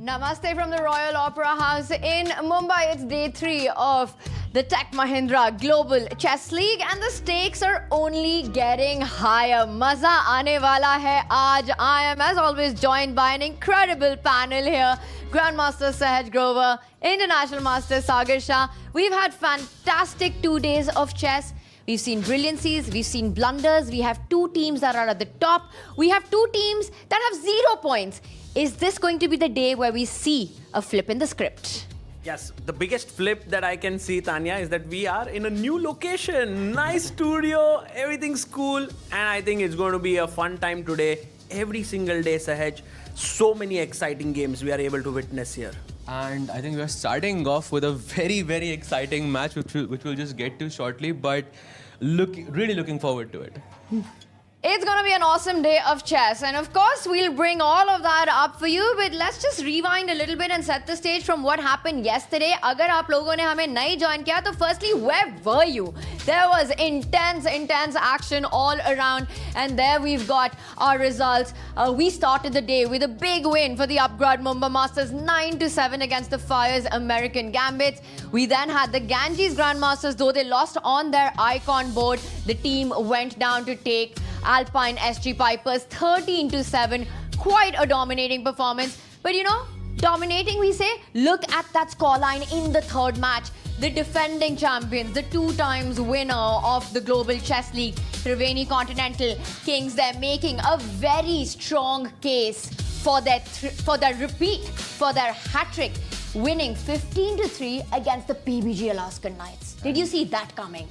Namaste from the Royal Opera House in Mumbai. It's day 3 of the Tech Mahindra Global Chess League and the stakes are only getting higher. Maza aane wala hai aaj. I am as always joined by an incredible panel here. Grandmaster Sahaj Grover, International Master Sagar Shah. We've had fantastic 2 days of chess. We've seen brilliancies, we've seen blunders, we have 2 teams that are at the top, we have 2 teams that have 0 points. Is this going to be the day where we see a flip in the script? Yes, the biggest flip that I can see, Tanya, is that we are in a new location. Nice studio, everything's cool, and I think it's going to be a fun time today. Every single day, Sahaj. So many exciting games we are able to witness here. And I think we are starting off with a very, very exciting match, which we'll just get to shortly, but really looking forward to it. It's going to be an awesome day of chess. And of course, we'll bring all of that up for you. But let's just rewind a little bit and set the stage from what happened yesterday. Agar aap logon ne hame nahi join kiya, to firstly, where were you? There was intense action all around. And there we've got our results. We started the day with a big win for the Upgrad Mumba Masters, 9-7 against the Fyers American Gambits. We then had the Ganges Grandmasters, though they lost on their icon board. The team went down to take Alpine SG Pipers 13-7. Quite a dominating performance. But you know, dominating we say, look at that scoreline in the third match. The defending champions, the 2 times winner of the Global Chess League, Triveni Continental Kings, they're making a very strong case for their repeat, for their hat-trick, winning 15-3 against the PBG Alaskan Knights. Did you see that coming?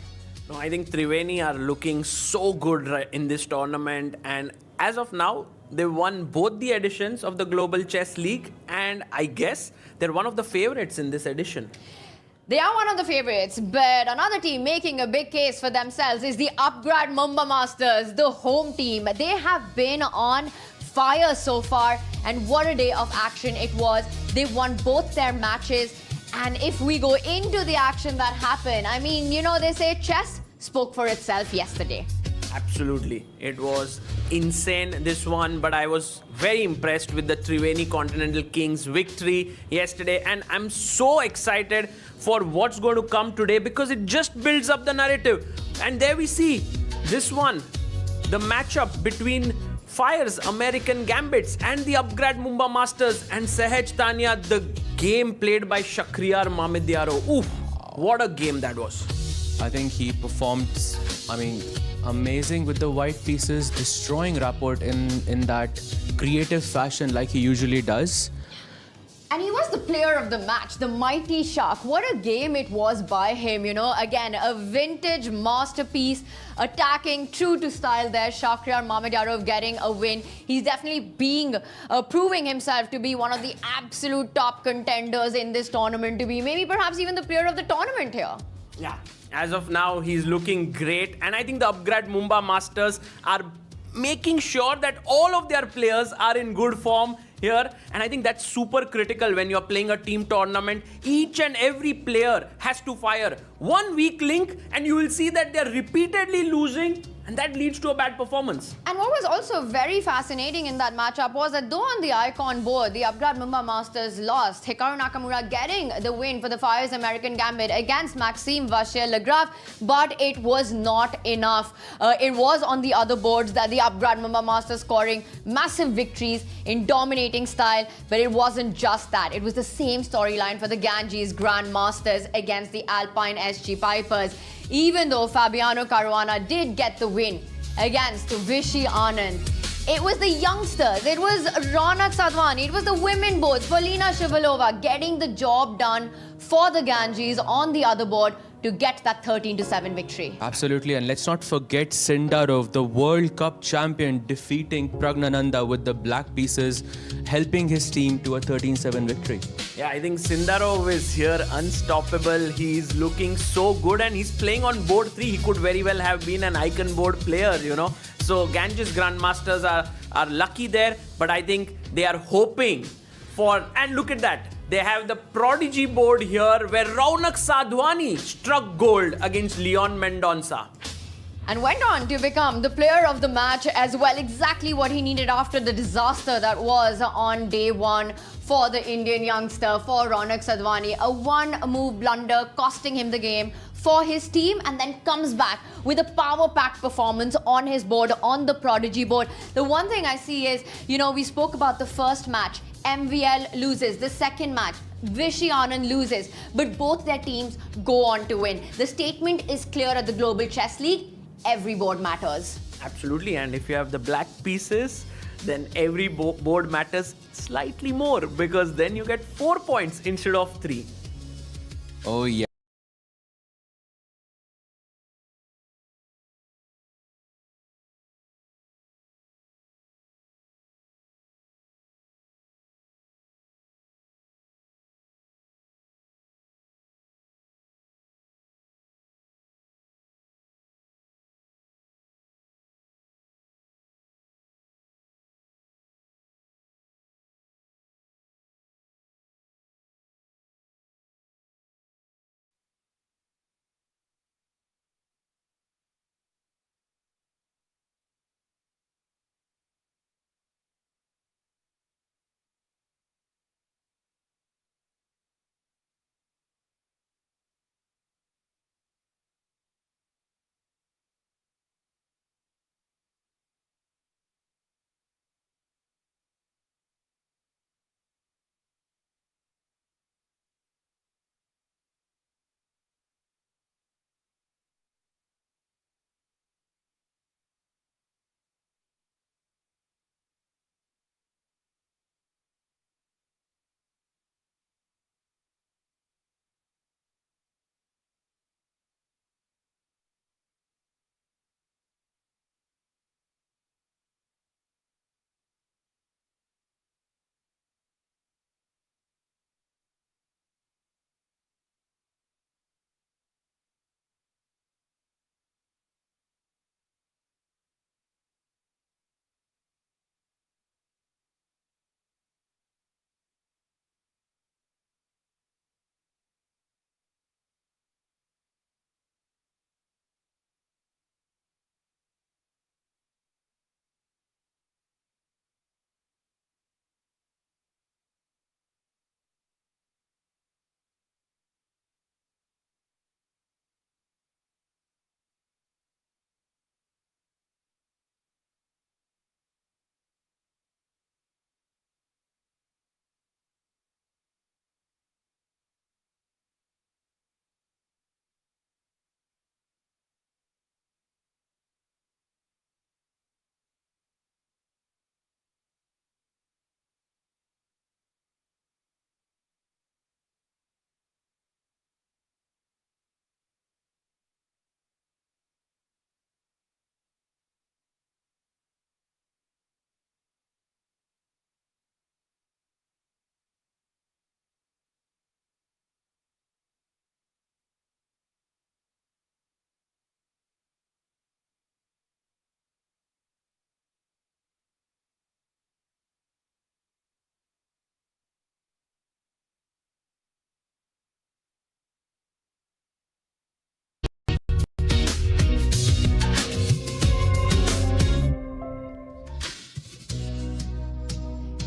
No, I think Triveni are looking so good in this tournament, and as of now, they won both the editions of the Global Chess League, and I guess they're one of the favorites in this edition. They are one of the favorites, but another team making a big case for themselves is the Upgrad Mumba Masters, the home team. They have been on fire so far, and what a day of action it was. They won both their matches, and if we go into the action that happened, I mean, you know, they say chess spoke for itself yesterday. Absolutely. It was insane, this one, but I was very impressed with the Triveni Continental Kings victory yesterday, and I'm so excited for what's going to come today because it just builds up the narrative. And there we see this one, the matchup between Fyers American Gambits and the Upgrad Mumba Masters, and Sahaj, Tanya, the game played by Shakriyar Mamidyaro. Oof, what a game that was. I think he performed, amazing with the white pieces, destroying rapport in that creative fashion like he usually does. And he was the player of the match, the mighty shark. What a game it was by him, you know. Again, a vintage masterpiece, attacking true to style there. Shakriyar Mamidyarov getting a win. He's definitely proving himself to be one of the absolute top contenders in this tournament, to be maybe perhaps even the player of the tournament here. Yeah, as of now, he's looking great. And I think the Upgrad Mumba Masters are making sure that all of their players are in good form here, and I think that's super critical when you're playing a team tournament. Each and every player has to fire one weak link, and you will see that they're repeatedly losing, and that leads to a bad performance. And what was also very fascinating in that matchup was that though on the icon board, the Upgrad Mumba Masters lost, Hikaru Nakamura getting the win for the Fyers American Gambit against Maxime vachier-lagrave, but it was not enough. It was on the other boards that the Upgrad Mumba Masters scoring massive victories in dominating style, but it wasn't just that. It was the same storyline for the Ganges Grandmasters against the Alpine SG Pipers. Even though Fabiano Caruana did get the win against Vishy Anand, it was the youngsters, it was Raunak Sadhwani, it was the women boards, Polina Shivalova getting the job done for the Ganges on the other board to get that 13-7 victory. Absolutely, and let's not forget Sindarov, the World Cup champion, defeating Pragnananda with the black pieces, helping his team to a 13-7 victory. Yeah, I think Sindarov is here unstoppable. He's looking so good, and he's playing on board 3. He could very well have been an icon board player, you know. So Ganges Grandmasters are lucky there, but I think they are hoping for, and look at that. They have the prodigy board here where Raunak Sadhwani struck gold against Leon Mendonça. and went on to become the player of the match as well. Exactly what he needed after the disaster that was on day one for the Indian youngster, for Ronak Sadhwani. A one-move blunder costing him the game for his team, and then comes back with a power-packed performance on his board, on the Prodigy board. The one thing I see is, we spoke about the first match. MVL loses. The second match, Vishy loses. But both their teams go on to win. The statement is clear at the Global Chess League. Every board matters. Absolutely, and if you have the black pieces, then every board matters slightly more, because then you get 4 points instead of 3. Oh, yeah.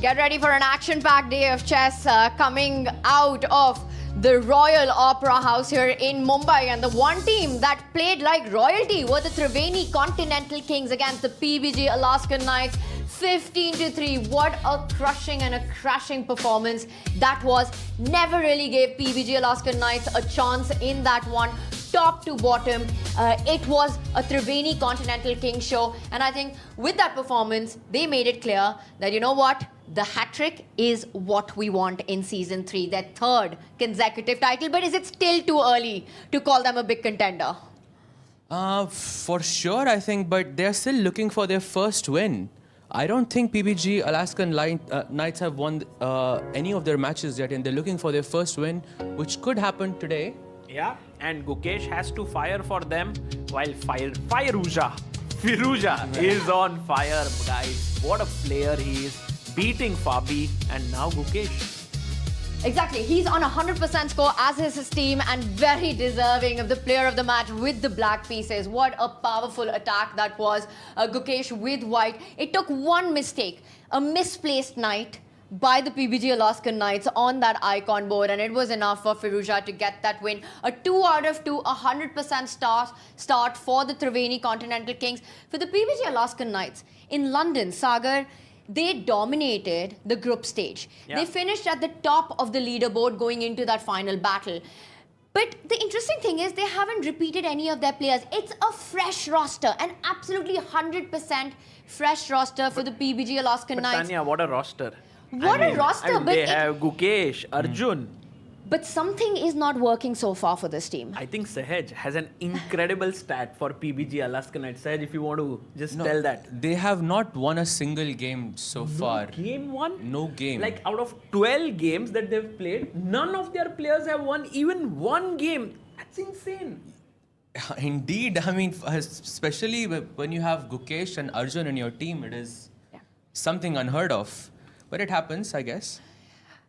Get ready for an action-packed day of chess coming out of the Royal Opera House here in Mumbai. And the one team that played like royalty were the Triveni Continental Kings against the PBG Alaskan Knights. 15-3. What a crushing and a crashing performance that was. Never really gave PBG Alaskan Knights a chance in that one. Top to bottom, it was a Triveni Continental Kings show. And I think with that performance, they made it clear that, you know what? The hat-trick is what we want in Season 3, their third consecutive title. But is it still too early to call them a big contender? For sure, I think, but they're still looking for their first win. I don't think PBG Alaskan Knights have won any of their matches yet, and they're looking for their first win, which could happen today. Yeah, and Gukesh has to fire for them, while Firuja is on fire, guys. What a player he is, beating Fabi and now Gukesh. Exactly. He's on 100% score, as is his team, and very deserving of the player of the match with the black pieces. What a powerful attack that was. Gukesh with white. It took one mistake, a misplaced knight by the PBG Alaskan Knights on that icon board, and it was enough for Firouzja to get that win. A 2 out of 2, 100% start for the Triveni Continental Kings. For the PBG Alaskan Knights in London, Sagar, they dominated the group stage. Yeah. They finished at the top of the leaderboard going into that final battle. But the interesting thing is they haven't repeated any of their players. It's a fresh roster, an absolutely 100% fresh roster for the PBG Alaskan But Knights. Tanya, what a roster. What a roster, but they it- have Gukesh, Arjun. But something is not working so far for this team. I think Sahaj has an incredible stat for PBG Alaskan Knights. Sahaj, if you want to just tell that. They have not won a single game so far. Game one? No game. Like out of 12 games that they've played, none of their players have won even one game. That's insane. Indeed, I mean, especially when you have Gukesh and Arjun in your team, it is something unheard of. But it happens, I guess.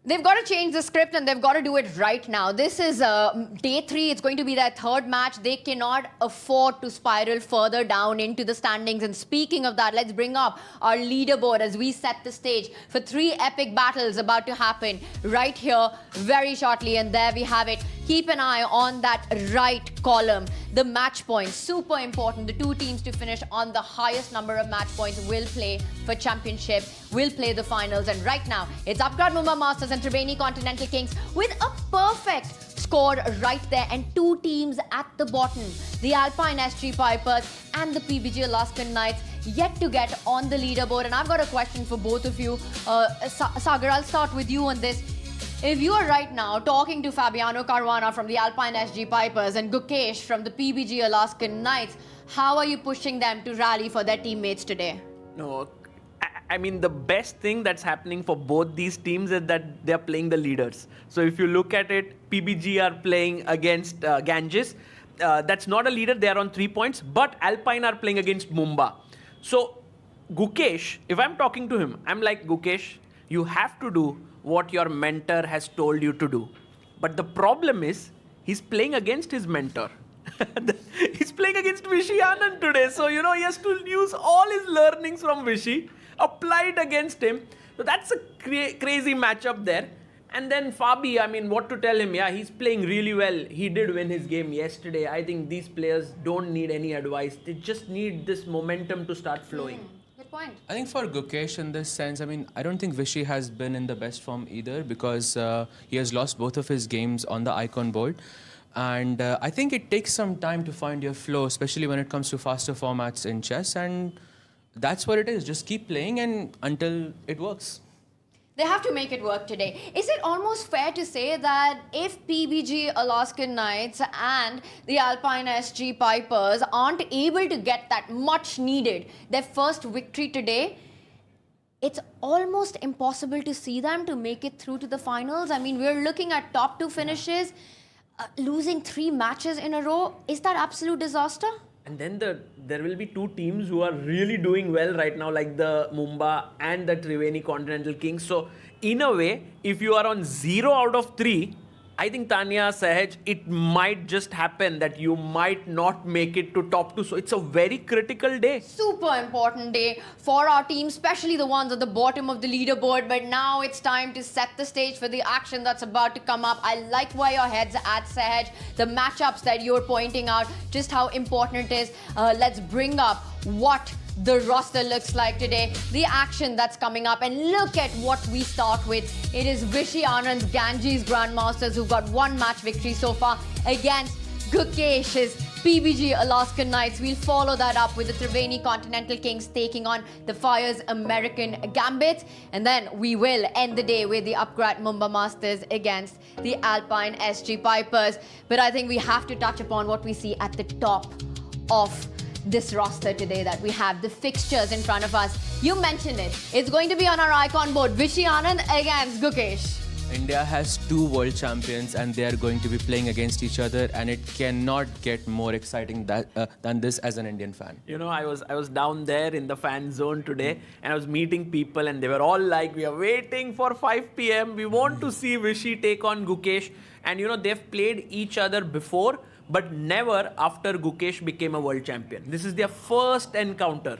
They've got to change the script and they've got to do it right now. This is day 3. It's going to be their 3rd match. They cannot afford to spiral further down into the standings. And speaking of that, let's bring up our leaderboard as we set the stage for 3 epic battles about to happen right here very shortly. And there we have it. Keep an eye on that right column. The match points, super important. The 2 teams to finish on the highest number of match points will play for championship, will play the finals. And right now, it's Upgrad Mumba Masters and Triveni Continental Kings with a perfect score right there. And 2 teams at the bottom, the Alpine SG Pipers and the PBG Alaskan Knights, yet to get on the leaderboard. And I've got a question for both of you. Sagar, I'll start with you on this. If you are right now talking to Fabiano Caruana from the Alpine SG Pipers and Gukesh from the PBG Alaskan Knights, how are you pushing them to rally for their teammates today? No, I mean, the best thing that's happening for both these teams is that they're playing the leaders. So if you look at it, PBG are playing against Ganges. That's not a leader. They are on 3 points. But Alpine are playing against Mumba. So Gukesh, if I'm talking to him, I'm like, Gukesh, you have to do what your mentor has told you to do. But the problem is, he's playing against his mentor. He's playing against Vishy today. So, you know, he has to use all his learnings from Vishy, applied against him. So that's a crazy matchup there. And then Fabi, I mean, what to tell him? Yeah, he's playing really well. He did win his game yesterday. I think these players don't need any advice. They just need this momentum to start flowing. Good point. I think for Gukesh in this sense, I mean, I don't think Vishy has been in the best form either because he has lost both of his games on the icon board. And I think it takes some time to find your flow, especially when it comes to faster formats in chess. And that's what it is. Just keep playing and until it works. They have to make it work today. Is it almost fair to say that if PBG Alaskan Knights and the Alpine SG Pipers aren't able to get that much needed, their first victory today, it's almost impossible to see them to make it through to the finals? I mean, we're looking at top 2 finishes, losing 3 matches in a row. Is that absolute disaster? And then there will be 2 teams who are really doing well right now, like the Mumba and the Triveni Continental Kings. So, in a way, if you are on 0 out of 3, I think Tanya, Sahaj, it might just happen that you might not make it to top 2. So, it's a very critical day. Super important day for our team, especially the ones at the bottom of the leaderboard. But now it's time to set the stage for the action that's about to come up. I like where your head's at, Sahaj. The matchups that you're pointing out, just how important it is. Let's bring up what the roster looks like today, the action that's coming up, and look at what we start with. It is Vishy Anand's Ganges Grandmasters who've got 1 match victory so far against Gukesh's PBG Alaskan Knights. We'll follow that up with the Triveni Continental Kings taking on the Fyers American Gambits, and then we will end the day with the Upgrad Mumba Masters against the Alpine SG Pipers. But I think we have to touch upon what we see at the top of this roster today that we have, the fixtures in front of us. You mentioned it. It's going to be on our icon board. Vishy Anand against Gukesh. India has two world champions and they are going to be playing against each other, and it cannot get more exciting than this as an Indian fan. You know, I was down there in the fan zone today, and I was meeting people, and they were all like, "We are waiting for 5 p.m. We want to see Vishy take on Gukesh." And you know, they've played each other before, but never after Gukesh became a world champion. This is their first encounter.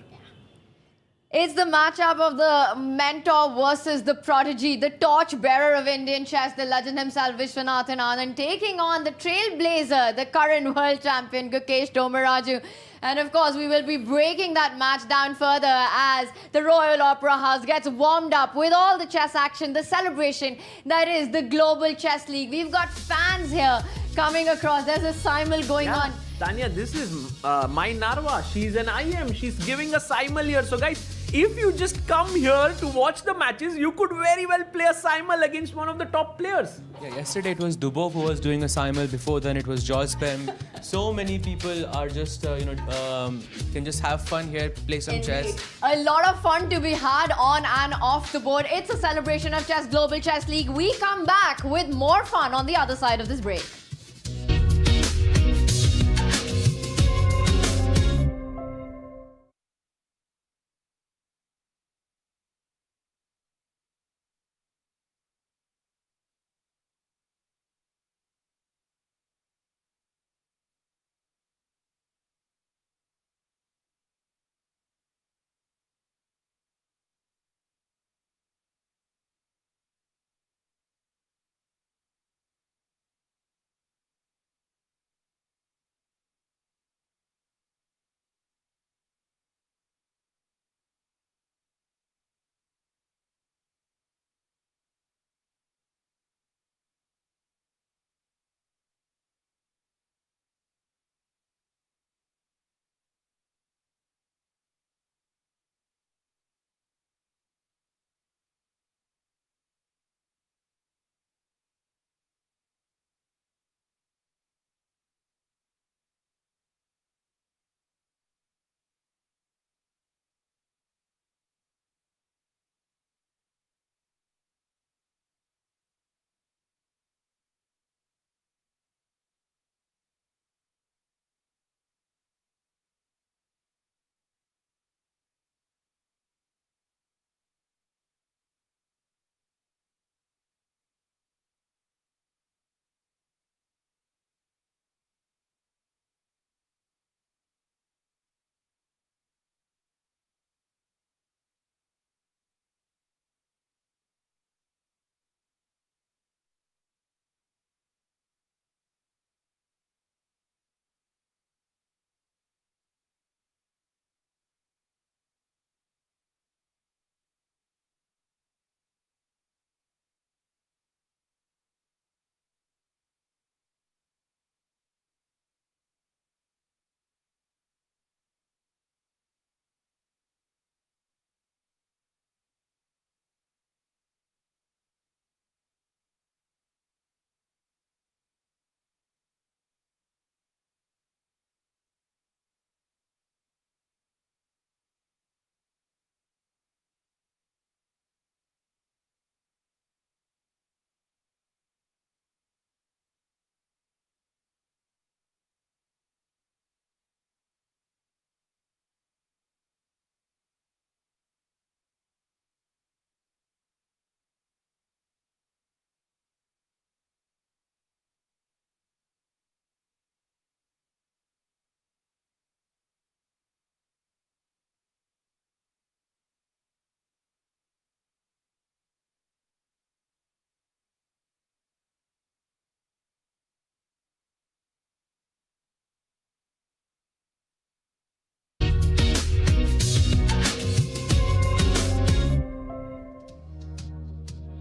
It's the matchup of the mentor versus the prodigy, the torchbearer of Indian chess, the legend himself, Viswanathan Anand, taking on the trailblazer, the current world champion, Gukesh Tomaraju. And of course, we will be breaking that match down further as the Royal Opera House gets warmed up with all the chess action, the celebration that is the Global Chess League. We've got fans here coming across. There's a simul going on. Tanya, this is my Narva. She's an IM. She's giving a simul here. So guys, if you just come here to watch the matches, you could very well play a simul against one of the top players. Yeah, yesterday it was Dubov who was doing a simul. Before then it was Jaws Pem. So many people are just, can just have fun here, play some chess. A lot of fun to be had on and off the board. It's a celebration of chess, Global Chess League. We come back with more fun on the other side of this break.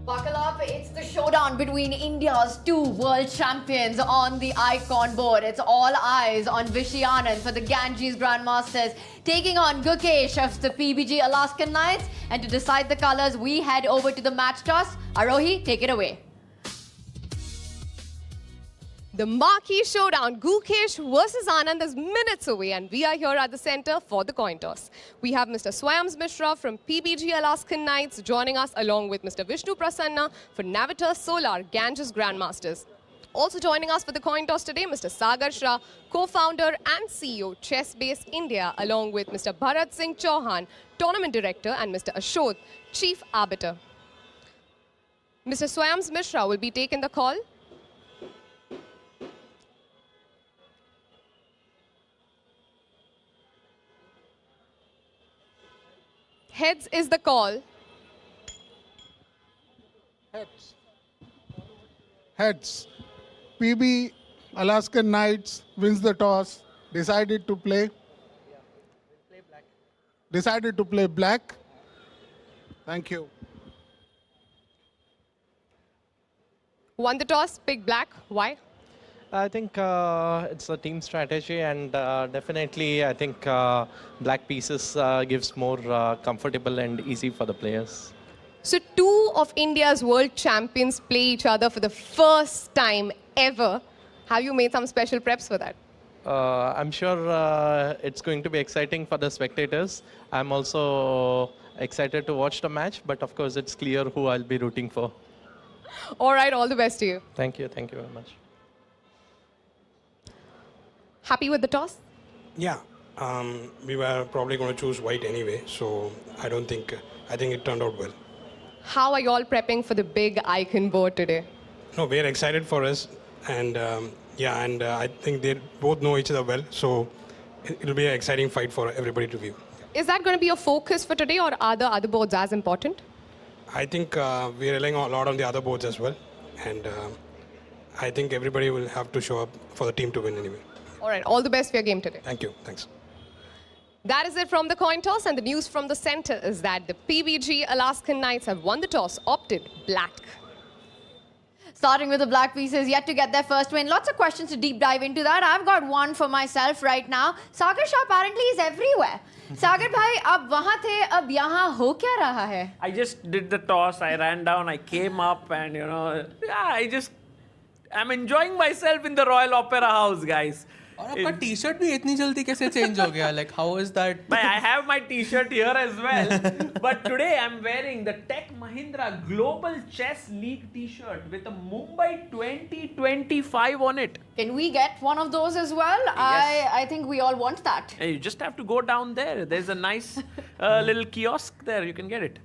Buckle up, it's the showdown between India's two world champions on the icon board. It's all eyes on Vishy Anand for the Ganges Grandmasters, taking on Gukesh of the PBG Alaskan Knights. And to decide the colors, we head over to the match toss. Arohi, take it away. The marquee showdown, Gukesh versus Anand, is minutes away, and we are here at the center for the coin toss. We have Mr. Fyers Mishra from PBG Alaskan Knights joining us, along with Mr. Vishnu Prasanna for Navita Solar Ganges Grandmasters. Also joining us for the coin toss today, Mr. Sagar Shah, co-founder and CEO, Chess Base India, along with Mr. Bharat Singh Chauhan, tournament director, and Mr. Ashok, chief arbiter. Mr. Fyers Mishra will be taking the call. Heads is the call. Heads. Heads. PB Alaskan Knights wins the toss. Decided to play. Decided to play black. Thank you. Won the toss, pick black. Why? I think it's a team strategy, and definitely I think black pieces gives more comfortable and easy for the players. So two of India's world champions play each other for the first time ever. Have you made some special preps for that? I'm sure it's going to be exciting for the spectators. I'm also excited to watch the match, but of course it's clear who I'll be rooting for. All right, all the best to you. Thank you very much. Happy with the toss? Yeah, we were probably going to choose white anyway, so I think it turned out well. How are you all prepping for the big icon board today? No, we're excited for us, and I think they both know each other well, so it'll be an exciting fight for everybody to view. Is that going to be a focus for today, or are the other boards as important? I think we're relying a lot on the other boards as well, and I think everybody will have to show up for the team to win anyway. All right, all the best for your game today. Thank you. Thanks. That is it from the coin toss, and the news from the center is that the PBG Alaskan Knights have won the toss, opted black. Starting with the black pieces, yet to get their first win. Lots of questions to deep dive into that. I've got one for myself right now. Sagar Shah apparently is everywhere. Sagar bhai, ab wahan the, ab yahan ho kya raha hai? I just did the toss, I ran down, I came up, and I'm enjoying myself in the Royal Opera House, guys. और आपका T-shirt भी इतनी जल्दी कैसे change हो गया? Like, how is that? I have my t-shirt here as well. But today I'm wearing the Tech Mahindra Global Chess League t-shirt with a Mumbai 2025 on it. Can we get one of those as well? Yes. I think we all want that. Hey, you just have to go down there. There's a nice little kiosk there. You can get it.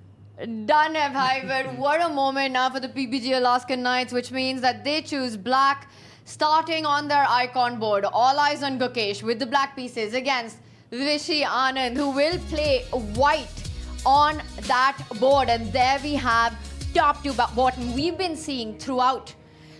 Done hai bhai, but what a moment now for the PBG Alaskan Knights, which means that they choose black. Starting on their icon board, all eyes on Gukesh with the black pieces against Vishy Anand, who will play white on that board. And there we have top to bottom. We've been seeing throughout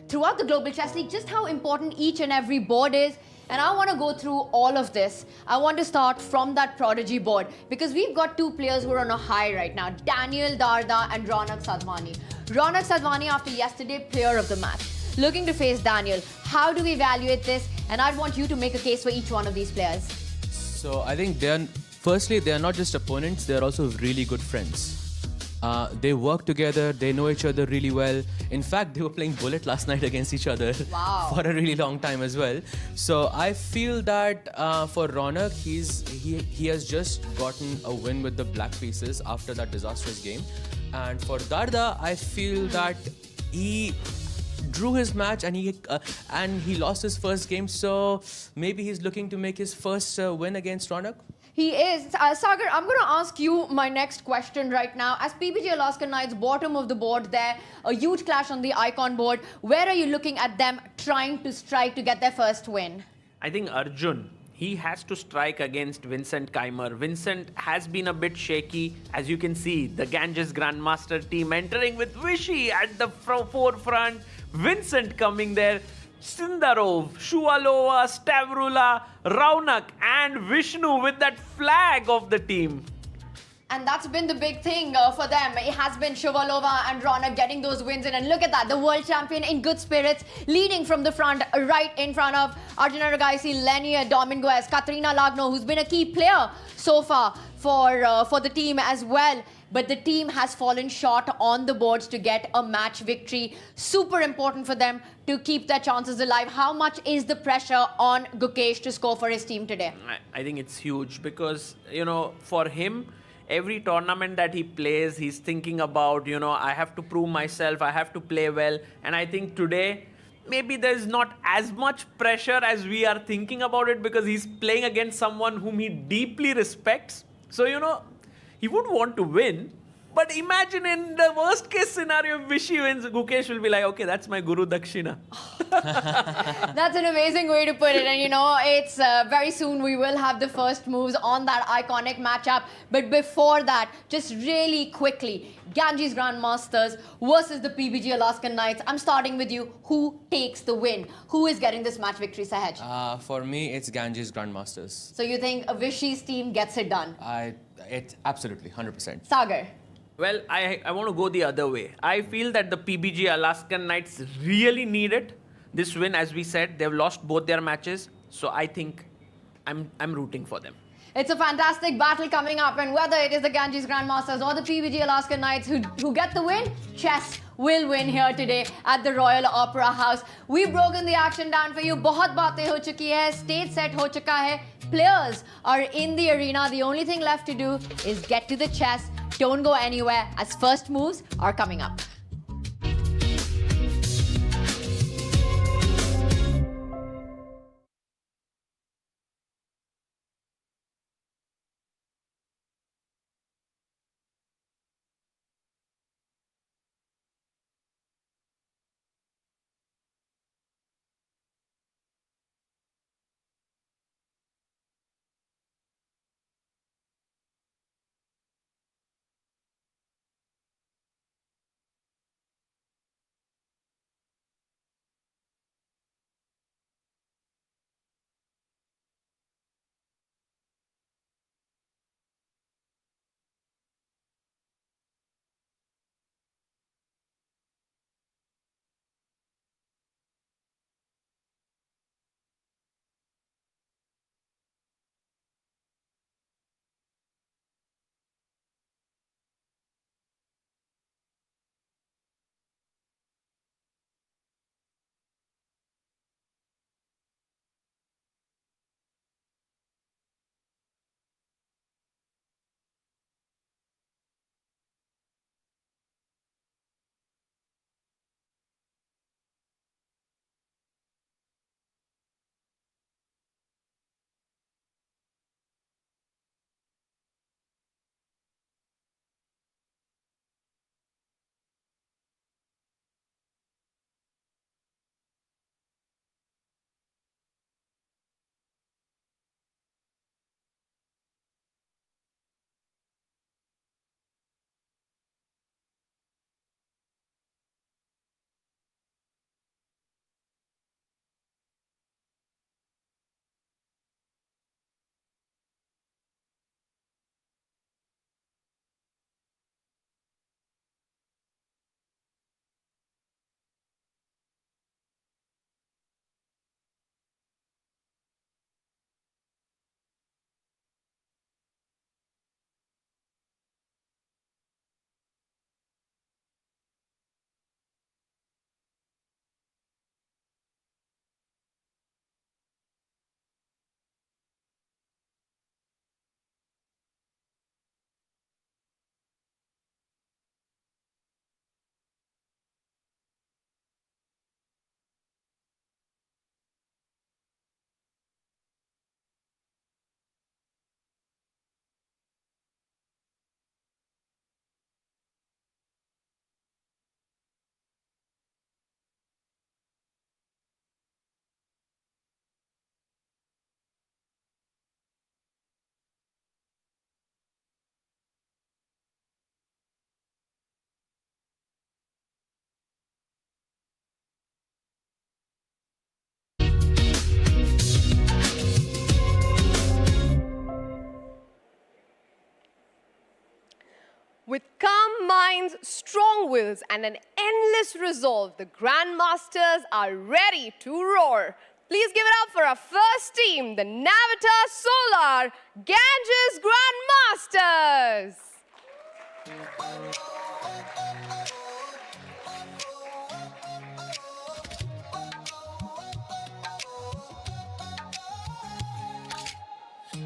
the Global Chess League just how important each and every board is. And I want to go through all of this. I want to start from that prodigy board because we've got two players who are on a high right now, Daniel Darda and Ronak Sadhwani. Ronak Sadhwani, after yesterday, player of the match. Looking to face Daniel. How do we evaluate this? And I'd want you to make a case for each one of these players. So I think firstly, they are not just opponents, they are also really good friends. They work together, they know each other really well. In fact, they were playing bullet last night against each other for a really long time as well. So I feel that for Ronak, he has just gotten a win with the black pieces after that disastrous game. And for Darda, I feel that he drew his match and he lost his first game, so maybe he's looking to make his first win against Ronak. He is. Sagar, I'm going to ask you my next question right now. As PBG Alaskan Knights, bottom of the board there, a huge clash on the icon board. Where are you looking at them trying to strike to get their first win? I think Arjun, he has to strike against Vincent Keimer. Vincent has been a bit shaky. As you can see, the Ganges Grandmaster team entering with Vishy at the forefront. Vincent coming there. Sindarov, Shuvalova, Stavrula, Raunak and Vishnu with that flag of the team. And that's been the big thing for them. It has been Shavalova and Ronak getting those wins in. And look at that, the world champion in good spirits, leading from the front, right in front of Arjun, Lenia, Dominguez, Katrina Lagno, who's been a key player so far for the team as well. But the team has fallen short on the boards to get a match victory. Super important for them to keep their chances alive. How much is the pressure on Gukesh to score for his team today? I think it's huge because, for him, every tournament that he plays, he's thinking about, I have to prove myself, I have to play well. And I think today, maybe there's not as much pressure as we are thinking about it because he's playing against someone whom he deeply respects. So, he would want to win. But imagine in the worst case scenario, if Vishy wins, Gukesh will be like, okay, that's my Guru Dakshina. That's an amazing way to put it. And it's very soon we will have the first moves on that iconic matchup. But before that, just really quickly, Ganges Grandmasters versus the PBG Alaskan Knights. I'm starting with you. Who takes the win? Who is getting this match victory, Sahaj? For me, it's Ganges Grandmasters. So you think Vishy's team gets it done? It's absolutely 100%. Sagar? Well, I want to go the other way. I feel that the PBG Alaskan Knights really need it. This win, as we said, they've lost both their matches. So I think I'm rooting for them. It's a fantastic battle coming up, and whether it is the Ganges Grandmasters or the PBG Alaskan Knights who get the win, chess will win here today at the Royal Opera House. We've broken the action down for you. बहुत बातें हो चुकी है, stage set हो चुका है. Players are in the arena. The only thing left to do is get to the chess. Don't go anywhere as first moves are coming up. With calm minds, strong wills, and an endless resolve, the Grandmasters are ready to roar. Please give it up for our first team, the Navita Solar Ganges Grandmasters.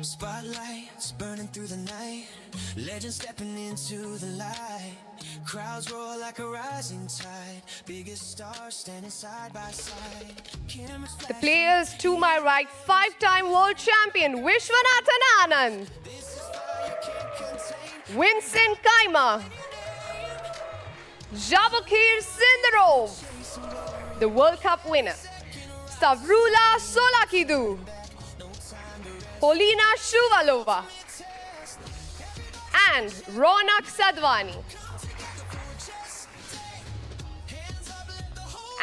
Spotlights burning through the night, legends stepping into the light. Crowds roar like a rising tide, biggest stars standing side by side. Cameras The players to my right, five-time world champion Vishwanathan Anand, Vincent Kaima, Javakir Sindarov, the World Cup winner, Stavrula Solakidu, Polina Shuvalova, and Ronak Sadhwani.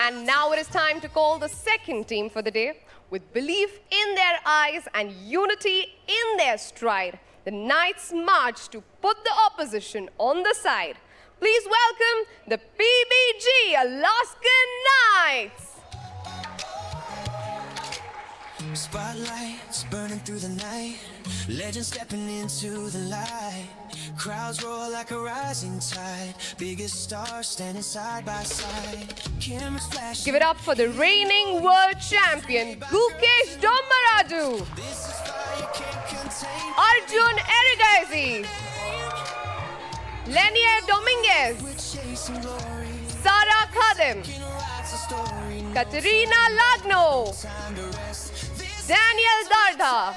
And now it is time to call the second team for the day. With belief in their eyes and unity in their stride, the Knights march to put the opposition on the side. Please welcome the PBG Alaskan Knights. Spotlights burning through the night, legends stepping into the light. Crowds roar like a rising tide, biggest stars standing side by side. Cameras flash. Give it up for the reigning world champion Gukesh Dommaraju, Arjun Erigaisi, Lenier Dominguez, Sara Khadim, Katerina Lagno, Daniel Darda.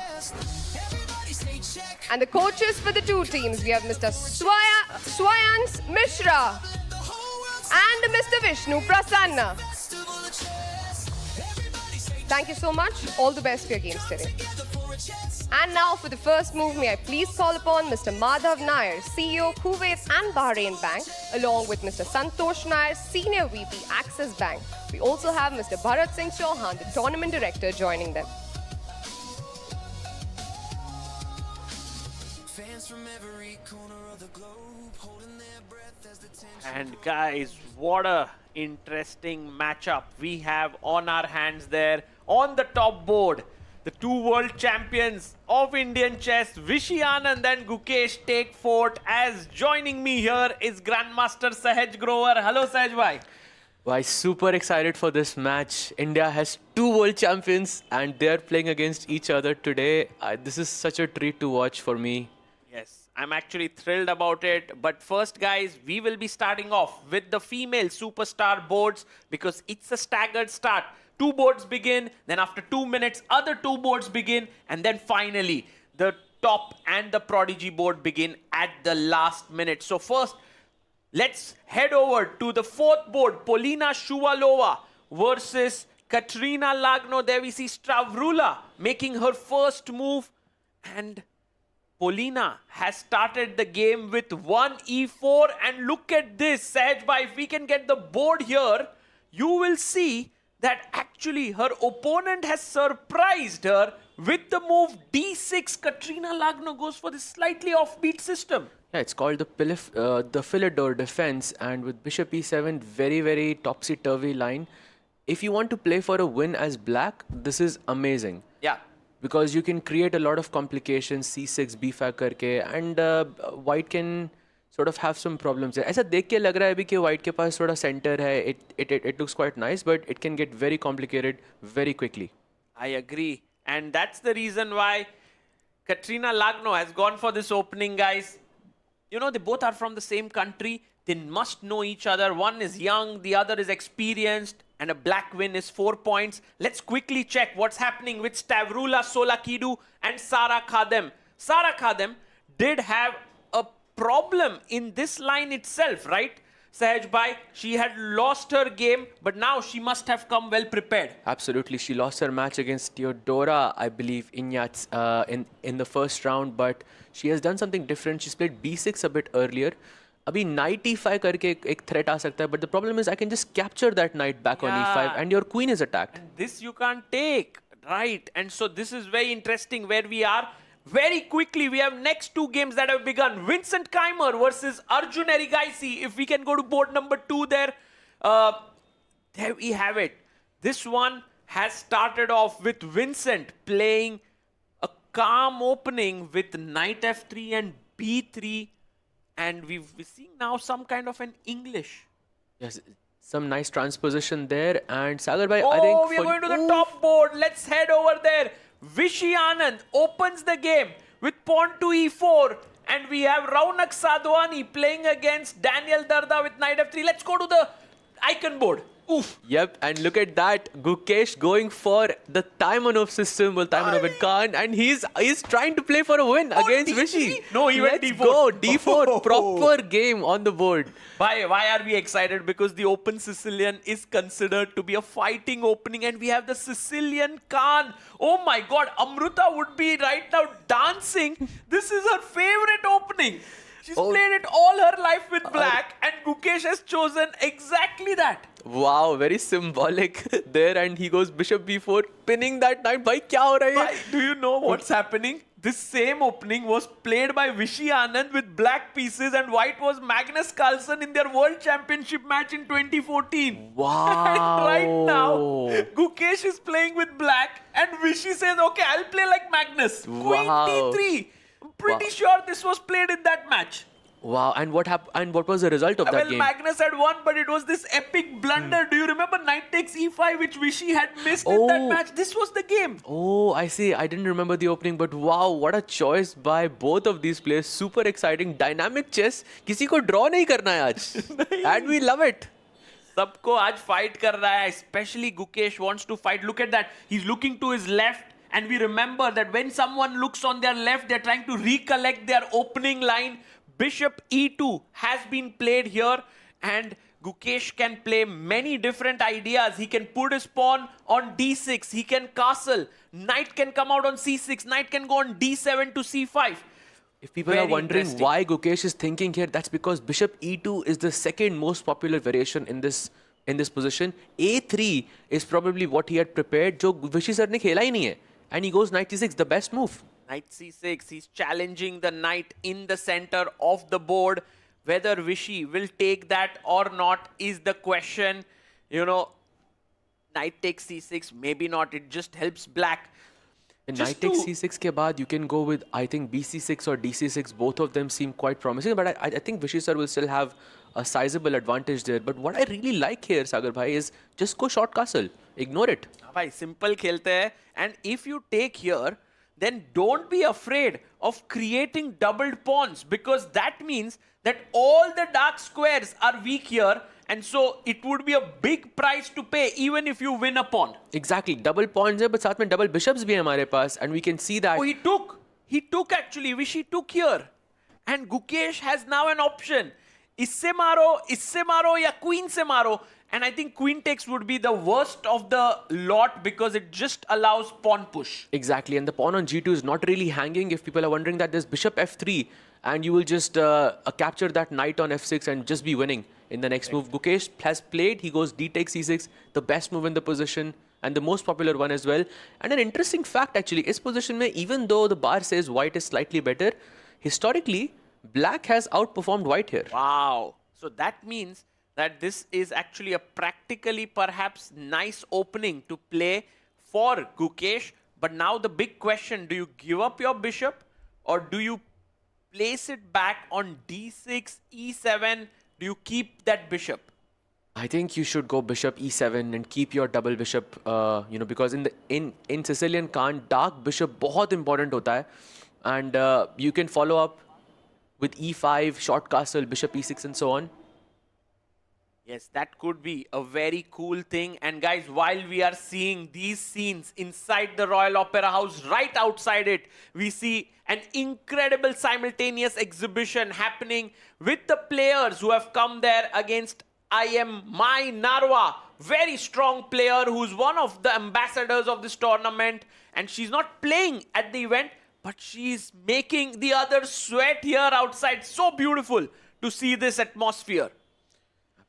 And the coaches for the two teams, we have Mr. Swayans Mishra and Mr. Vishnu Prasanna. Thank you so much. All the best for your games today. And now for the first move, may I please call upon Mr. Madhav Nair, CEO Kuwait and Bahrain Bank, along with Mr. Santosh Nair, Senior VP Axis Bank. We also have Mr. Bharat Singh Chauhan, the Tournament Director, joining them. And guys, what a interesting matchup we have on our hands there. On the top board, the two world champions of Indian chess, Vishy Anand and Gukesh, take fort. As joining me here is Grandmaster Sahaj Grover. Hello Sahaj bhai. Why, super excited for this match. India has two world champions and they're playing against each other today. This is such a treat to watch for me. Yes, I'm actually thrilled about it. But first, guys, we will be starting off with the female superstar boards because it's a staggered start. Two boards begin, then after 2 minutes, other two boards begin, and then finally, the top and the prodigy board begin at the last minute. So first, let's head over to the fourth board, Polina Shuvalova versus Katrina Lagno. There we see Stavrula making her first move, and Polina has started the game with 1 e4, and look at this, Sahaj bhai, if we can get the board here, you will see that actually her opponent has surprised her with the move d6. Katrina Lagno goes for this slightly offbeat system. Yeah, it's called the Philidor defense, and with bishop e7, very, very topsy-turvy line. If you want to play for a win as black, this is amazing. Yeah. Because you can create a lot of complications, c6, b5 करके, and white can sort of have some problems there. ऐसा देख के लग रहा है अभी कि white के पास थोड़ा center है. It looks quite nice, but it can get very complicated very quickly. I agree. And that's the reason why Katrina Lagno has gone for this opening, guys. You know, they both are from the same country. They must know each other. One is young, the other is experienced, and a black win is 4 points. Let's quickly check what's happening with Stavrula Solakidu and Sara Khadim. Sara Khadim did have a problem in this line itself, right? Sahaj bhai, she had lost her game, but now she must have come well prepared. Absolutely. She lost her match against Theodora, I believe, Inyats in the first round, but she has done something different. She's played b6 a bit earlier. Abhi knight e5 करके एक threat आ सकता है, but the problem is I can just capture that knight back on e5 and your queen is attacked. And this you can't take, right? And so this is very interesting where we are. Very quickly, we have next two games that have begun. Vincent Keimer versus Arjun Erigaisi. If we can go to board number 2 there. There we have it. This one has started off with Vincent playing a calm opening with knight f3 and b3. And we're seeing now some kind of an English. Yes, some nice transposition there. And Sagar bhai, Oh, I think we are going to the top board. Let's head over there. Vishy Anand opens the game with pawn to e4. And we have Raunak Sadhwani playing against Daniel Darda with knight f3. Let's go to the icon board. Oof. Yep, and look at that. Gukesh going for the Taimanov system, well, Taimanov and Khan, and he's trying to play for a win against D3? Vishy. No, he went Let's D4. go, D4, proper game on the board. Why are we excited? Because the Open Sicilian is considered to be a fighting opening, and we have the Sicilian Khan. Oh my God, Amruta would be right now dancing. This is her favorite opening. She's played it all her life with black, and Gukesh has chosen exactly that. Wow, very symbolic there, and he goes bishop b4, pinning that knight. Bhai, kya ho raha hai? Bhai, do you know what's happening? This same opening was played by Vishy Anand with black pieces, and white was Magnus Carlsen in their World Championship match in 2014. Wow. And right now, Gukesh is playing with black, and Vishy says, okay, I'll play like Magnus. Queen Wow. d3. I'm pretty sure this was played in that match. Wow, and what happened? And what was the result of that Well, game? Magnus had won, but it was this epic blunder. Do you remember knight takes e5, which Vishy had missed in that match? This was the game. Oh, I see. I didn't remember the opening, but wow, what a choice by both of these players. Super exciting, dynamic chess. किसी को draw नहीं करना है आज. And we love it. सबको आज fight कर रहा है. Especially Gukesh wants to fight. Look at that. He's looking to his left. And we remember that when someone looks on their left, they're trying to recollect their opening line. Bishop e2 has been played here, and Gukesh can play many different ideas. He can put his pawn on d6. He can castle. Knight can come out on c6. Knight can go on d7 to c5. If people are wondering why Gukesh is thinking here, that's because Bishop e2 is the second most popular variation in this position. a3 is probably what he had prepared, जो Vishy sir ने खेला ही नहीं है. And he goes knight c6, the best move. Knight c6, he's challenging the knight in the center of the board. Whether Vishy will take that or not is the question. You know, knight takes c6, maybe not. It just helps black. And knight takes c6 के बाद, you can go with, I think, bc6 or dc6. Both of them seem quite promising. But I think Vishy sir will still have a sizable advantage there. But what I really like here, Sagar bhai, is just go short castle. Ignore it. Bhai, simple खेलते हैं. And if you take here, then don't be afraid of creating doubled pawns, because that means that all the dark squares are weak here, and so it would be a big price to pay even if you win a pawn. Exactly, double pawns है, but साथ में double bishops भी हैं हमारे पास, and we can see that. Oh, he took actually. Vishy took here, and Gukesh has now an option. इससे मारो या queen से मारो. And I think queen takes would be the worst of the lot because it just allows pawn push. Exactly, and the pawn on g2 is not really hanging. If people are wondering that, there's bishop f3, and you will just capture that knight on f6 and just be winning in the next move. Gukesh has played, he goes d takes e6, the best move in the position, and the most popular one as well. And an interesting fact actually, is position mein, even though the bar says white is slightly better, historically, black has outperformed white here. Wow. So that means that this is actually a practically perhaps nice opening to play for Gukesh. But now the big question, do you give up your bishop or do you place it back on d6, e7? Do you keep that bishop? I think you should go bishop e7 and keep your double bishop, because in Sicilian Khan, dark bishop बहुत important होता है. And you can follow up with e5, short castle, bishop e6 and so on. Yes, that could be a very cool thing. And guys, while we are seeing these scenes inside the Royal Opera House, right outside it, we see an incredible simultaneous exhibition happening with the players who have come there against Mai Narwa. Very strong player who's one of the ambassadors of this tournament. And she's not playing at the event, but she's making the others sweat here outside. So beautiful to see this atmosphere.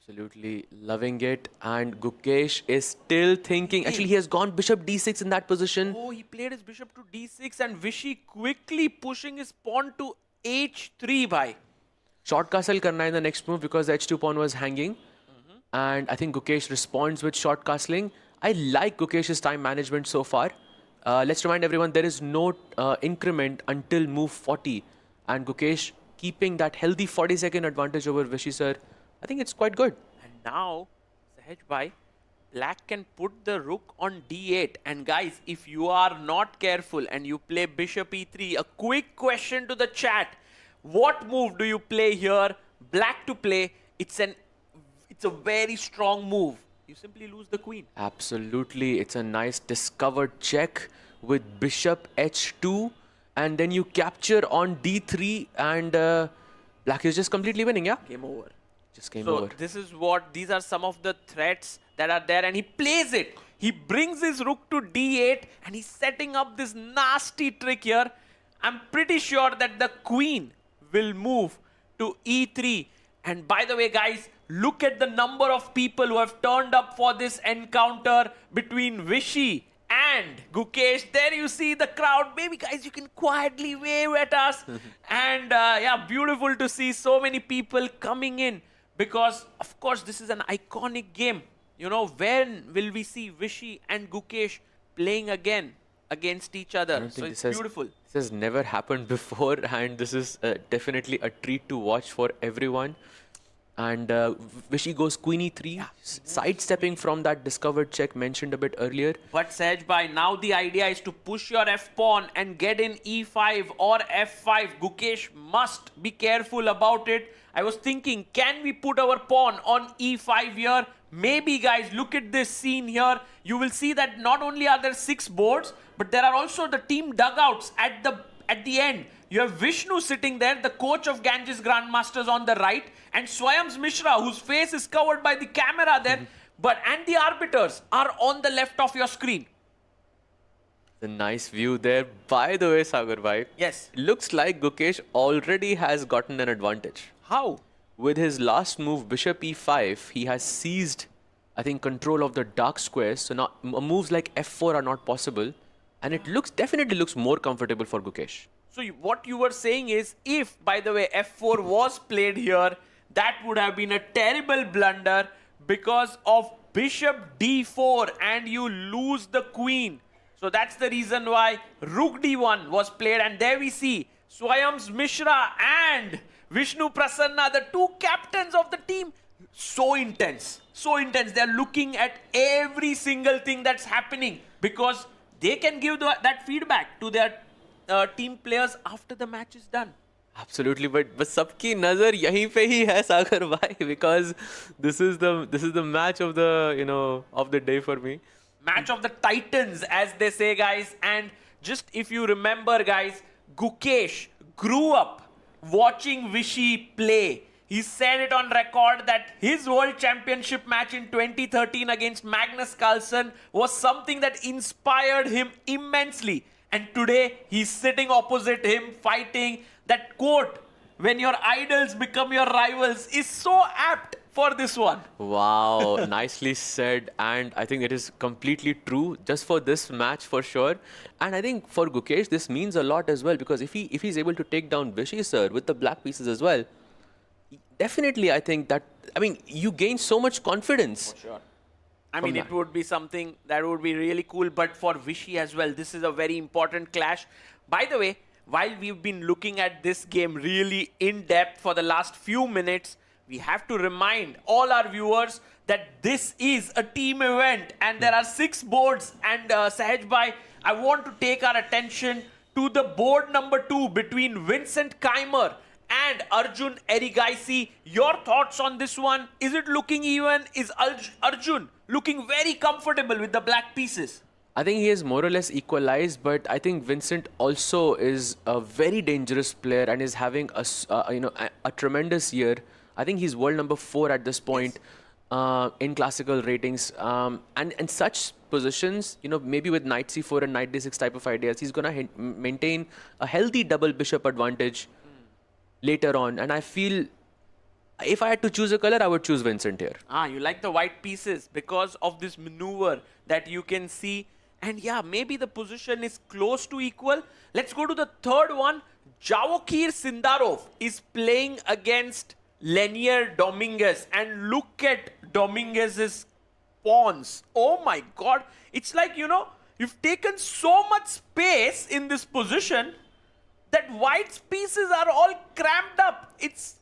Absolutely loving it. And Gukesh is still thinking. Actually, he has gone bishop d6 in that position. Oh, he played his bishop to d6 and Vishy quickly pushing his pawn to h3 bhai. Short castle karna in the next move because the h2 pawn was hanging. And I think Gukesh responds with short castling. I like Gukesh's time management so far. Let's remind everyone there is no increment until move 40. And Gukesh keeping that healthy 40-second advantage over Vishy sir. I think it's quite good. And now, Sahaj bhai, black can put the rook on d8. And guys, if you are not careful and you play bishop e3, a quick question to the chat. What move do you play here? Black to play. It's a very strong move. You simply lose the queen. Absolutely. It's a nice discovered check with bishop h2. And then you capture on d3 and black is just completely winning, yeah? Game over. Just game So over. these are some of the threats that are there and he plays it. He brings his rook to d8 and he's setting up this nasty trick here. I'm pretty sure that the queen will move to e3. And by the way, guys, look at the number of people who have turned up for this encounter between Vishy and Gukesh. There you see the crowd. Maybe, guys, you can quietly wave at us. And yeah, beautiful to see so many people coming in. Because, of course, this is an iconic game. You know, when will we see Vishy and Gukesh playing again against each other? So it's beautiful. This has never happened before, and this is definitely a treat to watch for everyone. And Vishy goes queen e3, sidestepping from that discovered check mentioned a bit earlier. But Sahaj bhai, now the idea is to push your f-pawn and get in e5 or f5. Gukesh must be careful about it. I was thinking, can we put our pawn on e5 here? Maybe, guys, look at this scene here. You will see that not only are there 6 boards, but there are also the team dugouts at the end. You have Vishnu sitting there, the coach of Ganges Grandmasters on the right, and Swayams Mishra, whose face is covered by the camera there, and the arbiters are on the left of your screen. The nice view there. By the way, Sagar bhai, Yes. looks like Gukesh already has gotten an advantage. How? With his last move, bishop e5, he has seized, I think, control of the dark squares. So now moves like f4 are not possible. And it definitely looks more comfortable for Gukesh. So what you were saying is, if, by the way, f4 was played here, that would have been a terrible blunder because of bishop d4 and you lose the queen. So that's the reason why rook d1 was played. And there we see Swayams Mishra and Vishnu Prasanna, the two captains of the team. So intense. So intense. They're looking at every single thing that's happening because they can give that feedback to their team players after the match is done. Absolutely, but sabki nazar yahi pe hi hai, Sagar bhai, because this is the match of the day for me. Match of the Titans, as they say, guys. And just if you remember, guys, Gukesh grew up watching Vishy play. He said it on record that his World Championship match in 2013 against Magnus Carlsen was something that inspired him immensely. And today, he's sitting opposite him, fighting. That quote, when your idols become your rivals, is so apt for this one. Wow, nicely said. And I think it is completely true just for this match for sure. And I think for Gukesh, this means a lot as well, because if he's able to take down Vishy sir with the black pieces as well, definitely I think that, you gain so much confidence. For sure. I mean, it would be something that would be really cool, but for Vishy as well, this is a very important clash. By the way, while we've been looking at this game really in depth for the last few minutes, we have to remind all our viewers that this is a team event and there are 6 boards. And Sahaj bhai, I want to take our attention to the board number 2 between Vincent Keimer and Arjun Erigaisi. Your thoughts on this one? Is it looking even? Is Arjun looking very comfortable with the black pieces? I think he is more or less equalized, but I think Vincent also is a very dangerous player and is having a tremendous year. I think he's world number 4 at this point in classical ratings. And such positions, maybe with knight c4 and knight d6 type of ideas, he's going to maintain a healthy double bishop advantage later on. And I feel if I had to choose a color, I would choose Vincent here. You like the white pieces because of this maneuver that you can see. And yeah, maybe the position is close to equal. Let's go to the third one. Javokir Sindarov is playing against Lenier Dominguez. And look at Dominguez's pawns. Oh my God. It's like, you know, you've taken so much space in this position that white's pieces are all cramped up. It's,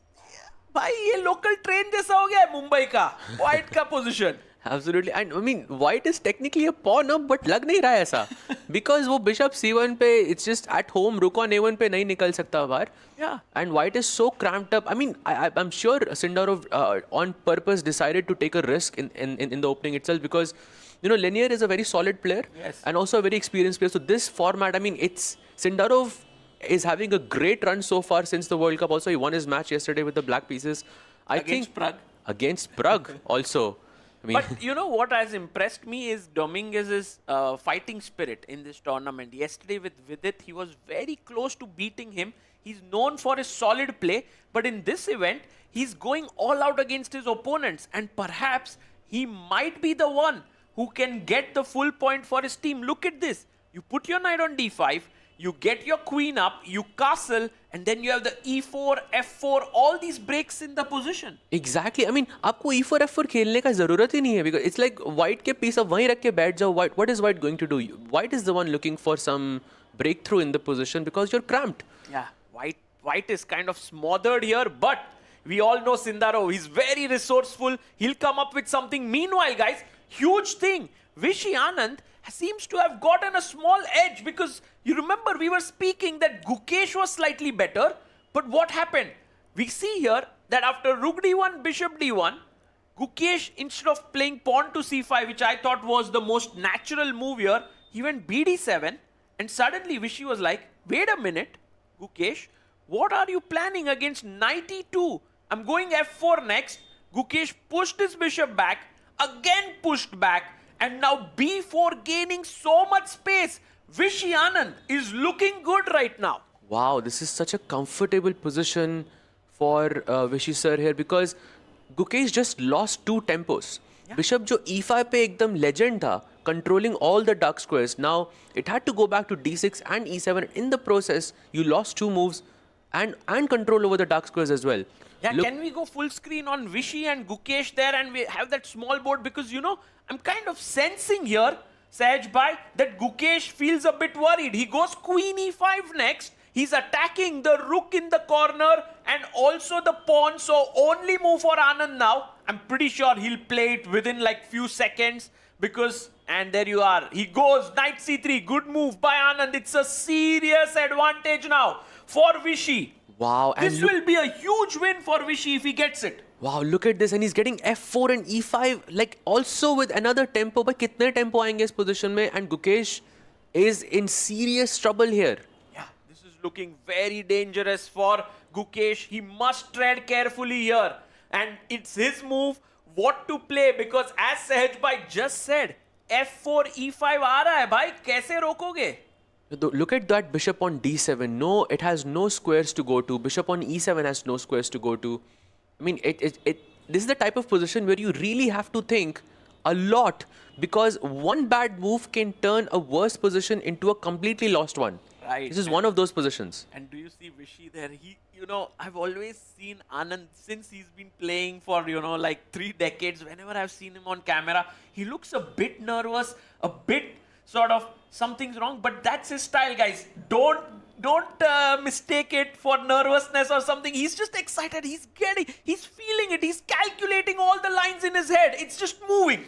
भाई ये local train जैसा हो गया है मुंबई का white का position. Absolutely. And I mean, white is technically a pawn up, but लग नहीं रहा है ऐसा. Because वो bishop c1 पे, it's just at home, rook on a1 पे नहीं निकल सकता बाहर. Yeah. And white is so cramped up. I mean, I'm sure Sindarov on purpose decided to take a risk in the opening itself because, you know, Lenier is a very solid player. Yes. And also a very experienced player. So this format, I mean, it's Sindarov is having a great run so far since the World Cup. Also, he won his match yesterday with the black pieces. Against Prague. Against Prague also. I mean, But you know what has impressed me is Dominguez's fighting spirit in this tournament. Yesterday with Vidit, he was very close to beating him. He's known for his solid play, but in this event, he's going all out against his opponents. And perhaps he might be the one who can get the full point for his team. Look at this. You put your knight on d5, you get your queen up, you castle, and then you have the e4, f4, all these breaks in the position. Exactly. I mean, आपको e4 f4 खेलने का ज़रूरत ही नहीं है because it's like white के piece अब वहीं रख के बैठ जाओ. What is white going to do? White is the one looking for some breakthrough in the position because you're cramped. Yeah, white is kind of smothered here, but we all know Sindarov. He's very resourceful. He'll come up with something. Meanwhile, guys, huge thing. Vishy Anand seems to have gotten a small edge because you remember we were speaking that Gukesh was slightly better, but what happened? We see here that after rook d1, bishop d1, Gukesh, instead of playing pawn to c5, which I thought was the most natural move here, he went bd7, and suddenly Vishy was like, wait a minute, Gukesh, what are you planning against knight e2? I'm going f4 next. Gukesh pushed his bishop back, again pushed back, and now b4 gaining so much space. Vishy Anand is looking good right now. Wow, this is such a comfortable position for Vishy sir here because Gukesh just lost 2 tempos. Yeah. Bishop जो e5 पे एकदम legend था, controlling all the dark squares. Now it had to go back to d6 and e7. In the process, you lost 2 moves and control over the dark squares as well. Yeah, can we go full screen on Vishy and Gukesh there and we have that small board because, you know, I'm kind of sensing here, Sahaj Bhai, that Gukesh feels a bit worried. He goes queen e5 next. He's attacking the rook in the corner and also the pawn. So only move for Anand now. I'm pretty sure he'll play it within like few seconds because, and there you are. He goes knight c3. Good move by Anand. It's a serious advantage now for Vishy. Wow. This will be a huge win for Vishy if he gets it. Wow, look at this. And he's getting f4 and e5, like also with another tempo. But कितने tempo आएंगे इस position में? And Gukesh is in serious trouble here. Yeah, this is looking very dangerous for Gukesh. He must tread carefully here. And it's his move what to play because as Sahaj Bhai just said, f4, e5 आ रहा है भाई. कैसे रोकोगे? Look at that bishop on d7. No, it has no squares to go to. Bishop on e7 has no squares to go to. I mean, this is the type of position where you really have to think a lot because one bad move can turn a worse position into a completely lost one. Right. This is one of those positions. And do you see Vishy there? He, you know, I've always seen Anand since he's been playing for, you know, like 3 decades. Whenever I've seen him on camera, he looks a bit nervous, a bit sort of something's wrong, but that's his style, guys. Don't mistake it for nervousness or something. He's just excited. He's feeling it. He's calculating all the lines in his head. It's just moving.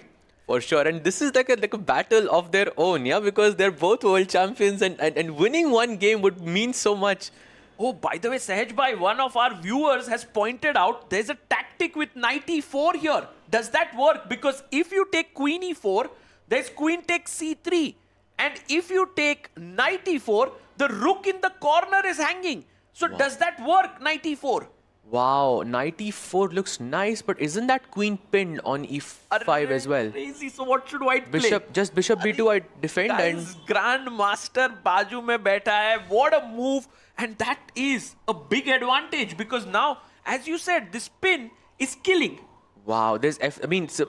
For sure. And this is like a battle of their own, yeah, because they're both world champions and winning one game would mean so much. Oh, by the way, Sahaj Bhai, one of our viewers has pointed out there's a tactic with knight e4 here. Does that work? Because if you take queen e4, there's queen takes c3. And if you take knight e4, the rook in the corner is hanging. So does that work, knight e4? Wow, knight e4 looks nice, but isn't that queen pinned on e5 as well? Crazy. So what should white play? Just bishop b2 I defend and... Grandmaster बाजू में बैठा है. What a move. And that is a big advantage because now as you said, this pin is killing. Wow, there's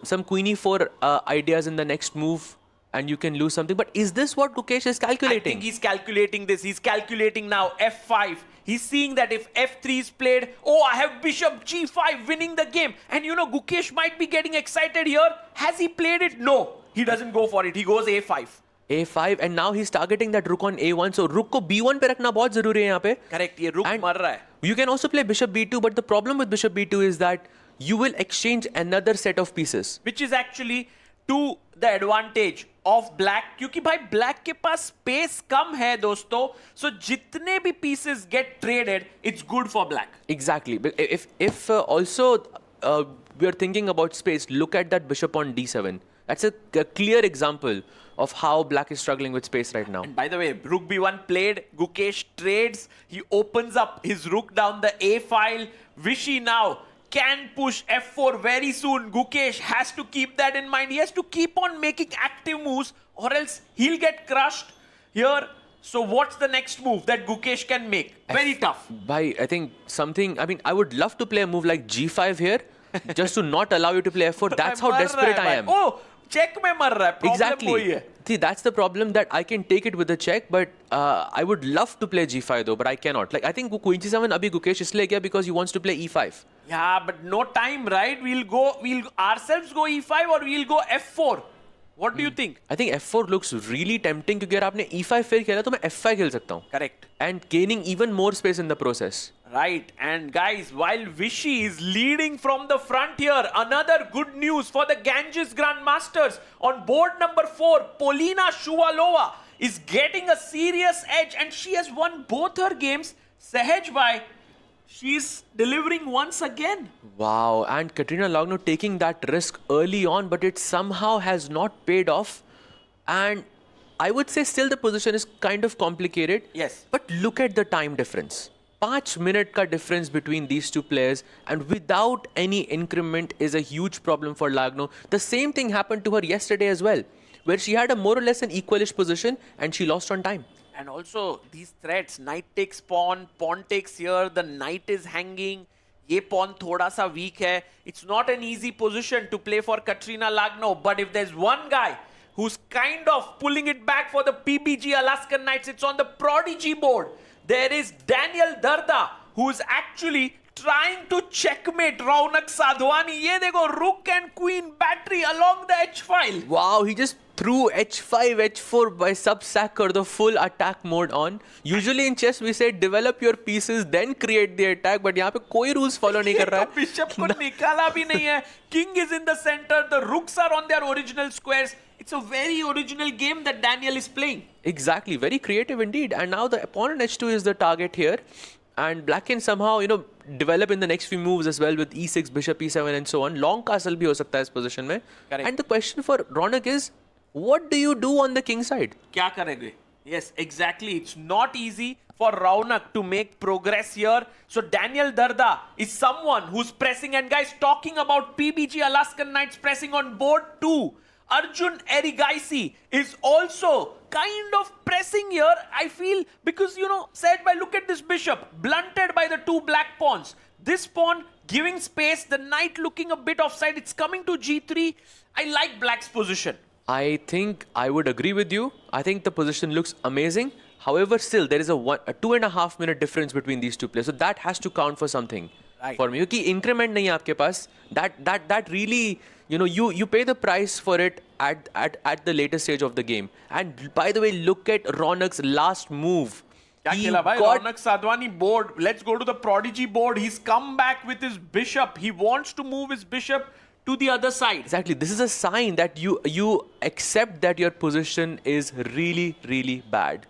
some queenie 4 ideas in the next move, and you can lose something. But is this what Gukesh is calculating? I think he's calculating this. He's calculating now F5. He's seeing that if F3 is played, oh, I have Bishop G5 winning the game. And you know, Gukesh might be getting excited here. Has he played it? No, he doesn't go for it. He goes A5. A5, and now he's targeting that rook on A1. So rook को B1 पे रखना बहुत जरूरी है यहाँ पे. Correct, ये rook मर रहा है. You can also play Bishop B2, but the problem with Bishop B2 is that you will exchange another set of pieces. Which is actually to the advantage of black. क्योंकि भाई black के पास space कम है दोस्तों. So जितने भी pieces get traded, it's good for black. Exactly. But if also we are thinking about space, look at that Bishop on D7. That's a clear example of how black is struggling with space right now. And by the way, rook B1 played, Gukesh trades, he opens up his rook down the A file. Vishy now can push F4 very soon. Gukesh has to keep that in mind. He has to keep on making active moves or else he'll get crushed here. So what's the next move that Gukesh can make? Very tough. I think I would love to play a move like G5 here, just to not allow you to play F4. That's how desperate I am. Oh! Check में मर रहा है. Exactly. वही है. See, that's the problem, that I can take it with a check, but I would love to play G5 though, but I cannot. Like, I think Queen C7 abhi Gukesh इसलिए किया because he wants to play E5. Yeah, but no time, right? We'll ourselves go E5 or we'll go F4. What do you think? I think F4 looks really tempting क्योंकि अगर आपने E5 फिर खेला तो मैं F5 खेल सकता हूँ. Correct. And gaining even more space in the process. Right, and guys, while Vishy is leading from the front here, another good news for the Ganges Grandmasters. On board number 4, Polina Shuvalova is getting a serious edge and she has won both her games. Sahaj bhai, she's delivering once again. Wow, and Katrina Logno taking that risk early on, but it somehow has not paid off. And I would say still the position is kind of complicated. Yes. But look at the time difference. 5 minute ka difference between these two players, and without any increment is a huge problem for Lagno. The same thing happened to her yesterday as well, where she had a more or less an equalish position and she lost on time. And also these threats, knight takes pawn, pawn takes here, the knight is hanging, ye pawn thoda sa weak hai. It's not an easy position to play for Katrina Lagno, but if there's one guy who's kind of pulling it back for the PBG Alaskan Knights, it's on the prodigy board. There is Daniel Darda, who is actually trying to checkmate Raunak Sadhwani. Ye dekho, rook and queen battery along the H file. Wow, he just threw H5, H4 by sub-sack kar do, full attack mode on. Usually in chess we say develop your pieces, then create the attack, but yahan pe koi rules follow nahi kar raha hai. Bishop ko nikala bhi nahi hai. King is in the center, the rooks are on their original squares. It's a very original game that Daniel is playing. Exactly, very creative indeed. And now the pawn on H2 is the target here. And black can somehow, develop in the next few moves as well with E6, Bishop E7 and so on. Long castle bhi ho sakta hai is position mein. Correct. And the question for Raunak is, what do you do on the king side? Kya karenge? Yes, exactly. It's not easy for Raunak to make progress here. So Daniel Darda is someone who's pressing. And guys, talking about PBG Alaskan Knights pressing on board 2. Arjun Erigaisi is also kind of pressing here, I feel, because, said by look at this bishop, blunted by the 2 black pawns. This pawn giving space, the knight looking a bit offside. It's coming to G3. I like black's position. I think I would agree with you. I think the position looks amazing. However, still, there is a 2.5 minute difference between these two players. So that has to count for something for me. Because increment nahi hai aapke paas. That really, you pay the price for it at the later stage of the game. And by the way, look at Raunak's last move. Raunak Sadhwani board. Let's go to the prodigy board. He's come back with his bishop. He wants to move his bishop to the other side. Exactly. This is a sign that you accept that your position is really, really bad.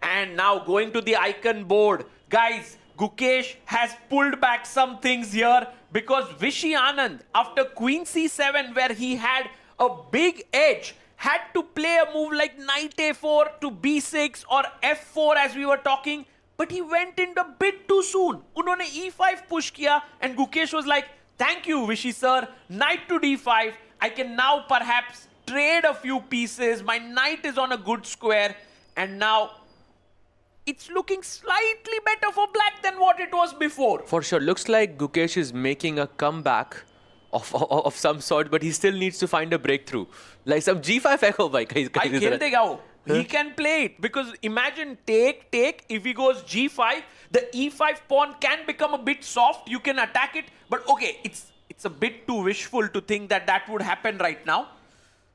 And now going to the icon board. Guys, Gukesh has pulled back some things here because Vishy Anand, after Queen C7, where he had a big edge, had to play a move like Knight A4 to B6 or F4 as we were talking, but he went in a bit too soon. Unhone E5 push kiya and Gukesh was like, thank you Vishy sir, Knight to D5. I can now perhaps trade a few pieces. My knight is on a good square and now it's looking slightly better for black than what it was before. For sure. Looks like Gukesh is making a comeback of some sort, but he still needs to find a breakthrough. Like some G5 echo bike. I खेल देगा वो. He can play it because imagine take. If he goes G5, the E5 pawn can become a bit soft. You can attack it, but okay, it's a bit too wishful to think that would happen right now.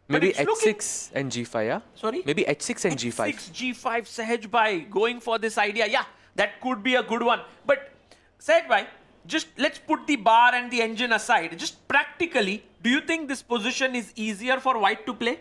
Maybe H6 and G5, yeah? Sorry? Maybe H6 and G5. H6, G5, Sahaj Bhai going for this idea. Yeah, that could be a good one. But Sahaj Bhai, just let's put the bar and the engine aside. Just practically, do you think this position is easier for white to play?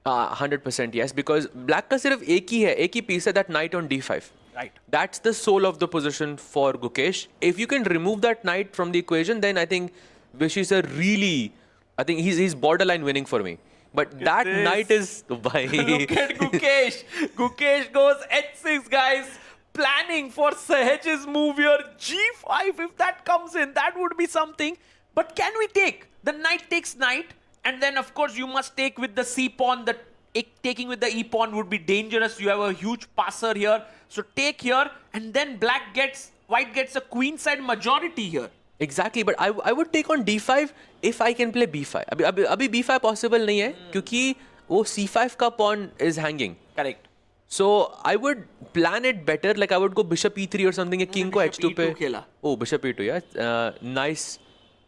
100% yes, because black ka sirf ek hi piece hai, that knight on D5. Right. That's the soul of the position for Gukesh. If you can remove that knight from the equation, then I think Vishy is I think he's borderline winning for me. But that knight is... Look at Gukesh. Gukesh goes H6, guys. Planning for Sahaj's move here. G5, if that comes in, that would be something. But can we take? The knight takes knight. And then, of course, you must take with the C-pawn. Taking with the E-pawn would be dangerous. You have a huge passer here. So take here. And then white gets a queenside majority here. Exactly, but I would take on D5 if I can play B5. Abhi B5 possible nahi hai, kyunki wo C5 ka pawn is hanging. Correct. So I would plan it better, like I would go bishop E3 or something, king ko H2 pe. Khela. Oh, bishop E2, yeah. Nice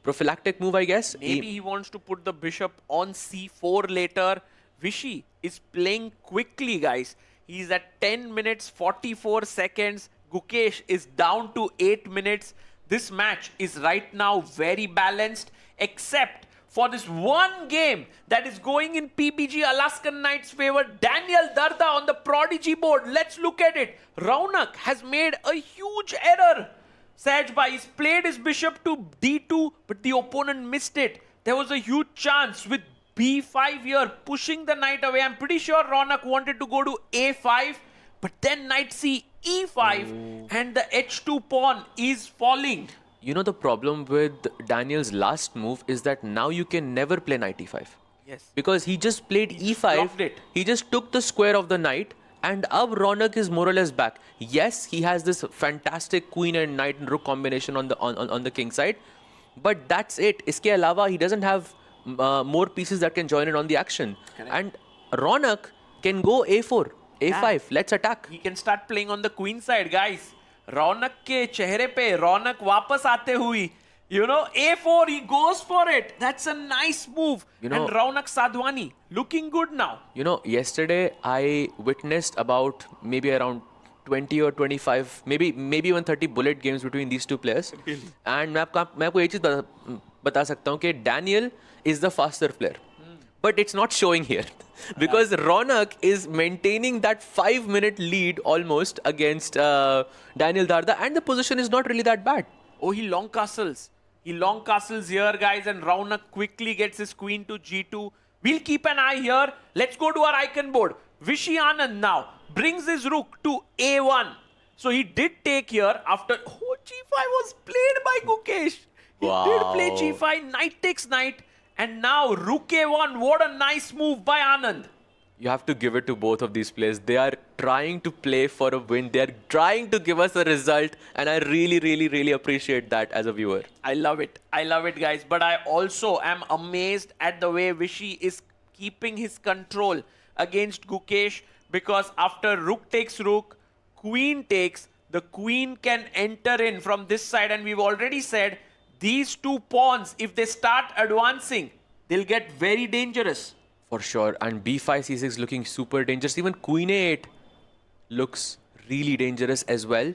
prophylactic move, I guess. Maybe he wants to put the bishop on C4 later. Vishy is playing quickly, guys. He's at 10 minutes, 44 seconds. Gukesh is down to 8 minutes. This match is right now very balanced, except for this one game that is going in PBG Alaskan Knights' favor. Daniel Darda on the Prodigy board. Let's look at it. Raunak has made a huge error. Sahaj Bhai, he's played his bishop to D2, but the opponent missed it. There was a huge chance with B5 here, pushing the knight away. I'm pretty sure Raunak wanted to go to A5, but then knight C E5 and the H2 pawn is falling. You know, the problem with Daniel's last move is that now you can never play knight E5. Yes. Because he just played E5. He just took the square of the knight, and ab Raunak is more or less back. Yes, he has this fantastic queen and knight and rook combination on the king side, but that's it. Iske alawa, he doesn't have more pieces that can join in on the action. Correct. And Raunak can go A4. A5, let's attack. He can start playing on the queen side, guys. Raunak ke chehre pe Raunak wapas aate hui. You know, A4, he goes for it. That's a nice move. You know, and Raunak Sadhwani looking good now. You know, yesterday I witnessed about maybe around 20 or 25, maybe even 30 bullet games between these two players. Really? And मैं आपको एक चीज बता सकता हूँ कि Daniel is the faster player. But it's not showing here because Raunak is maintaining that 5-minute lead almost against Daniel Darda, and the position is not really that bad. Oh, he long castles. He long castles here, guys, and Raunak quickly gets his queen to G2. We'll keep an eye here. Let's go to our icon board. Vishy Anand now brings his rook to A1. So he did take here after... Oh, G5 was played by Gukesh. He did play G5. Knight takes knight. And now Rook A1, what a nice move by Anand. You have to give it to both of these players. They are trying to play for a win. They are trying to give us a result. And I really, really, really appreciate that as a viewer. I love it. I love it, guys. But I also am amazed at the way Vishy is keeping his control against Gukesh. Because after Rook takes Rook, Queen takes, the Queen can enter in from this side. And we've already said, these two pawns, if they start advancing, they'll get very dangerous. For sure. And B5, C6 looking super dangerous. Even Queen A8 looks really dangerous as well.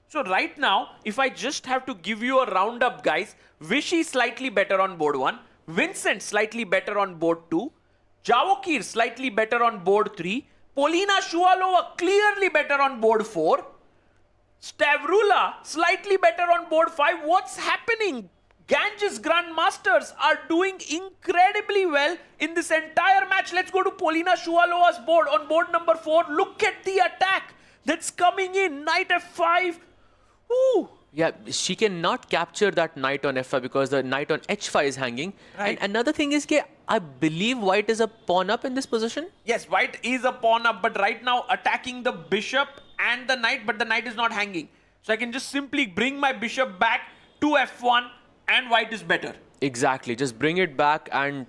So right now, if I just have to give you a roundup, guys, Vishy slightly better on board 1. Vincent slightly better on board 2. Javokir slightly better on board 3. Polina Shuvalova clearly better on board 4. Stavrula slightly better on board 5. What's happening? Ganges Grandmasters are doing incredibly well in this entire match. Let's go to Polina Shualova's board on board number 4. Look at the attack that's coming in. Knight F5. Ooh, Yeah, she cannot capture that knight on f5 because the knight on h5 is hanging. Right. And another thing is, I believe white is a pawn up in this position. Yes, white is a pawn up, but right now attacking the bishop and the knight, but the knight is not hanging. So I can just simply bring my bishop back to f1 and white is better. Exactly, just bring it back and...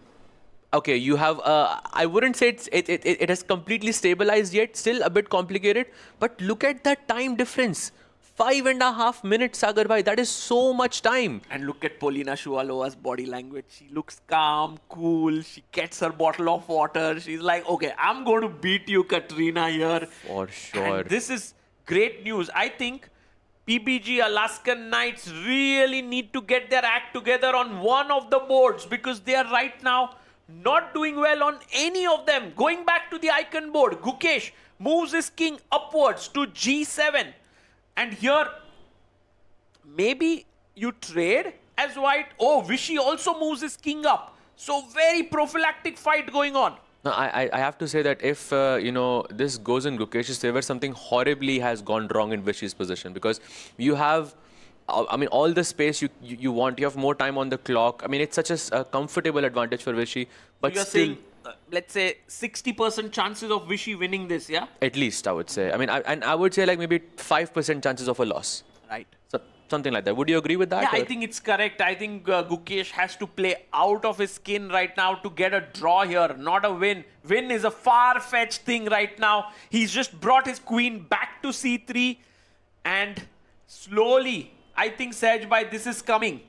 Okay, you have, I wouldn't say it has completely stabilized yet, still a bit complicated, but look at that time difference. 5.5 minutes, Sagar bhai, that is so much time. And look at Polina Shuvalova's body language. She looks calm, cool. She gets her bottle of water. She's like, okay, I'm going to beat you, Katrina, here. For sure. And this is great news. I think PBG Alaskan Knights really need to get their act together on one of the boards because they are right now not doing well on any of them. Going back to the icon board, Gukesh moves his king upwards to g7. And here, maybe you trade as white. Oh, Vishy also moves his king up. So very prophylactic fight going on. No, I have to say that if, this goes in Gukesh's favor, something horribly has gone wrong in Vishy's position because you have, all the space you want. You have more time on the clock. I mean, it's such a comfortable advantage for Vishy. But So you're still, saying, let's say 60% chances of Vishy winning this, yeah? at least, I would say. I mean, I would say like maybe 5% chances of a loss. Right. So something like that. Would you agree with that? Yeah, I or- think it's correct. I think Gukesh has to play out of his skin right now to get a draw here, not a win. Win is a far-fetched thing right now. He's just brought his queen back to c3 and slowly, I think Sehajbhai, this is coming.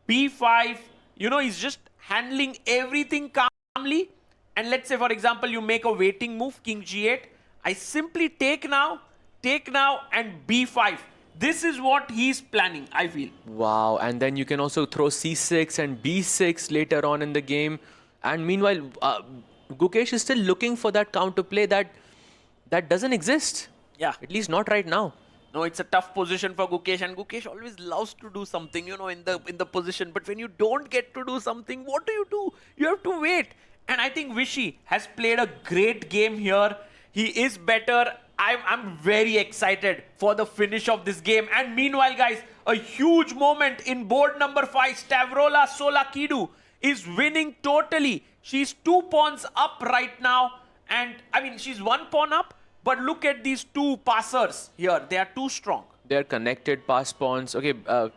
b5, he's just handling everything calmly. And let's say, for example, you make a waiting move, king g8. I simply take now, and b5. This is what he's planning, I feel. Wow, and then you can also throw c6 and b6 later on in the game. And meanwhile, Gukesh is still looking for that counterplay that doesn't exist. Yeah. At least not right now. No, it's a tough position for Gukesh, and Gukesh always loves to do something, in the position. But when you don't get to do something, what do? You have to wait. And I think Vishy has played a great game here. He is better. I'm very excited for the finish of this game. And meanwhile, guys, a huge moment in board number 5. Stavrola Solakidu is winning totally. She's 2 pawns up right now. And I mean, she's 1 pawn up. But look at these 2 passers here. They are too strong. They're connected pass pawns. Okay,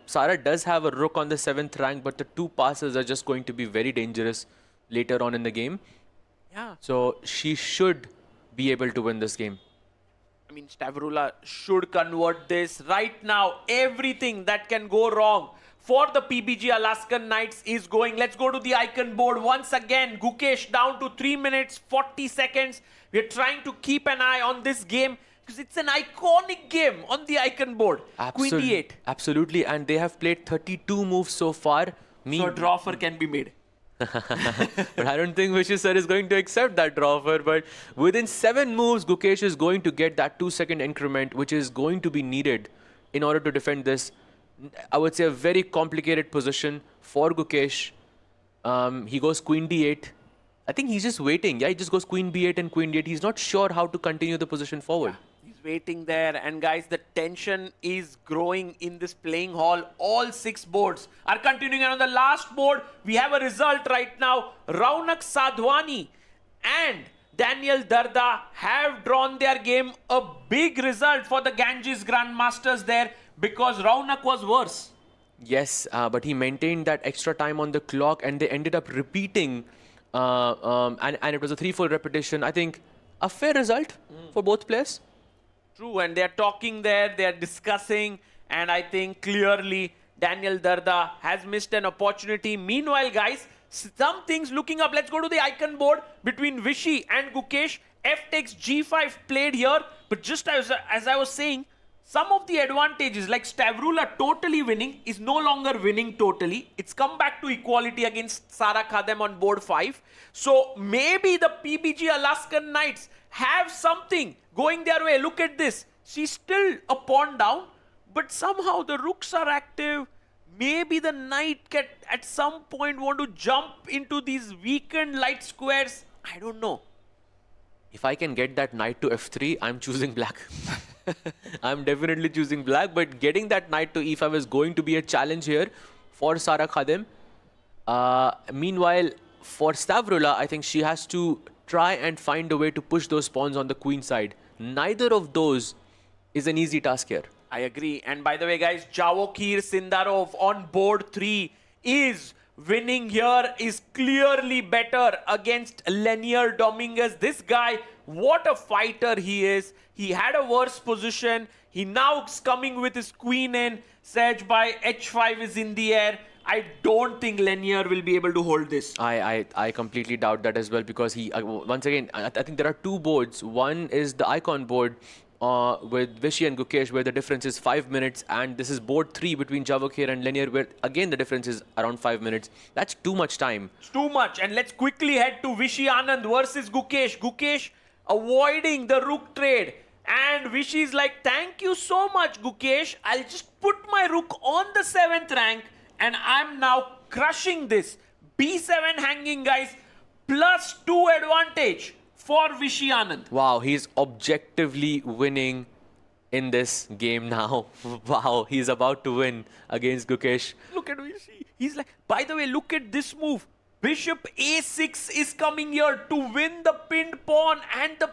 Sara does have a rook on the 7th rank, but the 2 passes are just going to be very dangerous later on in the game. Yeah. So she should be able to win this game. I mean, Stavrola should convert this. Right now, everything that can go wrong for the PBG Alaskan Knights is going. Let's go to the icon board once again. Gukesh down to 3 minutes, 40 seconds. We're trying to keep an eye on this game because it's an iconic game on the icon board. Queen d8. Absolutely, and they have played 32 moves so far. So a draw offer can be made. But I don't think Vishy sir is going to accept that draw offer. But within 7 moves, Gukesh is going to get that 2-second increment, which is going to be needed in order to defend this. I would say a very complicated position for Gukesh. He goes queen d8. I think he's just waiting. Yeah, he just goes queen b8 and queen d8. He's not sure how to continue the position forward. He's waiting there, and guys, the tension is growing in this playing hall. All 6 boards are continuing, and on the last board, we have a result right now. Raunak Sadhwani and Daniel Darda have drawn their game. A big result for the Ganges Grandmasters there because Raunak was worse. Yes, but he maintained that extra time on the clock, and they ended up repeating, and it was a 3-4 repetition. I think a fair result for both players. True, and they're talking there, they're discussing, and I think clearly Daniel Darda has missed an opportunity. Meanwhile, guys, some things looking up. Let's go to the icon board between Vishy and Gukesh. F takes G5 played here, but just as I was saying, some of the advantages like Stavrola totally winning is no longer winning totally. It's come back to equality against Sara Khadem on board 5. So maybe the PBG Alaskan Knights have something going their way. Look at this. She's still a pawn down, but somehow the rooks are active. Maybe the knight can at some point want to jump into these weakened light squares. I don't know. If I can get that knight to f3, I'm choosing black. I'm definitely choosing black, but getting that knight to e5 is going to be a challenge here for Sara Khadim. Meanwhile, for Stavrula, I think she has to try and find a way to push those pawns on the queen side. Neither of those is an easy task here. I agree. And by the way, guys, Javokir Sindarov on board 3 is winning here, is clearly better against Lenier Dominguez. This guy, what a fighter he is. He had a worse position. He now is coming with his queen in. Sej by h5 is in the air. I don't think Lenier will be able to hold this. I completely doubt that as well, because he, once again, I think there are two boards. One is the icon board with Vishy and Gukesh, where the difference is 5 minutes, and this is board 3 between Javokir and Lenier, where again the difference is around 5 minutes. That's too much time. It's too much. And let's quickly head to Vishy Anand versus Gukesh. Gukesh avoiding the rook trade. And Vishy's like, thank you so much, Gukesh. I'll just put my rook on the 7th rank, and I'm now crushing this. B7 hanging, guys. +2 advantage for Vishy Anand. Wow, he's objectively winning in this game now. Wow, he's about to win against Gukesh. Look at Vishy. He's like, by the way, look at this move. Bishop A6 is coming here to win the pinned pawn, and the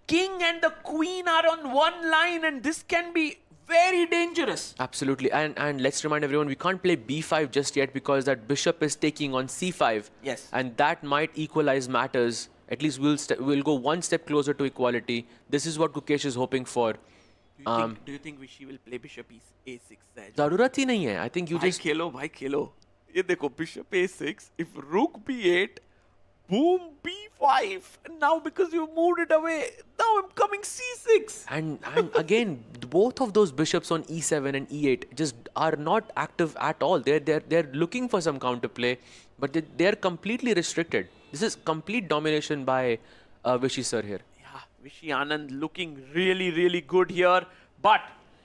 king and the queen are on one line, and this can be very dangerous. Absolutely. And let's remind everyone, we can't play b5 just yet because that bishop is taking on c5. Yes. And that might equalize matters. At least we'll go one step closer to equality. This is what Gukesh is hoping for. Do you think Vishy will play bishop A6? Zarurat hi nahi hai. I think you just... Bhai khelo. Ye dekho, bishop A6. If rook B8, boom, B5. And now because you moved it away, now I'm coming C6. And again, both of those bishops on E7 and E8 just are not active at all. They're looking for some counterplay, but they're completely restricted. This is complete domination by Vishy sir here. Yeah, Vishy Anand looking really, really good here. But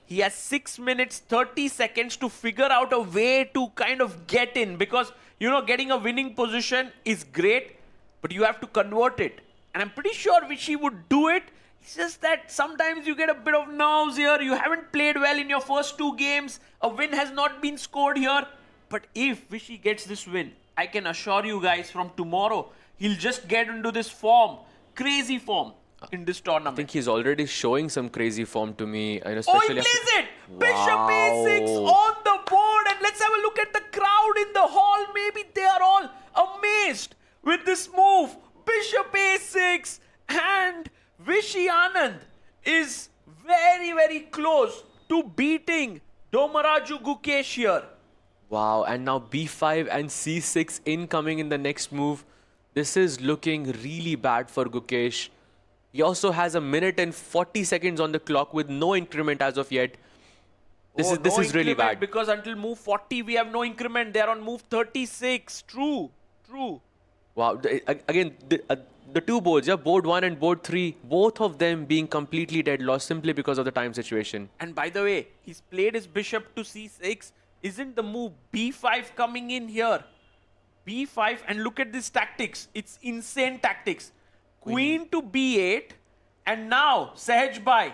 he has 6 minutes, 30 seconds to figure out a way to kind of get in. Because, you know, getting a winning position is great, but you have to convert it. And I'm pretty sure Vishy would do it. It's just that sometimes you get a bit of nerves here. You haven't played well in your first 2 games. A win has not been scored here. But if Vishy gets this win, I can assure you guys from tomorrow, he'll just get into this form, crazy form in this tournament. I think he's already showing some crazy form to me. And Oh, especially he plays it! Wow. Bishop A6 on the board. And let's have a look at the crowd in the hall. Maybe they are all amazed with this move. Bishop A6, and Vishy Anand is very, very close to beating Domaraju Gukesh here. Wow, and now b5 and c6 incoming in the next move. This is looking really bad for Gukesh. He also has a minute and 40 seconds on the clock with no increment as of yet. This is really bad. Because until move 40, we have no increment. They are on move 36. True. Wow, again, the two boards, yeah, board 1 and board 3, both of them being completely dead lost simply because of the time situation. And by the way, he's played his bishop to c6. Isn't the move b5 coming in here? b5, and look at this tactics. It's insane tactics. Queen to b8, and now Sahaj Bhai.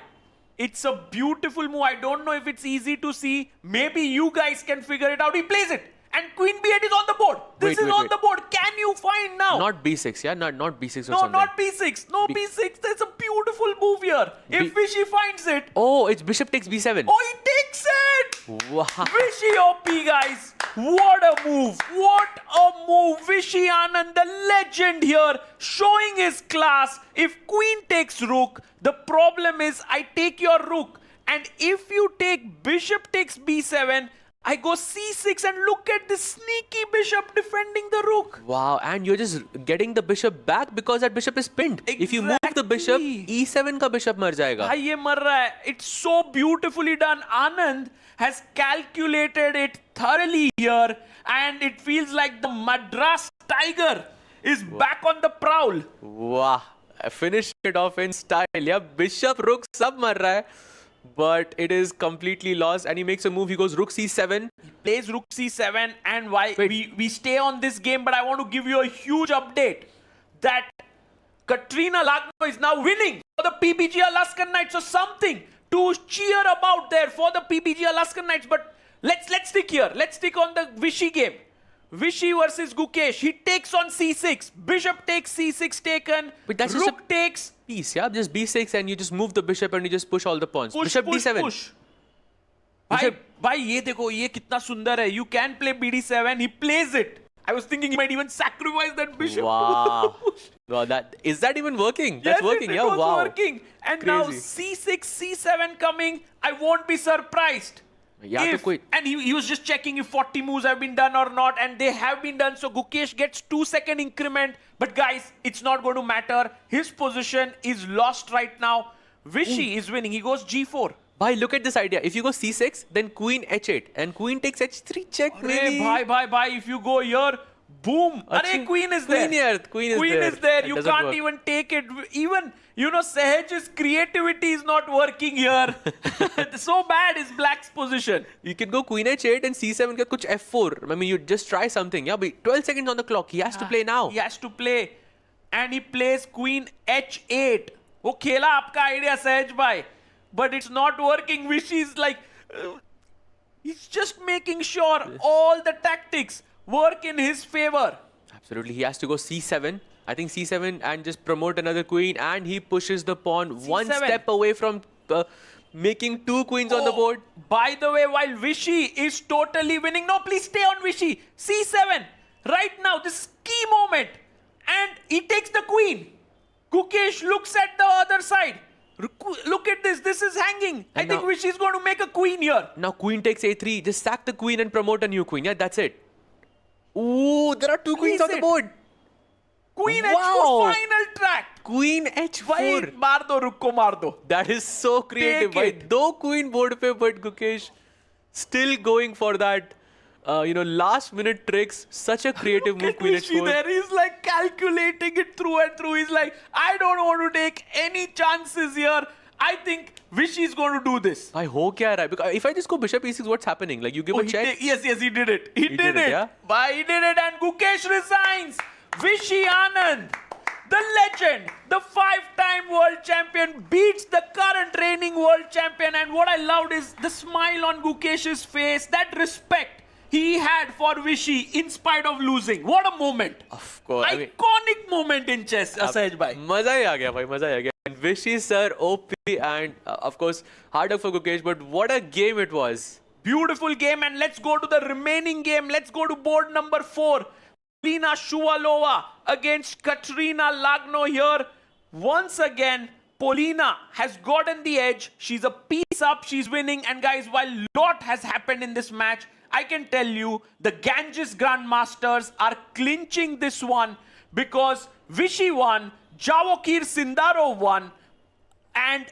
It's a beautiful move. I don't know if it's easy to see. Maybe you guys can figure it out. He plays it. And Queen B8 is on the board. This is on the board. Can you find now? Not B6, yeah? Not B6 or no, something. Not B6. No, B6. That's a beautiful move here. If Vishy finds it. Oh, it's bishop takes B7. Oh, he takes it. Wow. Vishy OP, guys. What a move. What a move. Vishy Anand, the legend here, showing his class. If Queen takes rook, the problem is I take your rook. And if you take bishop takes B7, I go c6, and look at this sneaky bishop defending the rook. Wow, and you're just getting the bishop back because that bishop is pinned. Exactly. If you move the bishop, e7 ka bishop mar jayega. Bhai, ye mar raha hai. It's so beautifully done. Anand has calculated it thoroughly here, and it feels like the Madras Tiger is back on the prowl. Wow, I finished it off in style. Yeah, bishop, rook, sab mar raha hai. But it is completely lost, and he makes a move. He goes rook c7. He plays rook c7, and why we stay on this game, but I want to give you a huge update that Katrina Lagno is now winning for the PBG Alaskan Knights. So something to cheer about there for the PBG Alaskan Knights. But let's stick here. Let's stick on the Vishy game. Vishy versus Gukesh. He takes on c6. Bishop takes c6 taken. But that's Rook just a takes. piece, yeah? Just b6 and you just move the bishop and you just push all the pawns. Push, Bishop push, d7. push. भाई ये देखो ये कितना सुंदर है. You can play bd7. He plays it. I was thinking he might even sacrifice that bishop. Wow. Wow, is that even working? That's yes, working, it yeah? was Wow. working. And now Crazy. c6, c7 coming. I won't be surprised. Yeah, to quit. And he was just checking if 40 moves have been done or not, and they have been done. So Gukesh gets 2-second increment. But guys, it's not going to matter. His position is lost right now. Vishy is winning. He goes g4. Bhai, look at this idea. If you go c6, then queen h8, and queen takes h3 check, maybe. Bhai, if you go here, boom. Arey, queen is there. Queen is Queen is there. That You doesn't can't work. even take it. Even, Sehaj's creativity is not working here. So bad is Black's position. You can go queen h8 and c7 ka kuch f4. I mean, you just try something. Yeah, but 12 seconds on the clock. He has to play now. He has to play. And he plays queen h8. वो खेला आपका idea, Sehaj bhai. But it's not working. Vishy's like, he's just making sure all the tactics work in his favor. Absolutely. He has to go c7. I think c7 and just promote another queen, and he pushes the pawn one C7. step away from making 2 queens on the board. By the way, while Vishy is totally winning, no, please stay on Vishy. C7. Right now, this is key moment. And he takes the queen. Gukesh looks at the other side. Look at this. This is hanging. I think Vishy is going to make a queen here. Now queen takes a3. Just sack the queen and promote a new queen. Yeah, that's it. Ooh, there are 2 queens on the board. Queen Wow. h4 final track. Queen Bhai, h4. maar do, rukko maar do. That is so creative. Take it. Though queen board pe, but Gukesh still going for that, last minute tricks. Such a creative move, queen Vishy h4. there. He's like calculating it through and through. He's like, I don't want to take any chances here. I think Vishy is going to do this. I hope kya hai, because if I just go bishop e6, what's happening? Like you give a check. Yes, he did it. He did it. Yeah? Why he did it, and Gukesh resigns. Vishy Anand, the legend, the 5-time world champion, beats the current reigning world champion. And what I loved is the smile on Gukesh's face, that respect he had for Vishy in spite of losing. What a moment. Of course. Iconic moment in chess, Sahaj bhai. Maza hi aa gaya, bhai. Maza hi aa gaya. And Vishy sir, OP, and of course, hard work for Gukesh, but what a game it was. Beautiful game, and let's go to the remaining game. Let's go to board number 4. Polina Shuvalova against Katrina Lagno here. Once again, Polina has gotten the edge. She's a piece up. She's winning. And guys, while lot has happened in this match, I can tell you the Ganges Grandmasters are clinching this one because Vishy won, Javokir Sindarov won, and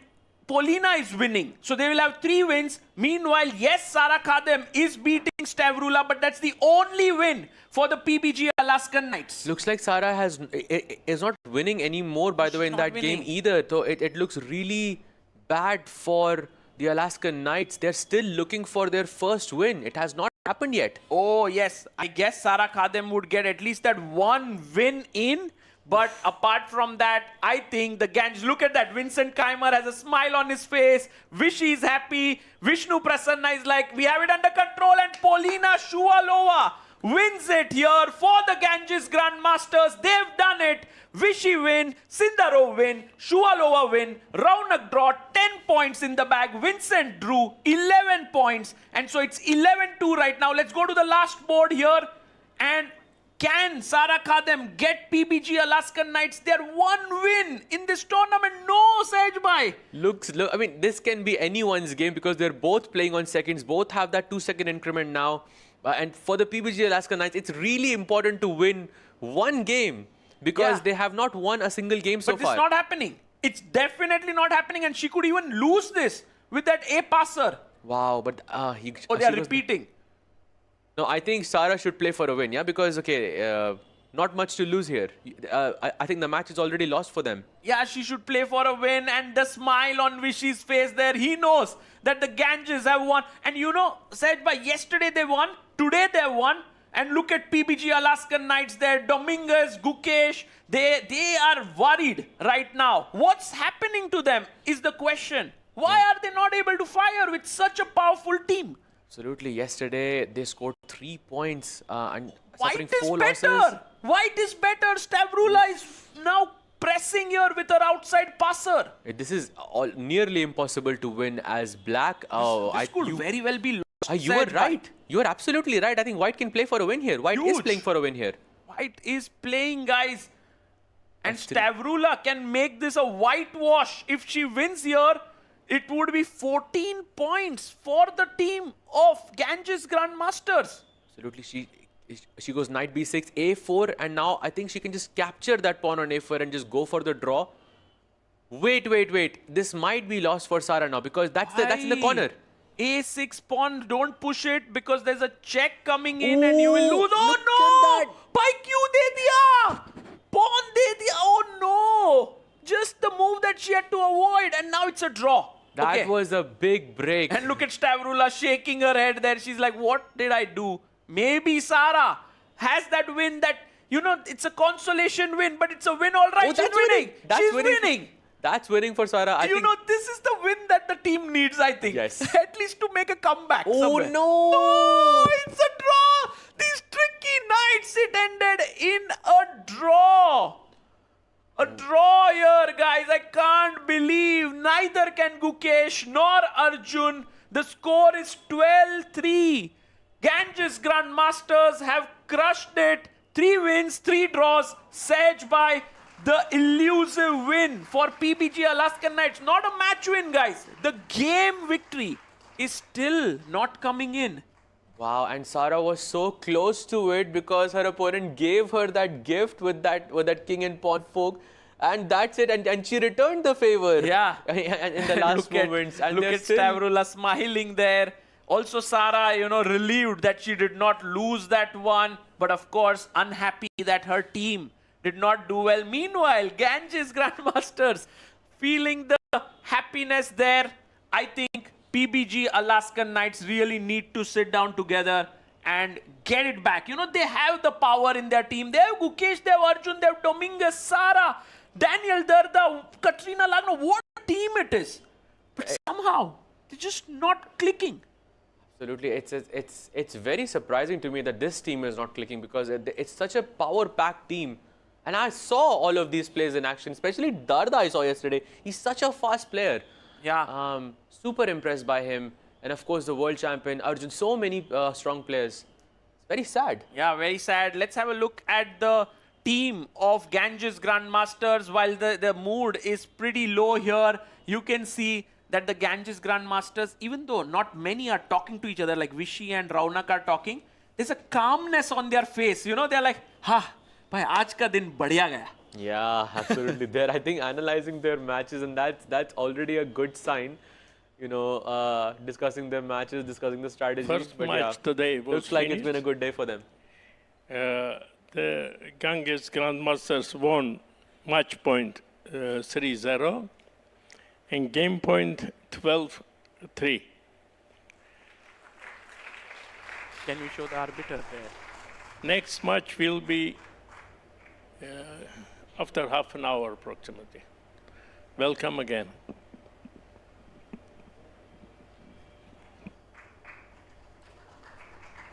Polina is winning. So they will have 3 wins. Meanwhile, yes, Sara Khadem is beating Stavrula, but that's the only win for the PBG Alaskan Knights. Looks like Sara is not winning anymore, by the way, in that game either. So it looks really bad for the Alaskan Knights. They're still looking for their first win. It has not happened yet. Oh, yes. I guess Sara Khadem would get at least that 1 win in. But apart from that, I think the Ganges, look at that. Vincent Keimer has a smile on his face. Vishy is happy. Vishnu Prasanna is like, we have it under control. And Polina Shuvalova wins it here for the Ganges Grandmasters. They've done it. Vishy win, Sindarov win, Shuvalova win, Raunak draw, 10 points in the bag. Vincent drew 11 points. And so it's 11-2 right now. Let's go to the last board here. And can Sara Khadem get PBG Alaskan Knights their 1 win in this tournament? No, Sahaj bhai. I mean, this can be anyone's game because they're both playing on seconds. Both have that 2-second increment now. And for the PBG Alaskan Knights, it's really important to win 1 game because they have not won a single game so far. But it's not happening. It's definitely not happening, and she could even lose this with that A passer. Wow, but they are repeating. No, I think Sara should play for a win, yeah? Because, not much to lose here. I think the match is already lost for them. Yeah, she should play for a win, and the smile on Vishy's face there, he knows that the Ganges have won. And you know, said by yesterday they won, today they won. And look at PBG Alaskan Knights there. Dominguez, Gukesh, they are worried right now. What's happening to them is the question. Why are they not able to fire with such a powerful team? Absolutely. Yesterday, they scored 3 points and suffering White is 4 better. losses. White is better. Stavrula is now pressing here with her outside passer. This is all nearly impossible to win as black. This could very well be lost. You were set right. by- You are absolutely right. I think White can play for a win here. White is Huge. playing for a win here. White is playing, guys. And That's three. Stavrula can make this a whitewash. If she wins here, it would be 14 points for the team of Ganges Grandmasters. Absolutely. She goes knight b6, a4, and now I think she can just capture that pawn on a4 and just go for the draw. Wait. This might be lost for Sara now because that's in the corner. A6 pawn, don't push it because there's a check coming in and you will lose. Oh look no! at that. Pike kyun de diya? Pawn de diya. Oh no! Just the move that she had to avoid and now it's a draw. That Okay. was a big break. And look at Stavrula shaking her head there. She's like, what did I do? Maybe Sara has that win that, you know, it's a consolation win, but it's a win all right. She's winning. She's winning. That's winning for Sara. I You think know, this is the win that the team needs, I think. Yes. At least to make a comeback. Oh, somewhere. no. Oh, it's a draw. These tricky nights, it ended in a draw. A draw here, guys. I can't believe neither can Gukesh nor Arjun. The score is 12-3. Ganges Grandmasters have crushed it. 3 wins, 3 draws. Sedged by the elusive win for PBG Alaskan Knights. Not a match win, guys. The game victory is still not coming in. Wow, and Sara was so close to it because her opponent gave her that gift with that king and pawn fork, and that's it. And she returned the favor. Yeah. in the last moments. And look they're at still- Stavrula smiling there. Also, Sara, you know, relieved that she did not lose that one, but of course, unhappy that her team did not do well. Meanwhile, Ganges Grandmasters feeling the happiness there. I think PBG Alaskan Knights really need to sit down together and get it back. You know, they have the power in their team. They have Gukesh, they have Arjun, they have Dominguez, Sara, Daniel Darda, Katrina Lagno. What a team it is. But somehow, they're just not clicking. Absolutely, it's very surprising to me that this team is not clicking because it's such a power-packed team. And I saw all of these plays in action, especially Darda I saw yesterday. He's such a fast player. Yeah. Super impressed by him. And of course, the world champion, Arjun, so many strong players. It's very sad. Yeah, very sad. Let's have a look at the team of Ganges Grandmasters. While the mood is pretty low here, you can see that the Ganges Grandmasters, even though not many are talking to each other, like Vishy and Raunak are talking, there's a calmness on their face. You know, they're like, ha, bhai, aaj ka din badhiya gaya. Yeah, absolutely. They're, I think, analyzing their matches, and that's already a good sign. You know, discussing their matches, discussing the strategies. First but match yeah, today was looks like it's been a finished. good day for them. The Ganges Grandmasters won match point 3-0 and game point 12-3. Can we show the arbiter there? Next match will be after half an hour approximately. Welcome again.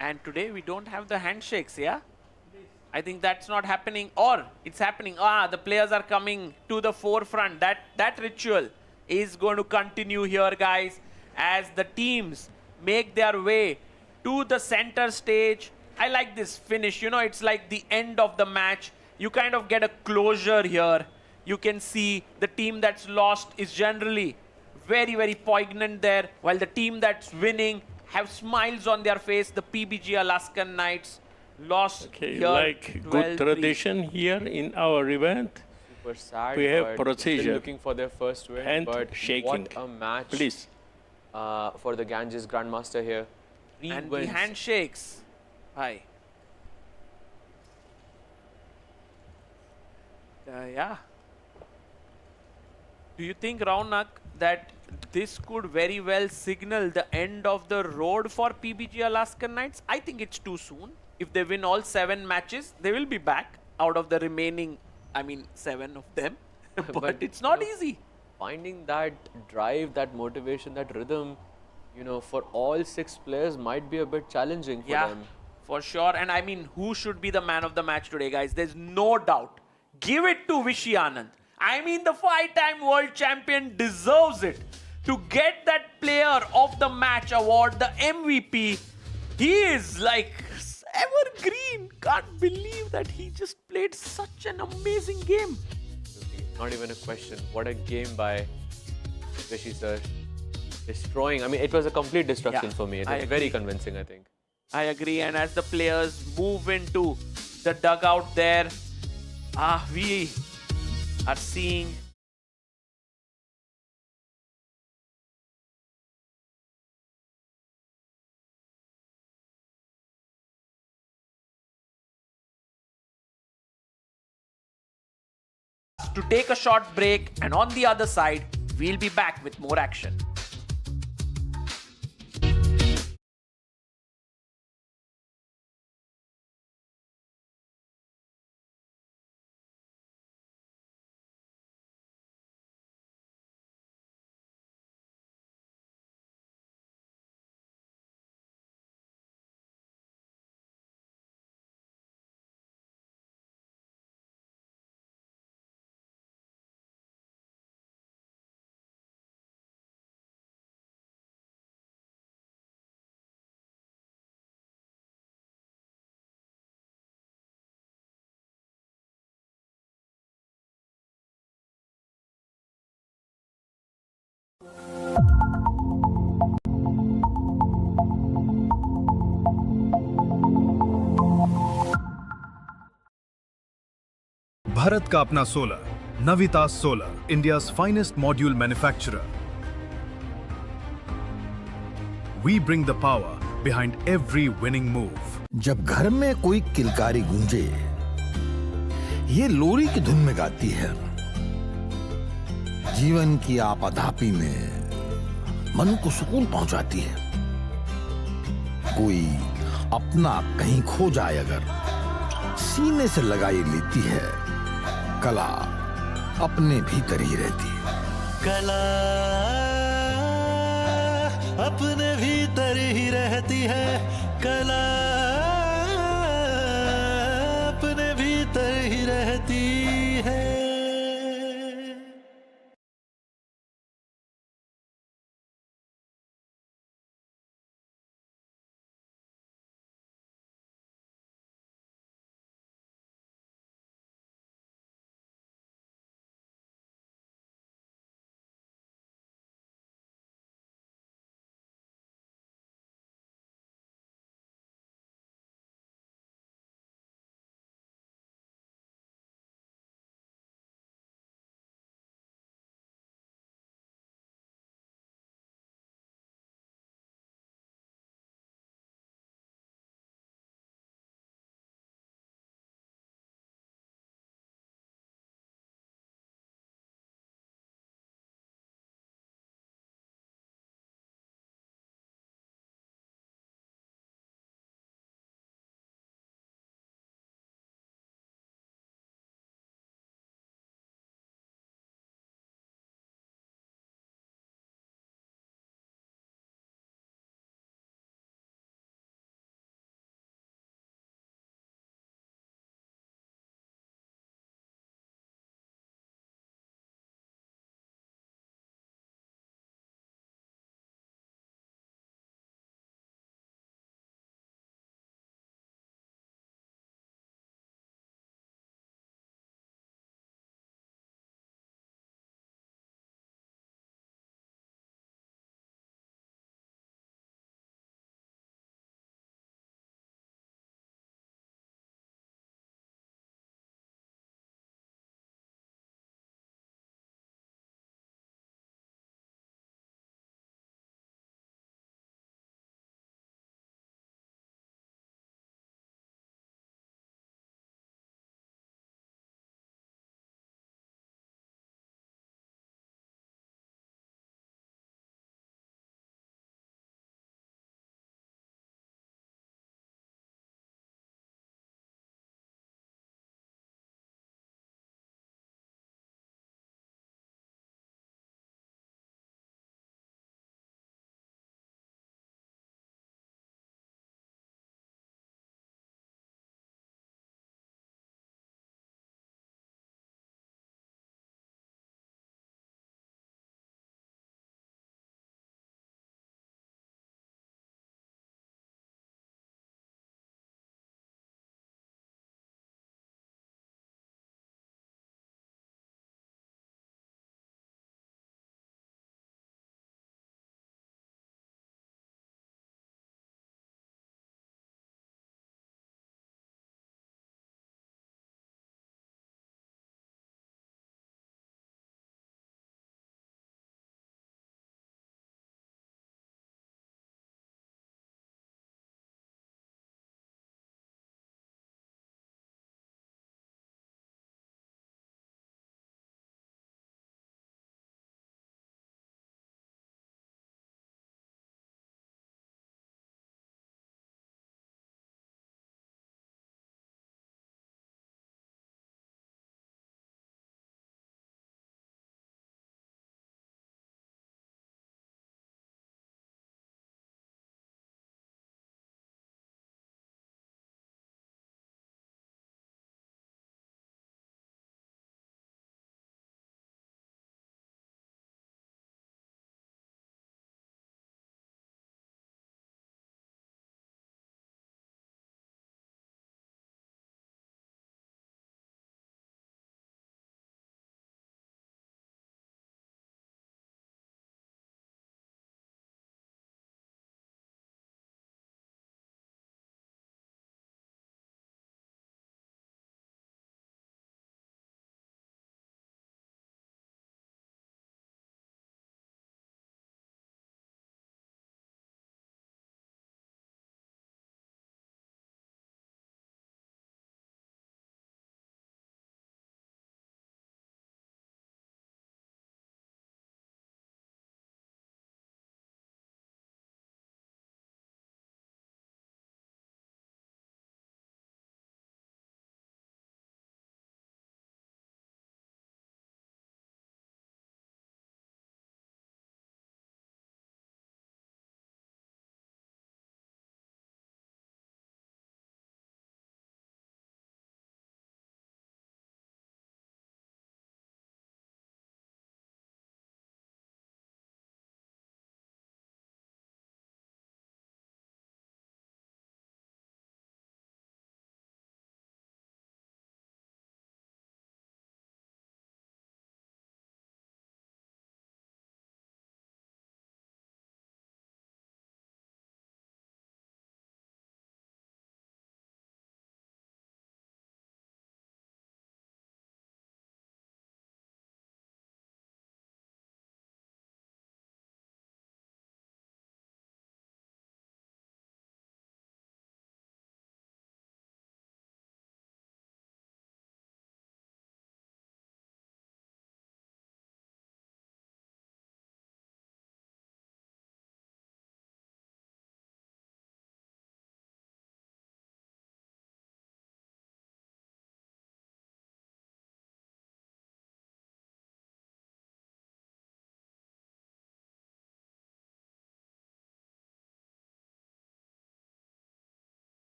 And today we don't have the handshakes, yeah? I think that's not happening, or it's happening. The players are coming to the forefront. That ritual is going to continue here, guys, as the teams make their way to the center stage. I like this finish. You know, it's like the end of the match. You kind of get a closure here. You can see the team that's lost is generally very, very poignant there, while the team that's winning have smiles on their face. The PBG Alaskan Knights lost Okay, here like 12-3. good tradition here in our event, Super sad. We have but procedure. still looking for their first win. Hand but shaking. what a match. Please. For the Ganges Grandmaster here. 3 And wins. the handshakes. Hi. Yeah. Do you think, Raunak, that this could very well signal the end of the road for PBG Alaskan Knights? I think it's too soon. if they win all 7 matches, they will be back out of the remaining, 7 of them. but it's not easy. Finding that drive, that motivation, that rhythm, for all 6 players might be a bit challenging for them. For sure. And who should be the man of the match today, guys? There's no doubt. Give it to Vishy. The 5-time world champion deserves it. To get that player of the match award, the MVP, he is like evergreen. Can't believe that he just played such an amazing game. Not even a question. What a game by Vishy sir. Destroying. It was a complete destruction for me. It was very convincing, I think. I agree. And as the players move into the dugout there, we are seeing to take a short break, and on the other side, we'll be back with more action. Bharat का अपना solar, Navita solar, India's finest module manufacturer. We bring the power behind every winning move. जब घर में कोई किलकारी गूंजे, ये लोरी की धुन में गाती है। जीवन की आपाधापी में मन को सुकून पहुंचाती है। कोई अपना कहीं खो जाए अगर, सीने से लगाई लेती है। कला अपने भीतर ही रहती है। कला अपने भीतर ही रहती है। कला अपने भीतर ही रहती है।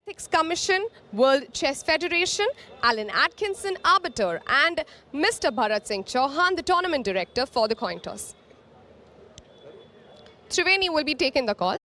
Ethics Commission, World Chess Federation, Alan Atkinson, Arbiter, and Mr. Bharat Singh Chauhan, the tournament director for the coin toss. Triveni will be taking the call.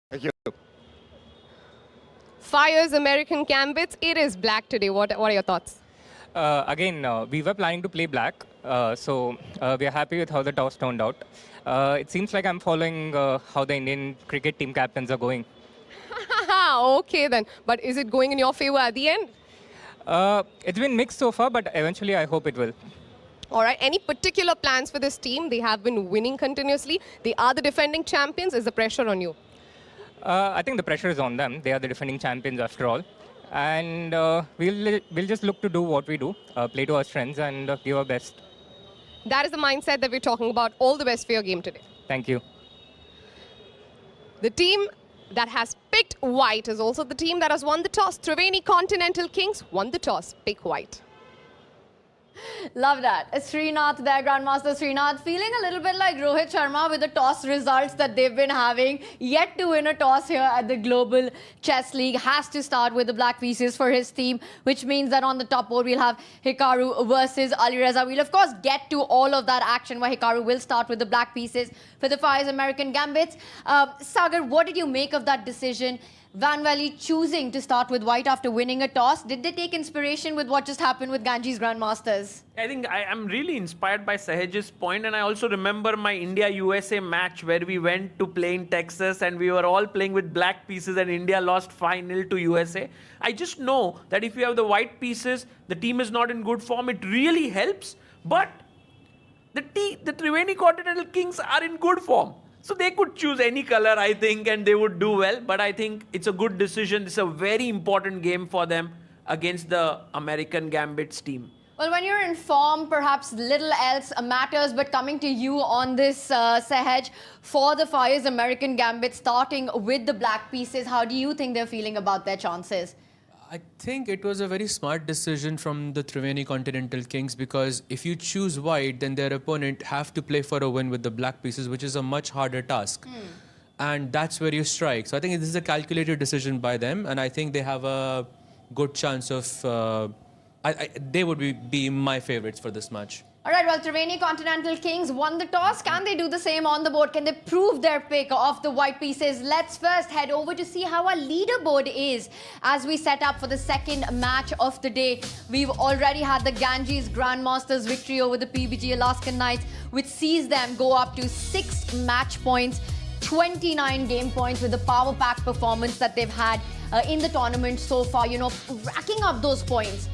Thank you. Fyers, American Gambits. It is black today. What are your thoughts? Again, we were planning to play black, so we are happy with how the toss turned out. It seems like I'm following how the Indian cricket team captains are going. Okay then. But is it going in your favor at the end? It's been mixed so far, but eventually I hope it will. All right. Any particular plans for this team? They have been winning continuously. They are the defending champions. Is the pressure on you? I think the pressure is on them. They are the defending champions after all. And we'll just look to do what we do, play to our strengths and give our best. That is the mindset that we're talking about. All the best for your game today. Thank you. The team that has picked white is also the team that has won the toss. Triveni Continental Kings won the toss. Pick white. Love that. Srinath there, Grandmaster Srinath, feeling a little bit like Rohit Sharma with the toss results that they've been having. Yet to win a toss here at the Global Chess League. Has to start with the black pieces for his team, which means that on the top board we'll have Hikaru versus Alireza. We'll of course get to all of that action where Hikaru will start with the black pieces for the Fyers American Gambits. Sagar, what did you make of that decision? Van Valley choosing to start with white after winning a toss. Did they take inspiration with what just happened with Ganges Grandmasters? I think I'm really inspired by Sahaj's point, and I also remember my India-USA match where we went to play in Texas and we were all playing with black pieces and India lost 5-0 to USA. I just know that if you have the white pieces, the team is not in good form. It really helps, but the Triveni Continental Kings are in good form. So they could choose any color, I think, and they would do well. But I think it's a good decision. It's a very important game for them against the American Gambits team. Well, when you're in form, perhaps little else matters. But coming to you on this, Sahaj, for the Fyers American Gambit, starting with the black pieces, how do you think they're feeling about their chances? I think it was a very smart decision from the Triveni Continental Kings, because if you choose white, then their opponent have to play for a win with the black pieces, which is a much harder task. And that's where you strike. So I think this is a calculated decision by them, and I think they have a good chance of... they would be my favorites for this match. All right, well, Triveni Continental Kings won the toss. Can they do the same on the board? Can they prove their pick of the white pieces? Let's first head over to see how our leaderboard is as we set up for the second match of the day. We've already had the Ganges Grandmasters victory over the PBG Alaskan Knights, which sees them go up to 6 match points, 29 game points with the power pack performance that they've had in the tournament so far, you know, racking up those points.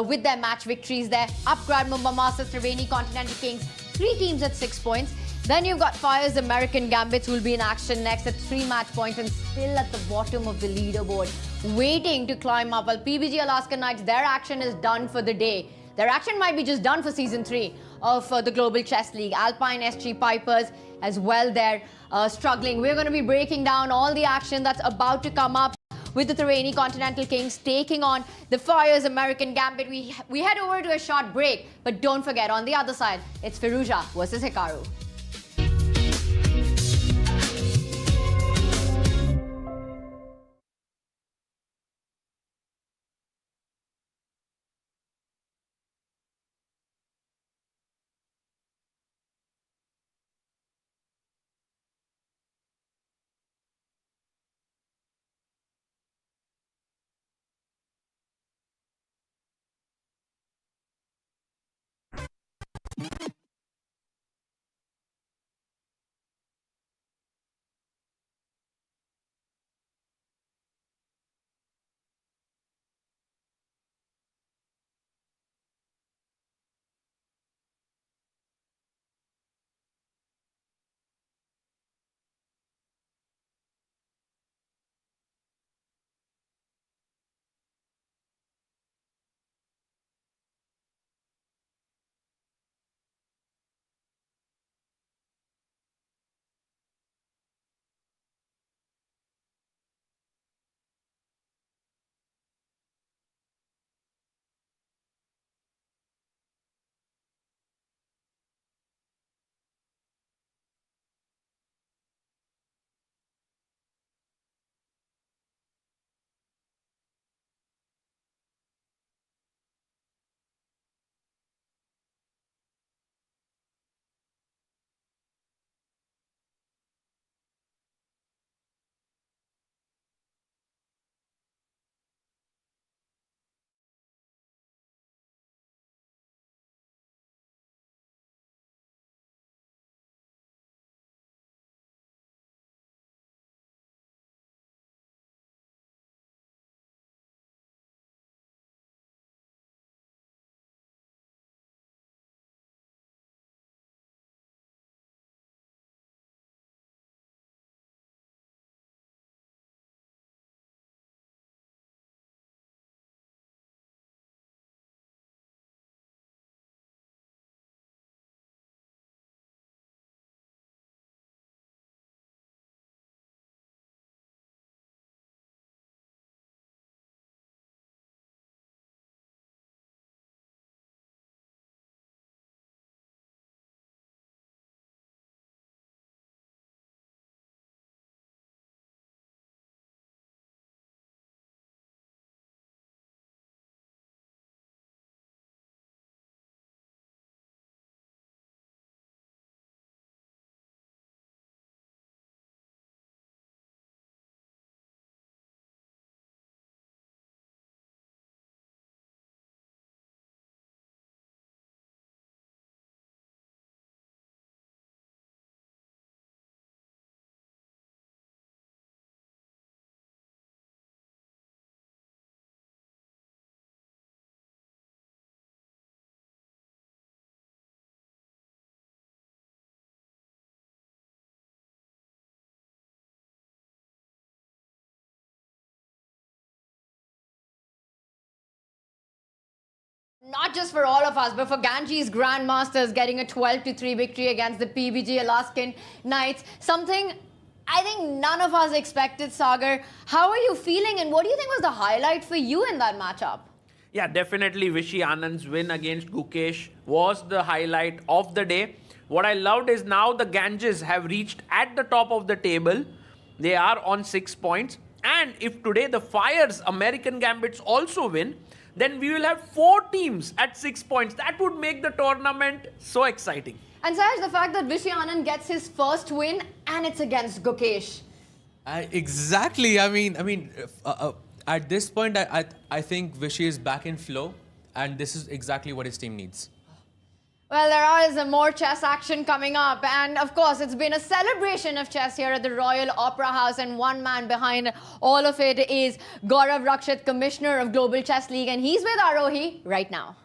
With their match victories there. Upgrad, Mumba Masters, Triveni Continental Kings, 3 teams at 6 points. Then you've got Fyers American Gambits who will be in action next at 3 match points and still at the bottom of the leaderboard, waiting to climb up. Well, PBG Alaskan Knights, their action is done for the day. Their action might be just done for Season 3 of the Global Chess League. Alpine, SG Pipers as well, they're struggling. We're going to be breaking down all the action that's about to come up with the Triveni Continental Kings taking on the Fyers American Gambit. We head over to a short break, but don't forget, on the other side, it's Firuza versus Hikaru. Not just for all of us, but for Ganges Grandmasters getting a 12-3 victory against the PBG Alaskan Knights. Something I think none of us expected, Sagar. How are you feeling and what do you think was the highlight for you in that matchup? Yeah, definitely Vishy Anand's win against Gukesh was the highlight of the day. What I loved is now the Ganges have reached at the top of the table. They are on 6 points. And if today the Fyers American Gambits also win, then we will have 4 teams at 6 points. That would make the tournament so exciting. And Saj, the fact that Vishy Anand gets his first win and it's against Gukesh. Exactly. I mean, at this point, I think Vishy is back in flow, and this is exactly what his team needs. Well, there is more chess action coming up, and of course, it's been a celebration of chess here at the Royal Opera House, and one man behind all of it is Gaurav Rakshit, Commissioner of Global Chess League, and he's with Arohi right now.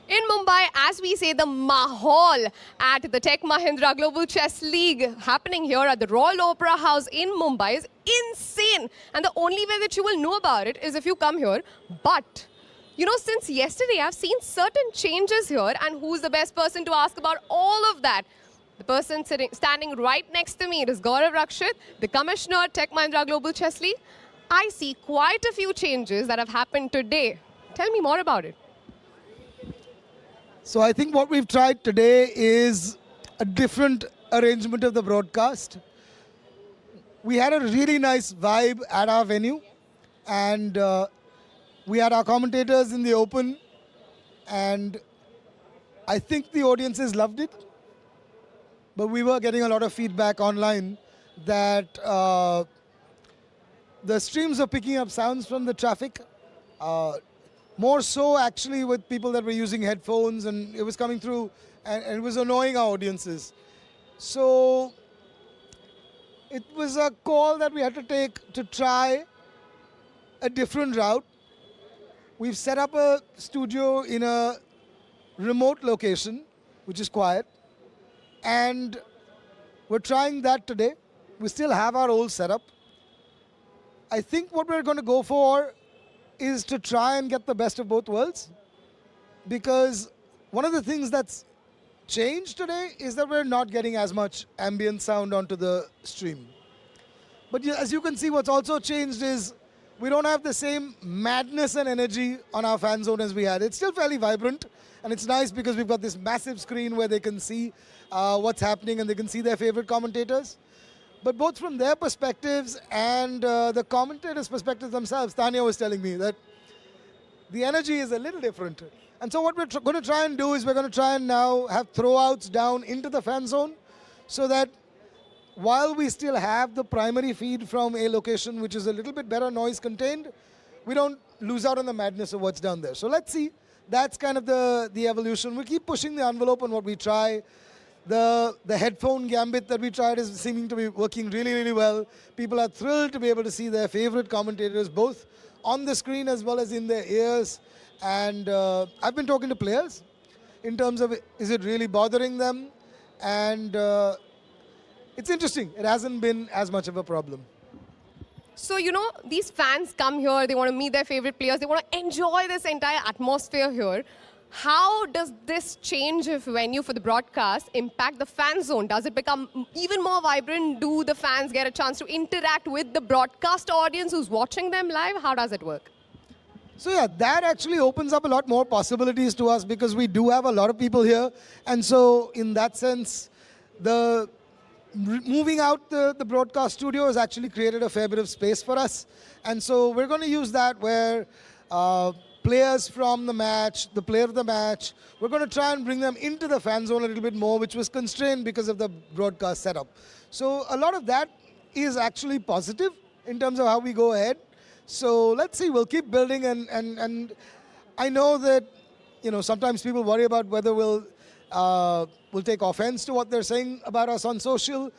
In Mumbai, as we say, the mahal at the Tech Mahindra Global Chess League happening here at the Royal Opera House in Mumbai is insane. And the only way that you will know about it is if you come here. But, you know, since yesterday, I've seen certain changes here. And who's the best person to ask about all of that? The person standing right next to me is Gaurav Rakshit, the Commissioner, Tech Mahindra Global Chess League. I see quite a few changes that have happened today. Tell me more about it. So I think what we've tried today is a different arrangement of the broadcast. We had a really nice vibe at our venue, and we had our commentators in the open, and I think the audiences loved it. But we were getting a lot of feedback online that the streams are picking up sounds from the traffic. More so actually with people that were using headphones, and it was coming through and it was annoying our audiences. So it was a call that we had to take to try a different route. We've set up a studio in a remote location, which is quiet, and we're trying that today. We still have our old setup. I think what we're going to go for is to try and get the best of both worlds, because one of the things that's changed today is that we're not getting as much ambient sound onto the stream. But as you can see, what's also changed is we don't have the same madness and energy on our fan zone as we had. It's still fairly vibrant, and it's nice because we've got this massive screen where they can see what's happening and they can see their favorite commentators. But both from their perspectives and the commentators' perspectives themselves, Tanya was telling me that the energy is a little different. And so what we're going to try and do is we're going to try and now have throwouts down into the fan zone so that while we still have the primary feed from a location which is a little bit better noise contained, we don't lose out on the madness of what's down there. So let's see. That's kind of the evolution. We keep pushing the envelope on what we try. The headphone gambit that we tried is seeming to be working really, really well. People are thrilled to be able to see their favorite commentators both on the screen as well as in their ears. And I've been talking to players in terms of, is it really bothering them? And it's interesting. It hasn't been as much of a problem. So, you know, these fans come here, they want to meet their favorite players, they want to enjoy this entire atmosphere here. How does this change of venue for the broadcast impact the fan zone? Does it become even more vibrant? Do the fans get a chance to interact with the broadcast audience who's watching them live? How does it work? So yeah, that actually opens up a lot more possibilities to us because we do have a lot of people here. And so in that sense, moving out the broadcast studio has actually created a fair bit of space for us. And so we're going to use that where players from the match, the player of the match, we're going to try and bring them into the fan zone a little bit more, which was constrained because of the broadcast setup. So a lot of that is actually positive in terms of how we go ahead. So let's see, we'll keep building, and I know that, you know, sometimes people worry about whether we'll take offense to what they're saying about us on social.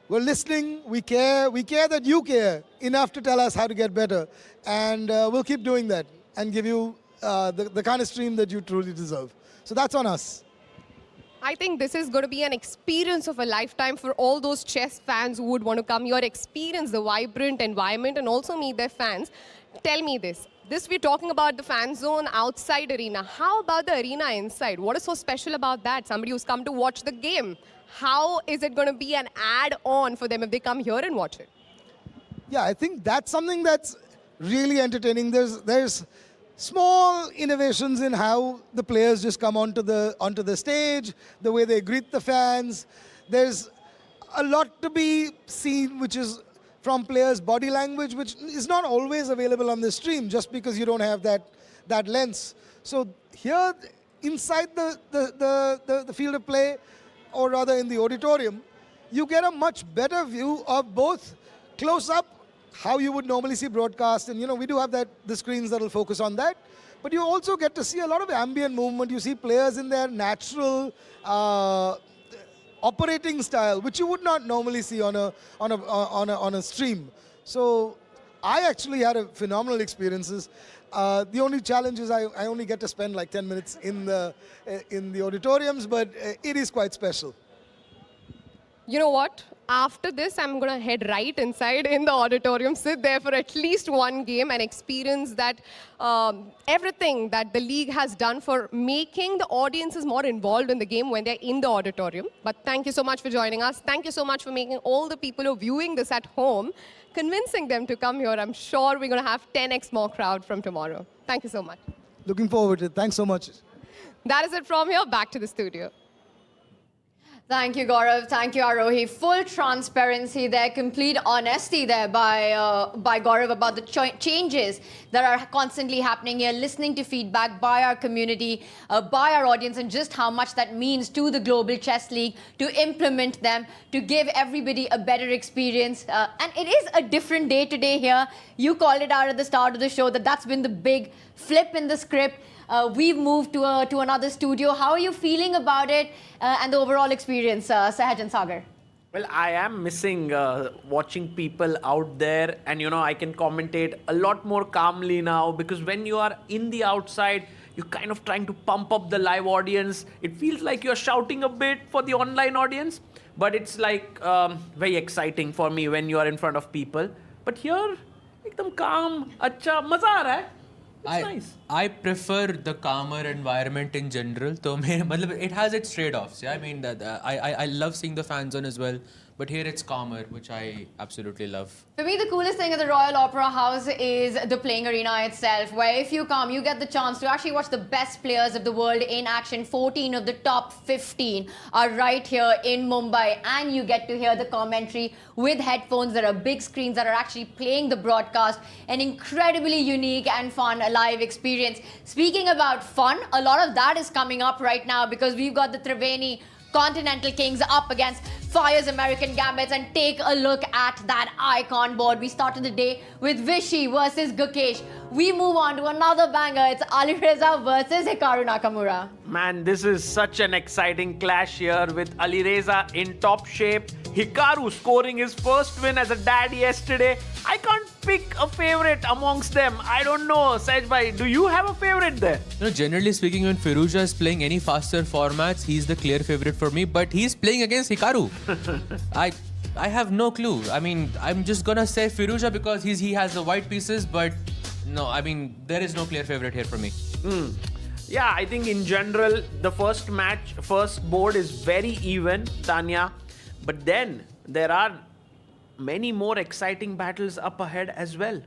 We're listening, we care that you care enough to tell us how to get better, and we'll keep doing that and give you the kind of stream that you truly deserve. So that's on us. I think this is going to be an experience of a lifetime for all those chess fans who would want to come here, experience the vibrant environment and also meet their fans. Tell me this. This we're talking about the fan zone outside arena. How about the arena inside? What is so special about that? Somebody who's come to watch the game. How is it going to be an add-on for them if they come here and watch it? Yeah, I think that's something that's really entertaining. There's small innovations in how the players just come onto the stage, the way they greet the fans. There's a lot to be seen, which is from players' body language, which is not always available on the stream, just because you don't have that lens. So here, inside the field of play, or rather in the auditorium, you get a much better view of both close up, how you would normally see broadcast, and we do have the screens that will focus on that, but you also get to see a lot of ambient movement. You see players in their natural operating style, which you would not normally see on a stream. So I actually had a phenomenal experiences. The only challenge is I only get to spend like 10 minutes in the auditoriums, but it is quite special. You know what? After this, I'm going to head right inside in the auditorium, sit there for at least one game and experience that everything that the league has done for making the audiences more involved in the game when they're in the auditorium. But thank you so much for joining us. Thank you so much for making all the people who are viewing this at home, convincing them to come here. I'm sure we're going to have 10x more crowd from tomorrow. Thank you so much. Looking forward to it. Thanks so much. That is it from here. Back to the studio. Thank you, Gaurav. Thank you, Arohi. Full transparency there, complete honesty there by Gaurav about the changes that are constantly happening here, listening to feedback by our community, by our audience, and just how much that means to the Global Chess League to implement them, to give everybody a better experience. And it is a different day today here. You called it out at the start of the show that that's been the big flip in the script. We've moved to another studio. How are you feeling about it and the overall experience, Sahaj and Sagar? Well, I am missing watching people out there, and I can commentate a lot more calmly now, because when you are in the outside, you're kind of trying to pump up the live audience. It feels like you're shouting a bit for the online audience, but it's like very exciting for me when you are in front of people. But here, ekdam calm, acha, maza aa raha hai. It's nice. I prefer the calmer environment in general. So it has its trade-offs. Yeah? I mean, I love seeing the fan zone as well. But here it's calmer, which I absolutely love. For me, the coolest thing at the Royal Opera House is the playing arena itself, where if you come, you get the chance to actually watch the best players of the world in action. 14 of the top 15 are right here in Mumbai, and you get to hear the commentary with headphones. There are big screens that are actually playing the broadcast. An incredibly unique and fun live experience. Speaking about fun, a lot of that is coming up right now, because we've got the Triveni Continental Kings up against Fyers American Gambits, and take a look at that icon board. We started the day with Vishy versus Gukesh. We move on to another banger. It's Alireza versus Hikaru Nakamura. Man, this is such an exciting clash here with Alireza in top shape. Hikaru scoring his first win as a dad yesterday. I can't pick a favorite amongst them. I don't know. Sahaj bhai, do you have a favorite there? Generally speaking, when Firouzja is playing any faster formats, he's the clear favorite for me. But he's playing against Hikaru. I have no clue. I mean, I'm just gonna say Firouzja because he has the white pieces, but no, I mean, there is no clear favorite here for me. Yeah, I think in general, the first board is very even, Tanya. But then there are many more exciting battles up ahead as well.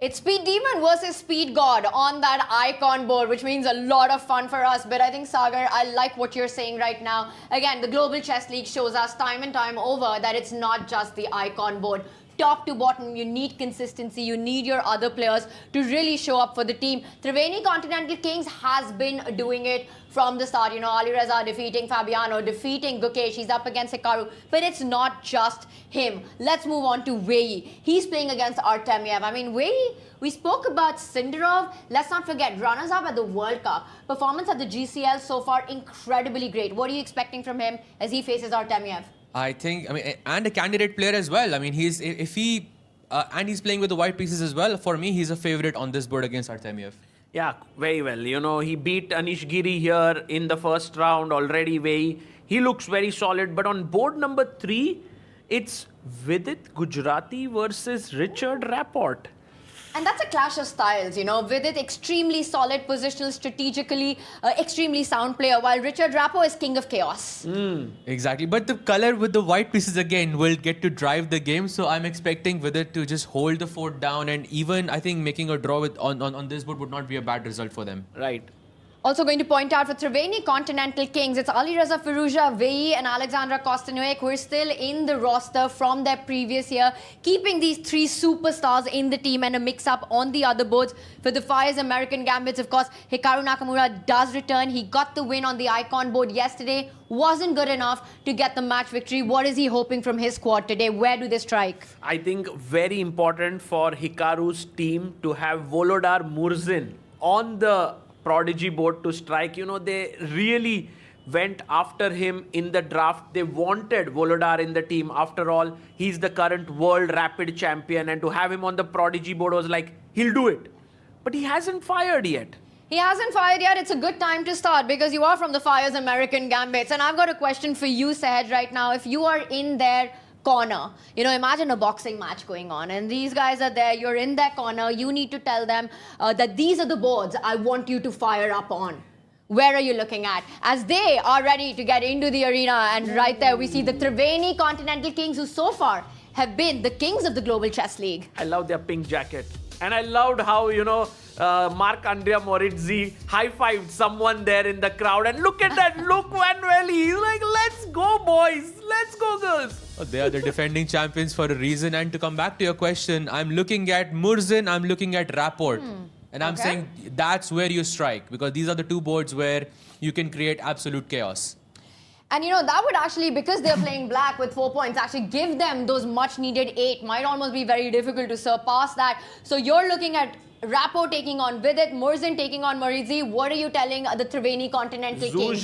It's Speed Demon versus Speed God on that icon board, which means a lot of fun for us. But I think, Sagar, I like what you're saying right now. Again, the Global Chess League shows us time and time over that it's not just the icon board. Top to bottom, you need consistency. You need your other players to really show up for the team. Triveni Continental Kings has been doing it from the start. Alireza defeating Fabiano, defeating Gukesh. He's up against Hikaru. But it's not just him. Let's move on to Vishy. He's playing against Artemiev. I mean, Vishy, we spoke about Sindarov. Let's not forget, runners-up at the World Cup. Performance at the GCL so far, incredibly great. What are you expecting from him as he faces Artemiev? I think, and a candidate player as well. I mean, and he's playing with the white pieces as well. For me, he's a favorite on this board against Artemiev. Yeah, very well. You know, he beat Anish Giri here in the first round already. He looks very solid. But on board number 3, it's Vidit Gujarati versus Richard Rapport. And that's a clash of styles, you know. Vidit, extremely solid positional, strategically, extremely sound player, while Richard Rapport is king of chaos. Exactly. But the color with the white pieces again will get to drive the game. So I'm expecting Vidit to just hold the fort down, and even I think making a draw with on this board would not be a bad result for them. Right. Also going to point out for Triveni Continental Kings, it's Ali Reza Firuza, Vishy and Alexandra Kostanoek who are still in the roster from their previous year, keeping these 3 superstars in the team and a mix-up on the other boards. For the Fyers American Gambits, of course, Hikaru Nakamura does return. He got the win on the Icon board yesterday. Wasn't good enough to get the match victory. What is he hoping from his squad today? Where do they strike? I think very important for Hikaru's team to have Volodar Murzin on the Prodigy board to strike. You know, they really went after him in the draft. They wanted Volodar in the team. After all, he's the current world rapid champion, and to have him on the Prodigy board was like, he'll do it. But he hasn't fired yet. He hasn't fired yet. It's a good time to start because you are from the Fyers American Gambits. And I've got a question for you, Sahaj, right now. If you are in their corner, you know, imagine a boxing match going on and these guys are there, you're in their corner, you need to tell them that these are the boards I want you to fire up on. Where are you looking at? As they are ready to get into the arena, and right there we see the Triveni Continental Kings, who so far have been the kings of the Global Chess League. I love their pink jacket. And I loved how, you know, Marc-Andrea Morizzi high-fived someone there in the crowd. And look at that, look Van Valley. He's like, let's go, boys. Let's go, girls. They are the defending champions for a reason. And to come back to your question, I'm looking at Murzin, I'm looking at Rapport. And I'm saying that's where you strike, because these are the 2 boards where you can create absolute chaos. And you know, that would actually, because they're playing black with 4 points, actually give them those much needed 8. Might almost be very difficult to surpass that. So you're looking at Rapport taking on Vidit, Murzin taking on Morizzi. What are you telling the Triveni Continental Kings?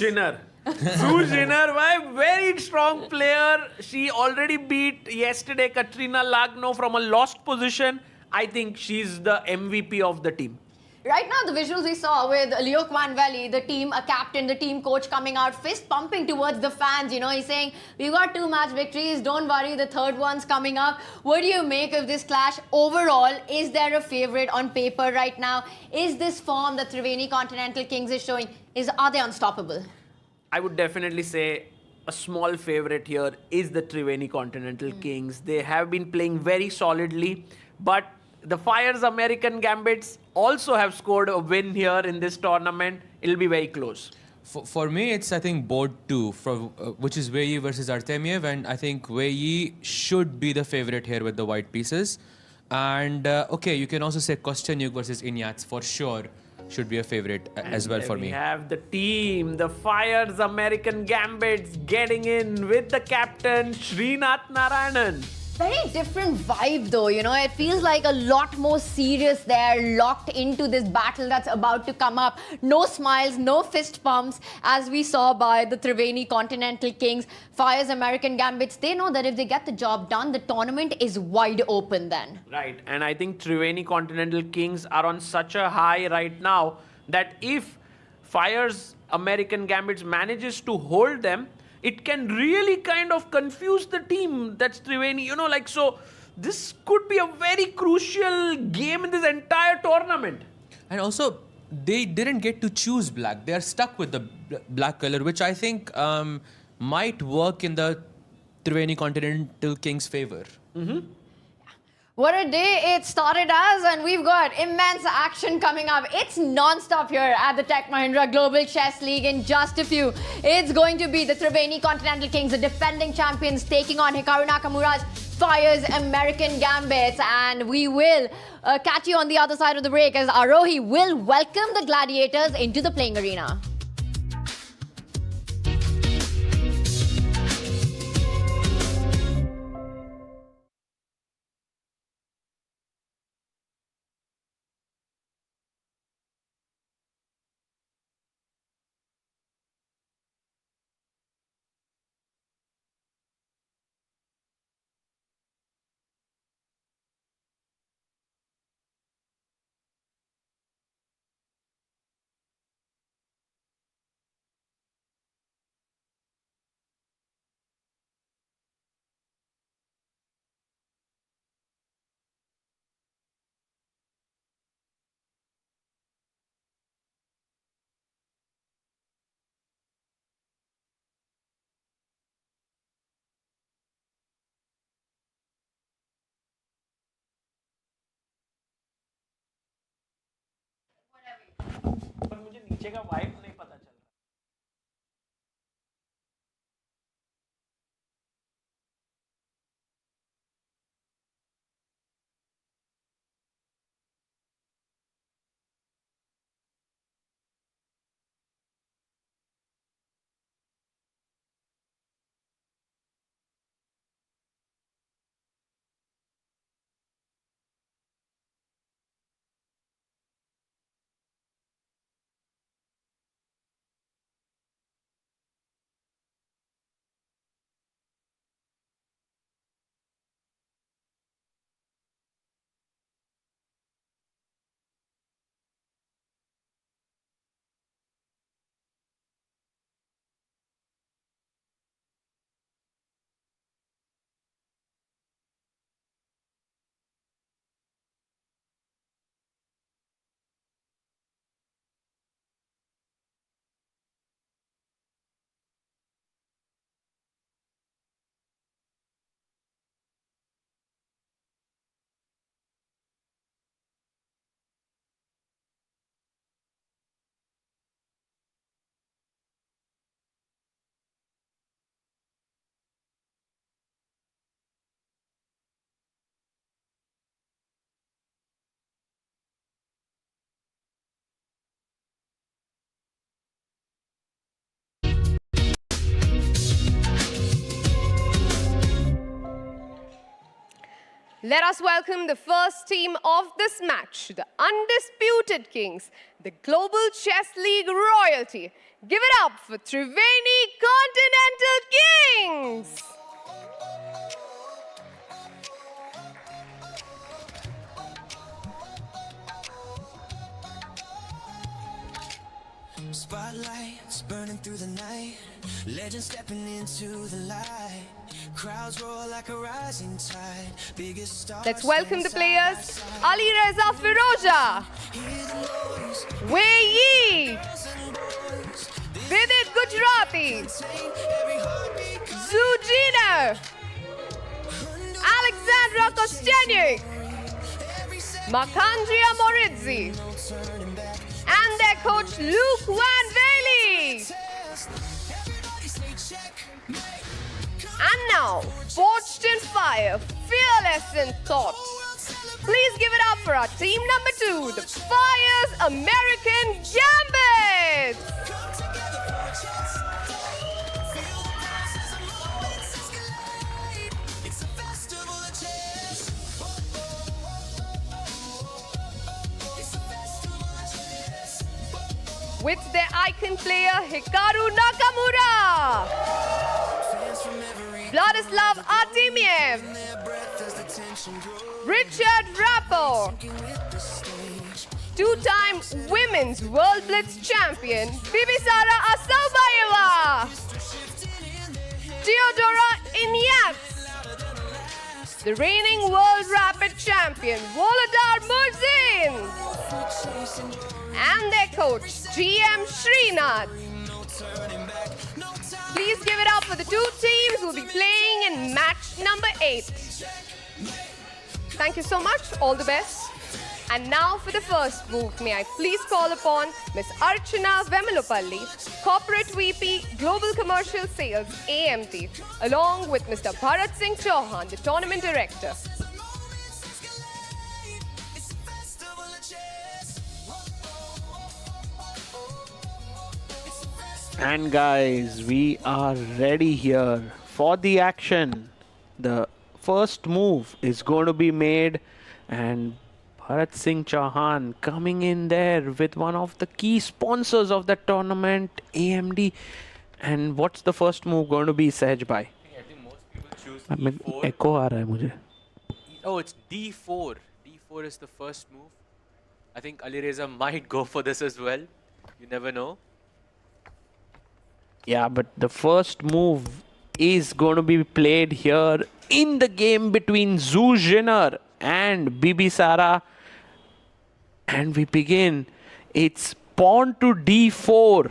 Zuziner, my very strong player. She already beat yesterday Katrina Lagno from a lost position. I think she's the MVP of the team. Right now, the visuals we saw with Leo Van Valley, the team captain, the team coach coming out, fist pumping towards the fans. You know, he's saying, we've got 2 match victories. Don't worry, the 3rd one's coming up. What do you make of this clash? Overall, is there a favorite on paper right now? Is this form that Triveni Continental Kings is showing, are they unstoppable? I would definitely say a small favorite here is the Triveni Continental Kings. They have been playing very solidly, but the Fyers American Gambits also have scored a win here in this tournament. It'll be very close. For me, it's, I think, board 2, which is Vishy versus Artemiev, and I think Vishy should be the favorite here with the white pieces. And, okay, you can also say Kostanyuk versus Inyats, for sure, should be a favorite as well for me. We have the team, the Fyers American Gambits, getting in with the captain, Srinath Narayanan. Very different vibe though, you know, it feels like a lot more serious there, locked into this battle that's about to come up. No smiles, no fist pumps, as we saw by the Triveni Continental Kings. Fyers American Gambits, they know that if they get the job done, the tournament is wide open then. Right, and I think Triveni Continental Kings are on such a high right now that if Fyers American Gambits manages to hold them, it can really kind of confuse the team that's Triveni, you know, like, so this could be a very crucial game in this entire tournament. And also, they didn't get to choose black. They are stuck with the black color, which I think might work in the Triveni Continental Kings' favor. What a day it started as, and we've got immense action coming up. It's non-stop here at the Tech Mahindra Global Chess League in just a few. It's going to be the Triveni Continental Kings, the defending champions, taking on Hikaru Nakamura's Fyers American Gambits. And we will catch you on the other side of the break as Arohi will welcome the gladiators into the playing arena. पीछे का vibe नहीं पता चल रहा। Let us welcome the first team of this match, the Undisputed Kings, the Global Chess League royalty. Give it up for Triveni Continental Kings! Spotlights burning through the night, legends stepping into the light. Crowds roar like a rising tide. Biggest stars. Let's welcome the players. Ali Reza Firoja, Wei Yi, Vidit Gujarati, Zujina, Alexandra Kostenyik, Makandria Moridzi, and their coach Luke Van Bailey. And now, forged in fire, fearless in thought. Please give it up for our team number 2, the Fyers American Gambits. With their icon player Hikaru Nakamura, Vladislav Artemiev, Richard Rapport, two-time Women's World Blitz champion Bibisara Asaubayeva, Theodora Inyats, the reigning World Rapid champion Volodar Murzin, and their coach GM Srinath. Please give it up for the two teams who will be playing in match number 8. Thank you so much. All the best. And now for the first move, may I please call upon Ms. Archana Vemalupalli, Corporate VP, Global Commercial Sales, AMT, along with Mr. Bharat Singh Chauhan, the Tournament Director. And guys, we are ready here for the action. The first move is going to be made, and Bharat Singh Chauhan coming in there with one of the key sponsors of the tournament, AMD. And what's the first move going to be, Sahaj bhai? I think most people choose I mean, E4. echo aa raha hai mujhe. Oh, it's D4. D4 is the first move. I think Ali Reza might go for this as well. You never know. Yeah, but the first move is going to be played here in the game between Zujiner and Bibisara. And we begin. It's pawn to D4.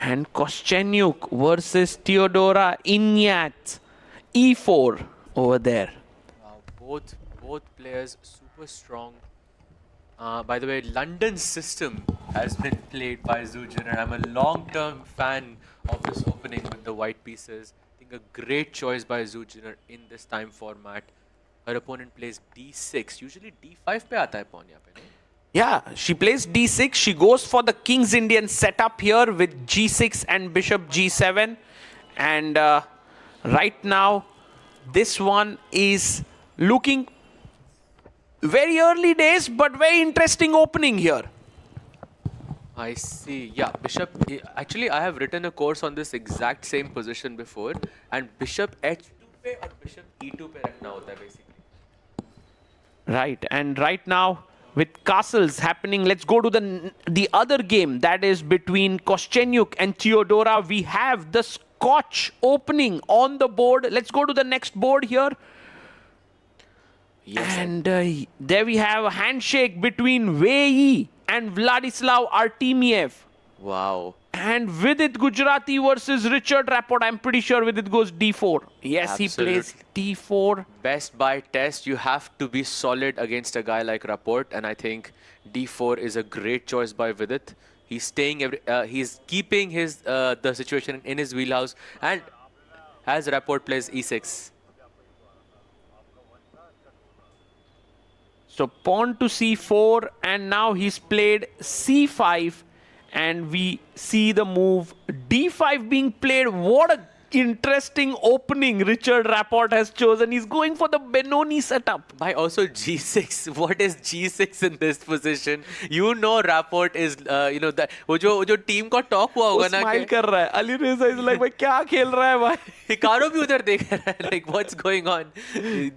And Kostenyuk versus Theodora Inyat. E4 over there. Wow, both players super strong. By the way, London's system has been played by Zujin, and I'm a long-term fan of this opening with the white pieces. I think a great choice by Zujin in this time format. Her opponent plays d6. Usually d5 pe aata hai pawn yahan pe. Yeah, she plays d6. She goes for the King's Indian setup here with g6 and bishop g7. And right now, this one is looking very early days, but very interesting opening here. I see. Yeah, bishop. Actually, I have written a course on this exact same position before, and bishop h2 pe or bishop e2 pe rakhna hota hai basically. Right, and right now with castles happening, let's go to the other game that is between Koschenyuk and Theodora. We have the Scotch opening on the board. Let's go to the next board here. Yes. And there we have a handshake between Wei Yi and Vladislav Artemiev. Wow. And Vidit Gujarati versus Richard Rapport. I'm pretty sure Vidit goes d4. Yes, Absolutely. He plays d4. Best by test, you have to be solid against a guy like Rapport, and I think d4 is a great choice by Vidit. He's staying, he's keeping his the situation in his wheelhouse, and as Rapport plays e6. So pawn to c4, and now he's played c5, and we see the move d5 being played. What a interesting opening Richard Rapport has chosen. He's going for the Benoni setup. By also g6. What is g6 in this position? You know Rapport is, you know, that wo jo team ka talk hua hoga na. Smile kar raha hai. Ali Reza is like, bhai kya khel raha hai bhai? Hikaru bhi udhar dekh raha hai. Like, what's going on?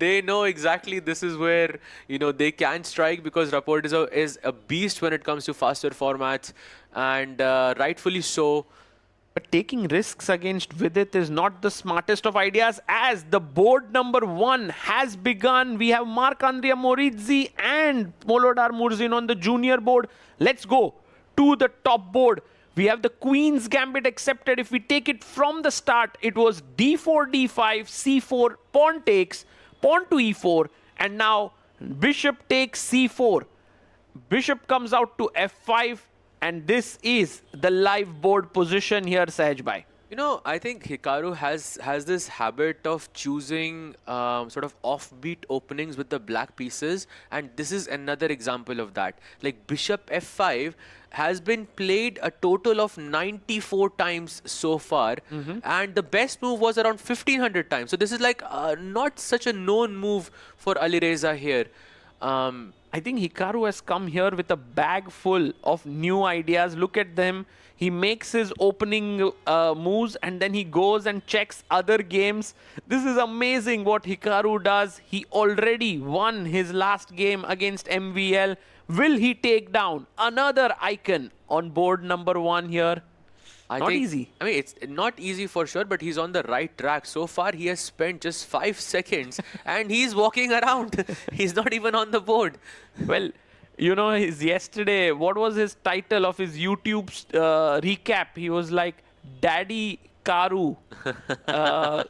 They know exactly this is where, you know, they can strike, because Rapport is a beast when it comes to faster formats, and rightfully so. But taking risks against Vidit is not the smartest of ideas, as the board number 1 has begun. We have Marc-Andrea Morizzi and Molodar Murzin on the junior board. Let's go to the top board. We have the Queen's Gambit accepted. If we take it from the start, it was d4, d5, c4, pawn takes, pawn to e4, and now bishop takes c4. Bishop comes out to f5. And this is the live board position here, Sahaj Bhai. You know, I think Hikaru has this habit of choosing sort of offbeat openings with the black pieces, and this is another example of that. Like bishop f5 has been played a total of 94 times so far, and the best move was around 1500 times. So this is like not such a known move for Alireza here. I think Hikaru has come here with a bag full of new ideas. Look at them. He makes his opening moves, and then he goes and checks other games. This is amazing what Hikaru does. He already won his last game against MVL. Will he take down another icon on board number 1 here? Not easy. I mean, it's not easy for sure, but he's on the right track. So far, he has spent just 5 seconds and he's walking around. He's not even on the board. Well, you know, yesterday, what was his title of his YouTube recap? He was like, Daddy Karu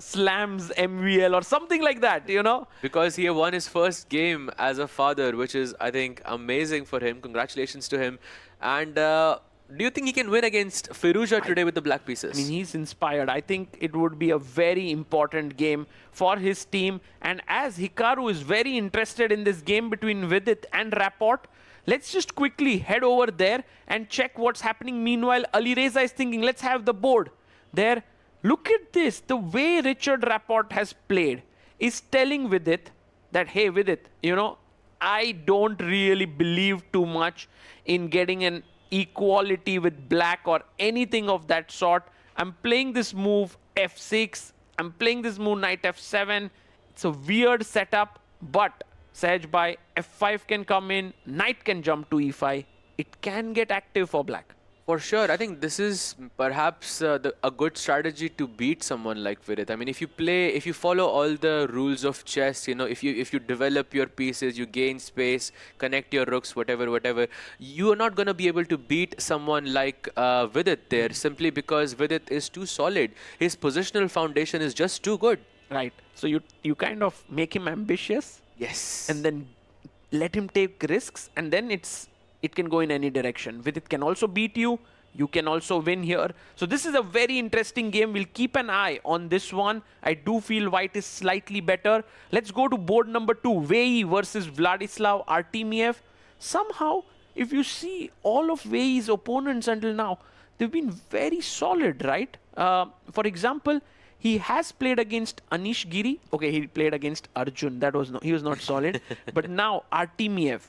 slams MVL or something like that, you know? Because he won his first game as a father, which is, I think, amazing for him. Congratulations to him. And do you think he can win against Firuza today with the black pieces? I mean, he's inspired. I think it would be a very important game for his team. And as Hikaru is very interested in this game between Vidit and Rapport, let's just quickly head over there and check what's happening. Meanwhile, Alireza is thinking, let's have the board there. Look at this. The way Richard Rapport has played is telling Vidit that, hey, Vidit, you know, I don't really believe too much in getting an equality with black or anything of that sort. I'm playing this move f6. I'm playing this move knight f7. It's a weird setup, but Sahaj Bhai, f5 can come in, knight can jump to e5. It can get active for black. For sure. I think this is perhaps a good strategy to beat someone like Vidit. I mean, if you follow all the rules of chess, you know, if you develop your pieces, you gain space, connect your rooks, whatever, you are not going to be able to beat someone like Vidit there, simply because Vidit is too solid. His positional foundation is just too good. Right. So you kind of make him ambitious. Yes. And then let him take risks, and then it can go in any direction. Vidit can also beat you. You can also win here. So this is a very interesting game. We'll keep an eye on this one. I do feel white is slightly better. Let's go to board number 2. Vei versus Vladislav Artemiev. Somehow, if you see all of Vei's opponents until now, they've been very solid, right? For example, he has played against Anish Giri. Okay, he played against Arjun. He was not solid. But now Artemiev.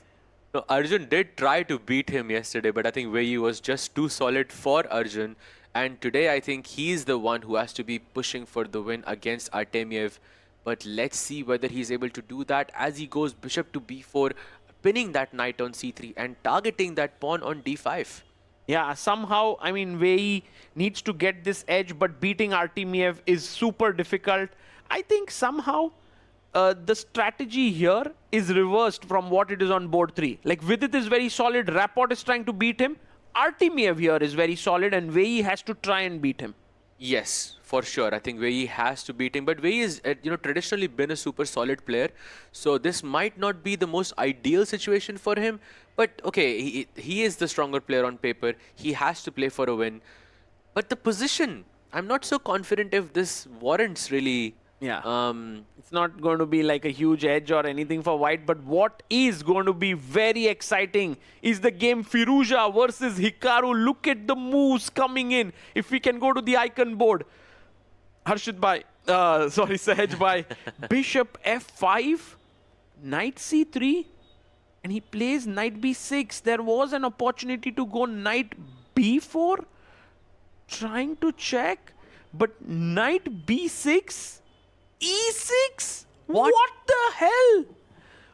No, Arjun did try to beat him yesterday, but I think Vei was just too solid for Arjun. And today, I think he's the one who has to be pushing for the win against Artemiev. But let's see whether he's able to do that as he goes bishop to b4, pinning that knight on c3 and targeting that pawn on d5. Yeah, somehow, I mean, Vei needs to get this edge, but beating Artemiev is super difficult. I think somehow the strategy here is reversed from what it is on board 3. Like, Vidit is very solid, Rapport is trying to beat him. Artemiev here is very solid, and Vei has to try and beat him. Yes, for sure. I think Vei has to beat him. But Vei is, traditionally been a super solid player. So this might not be the most ideal situation for him. But okay, he is the stronger player on paper. He has to play for a win. But the position, I'm not so confident if this warrants really. Yeah. It's not going to be like a huge edge or anything for white, but what is going to be very exciting is the game Firouzja versus Hikaru. Look at the moves coming in. If we can go to the icon board. Harshit bhai, Sahaj bhai. Bishop f5, knight c3, and he plays knight b6. There was an opportunity to go knight b4, trying to check, but knight b6, e6? What the hell?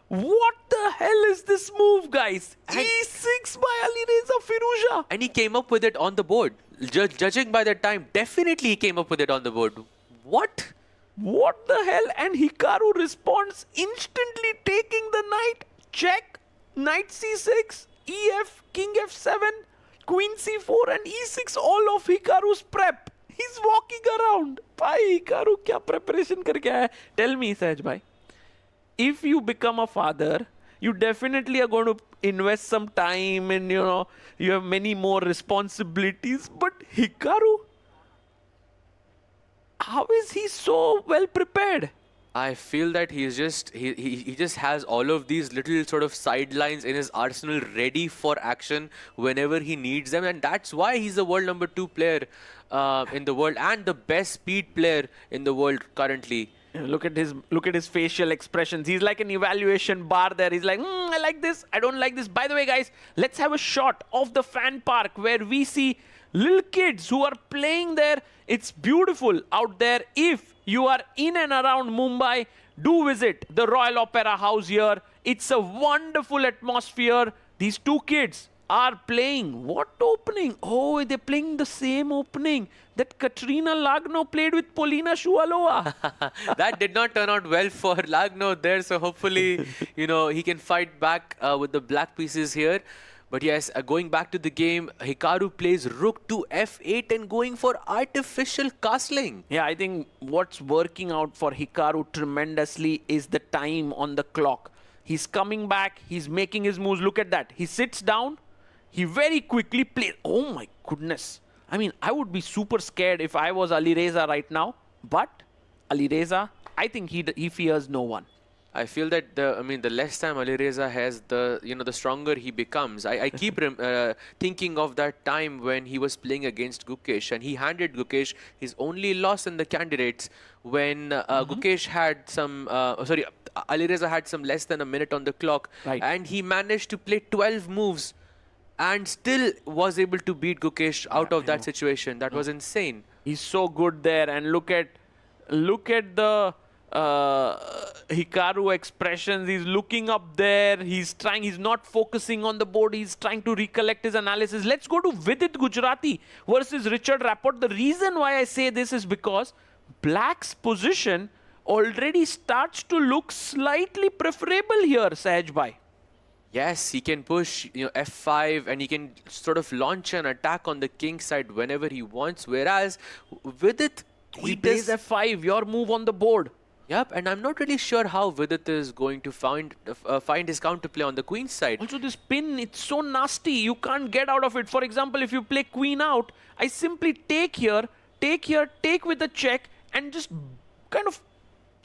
What the hell is this move, guys? E6 by Alireza Firouzja. And he came up with it on the board. Judging by the time, definitely he came up with it on the board. What? What the hell? And Hikaru responds instantly, taking the knight. Check. Knight c6, ef, king f7, queen c4 and e6. All of Hikaru's prep. He's walking around. Bhai, Hikaru kya preparation karke aaya hai? Tell me, Sahaj bhai. If you become a father, you definitely are going to invest some time and, you have many more responsibilities. But Hikaru, how is he so well prepared? I feel that he just has all of these little sort of sidelines in his arsenal ready for action whenever he needs them, and that's why he's the world number 2 player in the world and the best speed player in the world currently. Look at his facial expressions. He's like an evaluation bar there. He's like, I like this, I don't like this. By the way, guys, let's have a shot of the fan park where we see little kids who are playing there. It's beautiful out there. If you are in and around Mumbai, do visit the Royal Opera House here. It's a wonderful atmosphere. These two kids are playing. What opening? Oh, they're playing the same opening that Katrina Lagno played with Polina Shuvalova. That did not turn out well for Lagno there. So hopefully, he can fight back with the black pieces here. But yes, going back to the game, Hikaru plays rook to f8 and going for artificial castling. Yeah, I think what's working out for Hikaru tremendously is the time on the clock. He's coming back. He's making his moves. Look at that. He sits down. He very quickly plays. Oh my goodness. I mean, I would be super scared if I was Alireza right now. But Alireza, I think he fears no one. I feel that the less time Alireza has, the stronger he becomes. I keep thinking of that time when he was playing against Gukesh, and he handed Gukesh his only loss in the candidates when Gukesh had some, Alireza had some less than a minute on the clock, and he managed to play 12 moves and still was able to beat Gukesh out of that situation. That was insane. He's so good there, and look at the Hikaru expressions. He's looking up there. He's not focusing on the board. He's trying to recollect his analysis. Let's go to Vidit Gujarati versus Richard Rapport. The reason why I say this is because Black's position already starts to look slightly preferable here, Sahaj bhai. Yes, he can push f5 and he can sort of launch an attack on the king side whenever he wants. Whereas with it, he plays f5, your move on the board. Yep, and I'm not really sure how Vidit is going to find his counterplay on the queen's side. Also, this pin, it's so nasty. You can't get out of it. For example, if you play queen out, I simply take here, take with a check, and just kind of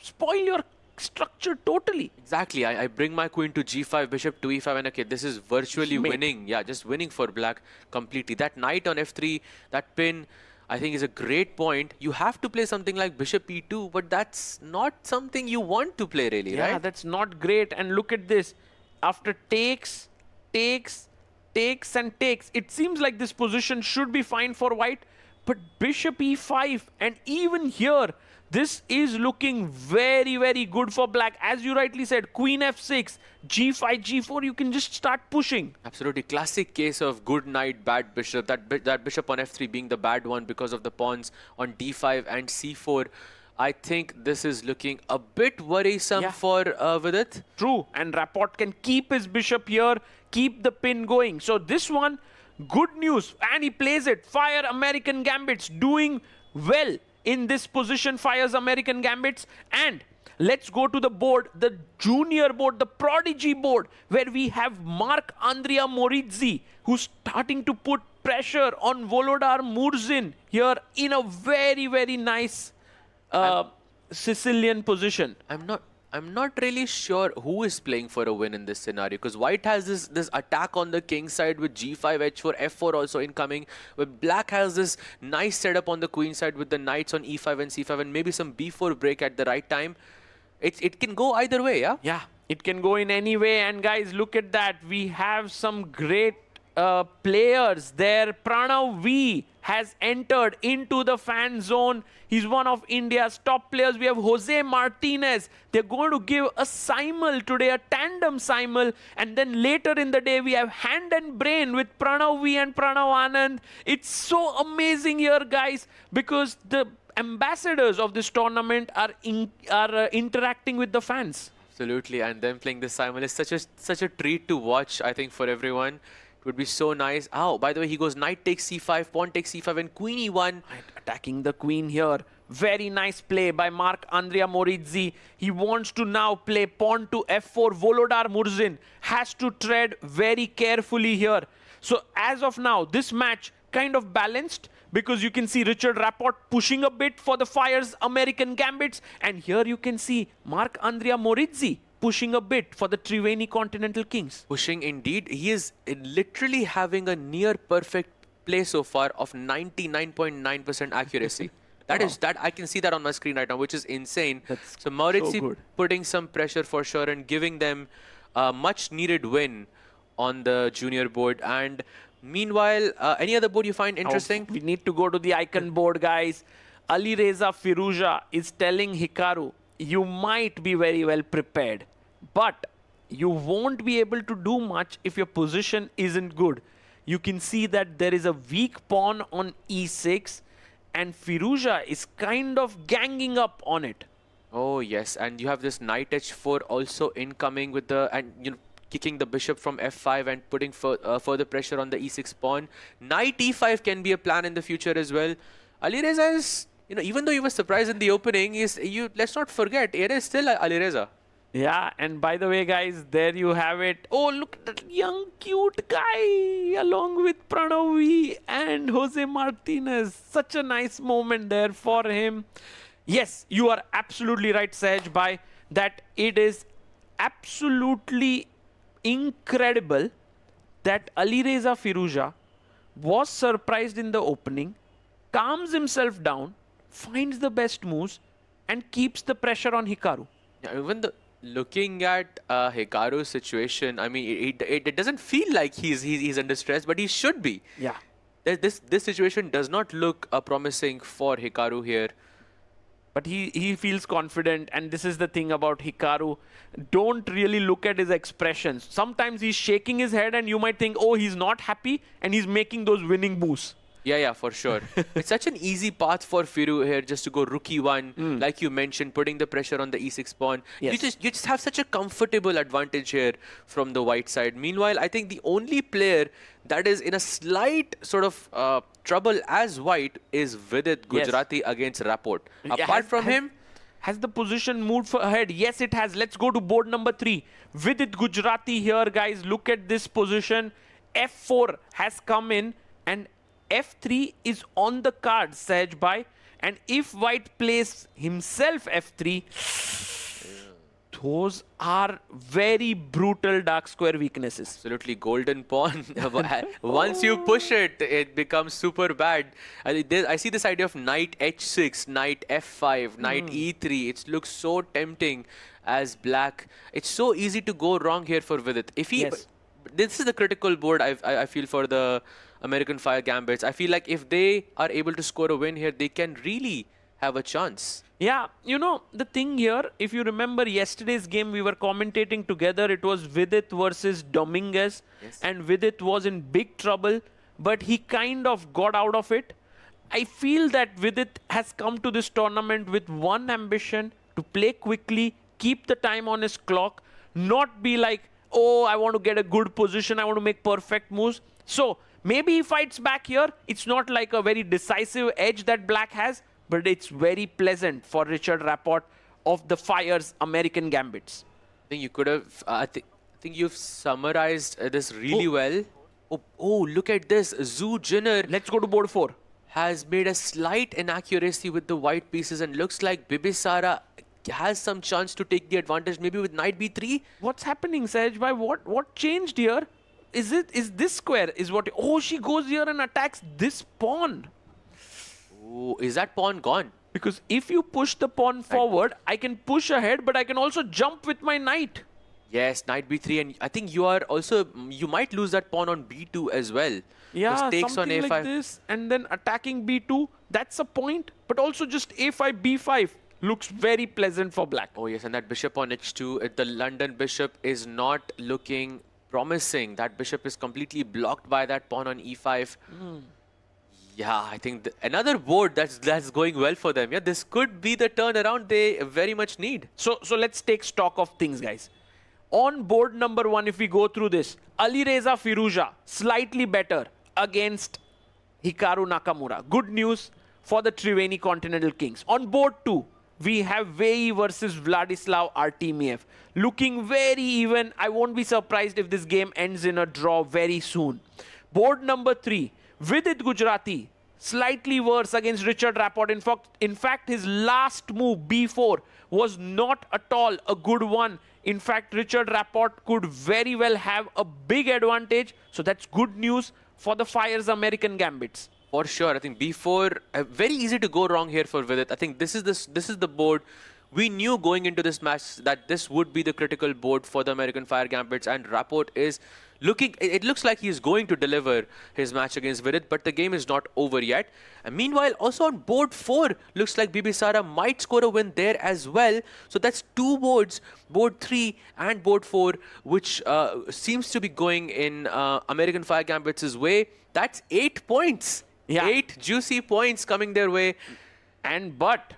spoil your structure totally. Exactly. I bring my queen to g5, bishop to e5, and okay, this is virtually winning. Yeah, just winning for black completely. That knight on f3, that pin, I think is a great point. You have to play something like bishop e2, but that's not something you want to play really, right? Yeah, that's not great. And look at this. After takes, and takes, it seems like this position should be fine for white. But bishop e5, and even here, this is looking very, very good for black. As you rightly said, queen f6, g5, g4, you can just start pushing. Absolutely. Classic case of good knight, bad bishop. That bishop on f3 being the bad one because of the pawns on d5 and c4. I think this is looking a bit worrisome for Vidit. True. And Rapport can keep his bishop here, keep the pin going. So this one, good news. And he plays it. Fire American Gambits doing well in this position, Fyers American Gambits. And let's go to the board, the junior board, the prodigy board, where we have Marc-Andrea Morizzi, who's starting to put pressure on Volodar Murzin here in a very, very nice Sicilian position. I'm not really sure who is playing for a win in this scenario, because white has this attack on the king side with g5, h4, f4 also incoming, but black has this nice setup on the queen side with the knights on e5 and c5 and maybe some b4 break at the right time. It can go either way, yeah? Yeah, it can go in any way. And guys, look at that. We have some great players there. Pranav V has entered into the fan zone. He's one of India's top players. We have Jose Martinez. They're going to give a simul today, a tandem simul. And then later in the day, we have Hand and Brain with Pranav V and Pranav Anand. It's so amazing here, guys, because the ambassadors of this tournament are interacting with the fans. Absolutely, and them playing this simul is such a treat to watch, I think, for everyone. Would be so nice. Oh, by the way, he goes knight takes c5, pawn takes c5, and queen e1. Attacking the queen here. Very nice play by Marc-Andrea Morizzi. He wants to now play pawn to f4. Volodar Murzin has to tread very carefully here. So as of now, this match kind of balanced, because you can see Richard Rapport pushing a bit for the Fyers American Gambits. And here you can see Marc-Andrea Morizzi pushing a bit for the Triveni Continental Kings. Pushing indeed. He is literally having a near perfect play so far of 99.9% accuracy. That I can see that on my screen right now, which is insane. So Morizzi putting some pressure for sure and giving them a much needed win on the junior board. And meanwhile, any other board you find interesting? We need to go to the icon board, guys. Ali Reza Firuza is telling Hikaru, you might be very well prepared, but you won't be able to do much if your position isn't good. You can see that there is a weak pawn on e6, and Firuza is kind of ganging up on it. Oh yes, and you have this knight h4 also incoming with the, and you know, kicking the bishop from f5 and putting further pressure on the e6 pawn. Knight e5 can be a plan in the future as well. Ali Reza is, you know, even though you were surprised in the opening, let's not forget, it is still Ali Reza. Yeah, and by the way, guys, there you have it. Oh, look at that young, cute guy along with Pranav V and Jose Martinez. Such a nice moment there for him. Yes, you are absolutely right, Sahaj, by that it is absolutely incredible that Ali Reza Firuza was surprised in the opening, calms himself down, finds the best moves, and keeps the pressure on Hikaru. Yeah, even looking at Hikaru's situation, I mean, it doesn't feel like he's under stress, but he should be. Yeah. This situation does not look promising for Hikaru here. But he feels confident, and this is the thing about Hikaru. Don't really look at his expressions. Sometimes he's shaking his head and you might think, oh, he's not happy, and he's making those winning moves. Yeah, for sure. It's such an easy path for Firu here just to go rook e1, like you mentioned, putting the pressure on the e6 pawn. Yes. You just have such a comfortable advantage here from the white side. Meanwhile, I think the only player that is in a slight sort of trouble as white is Vidit Gujarati against Rapport. Apart from him, Has the position moved ahead? Yes, it has. Let's go to board number 3. Vidit Gujarati here, guys. Look at this position. F4 has come in and F3 is on the card, Sahaj bhai. And if white plays himself F3, those are very brutal dark square weaknesses. Absolutely golden pawn. Once you push it, it becomes super bad. I see this idea of knight h6, knight f5, knight e3. It looks so tempting as black. It's so easy to go wrong here for Vidit. If he, this is the critical board I feel for the American Fire Gambits. I feel like if they are able to score a win here, they can really have a chance. Yeah, you know, the thing here, if you remember yesterday's game, we were commentating together. It was Vidit versus Dominguez. Yes. And Vidit was in big trouble, but he kind of got out of it. I feel that Vidit has come to this tournament with one ambition: to play quickly, keep the time on his clock, not be like, oh, I want to get a good position, I want to make perfect moves. So maybe he fights back here. It's not like a very decisive edge that black has, but it's very pleasant for Richard Rapport of the Fyers American Gambits. I think you could have, I think you've summarized this really well. Oh, look at this. Zhu Jinner. Let's go to board 4. Has made a slight inaccuracy with the white pieces, and looks like Bibisara has some chance to take the advantage, maybe with knight b3. What's happening, Sahaj bhai? What changed here? Is this square is what? Oh, she goes here and attacks this pawn. Oh, is that pawn gone? Because if you push the pawn forward, I can push ahead, but I can also jump with my knight. Yes, knight b3, and I think you are also, you might lose that pawn on b2 as well. Yeah, takes something on a5. like this, and then attacking b2, that's a point. But also just a5, b5 looks very pleasant for black. Oh yes, and that bishop on h2, the London bishop is not looking promising. That bishop is completely blocked by that pawn on e5. Yeah, I think another board that's going well for them. Yeah, this could be the turnaround they very much need. So let's take stock of things, guys. On board number 1, if we go through this, Alireza Firuza slightly better against Hikaru Nakamura. Good news for the Triveni Continental Kings. On board 2, we have Vei versus Vladislav Artemiev. Looking very even. I won't be surprised if this game ends in a draw very soon. Board number 3, Vidit Gujarati, slightly worse against Richard Rapport. In fact, his last move, b4, was not at all a good one. In fact, Richard Rapport could very well have a big advantage. So that's good news for the Fyers American Gambits. For sure, I think b4, very easy to go wrong here for Vidit. I think this is the board. We knew going into this match that this would be the critical board for the American Fire Gambits, and Rapport is looking, it looks like he is going to deliver his match against Vidit, but the game is not over yet. And meanwhile, also on board 4, looks like Bibisara might score a win there as well. So that's 2 boards, board 3 and board 4, which seems to be going in American Fire Gambits' way. That's 8 points. Yeah. 8 juicy points coming their way. And but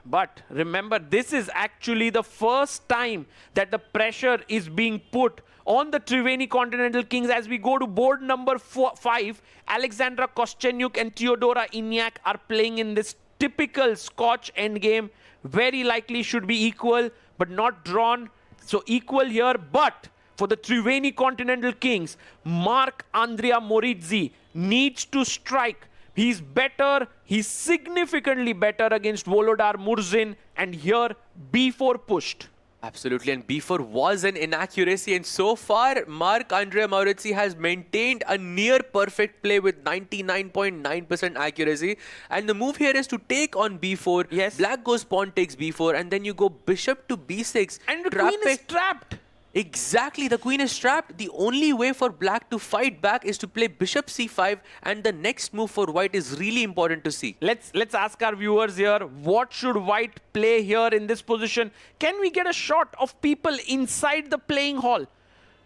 remember, this is actually the first time that the pressure is being put on the Triveni Continental Kings. As we go to board number 5, Alexandra Koschenyuk and Teodora Inyak are playing in this typical Scotch endgame. Very likely should be equal, but not drawn. So equal here, but for the Triveni Continental Kings, Mark Andrea Morizzi needs to strike. He's better, he's significantly better against Volodar Murzin, and here b4 pushed. Absolutely, and b4 was an inaccuracy, and so far Mark Andrea Maurizzi has maintained a near perfect play with 99.9% accuracy. And the move here is to take on b4. Yes. Black goes pawn takes b4, and then you go bishop to b6. And the queen is trapped. Exactly, the queen is trapped. The only way for black to fight back is to play bishop c5, and the next move for white is really important to see. Let's ask our viewers here, what should white play here in this position? Can we get a shot of people inside the playing hall?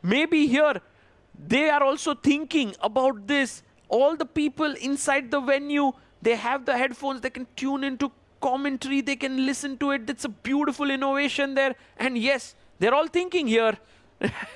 Maybe here they are also thinking about this. All the people inside the venue, they have the headphones, they can tune into commentary, they can listen to it. That's a beautiful innovation there. And yes, they're all thinking here,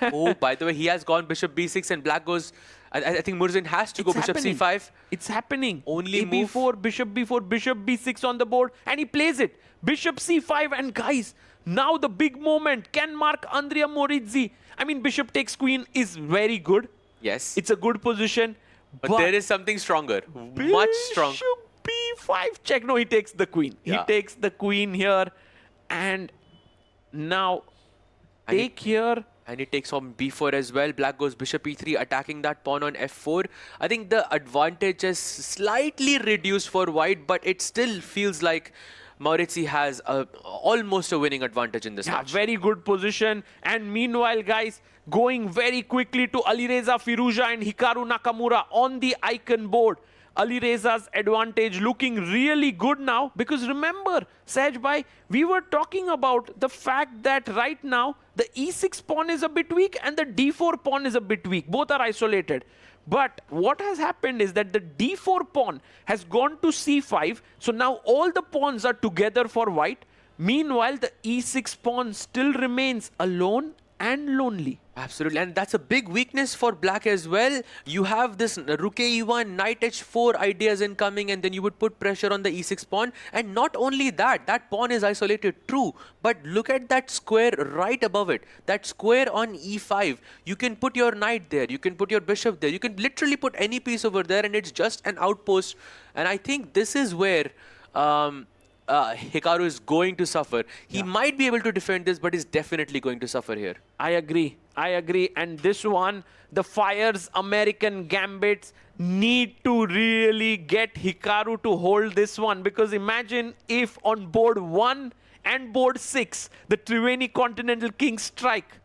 Oh, by the way, he has gone bishop b6 and black goes... I think Murzin has to go bishop c5. It's happening. Only b4, bishop b4, bishop b6 on the board, and he plays it. Bishop c5, and guys, now the big moment. Can Mark Andrea Morizzi? I mean, bishop takes queen is very good. Yes. It's a good position. But there is something stronger. Much stronger. Bishop b5 check. No, he takes the queen. Yeah. He takes the queen here, and now take here. And he takes on b4 as well. Black goes bishop e3, attacking that pawn on f4. I think the advantage is slightly reduced for white, but it still feels like Maurizi has almost a winning advantage in this match. Very good position. And meanwhile, guys, going very quickly to Alireza Firouzja and Hikaru Nakamura on the icon board. Alireza's advantage looking really good now, because remember, Sahaj bhai, we were talking about the fact that right now the e6 pawn is a bit weak and the d4 pawn is a bit weak. Both are isolated. But what has happened is that the d4 pawn has gone to c5. So now all the pawns are together for white. Meanwhile, the e6 pawn still remains alone and lonely. Absolutely, and that's a big weakness for black as well. You have this rook e1, knight h4 ideas incoming, and then you would put pressure on the e6 pawn. And not only that, that pawn is isolated, true. But look at that square right above it. That square on e5. You can put your knight there, you can put your bishop there, you can literally put any piece over there, and it's just an outpost. And I think this is where Hikaru is going to suffer. He might be able to defend this, but he's definitely going to suffer here. I agree. And this one, the Fyers American Gambits need to really get Hikaru to hold this one, because imagine if on board 1 and board 6, the Triveni Continental Kings strike.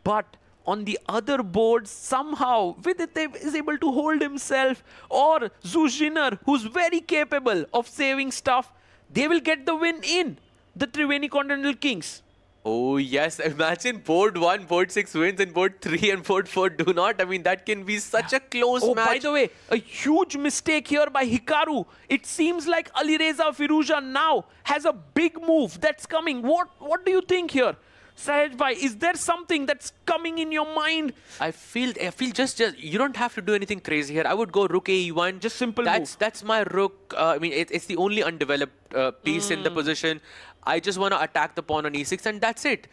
But on the other boards, somehow Viditev is able to hold himself, or Zuzhiner, who's very capable of saving stuff. They will get the win in the Triveni Continental Kings. Oh yes, imagine board 1, board 6 wins, and board 3 and board 4 do not. I mean, that can be such a close match. By the way, a huge mistake here by Hikaru. It seems like Alireza Firouzja now has a big move that's coming. What do you think here? Sahaj bhai, is there something that's coming in your mind? I feel just you don't have to do anything crazy here. I would go rook e1. Just simple move. That's my rook. I mean, it's the only undeveloped piece in the position. I just want to attack the pawn on e6, and that's it.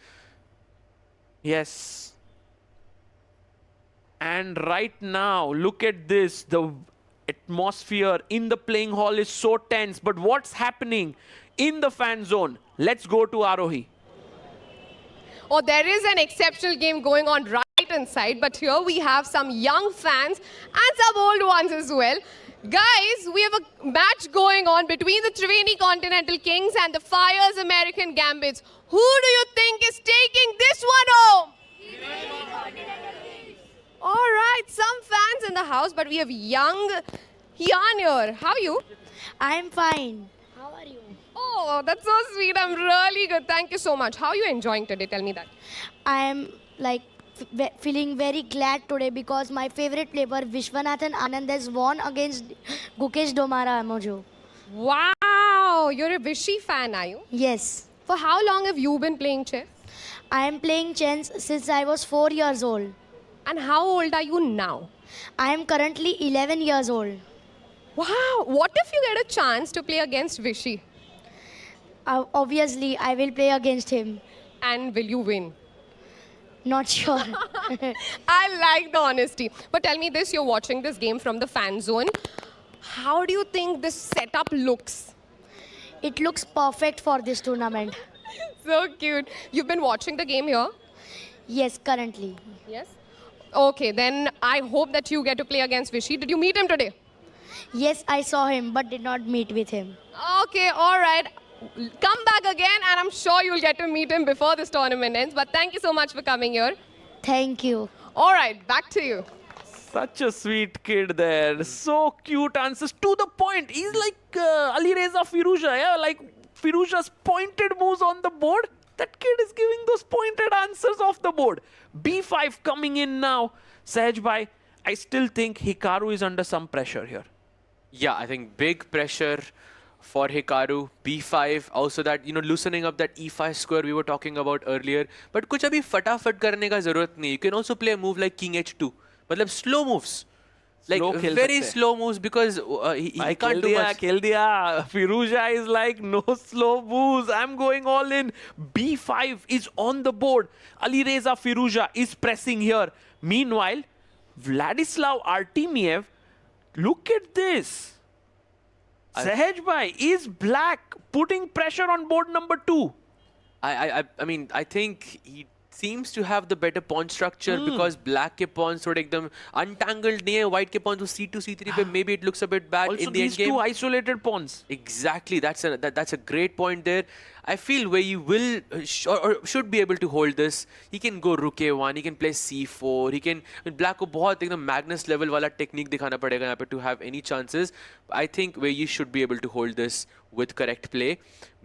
Yes. And right now, look at this. The atmosphere in the playing hall is so tense. But what's happening in the fan zone? Let's go to Arohi. Oh, there is an exceptional game going on right inside, but here we have some young fans and some old ones as well. Guys, we have a match going on between the Triveni Continental Kings and the Fyers American Gambits. Who do you think is taking this one home? Triveni Continental Kings. All right, some fans in the house, but we have young Hian here. How are you? I'm fine. How are you? Oh, that's so sweet. I'm really good. Thank you so much. How are you enjoying today? Tell me that. I'm like feeling very glad today because my favorite player Vishwanathan Anand has won against Gukesh Domara Amojo. Wow, you're a Vishy fan, are you? Yes. For how long have you been playing chess? I am playing chess since I was 4 years old. And how old are you now? I am currently 11 years old. Wow, what if you get a chance to play against Vishy? Obviously, I will play against him. And will you win? Not sure. I like the honesty. But tell me this, you're watching this game from the fan zone. How do you think this setup looks? It looks perfect for this tournament. So cute. You've been watching the game here? Yes, currently. Yes? Okay, then I hope that you get to play against Vishy. Did you meet him today? Yes, I saw him, but did not meet with him. Okay, all right. Come back again, and I'm sure you'll get to meet him before this tournament ends. But thank you so much for coming here. Thank you. All right, back to you. Such a sweet kid there. So cute answers to the point. He's like Alireza Firouzja, yeah? Like Firouzja's pointed moves on the board. That kid is giving those pointed answers off the board. B5 coming in now. Sahaj bhai, I still think Hikaru is under some pressure here. Yeah, I think big pressure. for Hikaru. B5, also that, you know, loosening up that E5 square we were talking about earlier. But kuch abhi fatafat karne ka zarurat nahi. You can also play a move like King H2. Matlab slow moves. Like very slow moves because he can't do much. Kill diya. Firuza is like, no slow moves. I'm going all in. B5 is on the board. Alireza Firuza is pressing here. Meanwhile, Vladislav Artemiev, look at this. Sahaj bhai is black, putting pressure on board number 2. I mean, I think he seems to have the better pawn structure because black ke pawns thode ekdam untangled nahi hai. White ke pawns C2, C3 pe maybe it looks a bit bad Also in the end these game. two isolated pawns. Exactly, that's a great point there. I feel where you will or should be able to hold this. He can go rook a1, he can play c4, he can. Black ko bahut ekdam Magnus level wala technique dikhana padega yahan pe to have any chances. I think where you should be able to hold this with correct play.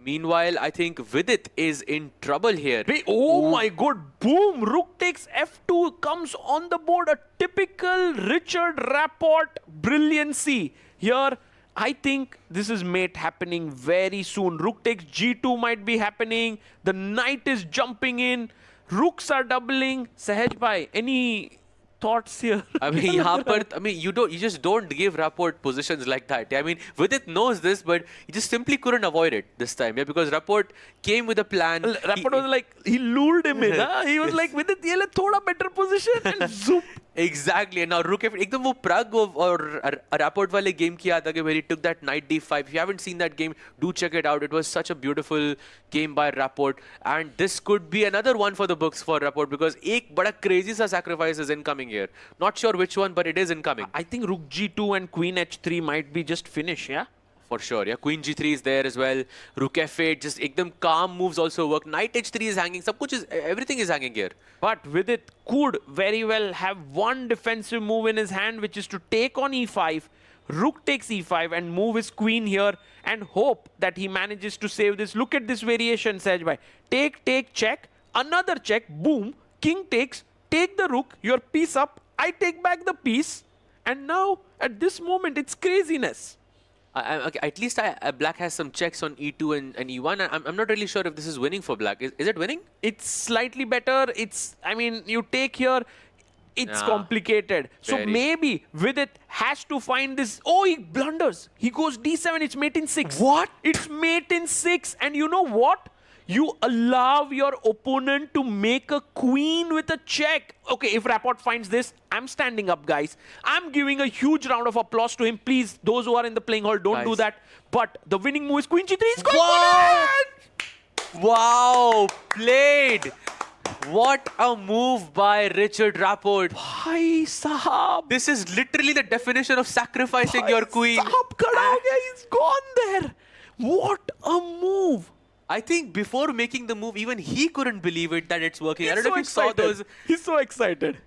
Meanwhile, I think Vidit is in trouble here. Oh my god, boom! Rook takes f2, comes on the board. A typical Richard Rapport brilliancy. Here, I think this is mate happening very soon. Rook takes g2 might be happening. The knight is jumping in. Rooks are doubling. Sahaj bhai, any thoughts here? I mean, you just don't give Rapport positions like that. I mean, Vidit knows this, but he just simply couldn't avoid it this time. Yeah, because Rapport came with a plan. Rapport was like, he lured him in. He was like, Vidit, ye le thoda better position, and zoop. Exactly. And now Rook F8, ekdam wo Prague or Rapport wale game kiya tha where he took that knight d5. If you haven't seen that game, do check it out. It was such a beautiful game by Rapport. And this could be another one for the books for Rapport because ek bada crazy sa sacrifice is incoming here. Not sure which one, but it is incoming. I think Rook g2 and Queen h3 might be just finish, yeah? For sure, yeah. Queen g3 is there as well. Rook f8, just ekdam calm moves also work. Knight h3 is hanging. Everything is hanging here. But with it, could very well have one defensive move in his hand, which is to take on e5. Rook takes e5 and move his queen here and hope that he manages to save this. Look at this variation, Sahaj bhai. Take, check. Another check. Boom. King takes. Take the rook. Your piece up. I take back the piece. And now, at this moment, it's craziness. Okay, at least Black has some checks on e2 and e1. I'm not really sure if this is winning for Black. Is it winning? It's slightly better. I mean, you take here, it's complicated. So maybe Vidit has to find this. Oh, he blunders. He goes d7. It's mate in 6. What? It's mate in 6. And you know what? You allow your opponent to make a queen with a check. Okay, if Rapport finds this, I'm standing up, guys. I'm giving a huge round of applause to him. Please, those who are in the playing hall, don't do that. But the winning move is Queen g3. He's going for it! Wow, played. What a move by Richard Rapport. Bhai sahab. This is literally the definition of sacrificing your queen. Sahab khada ho gaya. He's gone there. What a move. I think before making the move, even he couldn't believe it that it's working. I don't know if you saw those. He's so excited.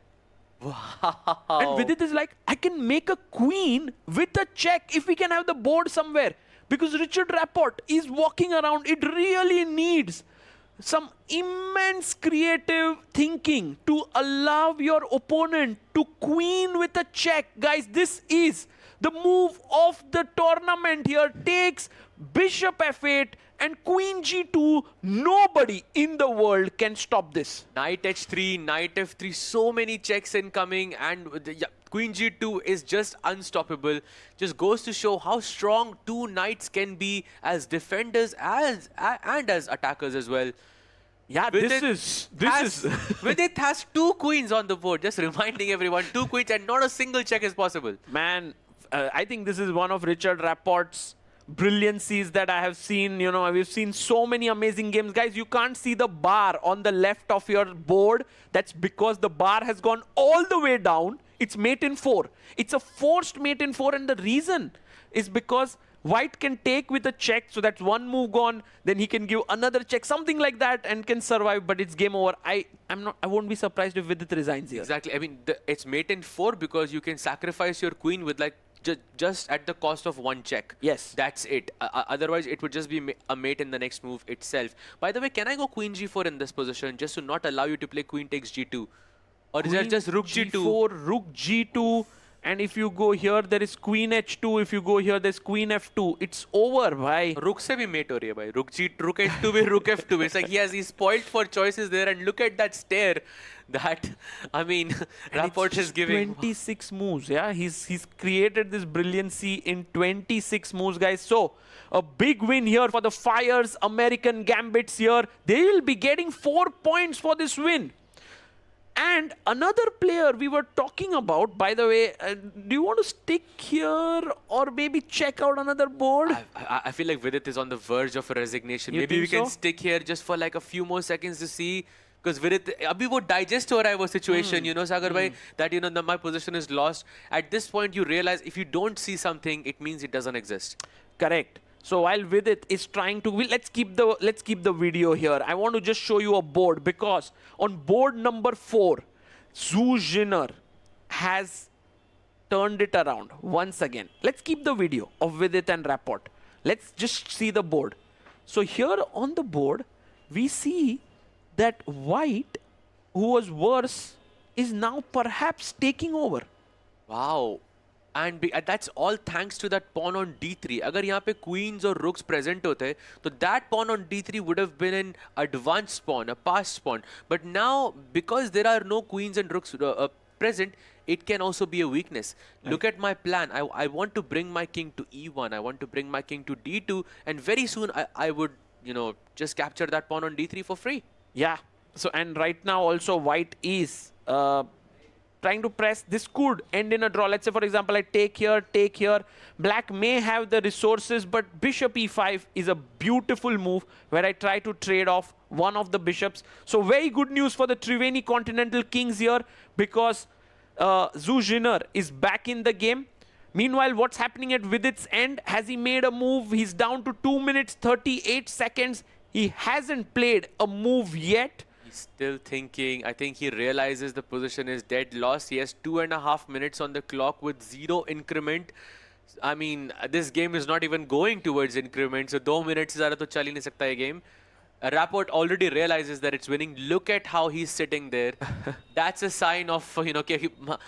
Wow. And Vidit is like, I can make a queen with a check if we can have the board somewhere. Because Richard Rapport is walking around. It really needs some immense creative thinking to allow your opponent to queen with a check. Guys, this is the move of the tournament here. Takes bishop f8 and queen g2. Nobody in the world can stop this. Knight h3, knight f3, so many checks incoming, and queen g2 is just unstoppable. Just goes to show how strong two knights can be as defenders and as attackers as well. Yeah, Vidit has two queens on the board. Just reminding everyone, two queens and not a single check is possible. Man, I think this is one of Richard Rapport's brilliancies that I have seen. You know, we've seen so many amazing games. Guys, you can't see the bar on the left of your board. That's because the bar has gone all the way down. It's mate in 4. It's a forced mate in 4, and the reason is because White can take with a check, so that's one move gone. Then he can give another check, something like that, and can survive. But it's game over. I won't be surprised if Vidit resigns here. Exactly. I mean, it's mate in 4 because you can sacrifice your queen with like just at the cost of one check. Yes. That's it. Otherwise, it would just be a mate in the next move itself. By the way, can I go queen g4 in this position just to not allow you to play queen takes g2? Or is that just rook g2? Rook g2. And if you go here, there is queen h2. If you go here, there's queen f2. It's over, bhai. Rook se bhi mate ho rahi hai, bhai. Rook h2 bhi, rook f2. It's like he's spoiled for choices there. And look at that stare. That, I mean, Rapport is giving 26 moves. Yeah, he's created this brilliancy in 26 moves, guys. So a big win here for the Fyers American Gambits here. They will be getting 4 points for this win. And another player we were talking about, by the way, do you want to stick here or maybe check out another board? I feel like Vidit is on the verge of a resignation. You Maybe we think can so? stick here just for like a few more seconds to see. Because Vidit, abhi wo digest ho raha hai wo situation, you know, Sagar bhai, that, you know, my position is lost. At this point, you realize if you don't see something, it means it doesn't exist. Correct. So while Vidit is trying to, let's keep the video here. I want to just show you a board because on board number 4, Zhu has turned it around once again. Let's keep the video of Vidit and Rapport. Let's just see the board. So here on the board, we see that White, who was worse, is now perhaps taking over. Wow. And that's all thanks to that pawn on d3. Agar yahan pe queens or rooks present hote, so that pawn on d3 would have been an advanced pawn, a passed pawn. But now, because there are no queens and rooks present, it can also be a weakness. Right. Look at my plan. I want to bring my king to e1. I want to bring my king to d2. And very soon, I would, you know, just capture that pawn on d3 for free. Yeah. So, and right now also White is trying to press. This could end in a draw. Let's say, for example, I take here. Black may have the resources, but bishop e5 is a beautiful move where I try to trade off one of the bishops. So very good news for the Triveni Continental Kings here because Zhu is back in the game. Meanwhile, what's happening at Vidit's end? Has he made a move? He's down to 2 minutes, 38 seconds. He hasn't played a move yet. He's still thinking. I think he realizes the position is dead lost. He has 2.5 minutes on the clock with 0 increment. I mean, this game is not even going towards increment. So 2 minutes se zyada to chal hi nahi sakta ye game. Rapport already realizes that it's winning. Look at how he's sitting there. That's a sign of, you know,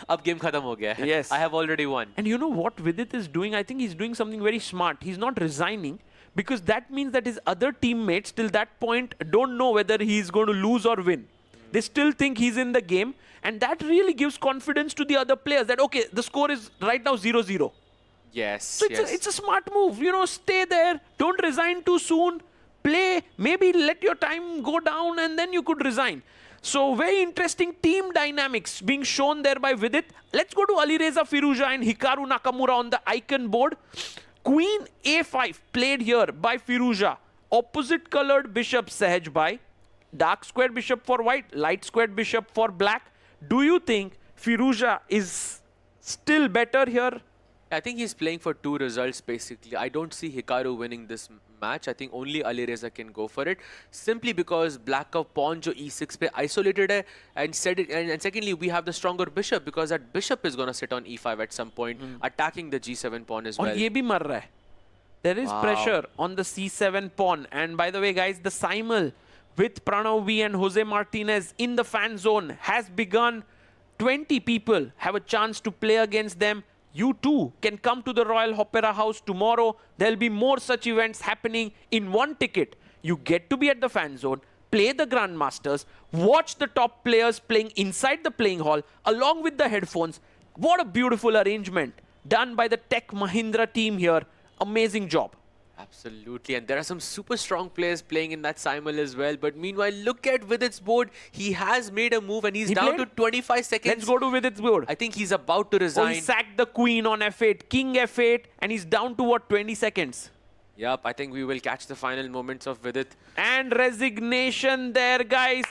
ab game khatam ho gaya hai. Yes. I have already won. And you know what Vidit is doing? I think he's doing something very smart. He's not resigning because that means that his other teammates till that point don't know whether he's going to lose or win. They still think he's in the game. And that really gives confidence to the other players that, okay, the score is right now 0-0. Yes, So it's a smart move. You know, stay there. Don't resign too soon. Play, maybe let your time go down and then you could resign. So very interesting team dynamics being shown there by Vidit. Let's go to Alireza Firouzja and Hikaru Nakamura on the icon board. Queen a5 played here by Firouzja. Opposite colored bishop Sahaj Bhai. Dark squared bishop for white, light squared bishop for black. Do you think Firouzja is still better here? I think he's playing for 2 results basically. I don't see Hikaru winning this match. I think only Alireza can go for it. Simply because black का pawn जो e6 पे isolated है, and secondly we have the stronger bishop because that bishop is gonna sit on e5 at some point, attacking the g7 pawn as well. और ये भी मर रहा है. There is pressure on the c7 pawn. And by the way, guys, the simul with Pranav V and Jose Martinez in the fan zone has begun. 20 people have a chance to play against them. You too can come to the Royal Opera House tomorrow. There'll be more such events happening in one ticket. You get to be at the fan zone, play the Grandmasters, watch the top players playing inside the playing hall along with the headphones. What a beautiful arrangement done by the Tech Mahindra team here. Amazing job. Absolutely, and there are some super strong players playing in that simul as well. But meanwhile, look at Vidit's board. He has made a move and he's down to 25 seconds. Let's go to Vidit's board. I think he's about to resign. Oh, he sacked the queen on f8, king f8, and he's down to what, 20 seconds? Yep, I think we will catch the final moments of Vidit. And resignation there, guys.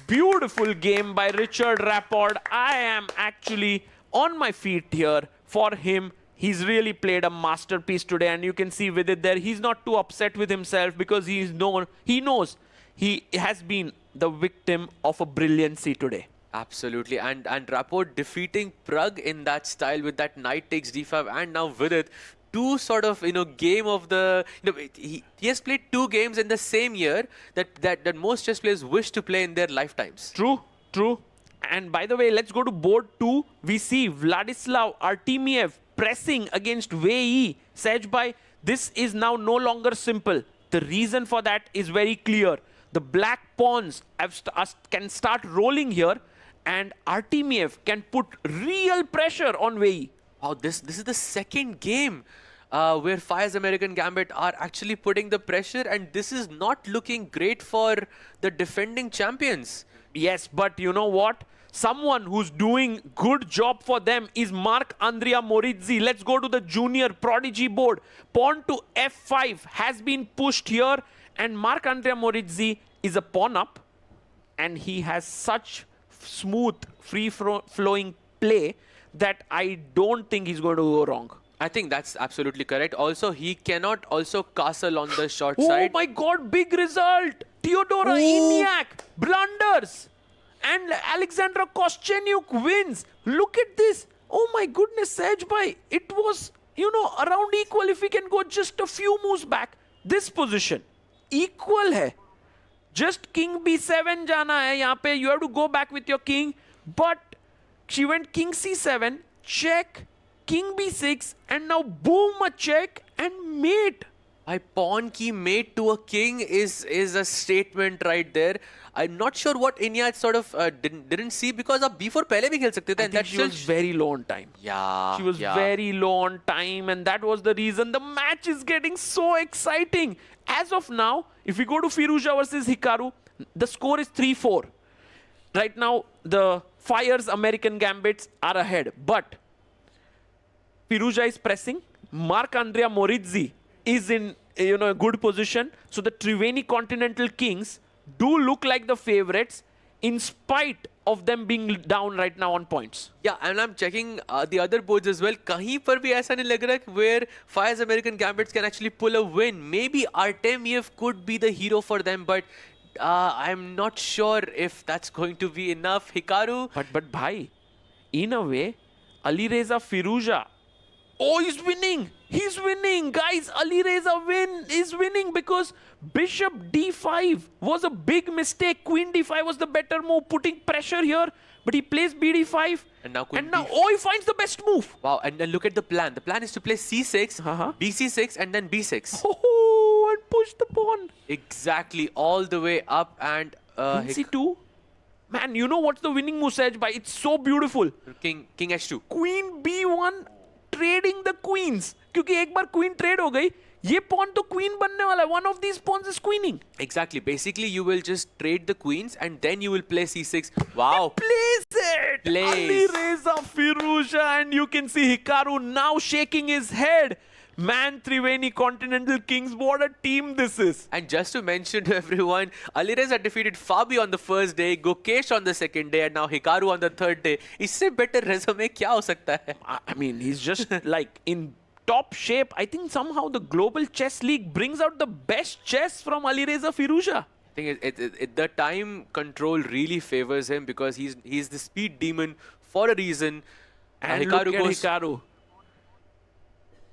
Beautiful game by Richard Rapport. I am actually on my feet here for him. He's really played a masterpiece today, and you can see with it there, he's not too upset with himself because he knows he has been the victim of a brilliancy today. Absolutely, and Rapport defeating Prag in that style with that knight takes d5, and now Vidit, 2 sort of, you know, game of the, you know, he has played 2 games in the same year that most chess players wish to play in their lifetimes. True. And by the way, let's go to board 2. We see Vladislav Artemiev pressing against Wei Sejbai. This is now no longer simple. The reason for that is very clear. The black pawns can start rolling here, and Artemiev can put real pressure on Wei. Wow, this is the second game where Fyers American Gambit are actually putting the pressure, and this is not looking great for the defending champions. Yes, but you know what? Someone who's doing good job for them is Marc-Andrea Morizzi. Let's go to the junior prodigy board. Pawn to f5 has been pushed here, and Marc-Andrea Morizzi is a pawn up, and he has such smooth, free-flowing play that I don't think he's going to go wrong. I think that's absolutely correct. Also, he cannot also castle on the short Oh side. my God, big result! Theodora Eniak blunders, and Alexandra Koschenyuk wins. Look at this. Oh my goodness, Sejbai. It was, you know, around equal if we can go just a few moves back. This position, equal hai. Just king b7 jana hai yahan pe. You have to go back with your king. But she went king c7, check, king b6, and now boom, a check and mate. A pawn key mate to a king is a statement right there. I'm not sure what Inya sort of didn't see, because अब b4 पहले भी खेल सकते थे. I think she was very low on time. Yeah. She was very low on time, and that was the reason the match is getting so exciting. As of now, if we go to Firouzja versus Hikaru, the score is 3-4. Right now, the Fyers American Gambits are ahead, but Firouzja is pressing. Marc-Andrea Morizzi is in a good position. So the Triveni Continental Kings do look like the favorites in spite of them being down right now on points. Yeah, and I'm checking the other boards as well. कहीं पर भी ऐसा नहीं लग रहा है where Fyers American Gambits can actually pull a win. Maybe Artemiev could be the hero for them, but I'm not sure if that's going to be enough. Hikaru. But bhai, in a way, Alireza Firouzja. Oh, he's winning! He's winning! Guys, Alireza is winning because Bishop d5 was a big mistake. Queen d5 was the better move, putting pressure here. But he plays bd5. And now oh, he finds the best move. Wow, and then look at the plan. The plan is to play c6, bc6, and then b6. Oh, and push the pawn. Exactly, all the way up, and c2. Man, you know what's the winning move, Sejbai? It's so beautiful. King h2. Queen b1, trading the queens. क्योंकि एक बार queen trade हो गई, ये pawn तो queen बनने वाला है. One of these pawns is queening. Exactly. Basically, you will just trade the queens, and then you will play c6. Wow. He plays it. Alireza Firouzja, and you can see Hikaru now shaking his head. Man, Triveni Continental Kings, what a team this is. And just to mention to everyone, Alireza defeated Fabi on the first day, Gukesh on the second day, and now Hikaru on the third day. इससे better resume क्या हो सकता है? I mean, he's just like in top shape. I think somehow the Global Chess League brings out the best chess from Alireza Firouzja. I think the time control really favors him because he's the speed demon for a reason. And Hikaru goes Hikaru.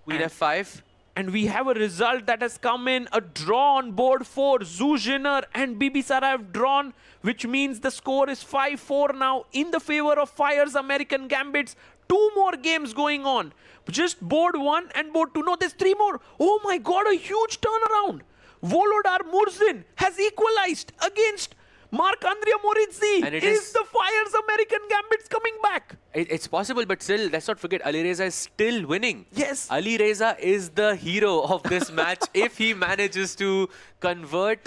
Queen f5. And we have a result that has come in, a draw on board 4. Zhu Jinner and Bibisara have drawn, which means the score is 5-4 now in the favor of Fyers American Gambits. 2 more games going on. Just board 1 and board 2. No, there's 3 more. Oh my God, a huge turnaround. Volodar Murzin has equalized against Marc-Andrea Morizzi. And it is the Fyers American Gambits coming back? It's possible, but still, let's not forget, Alireza is still winning. Yes. Alireza is the hero of this match if he manages to convert.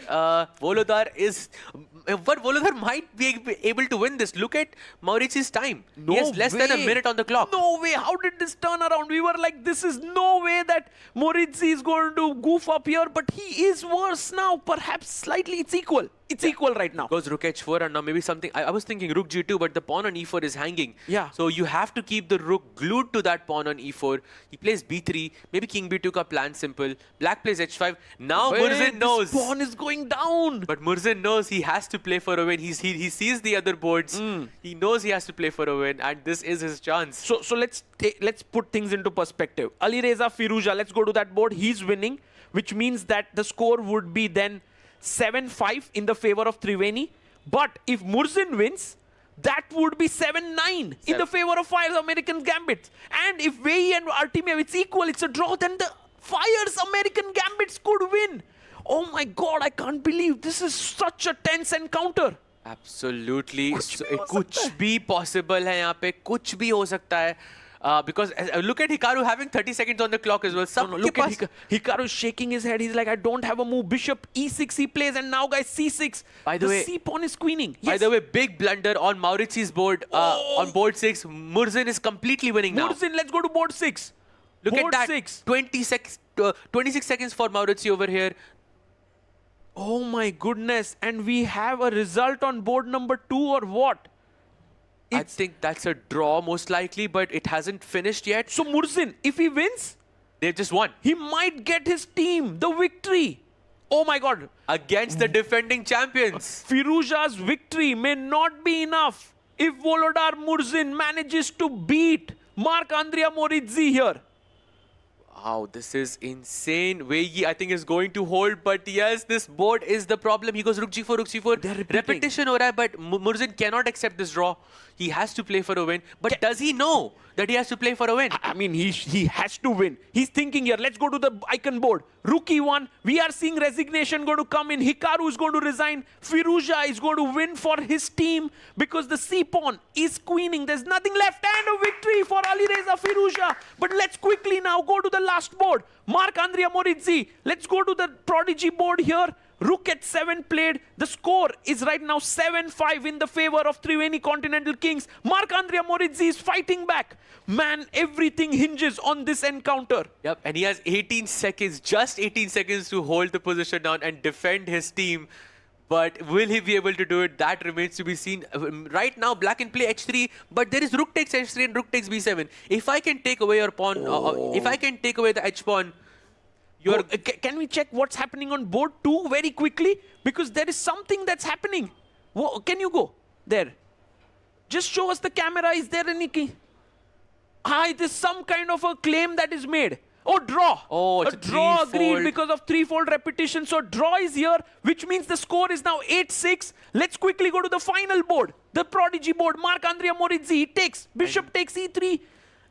Volodar is... But Volodar might be able to win this. Look at Mauritius' time. No he has less than a minute on the clock. No way. How did this turn around? We were like, this is no way that Morizzi is going to goof up here. But he is worse now. Perhaps slightly. It's equal. It's equal right now. Goes rook h4 and now maybe something. I was thinking rook g2, but the pawn on e4 is hanging. Yeah. So you have to keep the rook glued to that pawn on e4. He plays b3. Maybe king b2 ka plan simple. Black plays h5. Now Murzin knows. This pawn is going down. But Murzin knows he has to play for a win. He sees the other boards. He knows he has to play for a win, and this is his chance. So let's put things into perspective. Alireza Firouzja, let's go to that board. He's winning, which means that the score would be then 7-5 in the favor of Triveni. But if Murzin wins, that would be 7-9 in the favor of Fyers American Gambits. And if Wei and Artemiev, it's equal, it's a draw, then the Fyers American Gambits could win. Oh my God, I can't believe this is such a tense encounter. Absolutely. कुछ भी possible है यहाँ पे, कुछ भी हो सकता है. Because look at Hikaru having 30 seconds on the clock as well. Look at Hikaru shaking his head. He's like, I don't have a move. Bishop E6 he plays, and now guys C6. By the way, C pawn is queening. By the way, big blunder on Mauritius's board. On board 6, Murzin is completely winning now. Murzin, let's go to board 6. Look board at that. 6. 26 seconds for Mauritius over here. Oh my goodness. And we have a result on board number 2 or what? I think that's a draw most likely, but it hasn't finished yet. So Murzin, if he wins, they've just won. He might get his team the victory. Oh my God. Against the defending champions. Firuza's victory may not be enough if Volodar Murzin manages to beat Marc-Andrea Morizzi here. Wow, this is insane. Wei, I think, is going to hold, but yes, this board is the problem. He goes rook g4, rook c4. Repetition ho raha hai, but Murzin cannot accept this draw. He has to play for a win. But does he know that he has to play for a win? I mean, he has to win. He's thinking here, let's go to the icon board. Rook e1. We are seeing resignation going to come in. Hikaru is going to resign. Firuza is going to win for his team because the c-pawn is queening. There's nothing left. And a victory for Alireza Firuza. But let's quickly now go to the last board. Marc-Andrea Morizzi. Let's go to the prodigy board here. Rook at 7 played. The score is right now 7-5 in the favor of Triveni Continental Kings. Marc-Andrea Morizzi is fighting back. Man, everything hinges on this encounter. Yep, and he has 18 seconds, just 18 seconds to hold the position down and defend his team. But will he be able to do it? That remains to be seen. Right now, black can play h3, but there is rook takes h3 and rook takes b7. If I can take away your pawn, if I can take away the h-pawn, can we check what's happening on board 2 very quickly? Because there is something that's happening. Can you go there? Just show us the camera. Is there any key? It is some kind of a claim that is made. Oh, draw. Oh, it's a draw agreed because of threefold repetition. So draw is here, which means the score is now 8-6. Let's quickly go to the final board. The prodigy board. Marc-Andrea Morizzi, he takes. Bishop takes e3.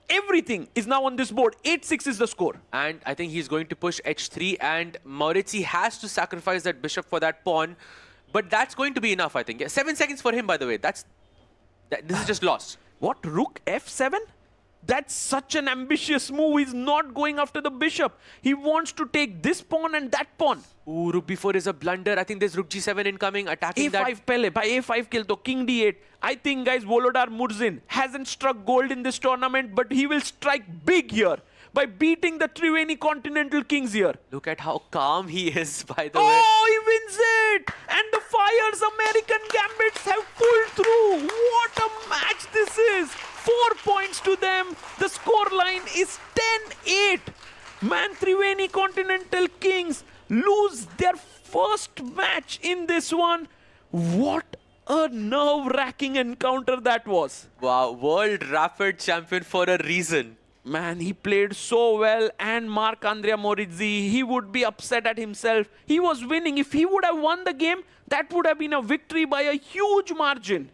Everything is now on this board. 8-6 is the score. And I think he's going to push h3, and Morizzi has to sacrifice that bishop for that pawn. But that's going to be enough, I think. 7 seconds for him, by the way. This is just lost. What? Rook f7? That's such an ambitious move. He's not going after the bishop. He wants to take this pawn and that pawn. Ooh, rook b4 is a blunder. I think there's rook g7 incoming, attacking that. a5 pehle. By a5 kill to king d8. I think, guys, Volodar Murzin hasn't struck gold in this tournament, but he will strike big here by beating the Triveni Continental Kings here. Look at how calm he is, by the way. Oh, he wins it! And the Fyers American Gambits have pulled through. What a match this is! 4 points to them. The scoreline is 10-8. Man, Triveni Continental Kings lose their first match in this one. What a nerve-wracking encounter that was. Wow, world rapid champion for a reason. Man, he played so well, and Marc-Andrea Morizzi, he would be upset at himself. He was winning. If he would have won the game, that would have been a victory by a huge margin.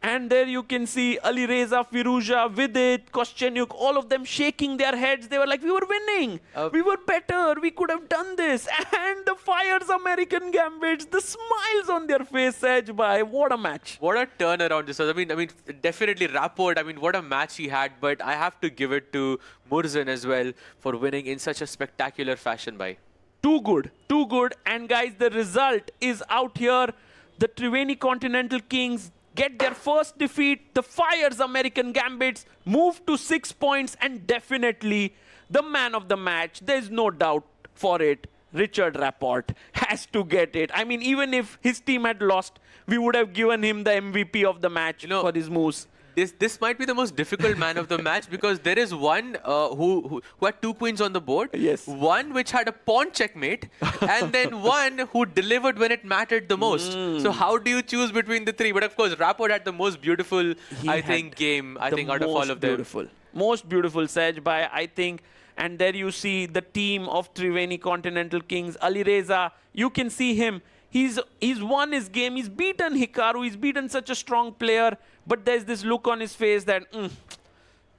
And there you can see Alireza Firuza, Vidit, Koschenyuk, all of them shaking their heads. They were like, we were winning. We were better. We could have done this. And the Fyers American Gambits, the smiles on their face, edge by. What a match. What a turnaround this was. I mean, definitely Rapport. I mean, what a match he had. But I have to give it to Murzin as well for winning in such a spectacular fashion by. Too good. Too good. And guys, the result is out here. The Triveni Continental Kings get their first defeat. The Fyers American Gambits move to 6 points, and definitely the man of the match. There's no doubt for it. Richard Rapport has to get it. I mean, even if his team had lost, we would have given him the MVP of the match for his moves. This might be the most difficult man of the match because there is one who had 2 queens on the board. Yes. One which had a pawn checkmate, and then one who delivered when it mattered the most. So how do you choose between the 3? But of course, Rapport had the most beautiful, game, out of all of them. Most beautiful, Sej, by, I think. And there you see the team of Triveni Continental Kings. Alireza, you can see him. He's won his game. He's beaten Hikaru. He's beaten such a strong player. But there's this look on his face that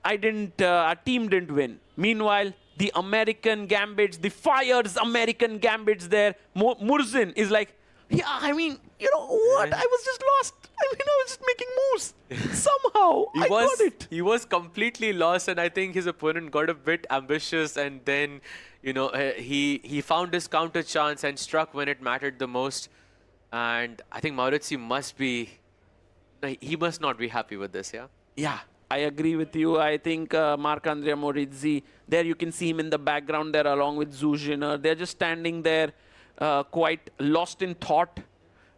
our team didn't win. Meanwhile, the American Gambits, the Fyers American Gambits there, Murzin is like, yeah, I mean, you know what? I was just lost. I mean, I was just making moves. Somehow, I got it. He was completely lost, and I think his opponent got a bit ambitious, and then, you know, he found his counter chance and struck when it mattered the most. And I think Maurizio he must not be happy with this, yeah? Yeah, I agree with you. I think Marc-Andrea Maurizio, there you can see him in the background there along with Zuziner. They're just standing there quite lost in thought.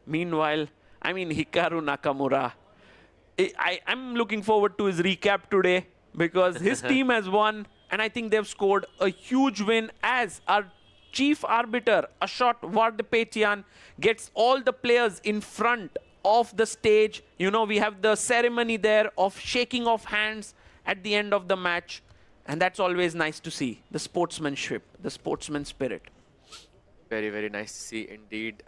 Meanwhile, I mean, Hikaru Nakamura, I'm looking forward to his recap today because his team has won, and I think they've scored a huge win as our chief arbiter, Ashot Vardapetian, gets all the players in front of the stage. You know, we have the ceremony there of shaking of hands at the end of the match, and that's always nice to see, the sportsmanship, the sportsman spirit. Very, very nice to see indeed.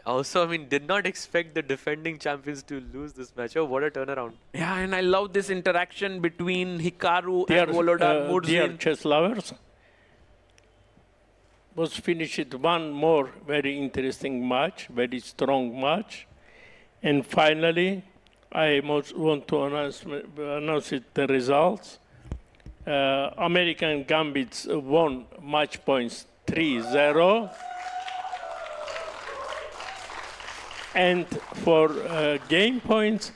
Also, I mean, did not expect the defending champions to lose this match. Oh, what a turnaround. Yeah, and I love this interaction between Hikaru and Volodar Murzin. Dear chess lovers, was finished one more very interesting match, very strong match. And finally, I want to announce the results. American Gambits won match points 3-0. And for game points,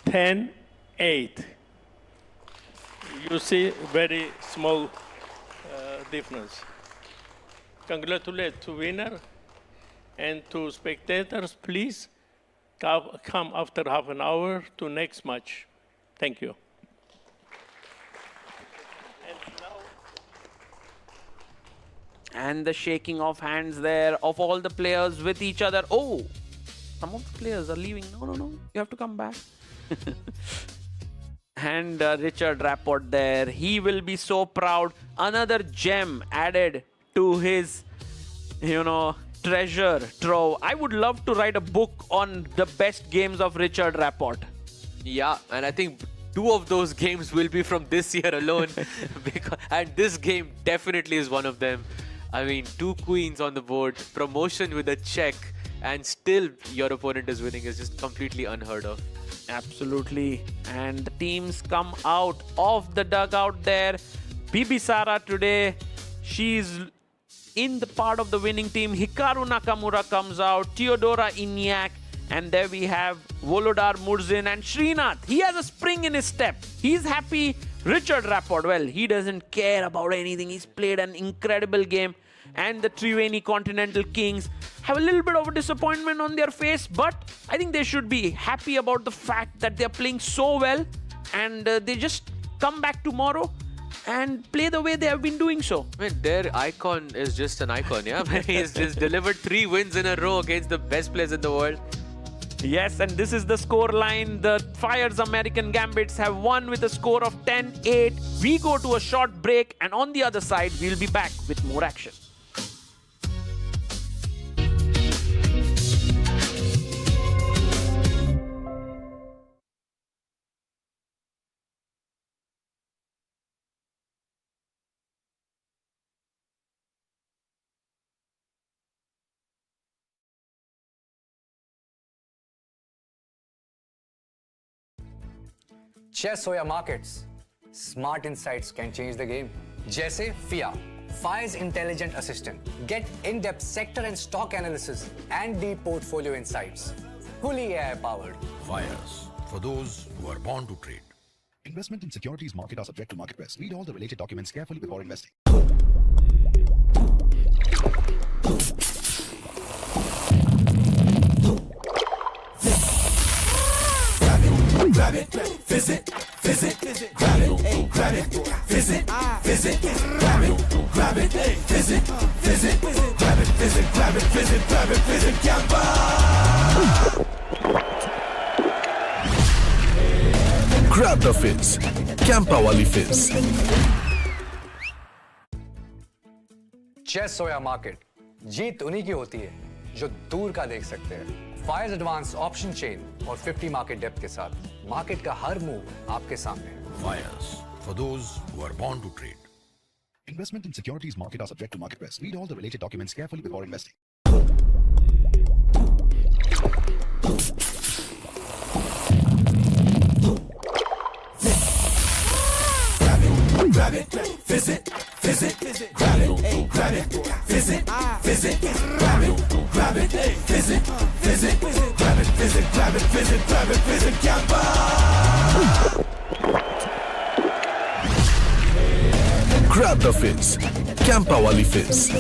10-8. You see, very small difference. Congratulate to winner and to spectators, please come after half an hour to next match. Thank you. And the shaking of hands there of all the players with each other. Oh, some of the players are leaving. No, you have to come back. And Richard Rapport there, he will be so proud. Another gem added to his, you know, treasure trove. I would love to write a book on the best games of Richard Rapport. Yeah, and I think 2 of those games will be from this year alone. And this game definitely is one of them. I mean, 2 queens on the board, promotion with a check, and still your opponent is winning is just completely unheard of. Absolutely. And the teams come out of the dugout there. Bibisara today, she's in the part of the winning team. Hikaru Nakamura comes out, Theodora Inyak, and there we have Volodar Murzin and Srinath. He has a spring in his step. He's happy. Richard Rapport, well, he doesn't care about anything. He's played an incredible game. And the Triveni Continental Kings have a little bit of a disappointment on their face, but I think they should be happy about the fact that they're playing so well, and they just come back tomorrow and play the way they have been doing so. I mean, their icon is just an icon, yeah? He's just delivered 3 wins in a row against the best players in the world. Yes, and this is the score line. The Fyers American Gambits have won with a score of 10-8. We go to a short break, and on the other side, we'll be back with more action. Chess or markets, smart insights can change the game. जैसे FIA, Fyers Intelligent Assistant. Get in-depth sector and stock analysis and deep portfolio insights. Fully AI-powered. Fyers, for those who are born to trade. Investment in securities market are subject to market risk. Read all the related documents carefully before investing. Grab it, visit, grab it, grab it, visit, grab it, visit, grab it, visit, Gamba! Grab the fizz. Campa wali fizz. Chess or market, जीत उन्हीं की होती है जो दूर का देख सकते हैं। Fyers एडवांस ऑप्शन चेन और 50 मार्केट डेप्थ के साथ मार्केट का हर मूव आपके सामने। Fyers, for those who are born to trade. Investment in securities market are subject to market risk. Read all the related documents carefully before investing. Grab it, visit, grab it, grab it, visit, grab it, visit, grab it, visit, Gampa! Grab the fizz. Campa wali fizz.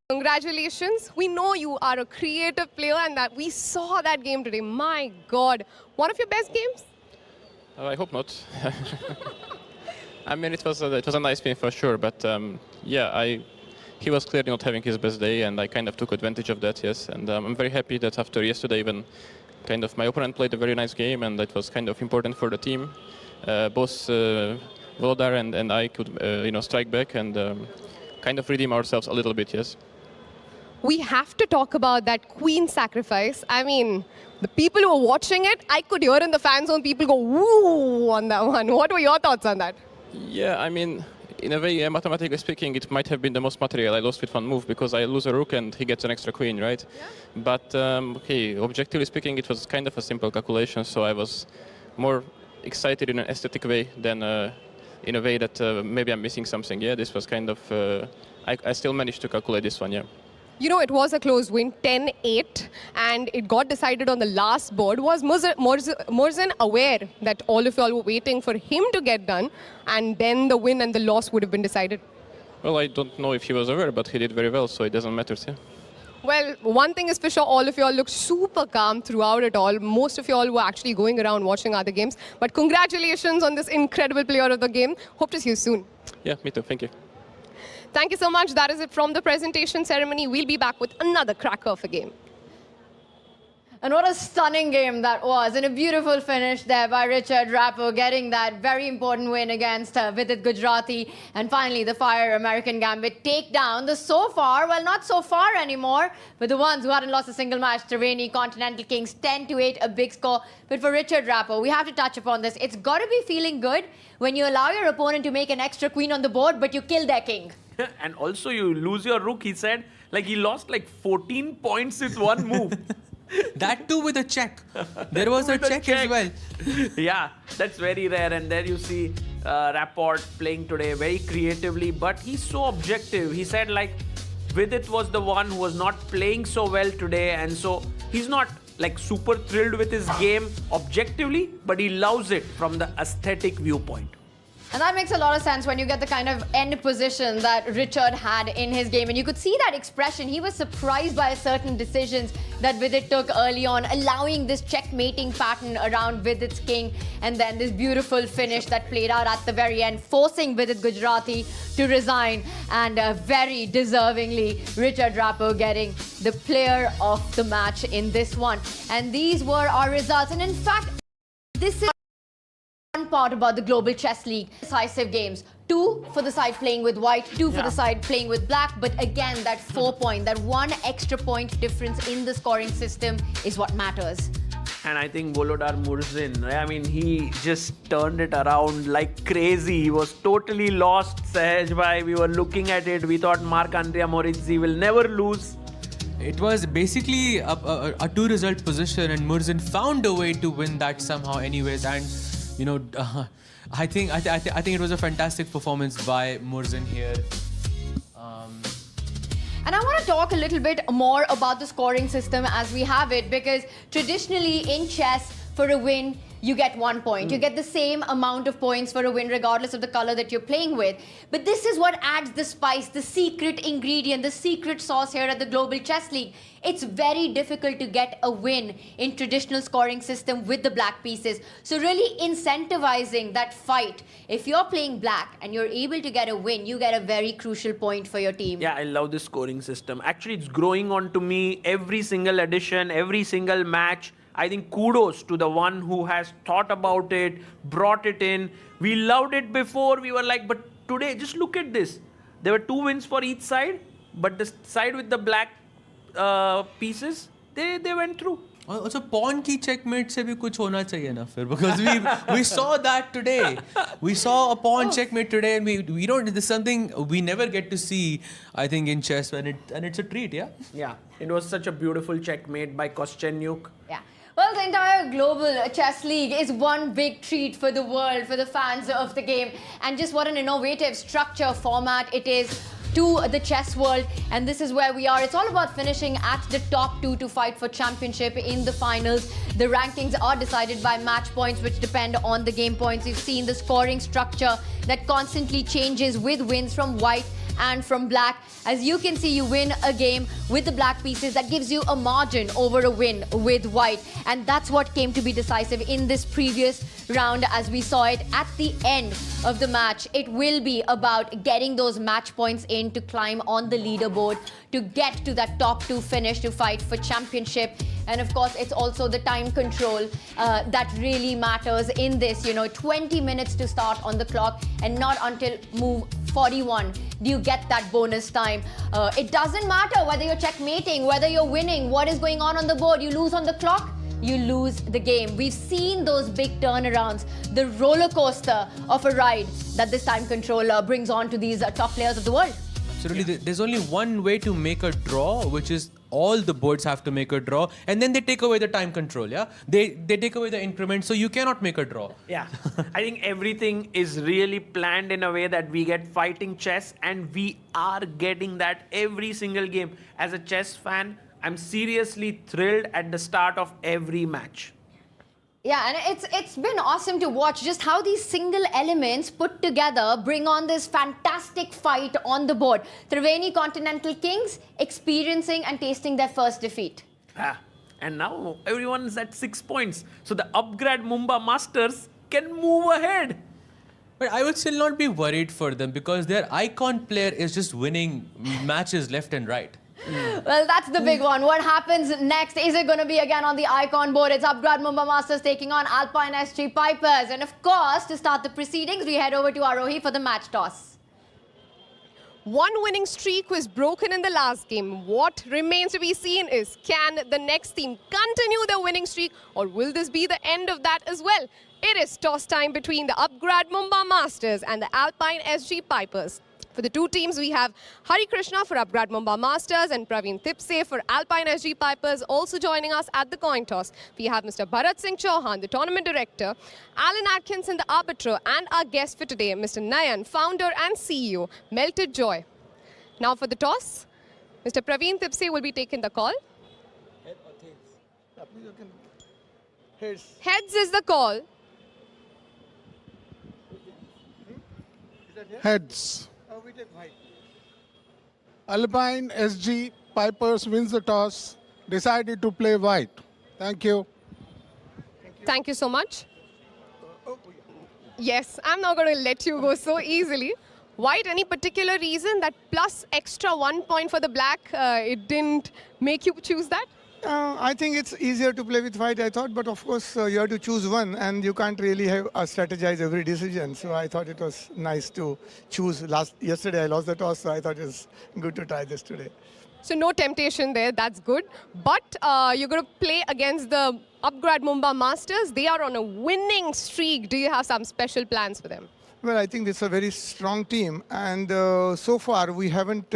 Congratulations. We know you are a creative player and that we saw that game today. My God. One of your best games? I hope not. I mean, it was a nice win for sure, but yeah, he was clearly not having his best day, and I kind of took advantage of that, yes. And I'm very happy that after yesterday, even kind of my opponent played a very nice game, and that was kind of important for the team. Both Volodar and I could, strike back and kind of redeem ourselves a little bit, yes. we have to talk about that queen sacrifice. I mean, the people who were watching it, I could hear in the fan zone people go woo on that one. What were your thoughts on that? Yeah, I mean, in a way, mathematically speaking, it might have been the most material I lost with one move because I lose a rook and he gets an extra queen, right? Yeah. But, okay, objectively speaking, it was kind of a simple calculation, so I was more excited in an aesthetic way than in a way that maybe I'm missing something. Yeah, this was kind of, I still managed to calculate this one, yeah. You know, it was a close win, 10-8, and it got decided on the last board. Was Murzin aware that all of y'all were waiting for him to get done, and then the win and the loss would have been decided? Well, I don't know if he was aware, but he did very well, so it doesn't matter, yeah. Well, one thing is for sure, all of y'all looked super calm throughout it all. Most of y'all were actually going around watching other games. But congratulations on this incredible player of the game. Hope to see you soon. Yeah, me too. Thank you. Thank you so much. That is it from the presentation ceremony. We'll be back with another cracker of a game. And what a stunning game that was. And a beautiful finish there by Richard Rappo, getting that very important win against Vidit Gujarati. And finally, the Fire American Gambit take down the so far, well, not so far anymore, but the ones who hadn't lost a single match, Triveni Continental Kings, 10-8, a big score. But for Richard Rappo, we have to touch upon this. It's got to be feeling good when you allow your opponent to make an extra queen on the board, but you kill their king. And also you lose your rook, he said. Like he lost like 14 points with one move. That too with a check. There was a check as well. Yeah, that's very rare. And there you see Rapport playing today very creatively, but he's so objective. He said like Vidit was the one who was not playing so well today, and so he's not like super thrilled with his game objectively, but he loves it from the aesthetic viewpoint. And that makes a lot of sense when you get the kind of end position that Richard had in his game. And you could see that expression. He was surprised by certain decisions that Vidit took early on, allowing this checkmating pattern around Vidit's king. And then this beautiful finish that played out at the very end, forcing Vidit Gujarati to resign. And very deservingly, Richard Rappo getting the player of the match in this one. And these were our results. And in fact, this is one part about the Global Chess League. Decisive games. 2 for the side playing with white, 2 for the side playing with black. But again, that 4 point, that 1 extra point difference in the scoring system is what matters. And I think Volodar Murzin, I mean, he just turned it around like crazy. He was totally lost, Sahaj bhai. We were looking at it. We thought Marc-Andrea Morizzi will never lose. It was basically a 2-result position, and Murzin found a way to win that somehow anyways. And you know, I think it was a fantastic performance by Murzin here. And I want to talk a little bit more about the scoring system as we have it, because traditionally in chess, for a win, you get 1 point. You get the same amount of points for a win regardless of the color that you're playing with. But this is what adds the spice, the secret ingredient, the secret sauce here at the Global Chess League. It's very difficult to get a win in traditional scoring system with the black pieces. So really incentivizing that fight. If you're playing black and you're able to get a win, you get a very crucial point for your team. Yeah, I love this scoring system. Actually, it's growing on to me every single edition, every single match. I think kudos to the one who has thought about it, brought it in. We loved it before. We were like, but today, just look at this. There were 2 wins for each side, but the side with the black pieces, they went through. Also, pawn ki checkmate se bhi kuch hona chahiye na fir, because we saw that today. We saw a pawn checkmate today, and we don't. This is something we never get to see, I think, in chess, and it's a treat, yeah. Yeah, it was such a beautiful checkmate by Kostyanyuk. Yeah. Well, the entire Global Chess League is one big treat for the world, for the fans of the game. And just what an innovative structure format it is to the chess world. And this is where we are. It's all about finishing at the top 2 to fight for championship in the finals. The rankings are decided by match points, which depend on the game points. You've seen the scoring structure that constantly changes with wins from white and from black. As you can see, you win a game with the black pieces. That gives you a margin over a win with white. And that's what came to be decisive in this previous round, as we saw it at the end of the match. It will be about getting those match points in to climb on the leaderboard, to get to that top 2 finish, to fight for championship. And of course, it's also the time control that really matters in this. You know, 20 minutes to start on the clock, and not until move 41 do you get that bonus time. It doesn't matter whether you're checkmating, whether you're winning, what is going on the board. You lose on the clock, you lose the game. We've seen those big turnarounds, the roller coaster of a ride that this time control brings on to these top players of the world. Absolutely. There's only one way to make a draw, which is all the boards have to make a draw, and then they take away the time control. Yeah, they take away the increment, so you cannot make a draw. Yeah, I think everything is really planned in a way that we get fighting chess, and we are getting that every single game. As a chess fan, I'm seriously thrilled at the start of every match. Yeah, and it's been awesome to watch just how these single elements put together bring on this fantastic fight on the board. Triveni Continental Kings experiencing and tasting their first defeat. Ah, and now everyone's at 6 points. So the Upgrad Mumba Masters can move ahead. But I would still not be worried for them because their icon player is just winning matches left and right. Well, that's the big one. What happens next? Is it going to be again on the icon board? It's Upgrad Mumba Masters taking on Alpine SG Pipers. And of course, to start the proceedings, we head over to Arohi for the match toss. One winning streak was broken in the last game. What remains to be seen is, can the next team continue their winning streak, or will this be the end of that as well? It is toss time between the Upgrad Mumba Masters and the Alpine SG Pipers. For the two teams, we have Hari Krishna for Upgrad Mumba Masters and Praveen Tipse for Alpine SG Pipers also joining us at the coin toss. We have Mr. Bharat Singh Chauhan, the tournament director, Alan Atkinson, the arbiter, and our guest for today, Mr. Nayan, founder and CEO, Melted Joy. Now for the toss, Mr. Praveen Tipse will be taking the call. Heads is the call. Heads. Alpine SG Pipers wins the toss, decided to play white. Thank you. Thank you so much. Yes, I'm not going to let you go so easily. White, any particular reason that plus extra 1 point for the black, it didn't make you choose that? I think it's easier to play with white, I thought, but of course you have to choose one and you can't really have strategize every decision. So I thought it was nice to choose. Yesterday I lost the toss, so I thought it was good to try this today. So no temptation there, that's good. But you're going to play against the Upgrad Mumba Masters. They are on a winning streak. Do you have some special plans for them? Well, I think this is a very strong team, and so far we haven't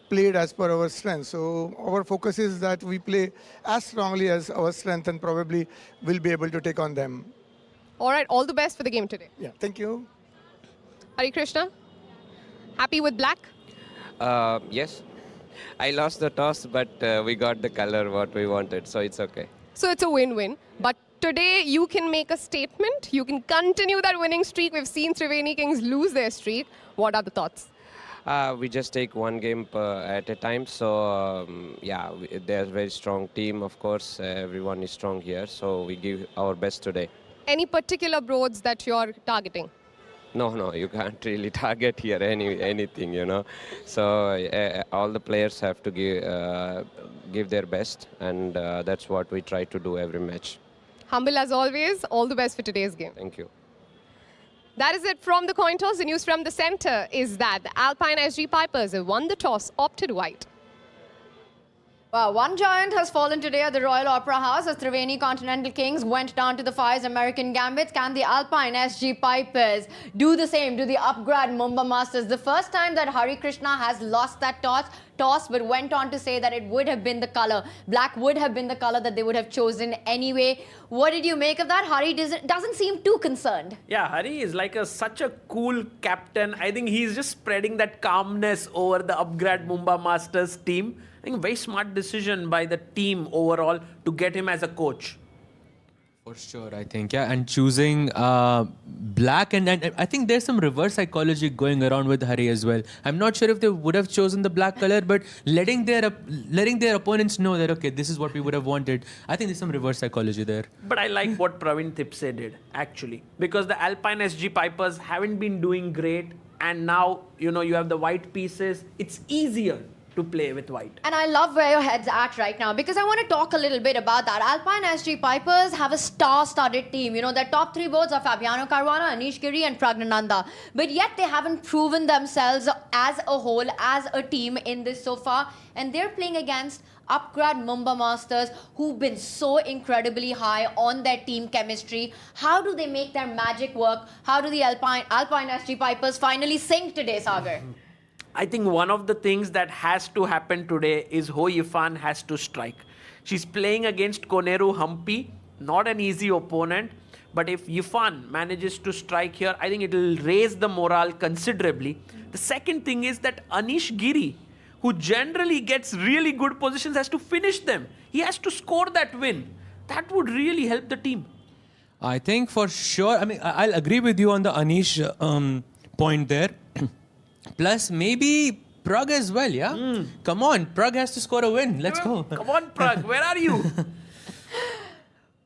played as per our strength. So our focus is that we play as strongly as our strength and probably will be able to take on them. All right, all the best for the game today. Yeah, thank you. Hari Krishna, happy with black? Yes. I lost the toss, but we got the color what we wanted, so it's okay. So it's a win-win. But today you can make a statement. You can continue that winning streak. We've seen Triveni Kings lose their streak. What are the thoughts? We just take one game at a time. So, yeah, they're a very strong team, of course. Everyone is strong here. So we give our best today. Any particular boards that you're targeting? No, you can't really target here anything, you know. So all the players have to give their best. And that's what we try to do every match. Humble as always. All the best for today's game. Thank you. That is it from the coin toss. The news from the center is that the Alpine SG Pipers have won the toss, opted white. Wow, one giant has fallen today at the Royal Opera House as Triveni Continental Kings went down to the Fyers American Gambits. Can the Alpine SG Pipers do the same to the Upgrad Mumba Masters? The first time that Hari Krishna has lost that toss, but went on to say that it would have been the color. Black would have been the color that they would have chosen anyway. What did you make of that? Hari doesn't seem too concerned. Yeah, Hari is like such a cool captain. I think he's just spreading that calmness over the Upgrad Mumba Masters team. I think a very smart decision by the team overall to get him as a coach. For sure, I think, yeah. And choosing black, and I think there's some reverse psychology going around with Hari as well. I'm not sure if they would have chosen the black color, but letting their opponents know that, okay, this is what we would have wanted. I think there's some reverse psychology there. But I like what Praveen Tipse did, actually. Because the Alpine SG Pipers haven't been doing great. And now, you know, you have the white pieces. It's easier to play with white. And I love where your head's at right now because I want to talk a little bit about that. Alpine SG Pipers have a star-studded team. You know, their top three boards are Fabiano Caruana, Anish Giri and Pragnananda. But yet they haven't proven themselves as a whole, as a team in this so far. And they're playing against Upgrad Mumba Masters, who've been so incredibly high on their team chemistry. How do they make their magic work? How do the Alpine SG Pipers finally sink today, Sagar? I think one of the things that has to happen today is Ho Yifan has to strike. She's playing against Koneru Hampi, not an easy opponent. But if Yifan manages to strike here, I think it will raise the morale considerably. The second thing is that Anish Giri, who generally gets really good positions, has to finish them. He has to score that win. That would really help the team. I think for sure, I mean, I'll agree with you on the Anish point there. Plus, maybe Prague as well, yeah? Come on, Prague has to score a win. Let's go. Come on, Prague, where are you?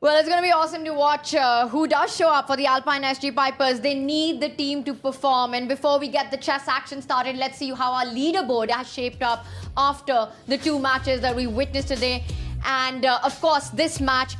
Well, it's going to be awesome to watch who does show up for the Alpine SG Pipers. They need the team to perform. And before we get the chess action started, let's see how our leaderboard has shaped up after the two matches that we witnessed today. And of course, this match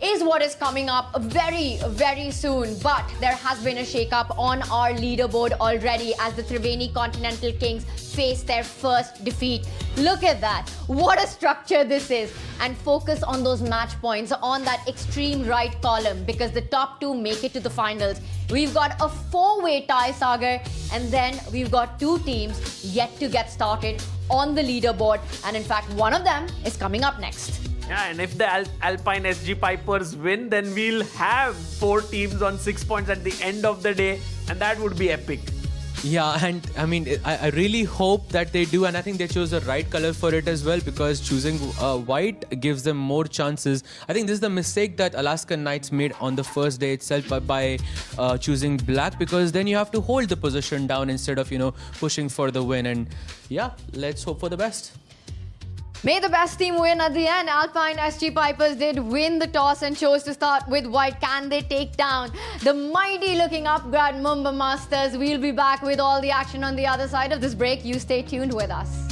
is what is coming up very, very soon. But there has been a shake-up on our leaderboard already as the Triveni Continental Kings face their first defeat. Look at that. What a structure this is. And focus on those match points on that extreme right column because the top two make it to the finals. We've got a four-way tie, Sagar, and then we've got two teams yet to get started on the leaderboard. And in fact, one of them is coming up next. Yeah, and if the Alpine SG Pipers win, then we'll have 4 teams on 6 points at the end of the day, and that would be epic. Yeah, and I mean, I really hope that they do, and I think they chose the right color for it as well because choosing white gives them more chances. I think this is the mistake that Alaskan Knights made on the first day itself by choosing black because then you have to hold the position down instead of, pushing for the win. And yeah, let's hope for the best. May the best team win at the end. Alpine SG Pipers did win the toss and chose to start with white. Can they take down the mighty looking Upgrad Mumba Masters? We'll be back with all the action on the other side of this break. You stay tuned with us.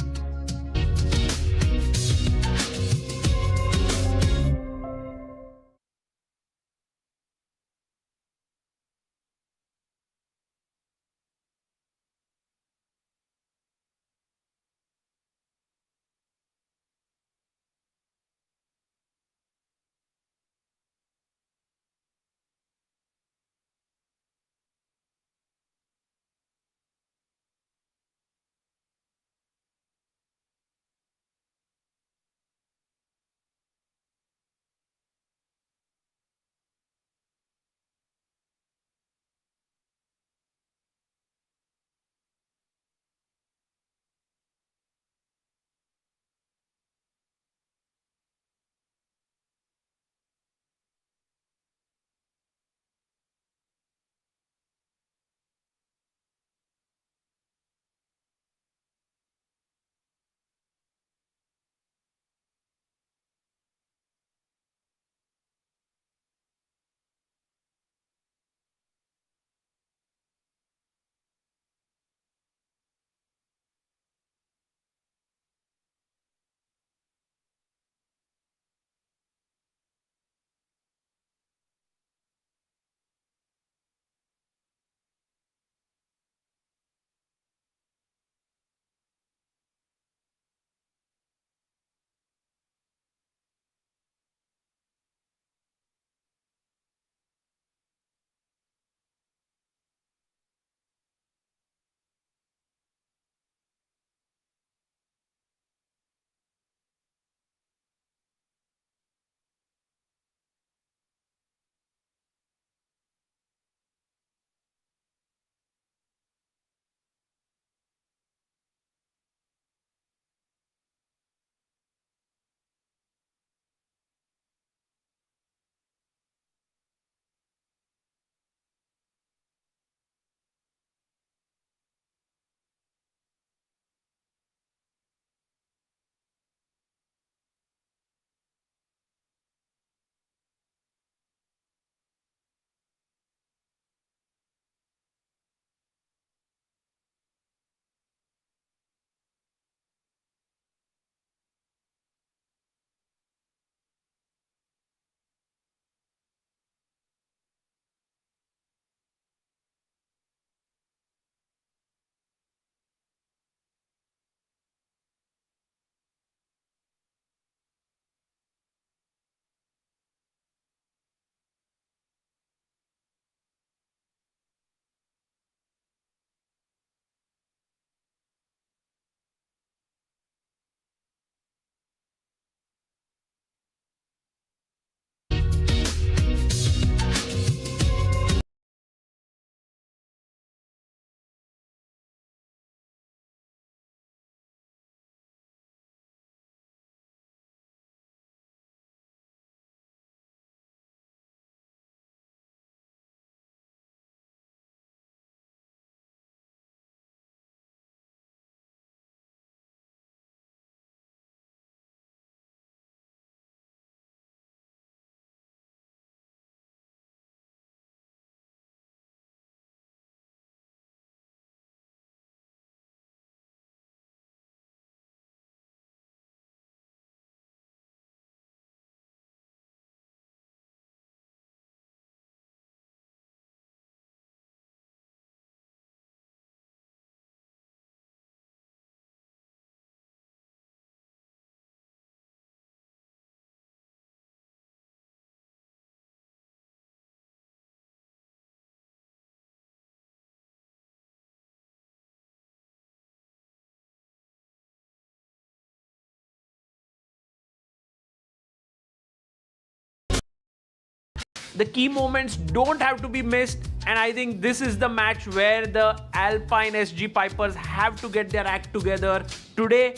The key moments don't have to be missed, and I think this is the match where the Alpine SG Pipers have to get their act together. Today,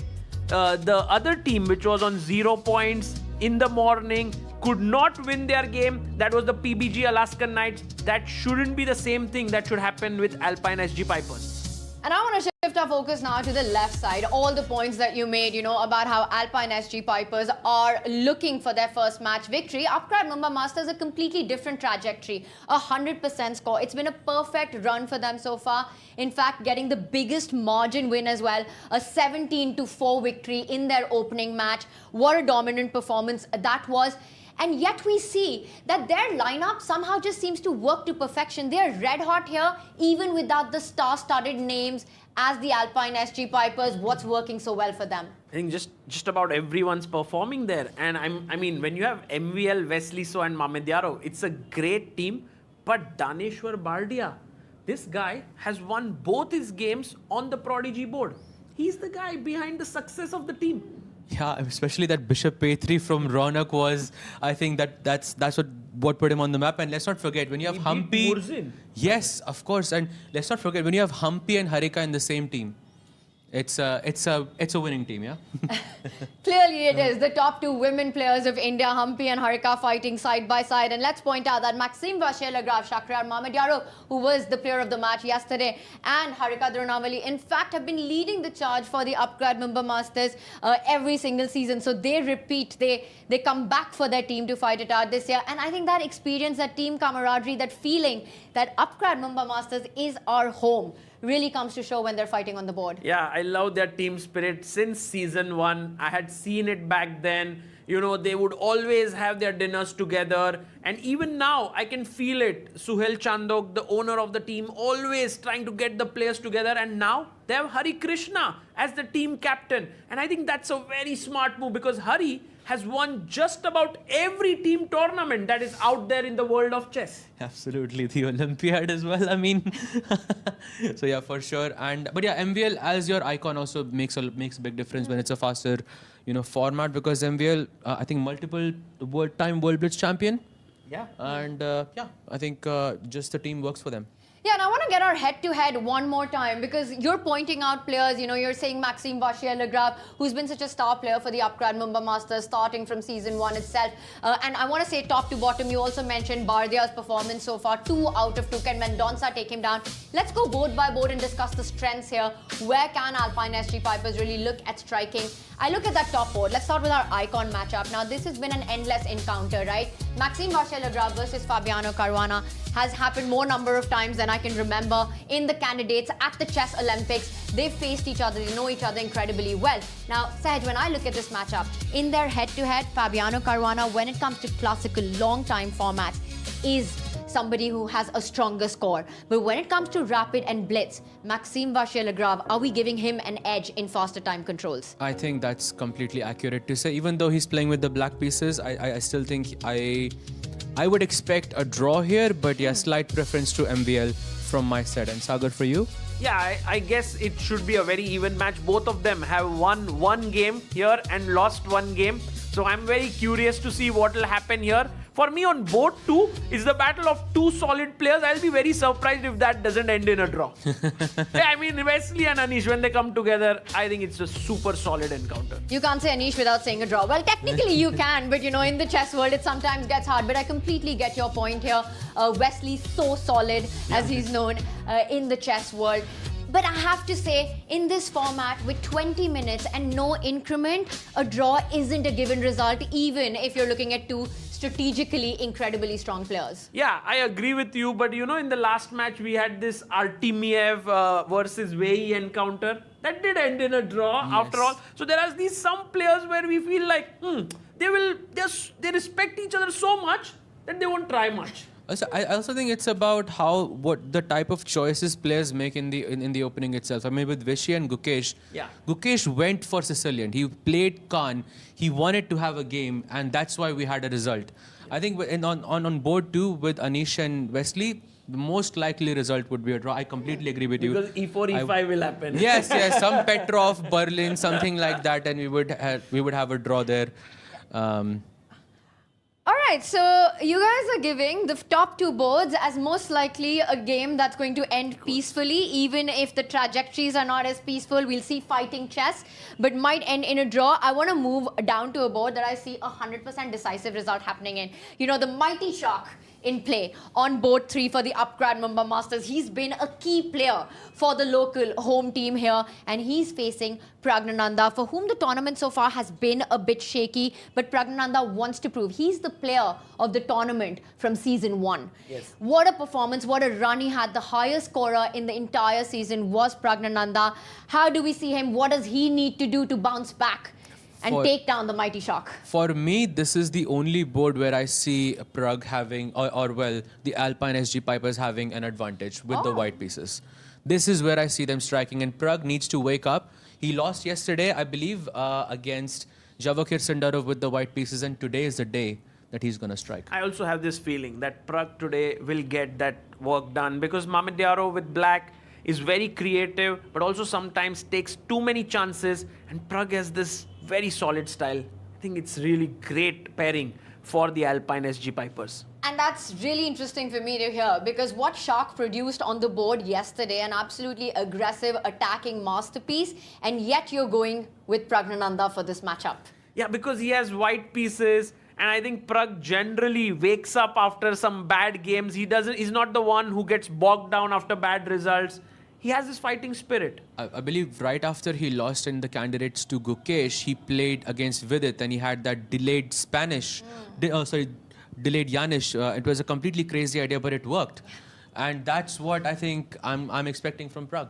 the other team, which was on 0 points in the morning, could not win their game. That was the PBG Alaskan Knights. That shouldn't be the same thing that should happen with Alpine SG Pipers. And I want to shift our focus now to the left side. All the points that you made, about how Alpine SG Pipers are looking for their first match victory. Upgrad Mumba Masters, a completely different trajectory. 100% score. It's been a perfect run for them so far. In fact, getting the biggest margin win as well. A 17-4 victory in their opening match. What a dominant performance that was. And yet we see that their lineup somehow just seems to work to perfection. They're red hot here, even without the star-studded names as the Alpine SG Pipers. What's working so well for them? I think just about everyone's performing there. And I mean, when you have MVL, Wesley So and Mahindra, it's a great team. But Daneshwar Bardia, this guy has won both his games on the Prodigy board. He's the guy behind the success of the team. Yeah, especially that Bishop A3 from Ronak was, I think that's what put him on the map. And let's not forget, when you have Humpy... Yes, of course. And let's not forget, when you have Humpy and Harika in the same team, it's a winning team, yeah? Clearly it is. The top two women players of India, Humpy and Harika, fighting side by side. And let's point out that Maxime vachier-lagrave, Shakhriyar Mahindra, who was the player of the match yesterday, and Harika Dronawali, in fact, have been leading the charge for the Upgrad Mumba Masters every single season. So they repeat, they come back for their team to fight it out this year. And I think that experience, that team camaraderie, that feeling that Upgrad Mumba Masters is our home really comes to show when they're fighting on the board. Yeah, I love their team spirit since season 1. I had seen it back then. They would always have their dinners together. And even now, I can feel it. Suhel Chandok, the owner of the team, always trying to get the players together. And now they have Hari Krishna as the team captain. And I think that's a very smart move, because Hari has won just about every team tournament that is out there in the world of chess. Absolutely, the Olympiad as well. I mean, so yeah, for sure. But yeah, MVL as your icon also makes a big difference when it's a faster, format, because MVL, I think multiple world Blitz champion. Yeah. And yeah, I think just the team works for them. Yeah, and I want to get our head-to-head one more time, because you're pointing out players, you're saying Maxime vachier-lagrave, who's been such a star player for the Upgrad Mumba Masters starting from season 1 itself. And I want to say top to bottom, you also mentioned Bardia's performance so far, 2 out of 2. Can Mendonça take him down? Let's go board by board and discuss the strengths here. Where can Alpine SG Pipers really look at striking? I look at that top board. Let's start with our icon matchup. Now, this has been an endless encounter, right? Maxime vachier-lagrave versus Fabiano Caruana has happened more number of times than I can remember in the candidates at the Chess Olympics. They faced each other, they know each other incredibly well. Now, Sahaj, when I look at this matchup, in their head-to-head, Fabiano Caruana, when it comes to classical long-time formats, is somebody who has a stronger score. But when it comes to rapid and blitz, Maxime vachier-lagrave, are we giving him an edge in faster time controls? I think that's completely accurate to say. Even though he's playing with the black pieces, I still think I would expect a draw here, but yeah, slight preference to MVL from my side. And Sagar, for you? Yeah, I guess it should be a very even match. Both of them have won one game here and lost one game. So I'm very curious to see what will happen here. For me, on board 2 is the battle of 2 solid players. I'll be very surprised if that doesn't end in a draw. Yeah, I mean, Wesley and Anish, when they come together, I think it's a super solid encounter. You can't say Anish without saying a draw. Well, technically you can, but in the chess world, it sometimes gets hard. But I completely get your point here. Wesley's so solid, as he's known in the chess world. But I have to say, in this format, with 20 minutes and no increment, a draw isn't a given result, even if you're looking at 2 strategically incredibly strong players. Yeah, I agree with you. But in the last match, we had this Artemiev versus Vei encounter. That did end in a draw after all. So there are some players where we feel like, they respect each other so much that they won't try much. I also think it's about what the type of choices players make in the opening itself. I mean, with Vishy and Gukesh, Gukesh went for Sicilian. He played Khan. He wanted to have a game, and that's why we had a result. I think on board 2 with Anish and Wesley, the most likely result would be a draw. I completely agree with you. Because E4, E5 will happen. Yes, some Petrov, Berlin, something like that, and we would have a draw there. All All right, so you guys are giving the top two boards as most likely a game that's going to end peacefully, even if the trajectories are not as peaceful. We'll see fighting chess, but might end in a draw. I want to move down to a board that I see 100% decisive result happening in. You know, the mighty shock in play on board 3 for the Upgrad Mumba Masters. He's been a key player for the local home team here, and he's facing Pragnananda, for whom the tournament so far has been a bit shaky, but Pragnananda wants to prove he's the player of the tournament from season 1. Yes. What a performance, what a run he had. The highest scorer in the entire season was Pragnananda. How do we see him? What does he need to do to bounce back and take down the mighty shock? For me, this is the only board where I see Prag having, or well, the Alpine SG Pipers having an advantage with the white pieces. This is where I see them striking, and Prag needs to wake up. He lost yesterday, I believe, against Javakir Sundarov with the white pieces, and today is the day that he's going to strike. I also have this feeling that Prag today will get that work done, because Mahindra with black is very creative, but also sometimes takes too many chances, and Prag has this very solid style. I think it's really great pairing for the Alpine SG Pipers. And that's really interesting for me to hear, because what Shark produced on the board yesterday, an absolutely aggressive attacking masterpiece, and yet you're going with Pragnananda for this matchup. Yeah, because he has white pieces, and I think Prag generally wakes up after some bad games. He's not the one who gets bogged down after bad results. He has this fighting spirit. I believe right after he lost in the candidates to Gukesh, he played against Vidit, and he had that delayed Spanish, delayed Yanish. It was a completely crazy idea, but it worked. And that's what I think I'm expecting from Prag.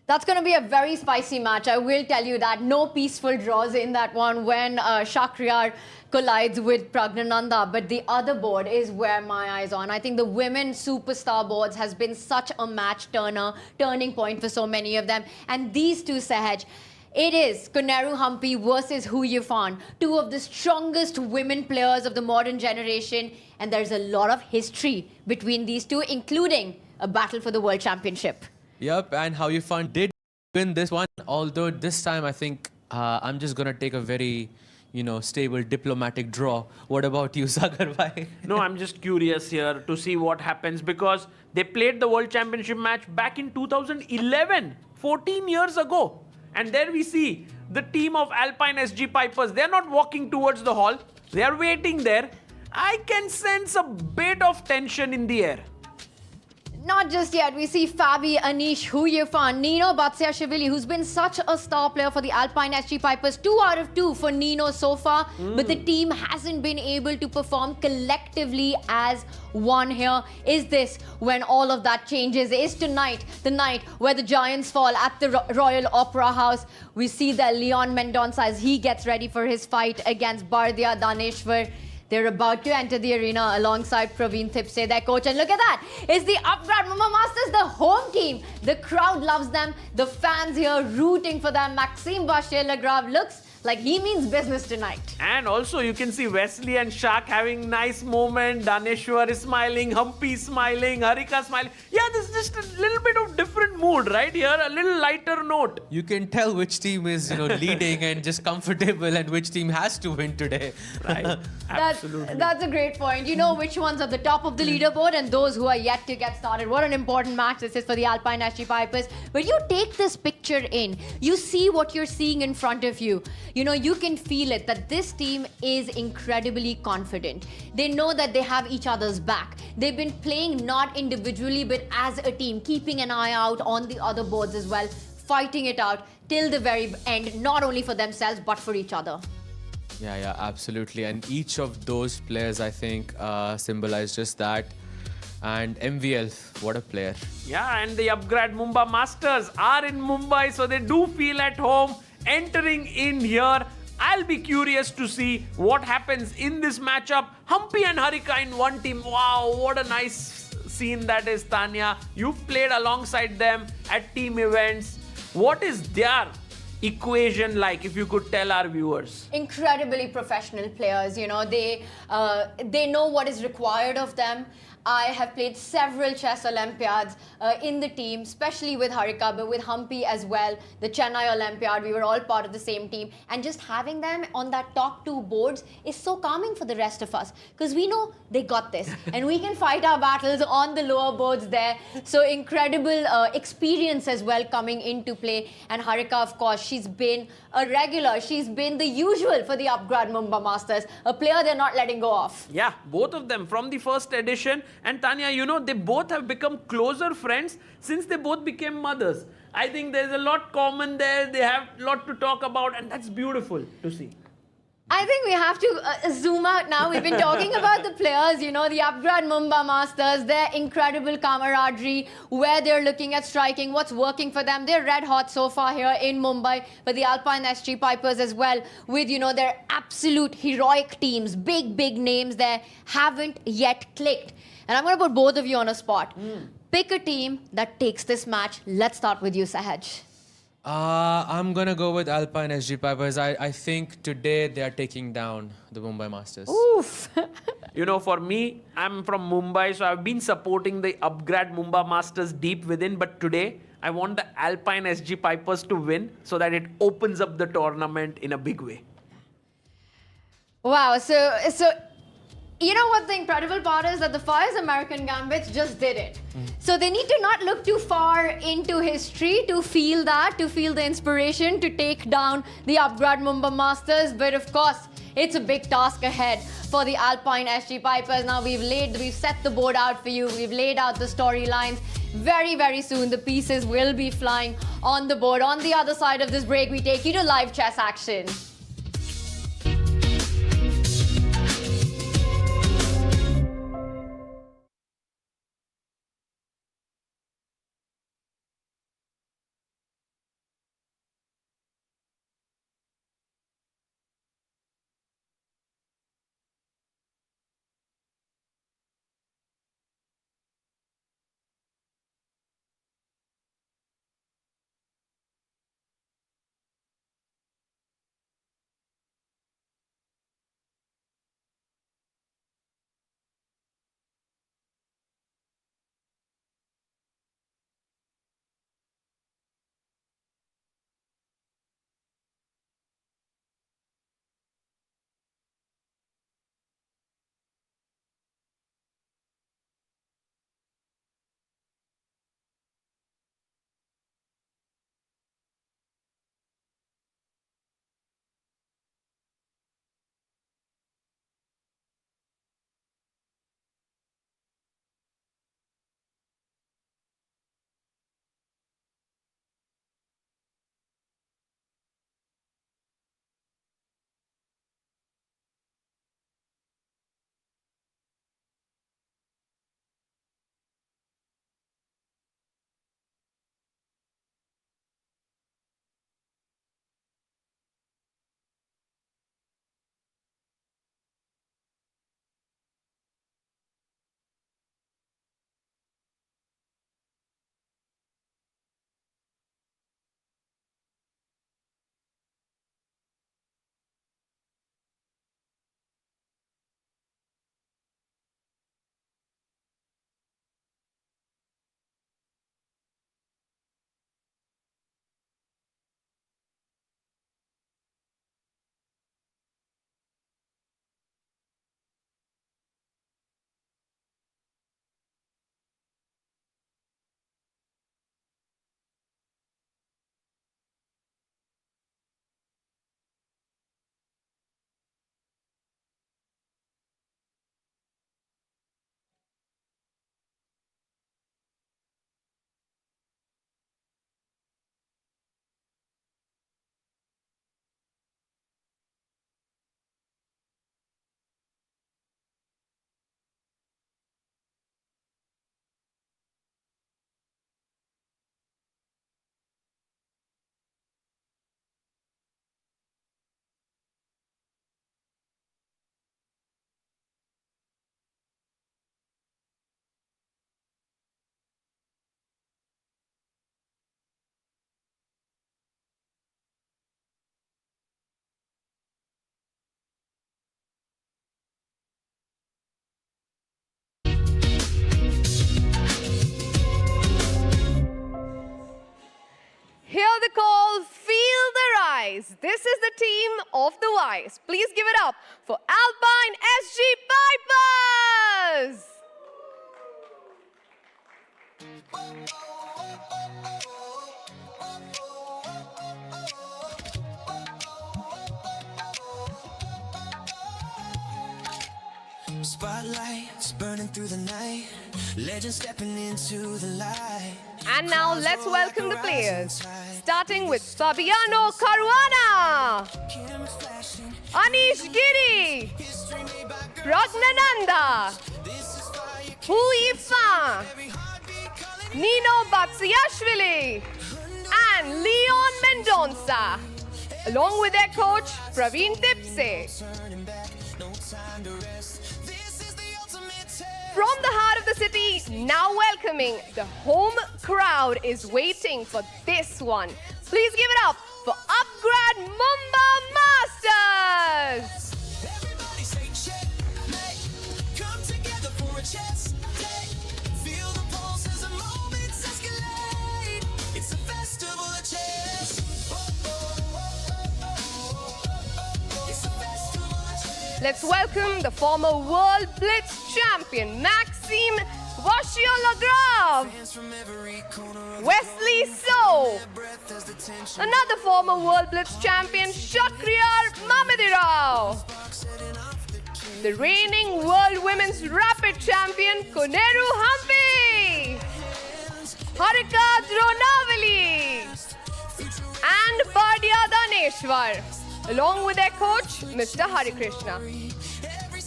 That's going to be a very spicy match. I will tell you that. No peaceful draws in that one when Shakhriyar collides with Pragnananda. But the other board is where my eyes on. I think the women superstar boards has been such a turning point for so many of them. And these two, Sahaj, it is Koneru Humpy versus Hu Yifan, two of the strongest women players of the modern generation. And there's a lot of history between these two, including a battle for the World Championship. Yep, and How You Fun did win this one, although this time I think I'm just going to take a very, stable diplomatic draw. What about you, Sagar bhai? No, I'm just curious here to see what happens, because they played the World Championship match back in 2011, 14 years ago. And there we see the team of Alpine SG Pipers. They're not walking towards the hall. They're waiting there. I can sense a bit of tension in the air. Not just yet. We see Fabi, Anish, Hu Yifan, Nino Batsiashvili, who's been such a star player for the Alpine SG Pipers. 2 out of 2 for Nino so far. But the team hasn't been able to perform collectively as one here. Is this when all of that changes? Is tonight the night where the Giants fall at the Royal Opera House? We see that Leon Mendonça, as he gets ready for his fight against Bardya Daneshwar. They're about to enter the arena alongside Praveen Thipse, their coach. And look at that. It's the Upgrad Mumba Masters, the home team. The crowd loves them. The fans here rooting for them. Maxime vachier-lagrave looks like he means business tonight. And also you can see Wesley and Shak having nice moment. Daneshwar is smiling, Humpy smiling, Harika smiling. Yeah, this is just a little bit of different mood right here, a little lighter note. You can tell which team is leading and just comfortable, and which team has to win today. Right. Absolutely. That's a great point. You know which ones are the top of the leaderboard and those who are yet to get started. What an important match this is for the Alpine SG Pipers. But you take this picture in, you see what you're seeing in front of you. You can feel it that this team is incredibly confident. They know that they have each other's back. They've been playing not individually but as a team, keeping an eye out on the other boards as well, fighting it out till the very end, not only for themselves but for each other. Yeah, absolutely. And each of those players, I think, symbolize just that. And MVL, what a player. Yeah, and the Upgrad Mumba Masters are in Mumbai, so they do feel at home. Entering in here, I'll be curious to see what happens in this matchup. Humpy and Harika in one team. Wow, what a nice scene that is, Tanya. You've played alongside them at team events. What is their equation like, if you could tell our viewers? Incredibly professional players, they know what is required of them. I have played several chess Olympiads in the team, especially with Harika, but with Humpy as well. The Chennai Olympiad, we were all part of the same team. And just having them on that top 2 boards is so calming for the rest of us because we know they got this and we can fight our battles on the lower boards there. So incredible experience as well coming into play. And Harika, of course, she's been a regular. She's been the usual for the Upgrad Mumba Masters, a player they're not letting go of. Yeah, both of them from the first edition. And Tanya, you know, they both have become closer friends since they both became mothers. I think there's a lot common there. They have a lot to talk about, and that's beautiful to see. I think we have to zoom out now. We've been talking about the players, you know, the Upgrad Mumba Masters, their incredible camaraderie, where they're looking at striking, what's working for them. They're red hot so far here in Mumbai, but the Alpine SG Pipers as well, with, you know, their absolute heroic teams, big, big names there, haven't yet clicked. And I'm going to put both of you on a spot. Pick a team that takes this match. Let's start with you, Sahaj. I'm gonna go with Alpine SG Pipers. I think today they are taking down the Mumbai Masters. Oof. You know, for me, I'm from Mumbai, so I've been supporting the Upgrad Mumba Masters deep within. But today, I want the Alpine SG Pipers to win so that it opens up the tournament in a big way. Wow, so you know what the incredible part is? That the Fyers American Gambits just did it. So they need to not look too far into history to feel that, to feel the inspiration to take down the Upgrad Mumba Masters. But of course, it's a big task ahead for the Alpine SG Pipers. Now we've set the board out for you. We've laid out the storylines. Very, very soon, the pieces will be flying on the board. On the other side of this break, we take you to live chess action. Guys, this is the team of the Wise. Please give it up for Alpine SG Pipers. Spotlights burning through the night, legends stepping into the light. And now let's welcome the players. Starting with Fabiano Caruana, Anish Giri, Ragnananda, Hui Fa, Nino Batsiashvili, and Leon Mendonça, along with their coach Praveen Tipse. From the heart of the city, now welcoming the home crowd is waiting for this one. Please give it up for Upgrad Mumba Masters. Everybody say checkmate. Come together for a chess day. Feel the pulse as the moments escalate. It's a festival of chess. It's a festival of chess. Let's welcome the former World Blitz champion, Maxime Vachier-lagrave, Wesley So, another former World Blitz champion, Shakriyar Mamedirao, the reigning World Women's Rapid champion, Koneru Hampi, Harika Dronavali, and Bardia Daneshwar, along with their coach, Mr. Harikrishna.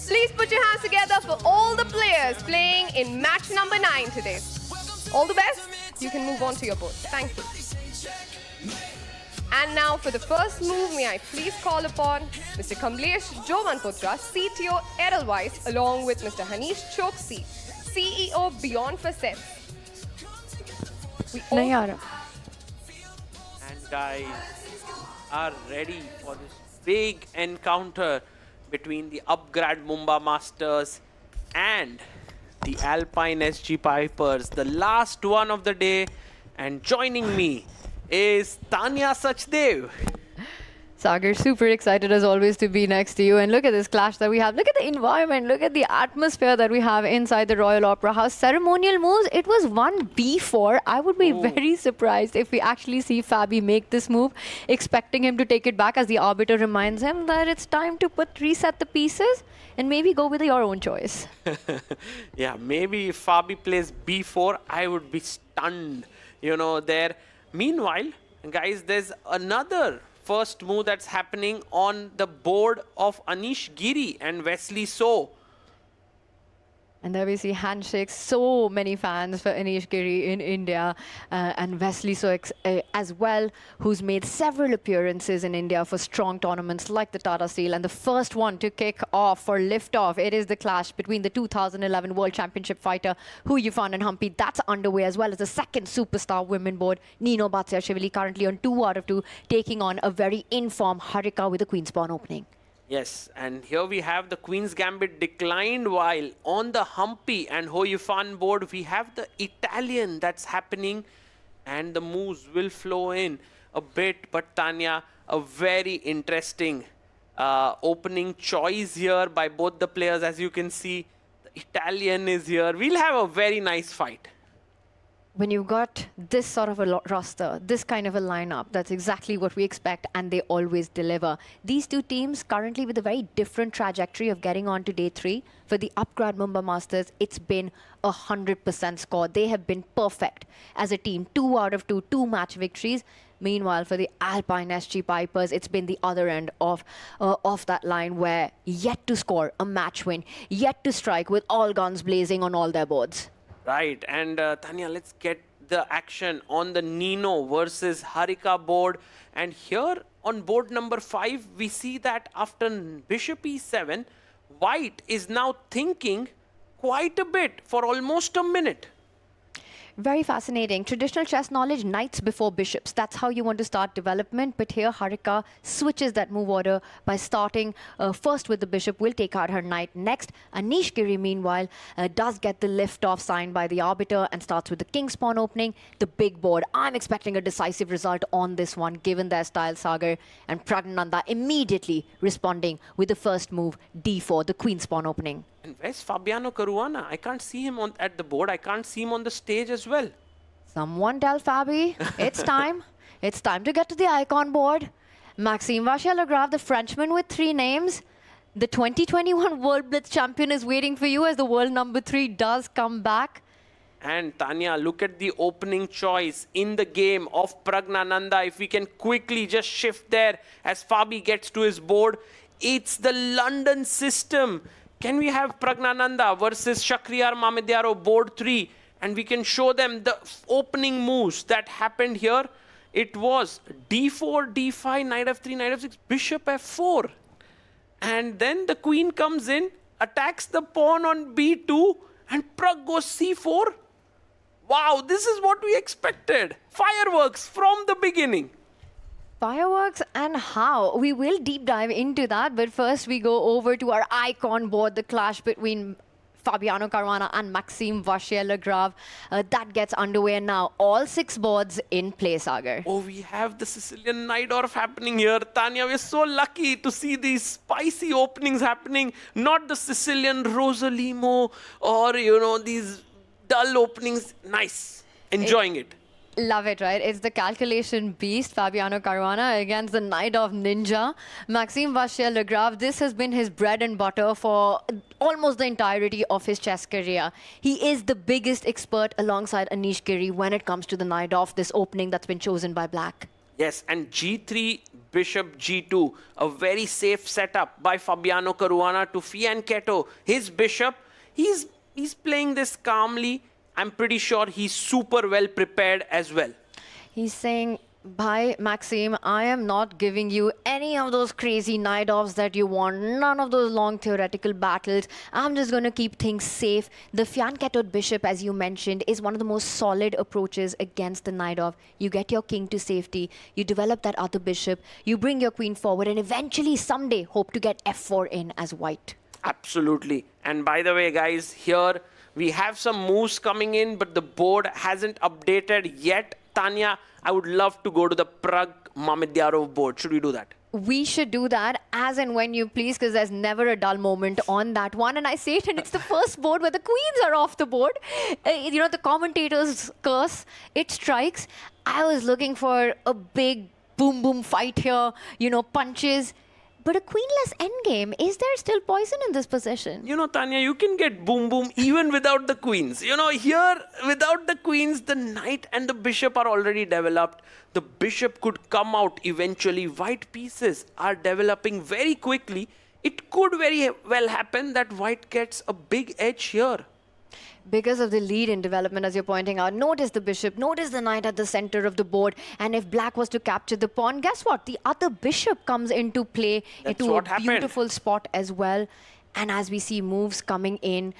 Please put your hands together for all the players playing in match number 9 today. All the best. You can move on to your board. Thank you. And now for the first move, may I please call upon Mr. Kamlesh Jomanputra, CTO Edelweiss, along with Mr. Hanish Choksi, CEO Beyond Facets. Nayara. And guys are ready for this big encounter between the Upgrad Mumba Masters and the Alpine SG Pipers, the last one of the day. And joining me is Tanya Sachdev. Sagar, super excited as always to be next to you. And look at this clash that we have. Look at the environment. Look at the atmosphere that we have inside the Royal Opera House. Ceremonial moves, it was 1b4. I would be very surprised if we actually see Fabi make this move, expecting him to take it back as the arbiter reminds him that it's time to reset the pieces and maybe go with your own choice. Yeah, maybe if Fabi plays b4, I would be stunned, you know, there. Meanwhile, guys, there's another first move that's happening on the board of Anish Giri and Wesley So. And there we see handshakes. So many fans for Anish Giri in India and Wesley So as well, who's made several appearances in India for strong tournaments like the Tata Steel. And the first one to kick off for liftoff, it is the clash between the 2011 World Championship fighter Hu Yifan and Hampi. That's underway, as well as the second superstar women board, Nino Batsiashvili, currently on 2 out of 2, taking on a very informed Harika with a Queen's Pawn opening. Yes, and here we have the Queen's Gambit declined, while on the Humpy and Ho Yifan board, we have the Italian that's happening, and the moves will flow in a bit. But Tanya, a very interesting opening choice here by both the players. As you can see, the Italian is here. We'll have a very nice fight. When you've got this sort of a roster, this kind of a lineup, that's exactly what we expect, and they always deliver. These two teams currently with a very different trajectory of getting on to day 3. For the Upgrad Mumba Masters, it's been 100% score. They have been perfect as a team. 2 out of 2, 2 match victories. Meanwhile, for the Alpine SG Pipers, it's been the other end of that line, where yet to score a match win, yet to strike with all guns blazing on all their boards. Right, and Tanya, let's get the action on the Nino versus Harika board. And here on board number 5, we see that after Bishop E7, White is now thinking quite a bit for almost a minute. Very fascinating. Traditional chess knowledge, knights before bishops. That's how you want to start development. But here, Harika switches that move order by starting first with the bishop. Will take out her knight next. Anish Giri, meanwhile, does get the lift-off signed by the arbiter and starts with the king's pawn opening. The big board. I'm expecting a decisive result on this one, given their style, Sagar. And Pragnananda immediately responding with the first move, d4, the queen's pawn opening. And where's Fabiano Caruana? I can't see him at the board. I can't see him on the stage as well. Someone tell Fabi, it's time. It's time to get to the icon board. Maxime Vachier-Lagrave, the Frenchman with 3 names. The 2021 World Blitz champion is waiting for you as the world number 3 does come back. And Tanya, look at the opening choice in the game of Pragnananda. If we can quickly just shift there as Fabi gets to his board. It's the London system. Can we have Pragnananda versus Shakhriyar Mamedyarov board 3? And we can show them the opening moves that happened here. It was d4, d5, knight f3, knight f6, bishop f4. And then the queen comes in, attacks the pawn on b2, and Prag goes c4. Wow, this is what we expected. Fireworks from the beginning. Fireworks and how? We will deep dive into that, but first we go over to our icon board, the clash between Fabiano Caruana and Maxime Vachier-Lagrave. That gets underway now. All 6 boards in play, Sagar. Oh, we have the Sicilian Najdorf happening here. Tanya, we're so lucky to see these spicy openings happening. Not the Sicilian Rosalimo or, you know, these dull openings. Nice. Enjoying it. Love it, right? It's the calculation beast, Fabiano Caruana, against the knight of ninja. Maxime Vachier-Lagrave, this has been his bread and butter for almost the entirety of his chess career. He is the biggest expert alongside Anish Giri when it comes to the knight of this opening that's been chosen by black. Yes, and g3, bishop g2, a very safe setup by Fabiano Caruana to fianchetto his bishop. He's playing this calmly. I'm pretty sure he's super well prepared as well. He's saying, bye, Maxime, I am not giving you any of those crazy knight-offs that you want, none of those long theoretical battles. I'm just going to keep things safe. The fianchettoed bishop, as you mentioned, is one of the most solid approaches against the knight-off. You get your king to safety, you develop that other bishop, you bring your queen forward, and eventually, someday, hope to get f4 in as white. Absolutely. And by the way, guys, here we have some moves coming in, but the board hasn't updated yet. Tanya, I would love to go to the Prag Mamedyarov board. Should we do that? We should do that as and when you please, because there's never a dull moment on that one. And I say it, and it's the first board where the queens are off the board. You know, the commentators curse, it strikes. I was looking for a big boom boom fight here, you know, punches. But a queenless endgame, is there still poison in this position? You know, Tanya, you can get boom boom even without the queens. You know, here, without the queens, the knight and the bishop are already developed. The bishop could come out eventually. White pieces are developing very quickly. It could very well happen that white gets a big edge here. Because of the lead in development, as you're pointing out, notice the bishop, notice the knight at the center of the board. And if black was to capture the pawn, guess what? The other bishop comes into play, into a beautiful spot as well. And as we see moves coming in,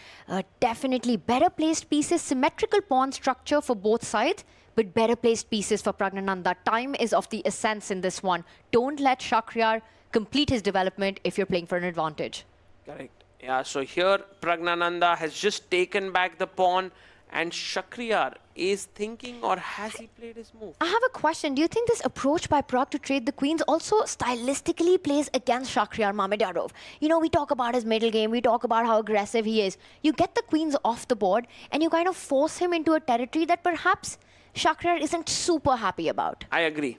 definitely better placed pieces, symmetrical pawn structure for both sides, but better placed pieces for Pragnananda. Time is of the essence in this one. Don't let Shakhriyar complete his development if you're playing for an advantage. Correct. Yeah, so here Pragnananda has just taken back the pawn, and Shakhriyar is thinking, or has he played his move? I have a question. Do you think this approach by Prag to trade the queens also stylistically plays against Shakhriyar Mamedyarov? You know, we talk about his middle game, we talk about how aggressive he is. You get the queens off the board, and you kind of force him into a territory that perhaps Shakhriyar isn't super happy about. I agree.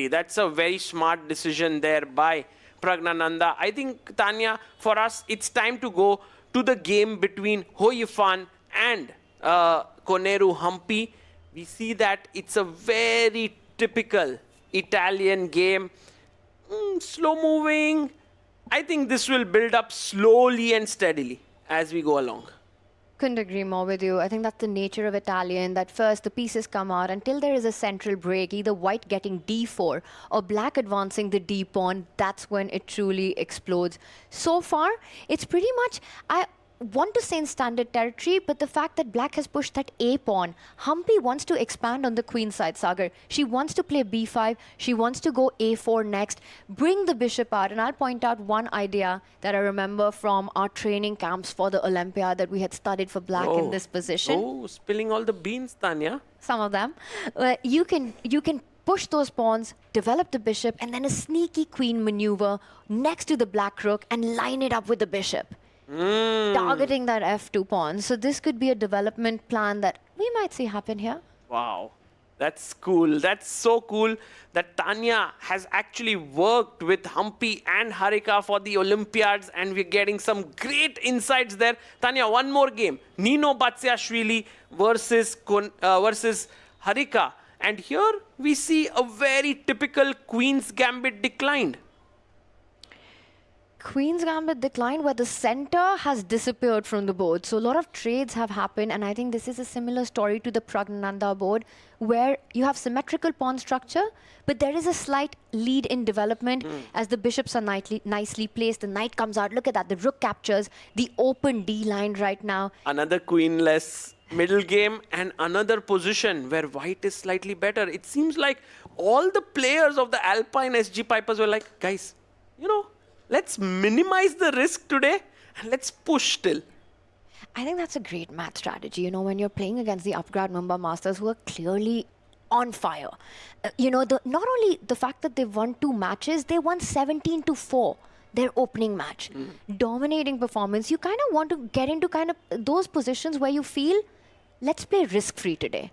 That's a very smart decision there by Pragnananda. I think, Tanya, for us, it's time to go to the game between Ho Yifan and Coneru Humpy. We see that it's a very typical Italian game. Slow moving. I think this will build up slowly and steadily as we go along. Couldn't agree more with you. I think that's the nature of Italian, that first the pieces come out until there is a central break, either white getting d4 or black advancing the d pawn. That's when it truly explodes. So far, it's pretty much... want to stay in standard territory, but the fact that black has pushed that A pawn, Humpy wants to expand on the queen side, Sagar. She wants to play B5, she wants to go A4 next, bring the bishop out. And I'll point out one idea that I remember from our training camps for the Olympiad that we had studied for black in this position. Oh, spilling all the beans, Tanya. Some of them. You can push those pawns, develop the bishop, and then a sneaky queen maneuver next to the black rook and line it up with the bishop. Targeting that F2 pawn. So this could be a development plan that we might see happen here. Wow. That's cool. That's so cool that Tanya has actually worked with Humpy and Harika for the Olympiads, and we're getting some great insights there. Tanya, one more game. Nino Batsiashvili versus Harika. And here we see a very typical Queen's Gambit declined. Queen's Gambit declined where the center has disappeared from the board. So a lot of trades have happened, and I think this is a similar story to the Pragnananda board where you have symmetrical pawn structure, but there is a slight lead in development as the bishops are nicely placed. The knight comes out. Look at that. The rook captures the open D line right now. Another queenless middle game and another position where white is slightly better. It seems like all the players of the Alpine SG Pipers were like, guys, you know, let's minimize the risk today and let's push still. I think that's a great math strategy, you know, when you're playing against the Upgrad Mumba Masters who are clearly on fire. You know, not only the fact that they've won 2 matches, they won 17-4, their opening match. Dominating performance. You kind of want to get into kind of those positions where you feel, let's play risk-free today.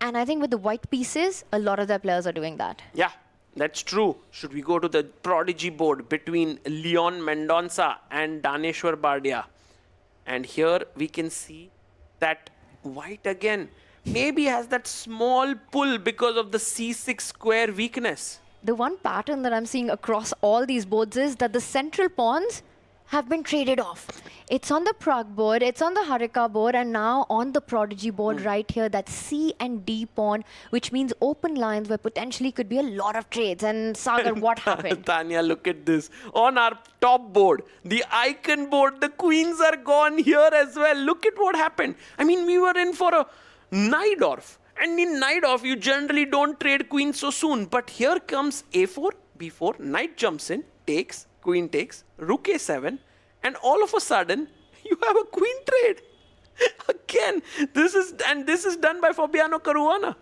And I think with the white pieces, a lot of their players are doing that. Yeah. That's true. Should we go to the prodigy board between Leon Mendonça and Daneshwar Bardia? And here we can see that white again maybe has that small pull because of the C6 square weakness. The one pattern that I'm seeing across all these boards is that the central pawns have been traded off. It's on the Prague board, it's on the Harika board, and now on the Prodigy board right here, that C and D pawn, which means open lines where potentially could be a lot of trades. And Sagar, what happened? Tanya, look at this. On our top board, the icon board, the queens are gone here as well. Look at what happened. I mean, we were in for a Najdorf. And in Najdorf, you generally don't trade queens so soon. But here comes A4, B4, knight jumps in, takes, queen takes, rook A7, and all of a sudden, you have a queen trade. Again, this is done by Fabiano Caruana.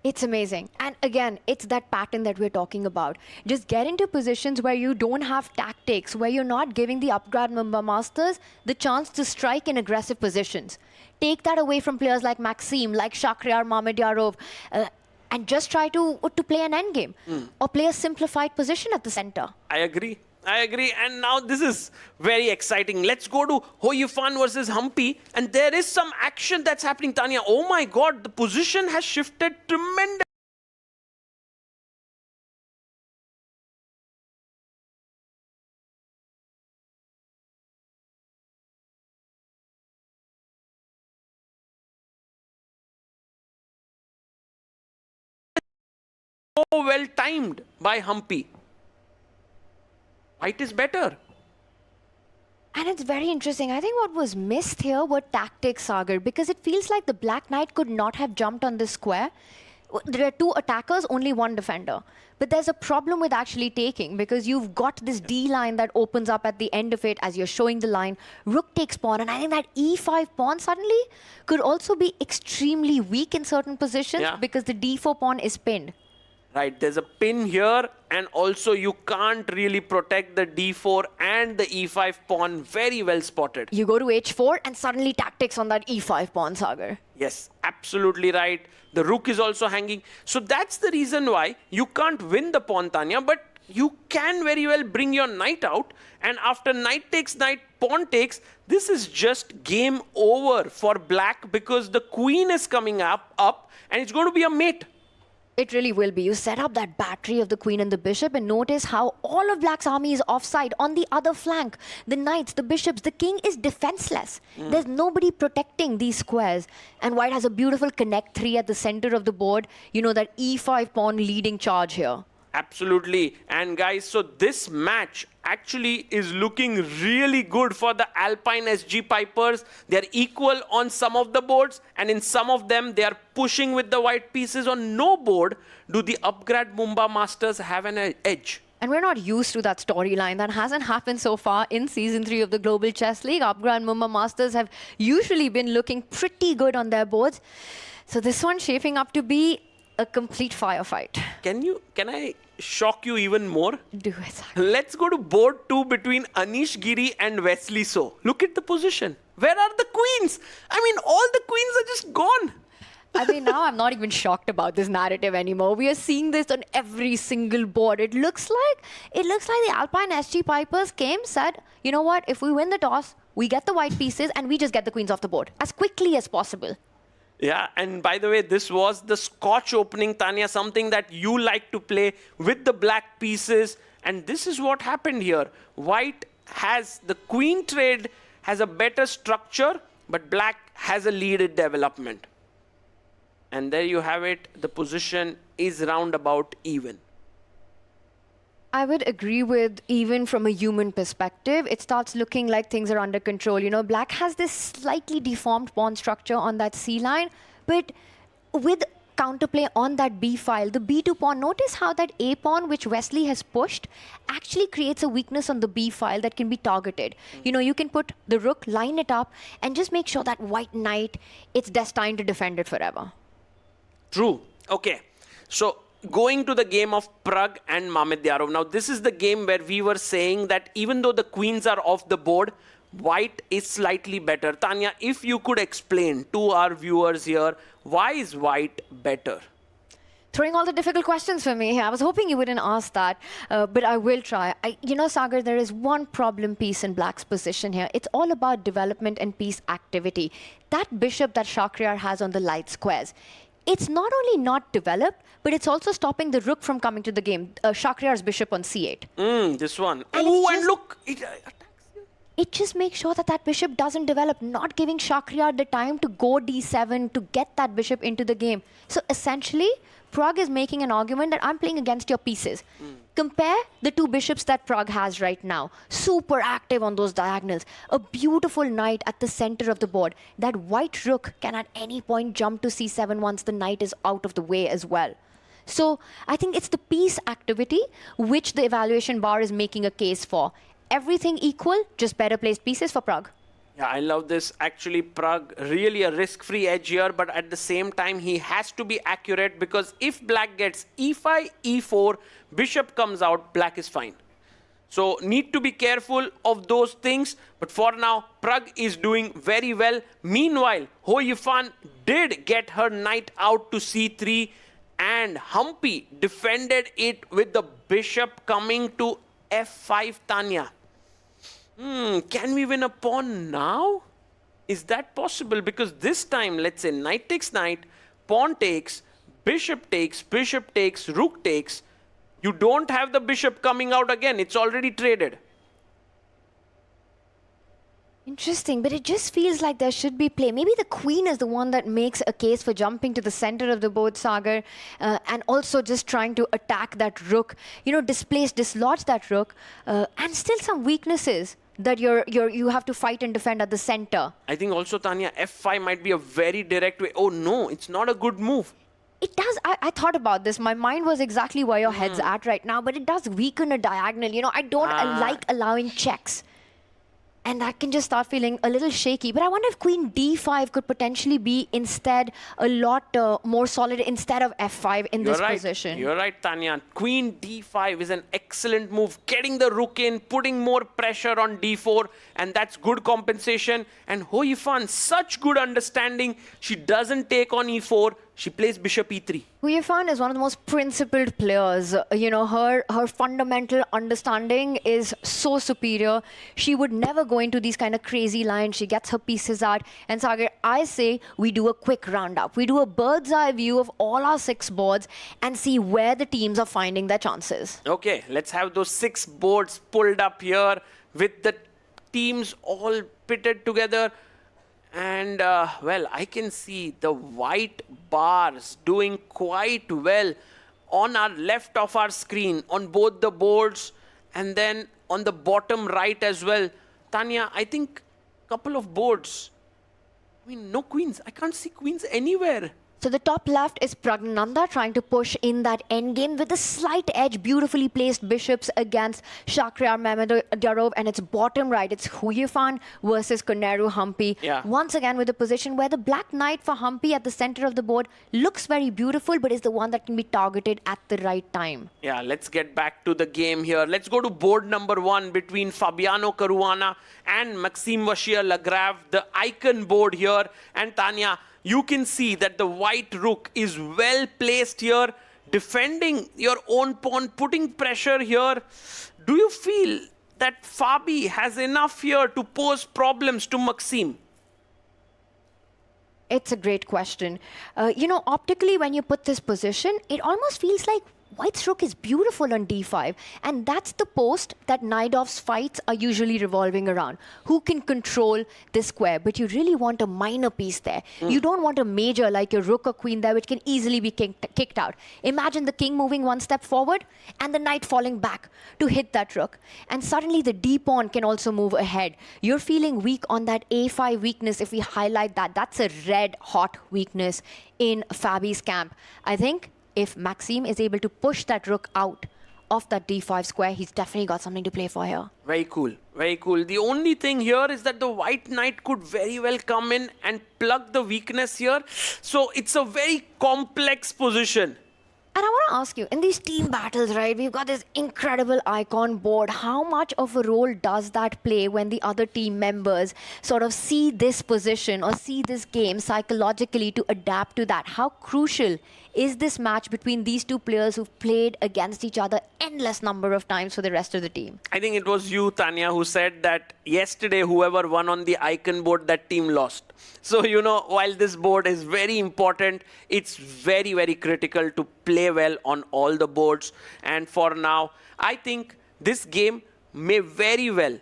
It's amazing. And again, it's that pattern that we're talking about. Just get into positions where you don't have tactics, where you're not giving the Upgrad Mumba Masters the chance to strike in aggressive positions. Take that away from players like Maxim, like Shakhriyar Mamedyarov, and just try to play an endgame or play a simplified position at the center. I agree. And now this is very exciting. Let's go to Hoyifan versus Humpy. And there is some action that's happening, Tanya. Oh my God, the position has shifted tremendously. So well timed by Humpy. White is better. And it's very interesting. I think what was missed here were tactics, Sagar, because it feels like the Black Knight could not have jumped on this square. There are 2 attackers, only 1 defender. But there's a problem with actually taking, because you've got this D line that opens up at the end of it as you're showing the line. Rook takes pawn, and I think that E5 pawn suddenly could also be extremely weak in certain positions because the D4 pawn is pinned. Right, there's a pin here, and also you can't really protect the D4 and the E5 pawn. Very well spotted. You go to H4 and suddenly tactics on that E5 pawn, Sagar. Yes, absolutely right. The rook is also hanging. So that's the reason why you can't win the pawn, Tanya, but you can very well bring your knight out. And after knight takes knight, pawn takes, this is just game over for black because the queen is coming up and it's going to be a mate. It really will be. You set up that battery of the queen and the bishop and notice how all of black's army is offside. On the other flank, the knights, the bishops, the king is defenseless. There's nobody protecting these squares. And white has a beautiful connect 3 at the center of the board. You know, that E5 pawn leading charge here. Absolutely. And guys, so this match actually is looking really good for the Alpine SG Pipers. They're equal on some of the boards, and in some of them, they are pushing with the white pieces. On no board do the Upgrad Mumba Masters have an edge. And we're not used to that storyline. That hasn't happened so far in Season 3 of the Global Chess League. Upgrad Mumba Masters have usually been looking pretty good on their boards. So this one's shaping up to be a complete firefight. Can I shock you even more? Do it. Let's go to board 2 between Anish Giri and Wesley So. Look at the position. Where are the queens? I mean, all the queens are just gone. I mean, now I'm not even shocked about this narrative anymore. We are seeing this on every single board. It looks like the Alpine SG Pipers said, you know what, if we win the toss, we get the white pieces and we just get the queens off the board as quickly as possible. Yeah, and by the way, this was the Scotch opening, Tanya, something that you like to play with the black pieces. And this is what happened here. White has the queen trade, has a better structure, but black has a lead in development. And there you have it. The position is roundabout even. I would agree with even from a human perspective. It starts looking like things are under control. You know, black has this slightly deformed pawn structure on that C line, but with counterplay on that B file, the B2 pawn, notice how that A pawn, which Wesley has pushed, actually creates a weakness on the B file that can be targeted. You know, you can put the rook, line it up, and just make sure that white knight, it's destined to defend it forever. True. Okay. So going to the game of Prag and Mamedyarov. Now, this is the game where we were saying that even though the queens are off the board, white is slightly better. Tanya, if you could explain to our viewers here, why is white better? Throwing all the difficult questions for me. I was hoping you wouldn't ask that, but I will try. You know, Sagar, there is one problem piece in black's position here. It's all about development and piece activity. That bishop that Shakhriyar has on the light squares, it's not only not developed, but it's also stopping the rook from coming to the game. Shakhriyar's bishop on c8. This one. And and look, it just makes sure that that bishop doesn't develop, not giving Shakhriyar the time to go d7 to get that bishop into the game. So essentially, Prag is making an argument that I'm playing against your pieces. Compare the two bishops that Prag has right now. Super active on those diagonals. A beautiful knight at the center of the board. That white rook can at any point jump to c7 once the knight is out of the way as well. So I think it's the piece activity which the evaluation bar is making a case for. Everything equal, just better placed pieces for Prag. Yeah, I love this. Actually, Prag, really a risk-free edge here, but at the same time, he has to be accurate because if black gets e5, e4, bishop comes out, black is fine. So need to be careful of those things. But for now, Prag is doing very well. Meanwhile, Ho Yifan did get her knight out to c3 and Humpy defended it with the bishop coming to f5, Tanya. Can we win a pawn now? Is that possible? Because this time, let's say knight takes knight, pawn takes, bishop takes, rook takes. You don't have the bishop coming out again. It's already traded. Interesting, but it just feels like there should be play. Maybe the queen is the one that makes a case for jumping to the center of the board, Sagar, and also just trying to attack that rook, you know, dislodge that rook, and still some weaknesses that you have to fight and defend at the center. I think also, Tanya, f5 might be a very direct way. Oh no, it's not a good move. It does. I thought about this. My mind was exactly where your head's at right now, but it does weaken a diagonal. You know, I don't like allowing checks. And that can just start feeling a little shaky. But I wonder if queen d5 could potentially be instead a lot more solid instead of f5 in this position. You're right, Tanya. Queen d5 is an excellent move. Getting the rook in, putting more pressure on d4, and that's good compensation. And Ho Yifan, such good understanding. She doesn't take on e4. She plays bishop e3. Ho Yifan is one of the most principled players. You know, her fundamental understanding is so superior. She would never go into these kind of crazy lines. She gets her pieces out. And Sagar, I say we do a quick roundup. We do a bird's eye view of all our 6 boards and see where the teams are finding their chances. Okay, let's have those 6 boards pulled up here with the teams all pitted together. And, well, I can see the white bars doing quite well on our left of our screen, on both the boards, and then on the bottom right as well. Tanya, I think a couple of boards. I mean, no queens. I can't see queens anywhere. So the top left is Pragnananda trying to push in that endgame with a slight edge, beautifully placed bishops against Shakhriyar Mamedov, and its bottom right, it's Huyifan versus Koneru Humpy. Yeah. Once again with a position where the black knight for Humpy at the center of the board looks very beautiful, but is the one that can be targeted at the right time. Yeah, let's get back to the game here. Let's go to board number 1 between Fabiano Caruana and Maxime vachier-lagrave, the icon board here. And Tanya, you can see that the white rook is well placed here, defending your own pawn, putting pressure here. Do you feel that Fabi has enough here to pose problems to Maxime? It's a great question. Optically, when you put this position, it almost feels like White's rook is beautiful on d5, and that's the post that Naidov's fights are usually revolving around. Who can control this square? But you really want a minor piece there. You don't want a major like your rook or queen there, which can easily be kicked out. Imagine the king moving one step forward and the knight falling back to hit that rook. And suddenly the d pawn can also move ahead. You're feeling weak on that a5 weakness. If we highlight that, that's a red hot weakness in Fabi's camp. I think if Maxime is able to push that rook out of that d5 square, he's definitely got something to play for here. Very cool, very cool. The only thing here is that the white knight could very well come in and plug the weakness here. So it's a very complex position. And I want to ask you, in these team battles, right, we've got this incredible icon board. How much of a role does that play when the other team members sort of see this position or see this game psychologically to adapt to that? How crucial is this match between these two players who've played against each other endless number of times for the rest of the team? I think it was you, Tanya, who said that yesterday whoever won on the icon board, that team lost. So, while this board is very important, it's very, very critical to play well on all the boards. And for now, I think this game may very well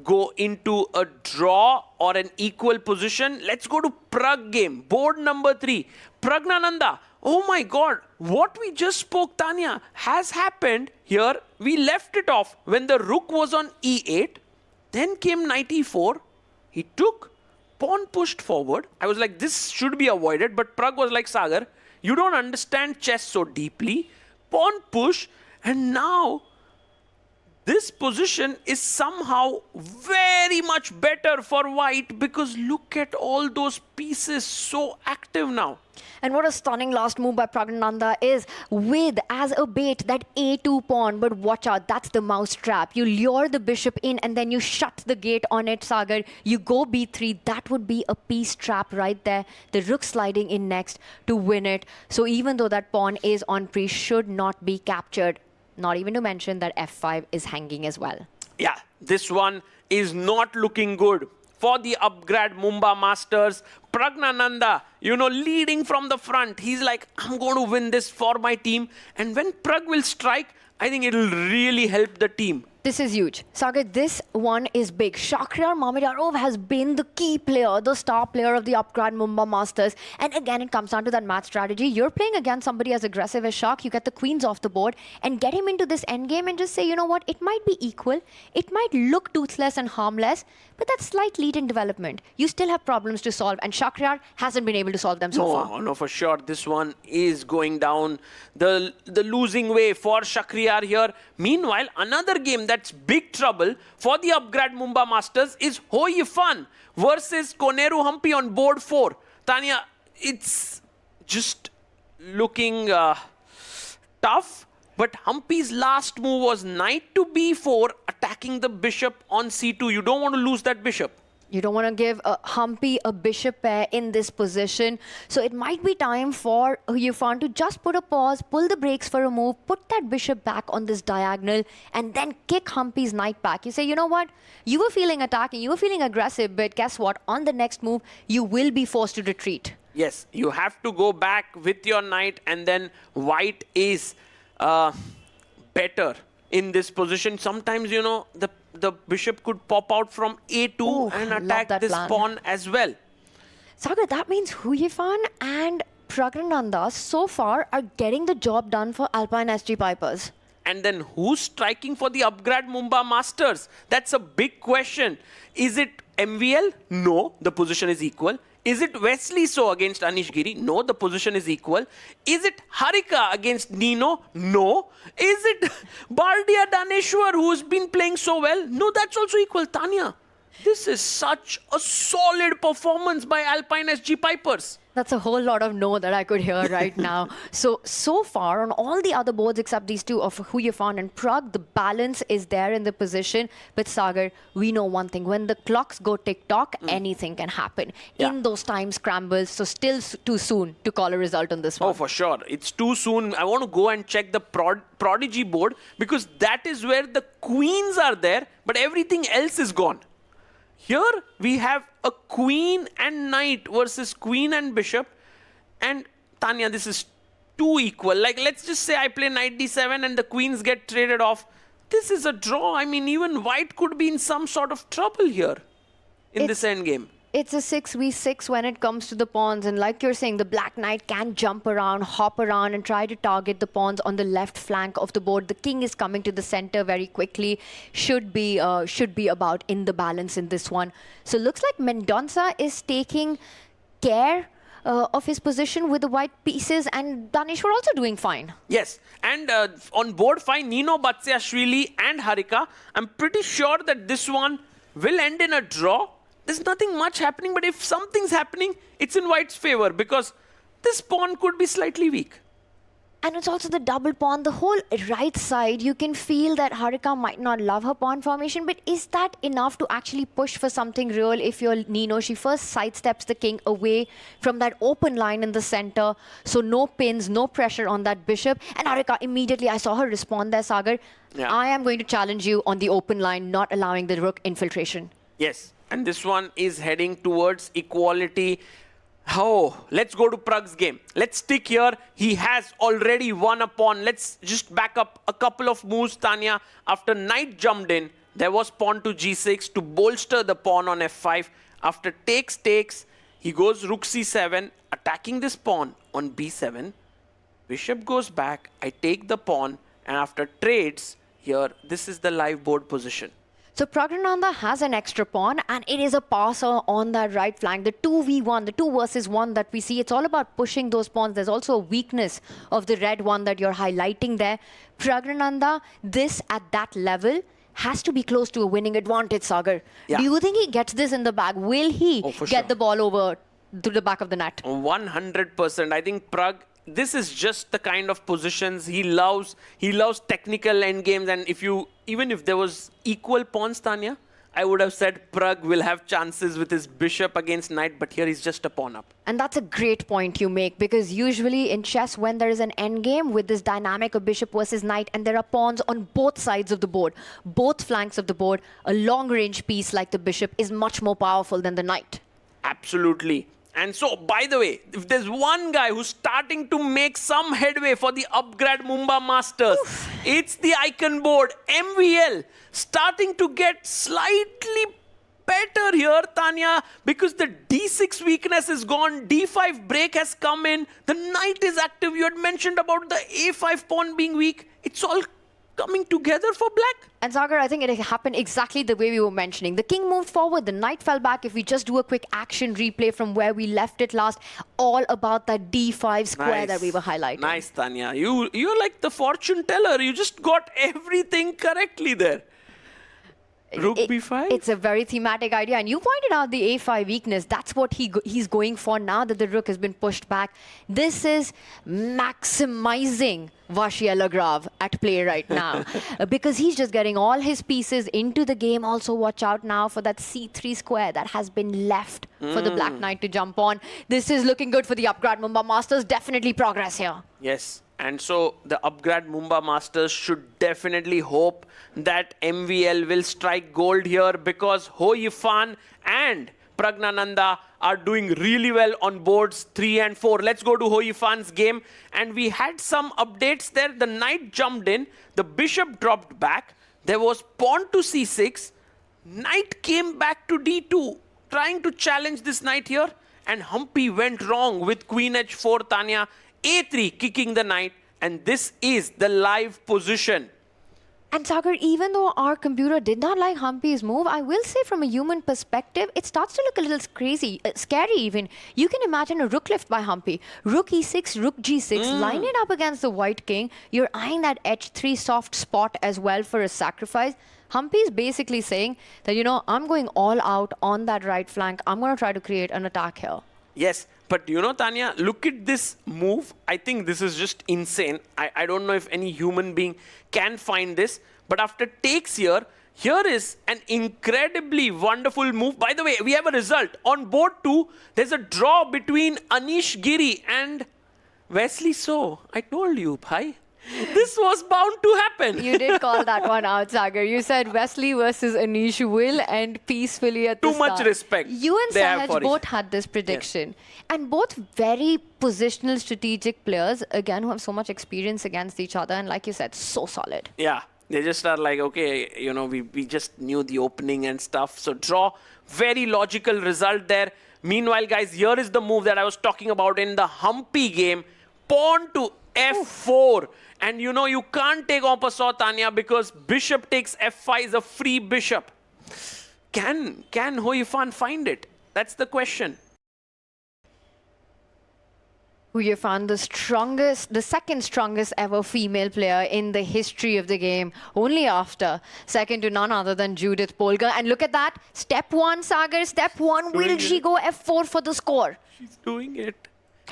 go into a draw or an equal position. Let's go to Prag game, board number 3. Pragnananda. Oh my God, what we just spoke, Tanya, has happened here. We left it off when the rook was on e8. Then came knight e4. He took, pawn pushed forward. I was like, this should be avoided. But Prag was like, Sagar, you don't understand chess so deeply. Pawn push. And now this position is somehow very much better for white, because look at all those pieces so active now. And what a stunning last move by Pragnananda is with, as a bait, that a2 pawn. But watch out, that's the mouse trap. You lure the bishop in and then you shut the gate on it, Sagar. You go b3. That would be a piece trap right there. The rook sliding in next to win it. So even though that pawn is on pre, should not be captured. Not even to mention that f5 is hanging as well. Yeah, this one is not looking good for the Upgrad Mumba Masters. Pragnananda, leading from the front. He's like, I'm going to win this for my team. And when Prag will strike, I think it will really help the team. This is huge. Sagar, this one is big. Shakhriyar Mamedov has been the key player, the star player of the Upgrad Mumba Masters. And again, it comes down to that match strategy. You're playing against somebody as aggressive as Shak. You get the queens off the board and get him into this endgame and just say, you know what, it might be equal. It might look toothless and harmless, but that's slight lead in development. You still have problems to solve, and Shakhriyar hasn't been able to solve them so far. No, for sure. This one is going down the losing way for Shakhriyar here. Meanwhile, another game that's big trouble for the Upgrad Mumba Masters is Huyifan versus Koneru Humpy on board 4. Tanya, it's just looking tough, but Humpy's last move was knight to b4, attacking the bishop on c2. You don't want to lose that bishop. You don't want to give Humpy a bishop pair in this position. So it might be time for Huyifan to just put a pause, pull the brakes for a move, put that bishop back on this diagonal, and then kick Humpy's knight back. You say, you know what? You were feeling attacking, you were feeling aggressive, but guess what? On the next move, you will be forced to retreat. Yes, you have to go back with your knight, and then white is better in this position. Sometimes, the bishop could pop out from a2 and attack this pawn as well. Sagar, that means Huyifan and Pragrananda so far are getting the job done for Alpine SG Pipers. And then who's striking for the Upgrad Mumba Masters? That's a big question. Is it MVL? No, the position is equal. Is it Wesley So against Anish Giri? No, the position is equal. Is it Harika against Nino? No. Is it Bardia Daneshwar who's been playing so well? No, that's also equal. Tanya, this is such a solid performance by Alpine SG Pipers. That's a whole lot of no that I could hear right now. So far, on all the other boards except these two of Huyafan and Prague, the balance is there in the position. But Sagar, we know one thing. When the clocks go tick-tock, anything can happen. In those time scrambles, so still too soon to call a result on this one. Oh, for sure. It's too soon. I want to go and check the Prodigy board because that is where the queens are there, but everything else is gone. Here we have a queen and knight versus queen and bishop. And Tanya, this is too equal. Like, let's just say I play knight d7 and the queens get traded off. This is a draw. I mean, even white could be in some sort of trouble here in this endgame. It's a 6v6 when it comes to the pawns. And like you're saying, the black knight can jump around, hop around and try to target the pawns on the left flank of the board. The king is coming to the center very quickly. Should be about in the balance in this one. So looks like Mendonça is taking care of his position with the white pieces, and Daneshwar also doing fine. Yes, and on board 5, Nino Batsiashvili and Harika. I'm pretty sure that this one will end in a draw. There's nothing much happening, but if something's happening, it's in white's favor because this pawn could be slightly weak. And it's also the double pawn. The whole right side, you can feel that Harika might not love her pawn formation, but is that enough to actually push for something real? If you're Nino, she first sidesteps the king away from that open line in the center. So no pins, no pressure on that bishop. And Harika, immediately, I saw her respond there, Sagar. Yeah. I am going to challenge you on the open line, not allowing the rook infiltration. Yes, and this one is heading towards equality. Oh, let's go to Prag's game. Let's stick here. He has already won a pawn. Let's just back up a couple of moves, Tanya. After knight jumped in, there was pawn to g6 to bolster the pawn on f5. After takes, he goes rook c7, attacking this pawn on b7. Bishop goes back. I take the pawn, and after trades, here, this is the live board position. So Pragrananda has an extra pawn, and it is a passer on that right flank. The 2v1, the 2 versus 1 that we see, it's all about pushing those pawns. There's also a weakness of the red one that you're highlighting there. Pragrananda, this at that level has to be close to a winning advantage, Sagar. Yeah. Do you think he gets this in the bag? Will he get the ball over to the back of the net? 100%. I think Prag, this is just the kind of positions he loves. He loves technical endgames, and even if there was equal pawns, Tanya, I would have said Prag will have chances with his bishop against knight, but here he's just a pawn up. And that's a great point you make, because usually in chess, when there is an endgame with this dynamic of bishop versus knight, and there are pawns on both sides of the board, both flanks of the board, a long-range piece like the bishop is much more powerful than the knight. Absolutely. And so, by the way, if there's one guy who's starting to make some headway for the Upgrad Mumba Masters, it's the icon board, MVL, starting to get slightly better here, Tanya, because the d6 weakness is gone, d5 break has come in, the knight is active. You had mentioned about the a5 pawn being weak. It's all coming together for black. And Sagar, I think it happened exactly the way we were mentioning. The king moved forward, the knight fell back. If we just do a quick action replay from where we left it last, all about that d5 square that we were highlighting. Nice, Tanya. You're like the fortune teller. You just got everything correctly there. Rook b5? It's a very thematic idea. And you pointed out the a5 weakness. That's what he's going for now that the rook has been pushed back. This is maximizing vachier-lagrave at play right now. Because he's just getting all his pieces into the game. Also, watch out now for that c3 square that has been left for the black knight to jump on. This is looking good for the Upgrad Mumba Masters. Definitely progress here. Yes. And so the Upgrad Mumba Masters should definitely hope that MVL will strike gold here, because Ho Yifan and Pragnananda are doing really well on boards 3 and 4. Let's go to Ho Yifan's game. And we had some updates there. The knight jumped in. The bishop dropped back. There was pawn to c6. Knight came back to d2, trying to challenge this knight here. And Humpy went wrong with Queen H4, Tanya. A3 kicking the knight. And this is the live position. And Sagar, even though our computer did not like Humpy's move, I will say from a human perspective, it starts to look a little crazy, scary even. You can imagine a rook left by Humpy. Rook e6, rook g6, line it up against the white king. You're eyeing that h3 soft spot as well for a sacrifice. Humpy's basically saying that, you know, I'm going all out on that right flank. I'm going to try to create an attack here. Yes, but you know, Tanya, look at this move. I think this is just insane. I don't know if any human being can find this. But after takes here is an incredibly wonderful move. By the way, we have a result. On board 2, there's a draw between Anish Giri and Wesley So. I told you, bhai. This was bound to happen. You did call that one out, Sagar. You said Wesley versus Anish will end peacefully at the Too start. much respect. You and Sahaj both had this prediction. Yes. And both very positional, strategic players, again, who have so much experience against each other. And like you said, so solid. Yeah, they just are like, okay, you know, we just knew the opening and stuff. So draw, very logical result there. Meanwhile, guys, here is the move that I was talking about in the Humpy game. Pawn to f4. And you know, you can't take en passant, Tanya, because bishop takes f5 is a free bishop. Can Hou Yifan find it? That's the question. Hou Yifan, the second strongest ever female player in the history of the game, only after second to none other than Judith Polgar. And look at that, step 1, Sagar, step 1, will she go f4 for the score? She's doing it.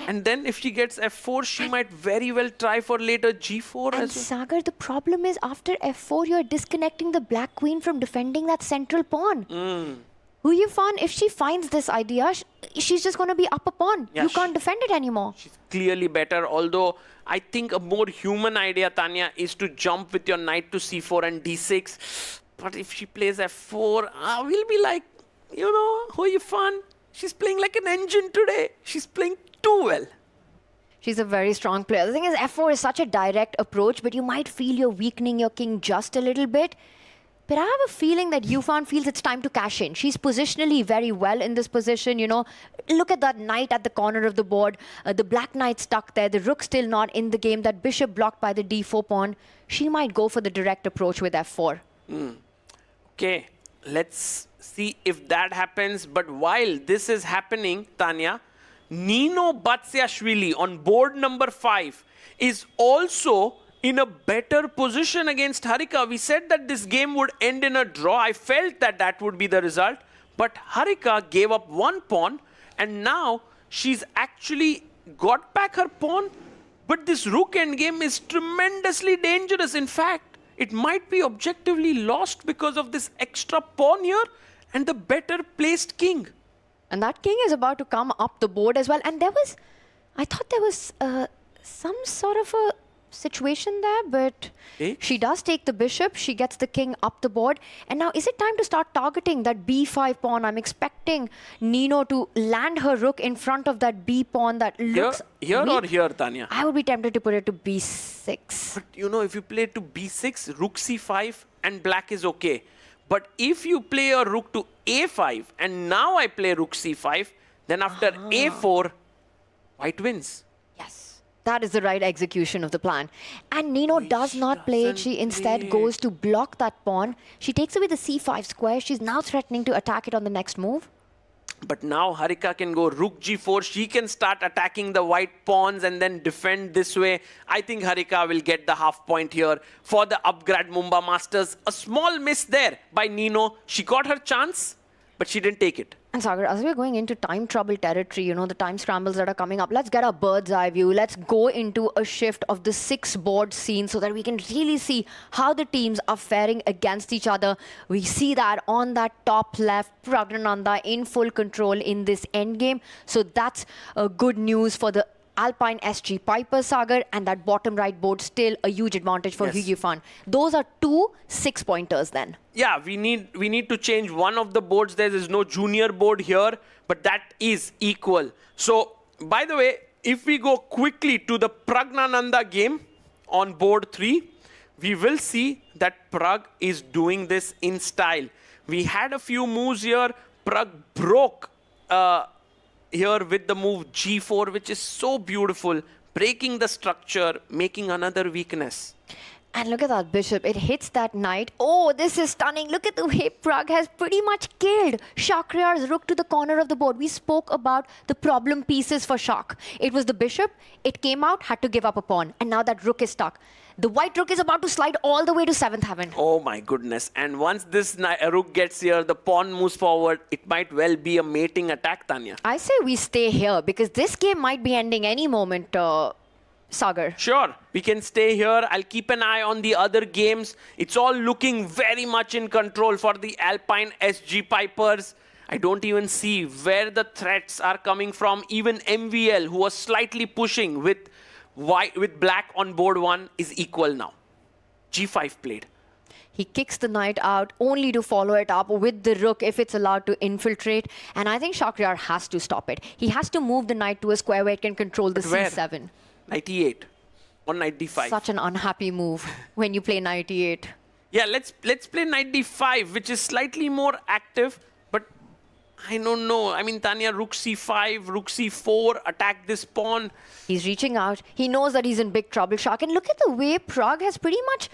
And then if she gets f4, she might very well try for later g4 and as well. Sagar, the problem is after f4, you're disconnecting the black queen from defending that central pawn. Hou Yifan, if she finds this idea, she's just going to be up a pawn. Yeah, you can't defend it anymore. She's clearly better, although I think a more human idea, Tanya, is to jump with your knight to c4 and d6. But if she plays f4, we'll be like, you know, Hou Yifan, she's playing like an engine today. She's playing too well. She's a very strong player. The thing is, f4 is such a direct approach, but you might feel you're weakening your king just a little bit. But I have a feeling that Yifan feels it's time to cash in. She's positionally very well in this position, you know. Look at that knight at the corner of the board. The black knight stuck there. The rook still not in the game. That bishop blocked by the d4 pawn. She might go for the direct approach with f4. Okay, let's see if that happens. But while this is happening, Tanya, Nino Batsiashvili on board number 5 is also in a better position against Harika. We said that this game would end in a draw. I felt that that would be the result. But Harika gave up one pawn and now she's actually got back her pawn. But this rook endgame is tremendously dangerous. In fact, it might be objectively lost because of this extra pawn here and the better placed king. And that king is about to come up the board as well. And I thought there was some sort of a situation there, but she does take the bishop. She gets the king up the board. And now, is it time to start targeting that b5 pawn? I'm expecting Nino to land her rook in front of that b pawn that looks Here or here, Tanya? I would be tempted to put it to b6. But you know, if you play to b6, rook c5, and black is okay. But if you play a rook to a5, and now I play rook c5, then after a4, white wins. Yes, that is the right execution of the plan. And Nino does not play it. She instead goes to block that pawn. She takes away the c5 square. She's now threatening to attack it on the next move. But now Harika can go rook g4. She can start attacking the white pawns and then defend this way. I think Harika will get the half point here for the Upgrad Mumba Masters. A small miss there by Nino. She got her chance, but she didn't take it. And Sagar, as we're going into time trouble territory, you know, the time scrambles that are coming up, let's get a bird's eye view. Let's go into a shift of the 6 board scene so that we can really see how the teams are faring against each other. We see that on that top left, Pragnananda in full control in this endgame. So that's good news for the Alpine SG Piper, Sagar, and that bottom right board still a huge advantage for Hou Yifan. Those are 2 6-pointers then. Yeah, we need to change one of the boards. There is no junior board here, but that is equal. So, by the way, if we go quickly to the Pragnananda game on board 3, we will see that Prag is doing this in style. We had a few moves here. Prag broke here with the move G4, which is so beautiful, breaking the structure, making another weakness. And look at that bishop. It hits that knight. Oh, this is stunning. Look at the way Prag has pretty much killed Shakhriyar's rook to the corner of the board. We spoke about the problem pieces for Shak. It was the bishop. It came out, had to give up a pawn. And now that rook is stuck. The white rook is about to slide all the way to 7th heaven. Oh my goodness. And once this rook gets here, the pawn moves forward. It might well be a mating attack, Tanya. I say we stay here because this game might be ending any moment, Sagar. Sure, we can stay here. I'll keep an eye on the other games. It's all looking very much in control for the Alpine SG Pipers. I don't even see where the threats are coming from. Even MVL, who was slightly pushing with black on board 1, is equal now. G5 played. He kicks the knight out only to follow it up with the rook if it's allowed to infiltrate. And I think Shakhriyar has to stop it. He has to move the knight to a square where it can control the C7. 98 on knight d5. Such an unhappy move when you play knight e8. Yeah, let's play knight d5, which is slightly more active, but I don't know. I mean, Tanya, rook c5, rook c4, attack this pawn. He's reaching out. He knows that he's in big trouble, Shak. And look at the way Prag has pretty much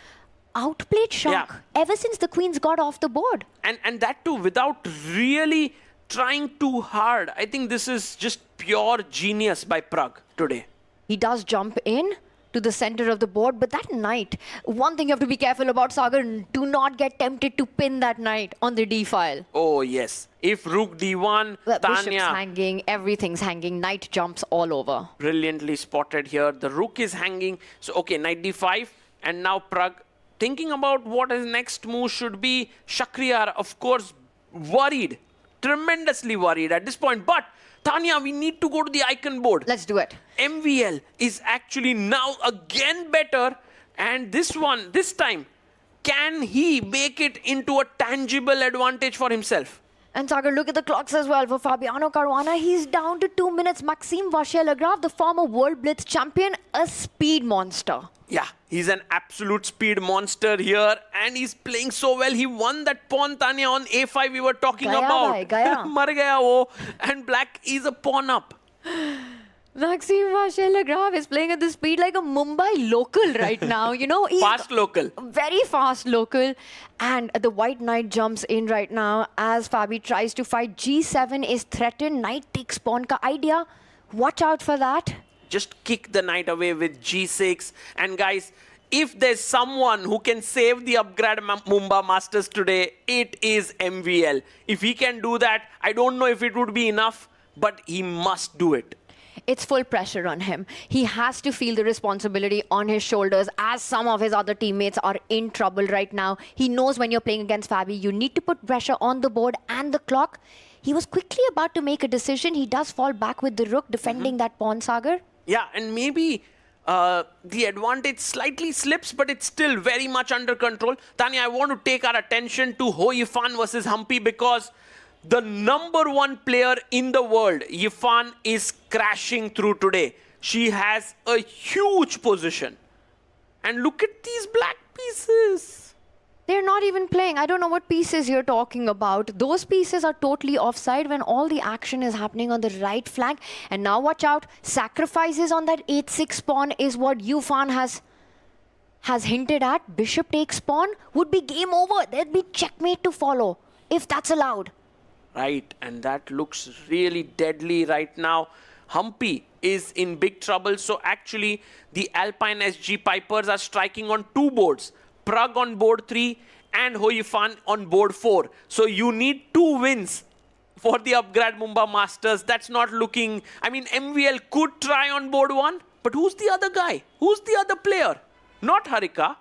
outplayed Shak ever since the queens got off the board. And that too, without really trying too hard. I think this is just pure genius by Prag today. He does jump in to the center of the board, but that knight, one thing you have to be careful about, Sagar, do not get tempted to pin that knight on the d file. Oh, yes. If rook d1, Bishop's Tanya. hanging, everything's hanging, knight jumps all over. Brilliantly spotted here. The rook is hanging. So, okay, knight d5. And now Prag thinking about what his next move should be. Shakhriyar, of course, worried. Tremendously worried at this point. But Tanya, we need to go to the icon board. Let's do it. MVL is actually now again better. And this time, can he make it into a tangible advantage for himself? And Sagar, look at the clocks as well for Fabiano Caruana. He's down to 2 minutes. Maxime Vachier-Lagrave, the former World Blitz champion, a speed monster. Yeah, he's an absolute speed monster here. And he's playing so well. He won that pawn, Tanya, on a5 we were talking about. Gaya. Mar gaya wo. And black is a pawn up. Maxime Vachier-Lagrave is playing at the speed like a Mumbai local right now. You know, he's fast local. Very fast local. And the white knight jumps in right now as Fabi tries to fight. G7 is threatened. Knight takes pawn ka idea. Watch out for that. Just kick the knight away with G6. And guys, if there's someone who can save the Upgrad Mumba Masters today, it is MVL. If he can do that, I don't know if it would be enough, but he must do it. It's full pressure on him. He has to feel the responsibility on his shoulders as some of his other teammates are in trouble right now. He knows when you're playing against Fabi, you need to put pressure on the board and the clock. He was quickly about to make a decision. He does fall back with the rook, defending that pawn, Sagar. Yeah, and maybe the advantage slightly slips, but it's still very much under control. Tanya, I want to take our attention to Ho Yifan versus Humpy because the #1 player in the world, Yifan, is crashing through today. She has a huge position. And look at these black pieces. They're not even playing. I don't know what pieces you're talking about. Those pieces are totally offside when all the action is happening on the right flank. And now watch out. Sacrifices on that 8-6 pawn is what Yifan has hinted at. Bishop takes pawn. Would be game over. There'd be checkmate to follow if that's allowed. Right, and that looks really deadly right now. Humpy is in big trouble. So actually, the Alpine SG Pipers are striking on 2 boards. Prag on board 3 and Ho Yifan on board 4. So you need 2 wins for the Upgrad Mumba Masters. That's not looking... I mean, MVL could try on board 1, but who's the other guy? Who's the other player? Not Harika.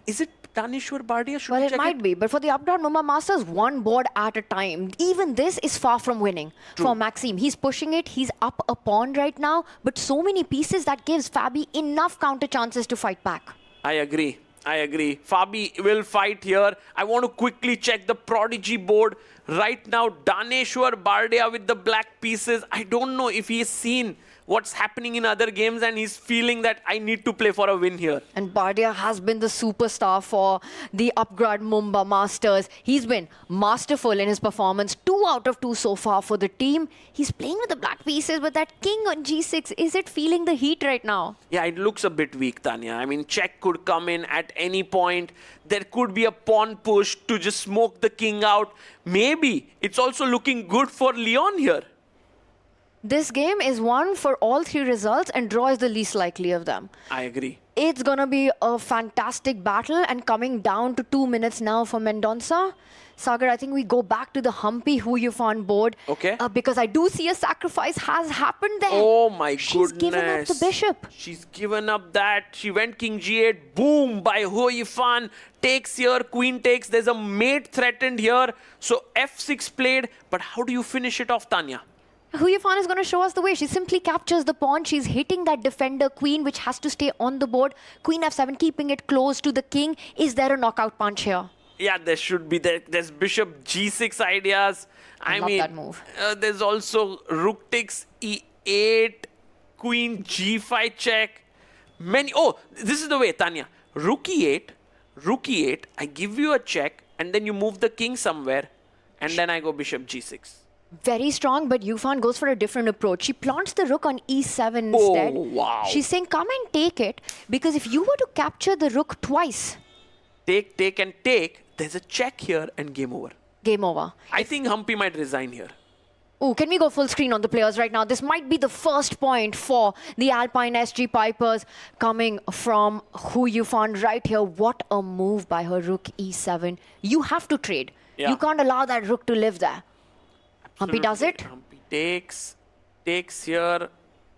Is it Danishwar Bardia? Well, it might be, but for the Upgrad Mumba Masters, 1 board at a time. Even this is far from winning for Maxime. He's pushing it. He's up a pawn right now, but so many pieces that gives Fabi enough counter chances to fight back. I agree. Fabi will fight here. I want to quickly check the Prodigy board. Right now, Daneshwar Bardia with the black pieces. I don't know if he has seen what's happening in other games, and he's feeling that I need to play for a win here. And Bardia has been the superstar for the Upgrad Mumba Masters. He's been masterful in his performance. 2 out of 2 so far for the team. He's playing with the black pieces, but that king on g6, is it feeling the heat right now? Yeah, it looks a bit weak, Tanya. I mean, check could come in at any point. There could be a pawn push to just smoke the king out. Maybe it's also looking good for Leon here. This game is one for all 3 results, and draw is the least likely of them. I agree. It's going to be a fantastic battle, and coming down to 2 minutes now for Mendonça. Sagar, I think we go back to the Humpy Huyufan board. Okay. Because I do see a sacrifice has happened there. Oh my goodness. She's given up the bishop. She's given up that. She went king g8. Boom by Huyufan. Takes here. Queen takes. There's a mate threatened here. So f6 played. But how do you finish it off, Tanya? Huyufan is going to show us the way. She simply captures the pawn. She's hitting that defender queen, which has to stay on the board. Queen f7, keeping it close to the king. Is there a knockout punch here? Yeah, there should be. There's bishop g6 ideas. I love mean, that move. There's also rook takes e8, queen g5 check. Oh, this is the way, Tanya. Rook e8, I give you a check, and then you move the king somewhere, and then I go bishop g6. Very strong, but Yufan goes for a different approach. She plants the rook on e7 instead. Oh, wow. She's saying, come and take it, because if you were to capture the rook twice... Take, and take. There's a check here, and game over. Game over. I think Humpy might resign here. Oh, can we go full screen on the players right now? This might be the first point for the Alpine SG Pipers coming from Huyufan right here. What a move by her rook e7. You have to trade. Yeah. You can't allow that rook to live there. Humpy does it. Humpy takes here,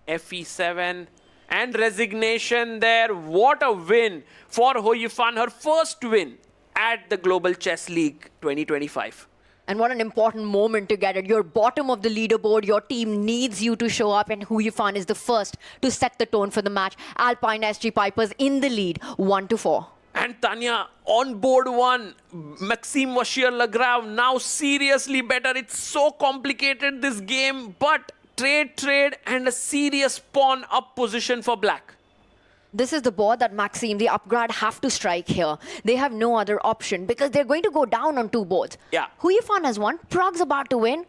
fe7, and resignation there. What a win for Huyufan, her first win at the Global Chess League 2025. And what an important moment to get it. You're bottom of the leaderboard. Your team needs you to show up, and Huyufan is the first to set the tone for the match. Alpine SG Pipers in the lead, 1-4. And Tanya, on board 1, Maxime vachier-lagrave now seriously better. It's so complicated, this game, but trade, and a serious pawn up position for black. This is the board that Maxime, the Upgrad, have to strike here. They have no other option because they're going to go down on 2 boards. Yeah. Huyufan has won. Prag's about to win.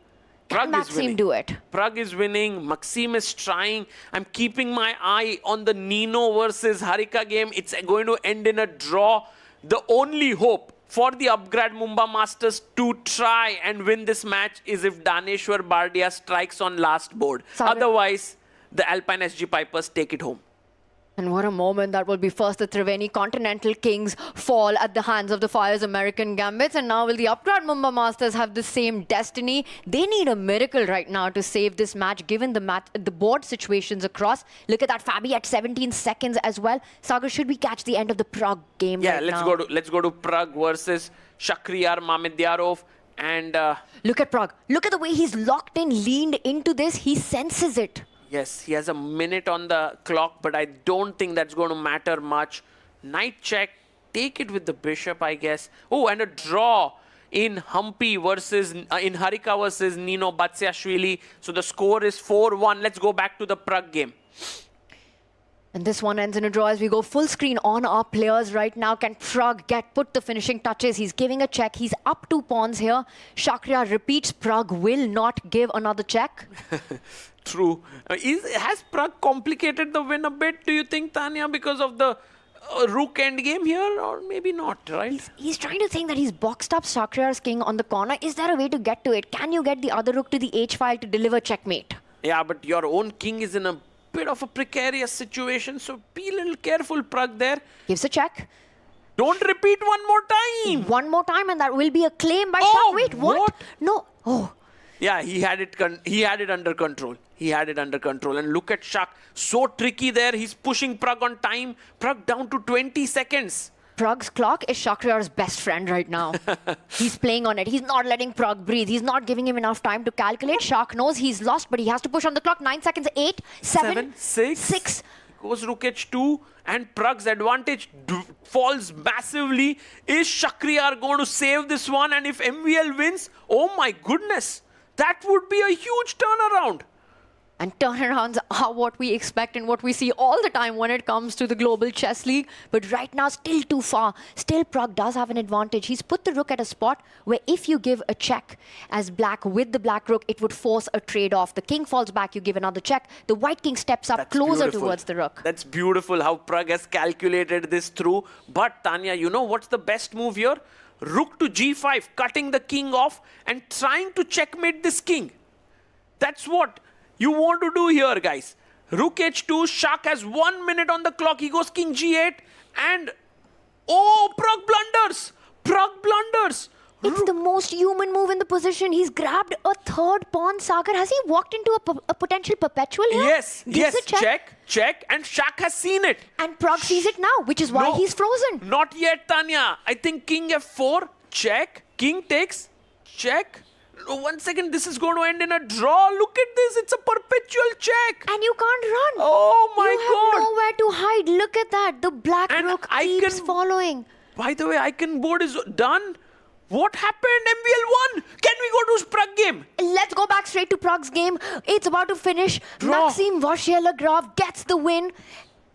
Can Maxime do it? Prag is winning. Maxime is trying. I'm keeping my eye on the Nino versus Harika game. It's going to end in a draw. The only hope for the Upgrad Mumba Masters to try and win this match is if Daneshwar Bardia strikes on last board. Otherwise, the Alpine SG Pipers take it home. And what a moment that will be. First, the Triveni Continental Kings fall at the hands of the Fyers American Gambits. And now will the Upgrad Mumba Masters have the same destiny? They need a miracle right now to save this match, given the board situations across. Look at that Fabi at 17 seconds as well. Sagar, should we catch the end of the Prague game right now? Let's go to Prague versus Shakhriyar Mamedyarov. And look at Prague. Look at the way he's locked in, leaned into this. He senses it. Yes, he has a minute on the clock, but I don't think that's going to matter much. Knight check, take it with the bishop, I guess. Oh, and a draw in Humpy versus, in Harika versus Nino Batsiashvili. So the score is 4-1. Let's go back to the Prague game. And this one ends in a draw as we go full screen on our players right now. Can Prague put the finishing touches? He's giving a check. He's up 2 pawns here. Shakhriyar repeats, Prague will not give another check. True. Has Prague complicated the win a bit, do you think, Tanya, because of the rook endgame here? Or maybe not, right? He's trying to think that he's boxed up Shakhriyar's king on the corner. Is there a way to get to it? Can you get the other rook to the h file to deliver checkmate? Yeah, but your own king is in a bit of a precarious situation, so be a little careful, Prague, there. Gives a check. Don't repeat one more time. One more time, and that will be a claim by Oh, Wait, what? No. Oh. Yeah, he had it under control. He had it under control. And look at Shak. So tricky there. He's pushing Prague on time. Prague down to 20 seconds. Prague's clock is Shakhriyar's best friend right now. He's playing on it. He's not letting Prague breathe. He's not giving him enough time to calculate. Shak knows he's lost, but he has to push on the clock. 9 seconds. 8, 7, 6. Goes rook h2. And Prague's advantage falls massively. Is Shakhriyar going to save this one? And if MVL wins, oh my goodness. That would be a huge turnaround. And turnarounds are what we expect and what we see all the time when it comes to the Global Chess League. But right now, still too far. Still, Prag does have an advantage. He's put the rook at a spot where if you give a check as black with the black rook, it would force a trade-off. The king falls back, you give another check. The white king steps up closer towards the rook. That's beautiful how Prag has calculated this through. But Tanya, you know what's the best move here? Rook to g5, cutting the king off and trying to checkmate this king. That's what you want to do here, guys. Rook h2, Shak has 1 minute on the clock. He goes king g8 and... Oh, Prag blunders! Prag blunders! It's the most human move in the position. He's grabbed a third pawn, Sagar. Has he walked into a potential perpetual here? Yes, Gives yes, a check, and Shak has seen it. And Prag sees it now, which is why he's frozen. Not yet, Tanya. I think king f4, check, king takes, check. 1 second, this is going to end in a draw. Look at this, it's a perpetual check. And you can't run. Oh my God. You have nowhere to hide. Look at that. The black rook keeps following. By the way, icon board is done. What happened? MBL 1. Can we go to Prag game? Let's go back straight to Prag's game. It's about to finish. Draw. Maxime vachier-lagrave gets the win.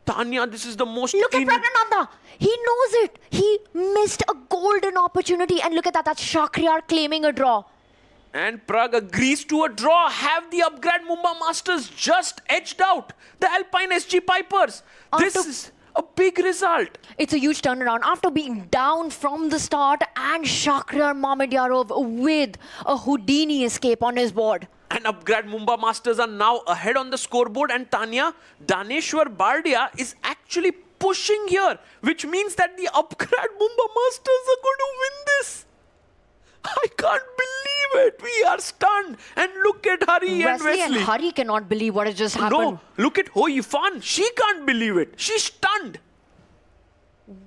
Tanya, this is the most... Look at Pragnananda. He knows it. He missed a golden opportunity. And look at that. That's Shakhriyar claiming a draw. And Prag agrees to a draw. Have the Upgrad Mumba Masters just edged out the Alpine SG Pipers. This is a big result. It's a huge turnaround. After being down from the start and Shakhriyar Mamedyarov with a Houdini escape on his board. And Upgrad Mumba Masters are now ahead on the scoreboard. And Tanya, Daneshwar Bardia is actually pushing here, which means that the Upgrad Mumba Masters are going to win this. I can't believe it. We are stunned. And look at Hari and Wesley. And Hari cannot believe what has just happened. No, look at Hoi Fan. She can't believe it. She's stunned.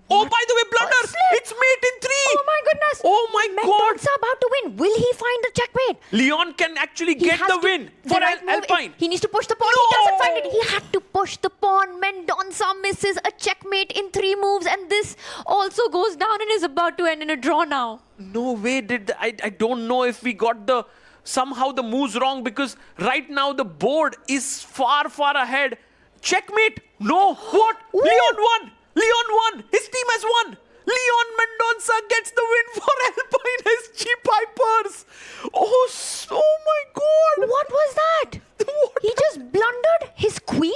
Oh, by the way, blunder. It's mate in 3. Oh my goodness. Oh my God. Mendonça about to win. Will he find the checkmate? Leon can actually get the win for Alpine. He needs to push the pawn. He doesn't find it. He had to push the pawn. Mendonça misses a checkmate in 3 moves. And this also goes down and is about to end in a draw now. No way did I don't know if we got somehow the moves wrong, because right now the board is far ahead. Checkmate. No. What? Ooh. Leon won. Leon won. His team has won. Leon Mendonça gets the win for Alpine SG Pipers. Oh my God. What was that? He just blundered his queen?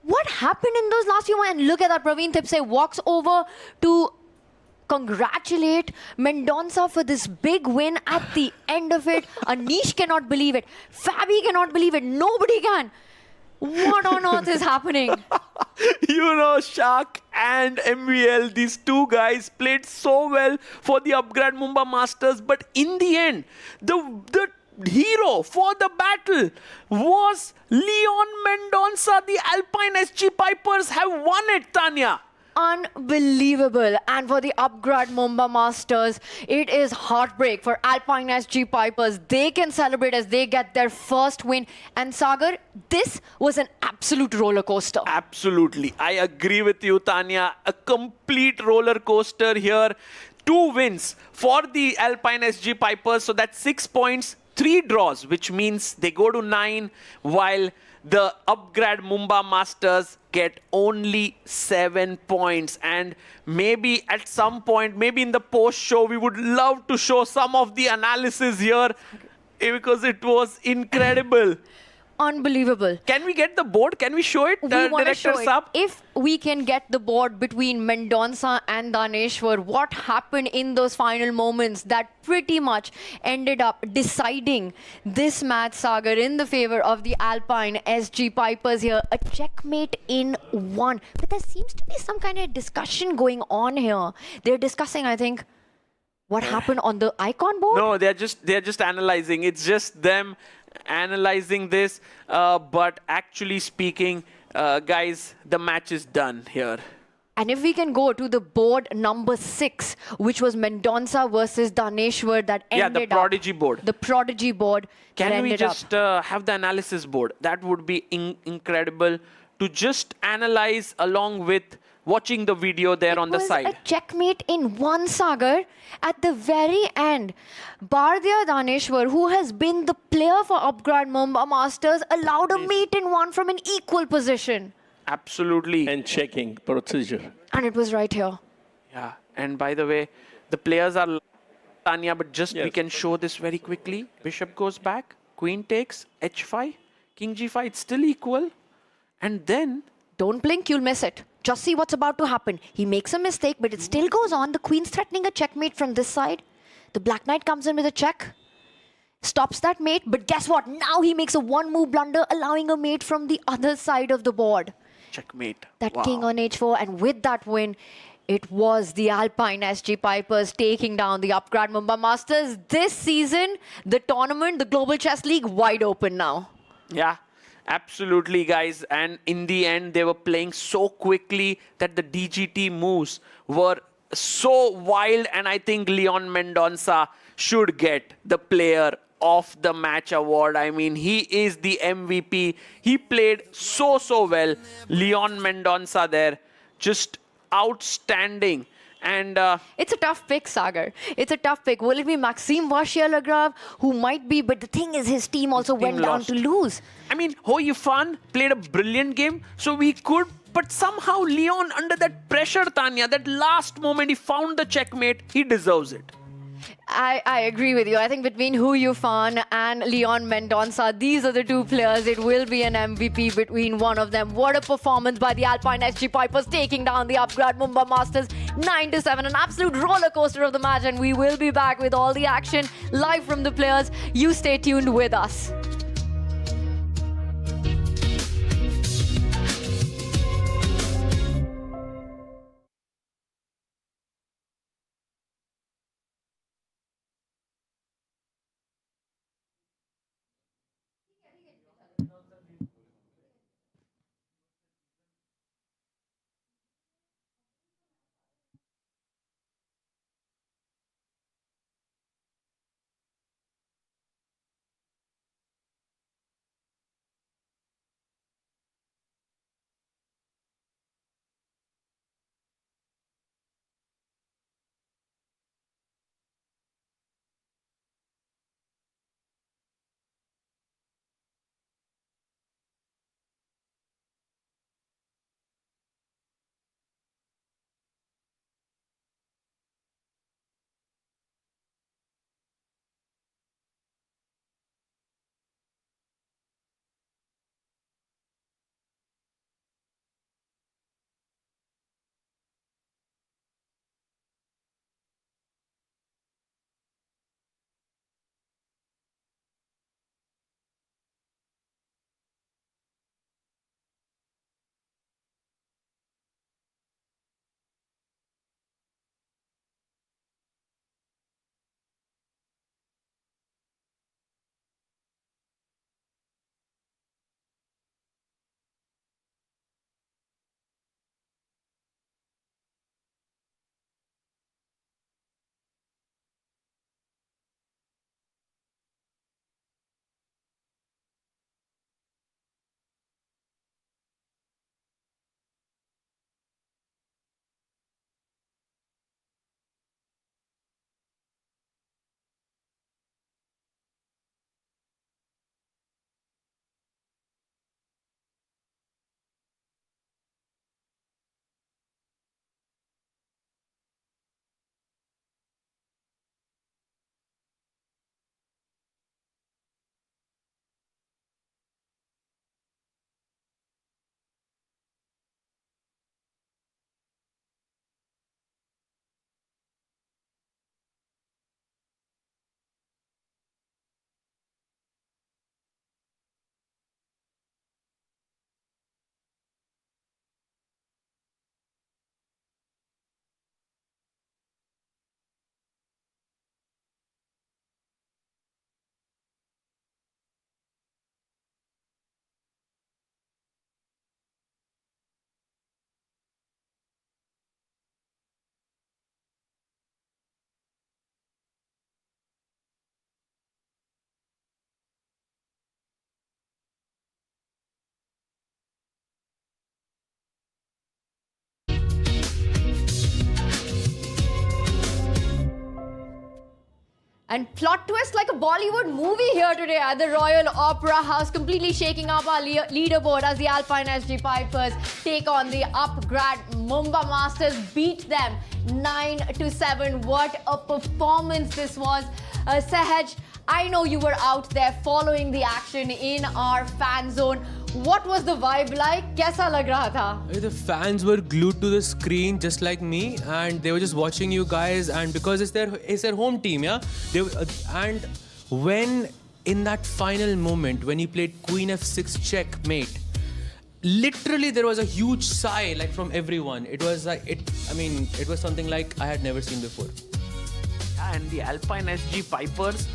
What happened in those last few months? And look at that. Praveen Thipse walks over to congratulate Mendonça for this big win at the end of it. Anish cannot believe it. Fabi cannot believe it. Nobody can. What on earth is happening? You know, Shak and MVL, these two guys played so well for the Upgrad Mumba Masters, but in the end, the hero for the battle was Leon Mendonça. The Alpine SG Pipers have won it, Tanya. Unbelievable. And for the Upgrad Mumba Masters, it is heartbreak for Alpine SG Pipers. They can celebrate as they get their first win. And Sagar, this was an absolute roller coaster. Absolutely. I agree with you, Tanya. A complete roller coaster here. 2 wins for the Alpine SG Pipers. So that's 6 points, 3 draws, which means they go to 9, while the Upgrad Mumba Masters get only 7 points. And maybe at some point, maybe in the post-show, we would love to show some of the analysis here, because it was incredible. Unbelievable. Can we get the board? Can we show it? We want to show it. If we can get the board between Mendonça and Daneshwar, what happened in those final moments that pretty much ended up deciding this match, Sagar, in the favor of the Alpine SG Pipers here. A checkmate in 1. But there seems to be some kind of discussion going on here. They're discussing, I think, what happened on the icon board? No, they're just analyzing. It's just them analyzing this, but actually speaking, guys, the match is done here. And if we can go to the board number 6, which was Mendonça versus Daneshwar, that ended up... Yeah, the Prodigy board. The Prodigy board. Can we just have the analysis board? That would be incredible to just analyze along with watching the video there on the was side. a checkmate in one, Sagar. At the very end, Bardya Daneshwar, who has been the player for Upgrad Mumba Masters, allowed a mate in one from an equal position. Absolutely. And checking procedure. And it was right here. Yeah, and by the way, the players are Tanya, but just we can show this very quickly. Bishop goes back, queen takes, h5, king g5, it's still equal. And then... Don't blink, you'll miss it. Just see what's about to happen. He makes a mistake, but it still goes on. The queen's threatening a checkmate from this side. The black knight comes in with a check. Stops that mate, but guess what? Now he makes a one-move blunder, allowing a mate from the other side of the board. Checkmate. That king on h4, and with that win, it was the Alpine SG Pipers taking down the Upgrad Mumba Masters. This season, the tournament, the Global Chess League, wide open now. Yeah, absolutely, guys. And in the end, they were playing so quickly that the DGT moves were so wild. And I think Leon Mendonça should get the player of the match award. I mean, he is the MVP. He played so well. Leon Mendonça there, just outstanding. And it's a tough pick, Sagar. It's a tough pick. Will it be Maxime Vachier-lagrave, who might be, but the thing is his team also went down to lose. I mean, Ho Yifan played a brilliant game, so we could, but somehow Leon, under that pressure, Tanya, that last moment he found the checkmate, he deserves it. I agree with you. I think between Hu Yufan and Leon Mendonça, these are the two players. It will be an MVP between one of them. What a performance by the Alpine SG Pipers, taking down the Upgrad Mumba Masters 9-7. An absolute roller coaster of the match, and we will be back with all the action live from the players. You stay tuned with us. And plot twist like a Bollywood movie here today at the Royal Opera House, completely shaking up our leaderboard as the Alpine SG Pipers take on the Upgrad Mumba Masters, beat them 9-7. What a performance this was. Sahaj, I know you were out there following the action in our fan zone. What was the vibe like? Kaisa lag raha tha? The fans were glued to the screen just like me, and they were just watching you guys. And because it's their home team, yeah. And when in that final moment when he played Queen F6 checkmate, literally there was a huge sigh like from everyone. It was like it was something like I had never seen before. And the Alpine SG Pipers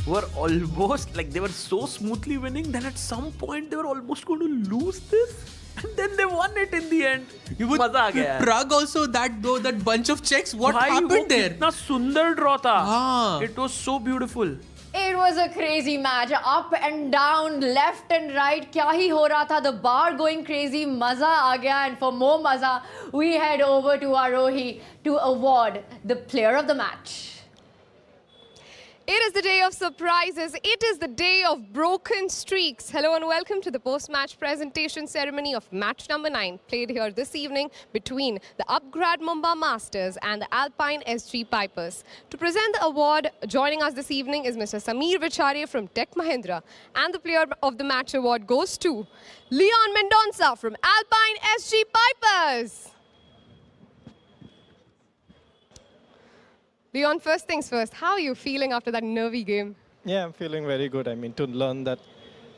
were almost like they were so smoothly winning, then at some point they were almost going to lose this, and then they won it in the end. Maza aa gaya. Prague also, that bunch of checks, what happened there? Kitna sundar draw tha. It was so beautiful. It was a crazy match, up and down, left and right. Kya hi ho raha tha? The bar going crazy. Maza aa gaya. And for more maza, we head over to Arohi to award the player of the match. It is the day of surprises. It is the day of broken streaks. Hello and welcome to the post-match presentation ceremony of match number 9, played here this evening between the Upgrad Mumba Masters and the Alpine SG Pipers. To present the award, joining us this evening is Mr. Sameer Vicharia from Tech Mahindra. And the player of the match award goes to Leon Mendonca from Alpine SG Pipers. Leon, first things first, how are you feeling after that nervy game? Yeah, I'm feeling very good. I mean, to learn that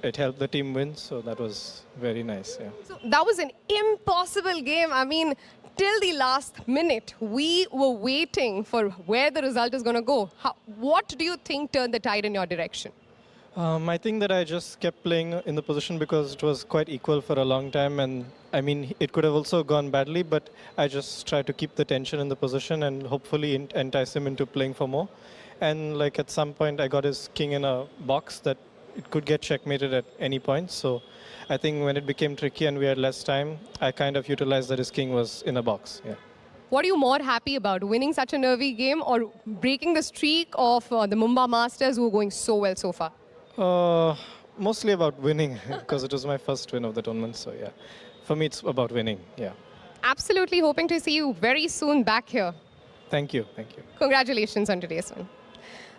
it helped the team win, so that was very nice, yeah. So that was an impossible game. I mean, till the last minute, we were waiting for where the result is going to go. What do you think turned the tide in your direction? I think that I just kept playing in the position because it was quite equal for a long time, and I mean, it could have also gone badly, but I just tried to keep the tension in the position and hopefully entice him into playing for more. And like at some point, I got his king in a box that it could get checkmated at any point. So I think when it became tricky and we had less time, I kind of utilized that his king was in a box, yeah. What are you more happy about, winning such a nervy game or breaking the streak of the Mumba Masters who are going so well so far? Mostly about winning because it was my first win of the tournament. So yeah, for me it's about winning. Yeah. Absolutely hoping to see you very soon back here. Thank you. Thank you. Congratulations on today's win.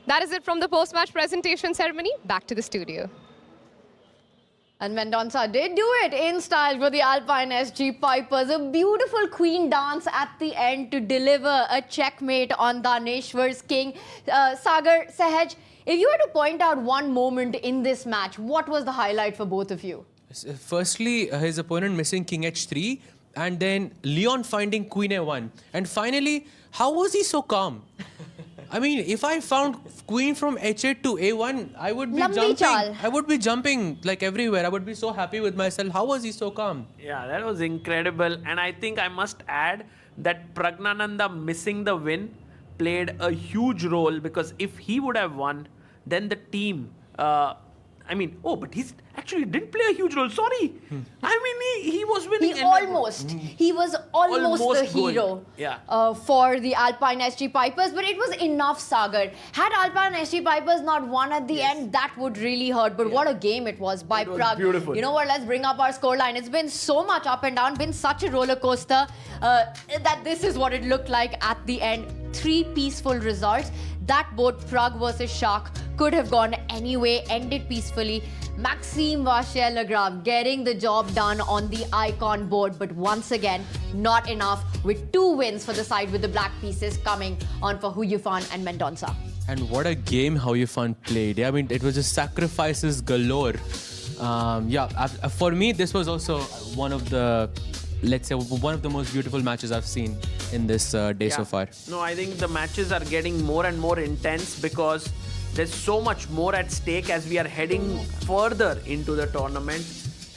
That is it from the post-match presentation ceremony. Back to the studio. And Mendonca did do it in style for the Alpine SG Pipers. A beautiful queen dance at the end to deliver a checkmate on Daneshwar's king. Sagar, Sahaj, if you were to point out one moment in this match, what was the highlight for both of you? Firstly, his opponent missing king h3, and then Leon finding queen a1. And finally, how was he so calm? I mean, if I found queen from h8 to a1, I would be jumping. I would be jumping like everywhere. I would be so happy with myself. How was he so calm? Yeah, that was incredible. And I think I must add that Pragnananda missing the win played a huge role, because if he would have won, then the team, but he actually didn't play a huge role. Sorry. I mean, he was winning. He was almost the hero for the Alpine SG Pipers, but it was enough, Sagar. Had Alpine SG Pipers not won at the end, that would really hurt. But what a game it was by Prague. Beautiful. You know what? Let's bring up our scoreline. It's been so much up and down, been such a roller coaster that this is what it looked like at the end. 3 peaceful results that both Prague versus Shark could have gone anyway, ended peacefully. Maxime vachier-lagrave getting the job done on the icon board, but once again, not enough, with 2 wins for the side with the black pieces coming on for Huyufan and Mendonca. And what a game Huyufan played. I mean, it was just sacrifices galore. For me, this was also one of the, let's say, one of the most beautiful matches I've seen in this day so far. No, I think the matches are getting more and more intense because there's so much more at stake as we are heading further into the tournament.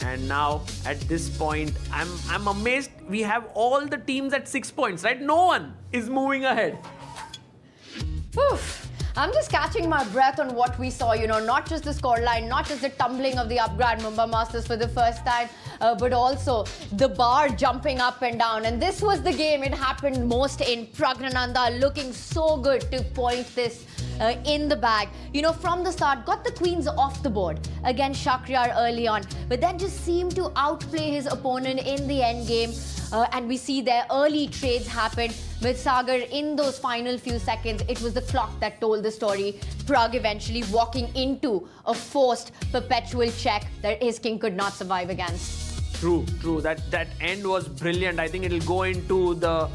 And now, at this point, I'm amazed we have all the teams at 6 points, right? No one is moving ahead. Oof. I'm just catching my breath on what we saw, not just the scoreline, not just the tumbling of the Upgrad Mumba Masters for the first time, but also the bar jumping up and down. And this was the game it happened most in. Pragnananda looking so good to point this in the bag. You know, from the start, got the queens off the board against Shakhriyar early on, but then just seemed to outplay his opponent in the end game. And we see their early trades happen with Sagar in those final few seconds. It was the clock that told the story. Prag eventually walking into a forced perpetual check that his king could not survive against. True. That end was brilliant. I think it'll go into the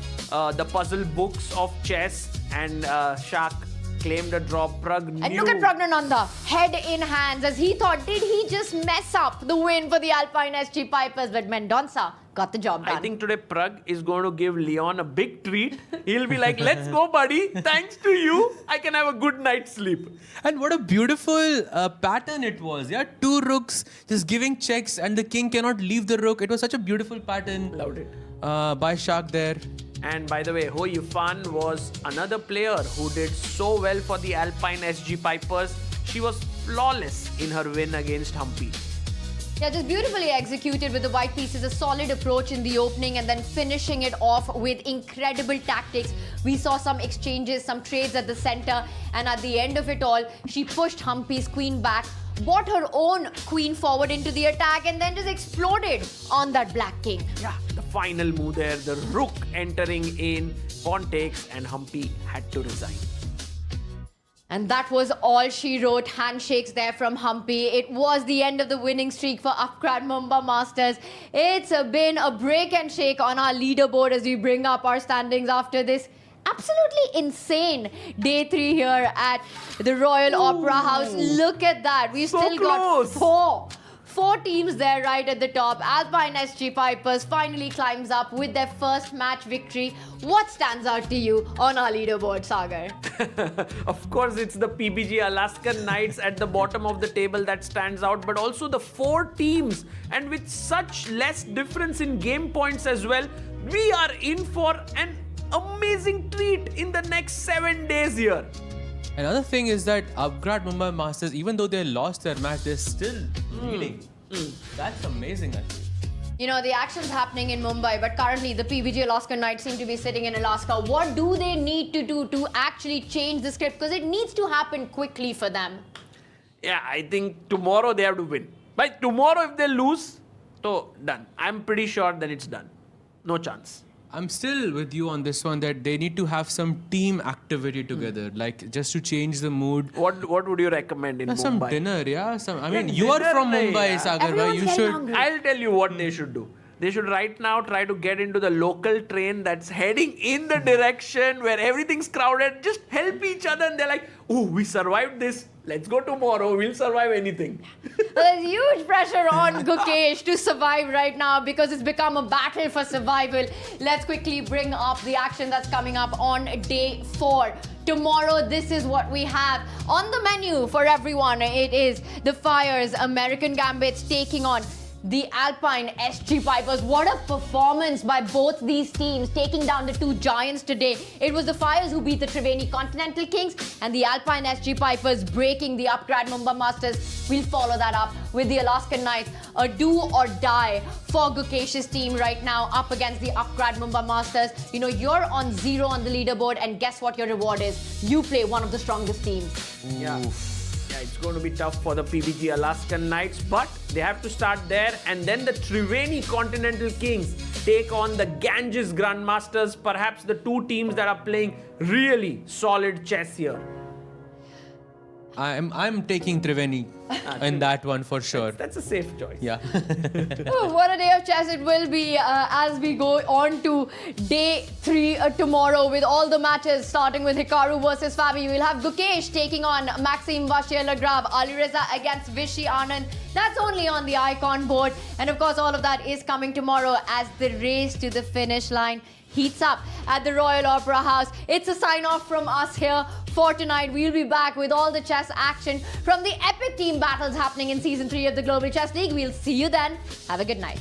puzzle books of chess. And Shak claimed a draw. Prag knew. And look at Pragnananda, head in hands, as he thought, did he just mess up the win for the Alpine SG Pipers? But Mendonça got the job done. I think today Prag is going to give Leon a big treat. He'll be like, let's go, buddy. Thanks to you, I can have a good night's sleep. And what a beautiful pattern it was. Yeah, 2 rooks just giving checks and the king cannot leave the rook. It was such a beautiful pattern. Loved it. By Shak there. And by the way, Ho Yifan was another player who did so well for the Alpine SG Pipers. She was flawless in her win against Humpy. Yeah, just beautifully executed with the white pieces, a solid approach in the opening and then finishing it off with incredible tactics. We saw some exchanges, some trades at the center, and at the end of it all, she pushed Humpy's queen back, brought her own queen forward into the attack, and then just exploded on that black king. Yeah, the final move there, the rook entering in, pawn takes, and Humpy had to resign. And that was all she wrote. Handshakes there from Humpy. It was the end of the winning streak for Upgrad Mumba Masters. It's been a break and shake on our leaderboard as we bring up our standings after this absolutely insane day 3 here at the Royal Opera House. Look at that. We've still got four teams there right at the top. Alpine SG Pipers finally climbs up with their first match victory. What stands out to you on our leaderboard, Sagar? Of course, it's the PBG Alaskan Knights at the bottom of the table that stands out, but also the 4 teams. And with such less difference in game points as well, we are in for an amazing treat in the next 7 days here. Another thing is that Upgrad Mumba Masters, even though they lost their match, they're still leading. That's amazing, actually. You know, the action's happening in Mumbai, but currently the PBG Alaskan Knights seem to be sitting in Alaska. What do they need to do to actually change the script? Because it needs to happen quickly for them. Yeah, I think tomorrow they have to win. By tomorrow, if they lose, so done. I'm pretty sure that it's done. No chance. I'm still with you on this one that they need to have some team activity together, like just to change the mood. What would you recommend in Mumbai? Some dinner, yeah. I mean, you are from Mumbai, Sagar. You should. I'll tell you what they should do. They should right now try to get into the local train that's heading in the direction where everything's crowded. Just help each other, and they're like, "Oh, we survived this. Let's go tomorrow. We'll survive anything." There's huge pressure on Gukesh to survive right now because it's become a battle for survival. Let's quickly bring up the action that's coming up on day 4. Tomorrow, this is what we have on the menu for everyone. It is the Fyers American Gambits taking on the Alpine SG Pipers. What a performance by both these teams, taking down the 2 giants today. It was the Fyers who beat the Triveni Continental Kings and the Alpine SG Pipers breaking the Upgrad Mumba Masters. We'll follow that up with the Alaskan Knights. A do or die for Gukesh's team right now up against the Upgrad Mumba Masters. You know, you're on 0 on the leaderboard, and guess what your reward is? You play one of the strongest teams. Yeah, it's going to be tough for the PBG Alaskan Knights, but they have to start there, and then the Triveni Continental Kings take on the Ganges Grandmasters, perhaps the 2 teams that are playing really solid chess here. I'm taking Triveni in that one for sure. That's a safe choice. Yeah. Oh, what a day of chess it will be as we go on to day 3 tomorrow with all the matches starting with Hikaru versus Fabi. We'll have Gukesh taking on Maxime vachier-lagrave, Alireza against Vishy Anand. That's only on the icon board. And of course, all of that is coming tomorrow as the race to the finish line heats up at the Royal Opera House. It's a sign-off from us here for tonight. We'll be back with all the chess action from the epic team battles happening in Season 3 of the Global Chess League. We'll see you then. Have a good night.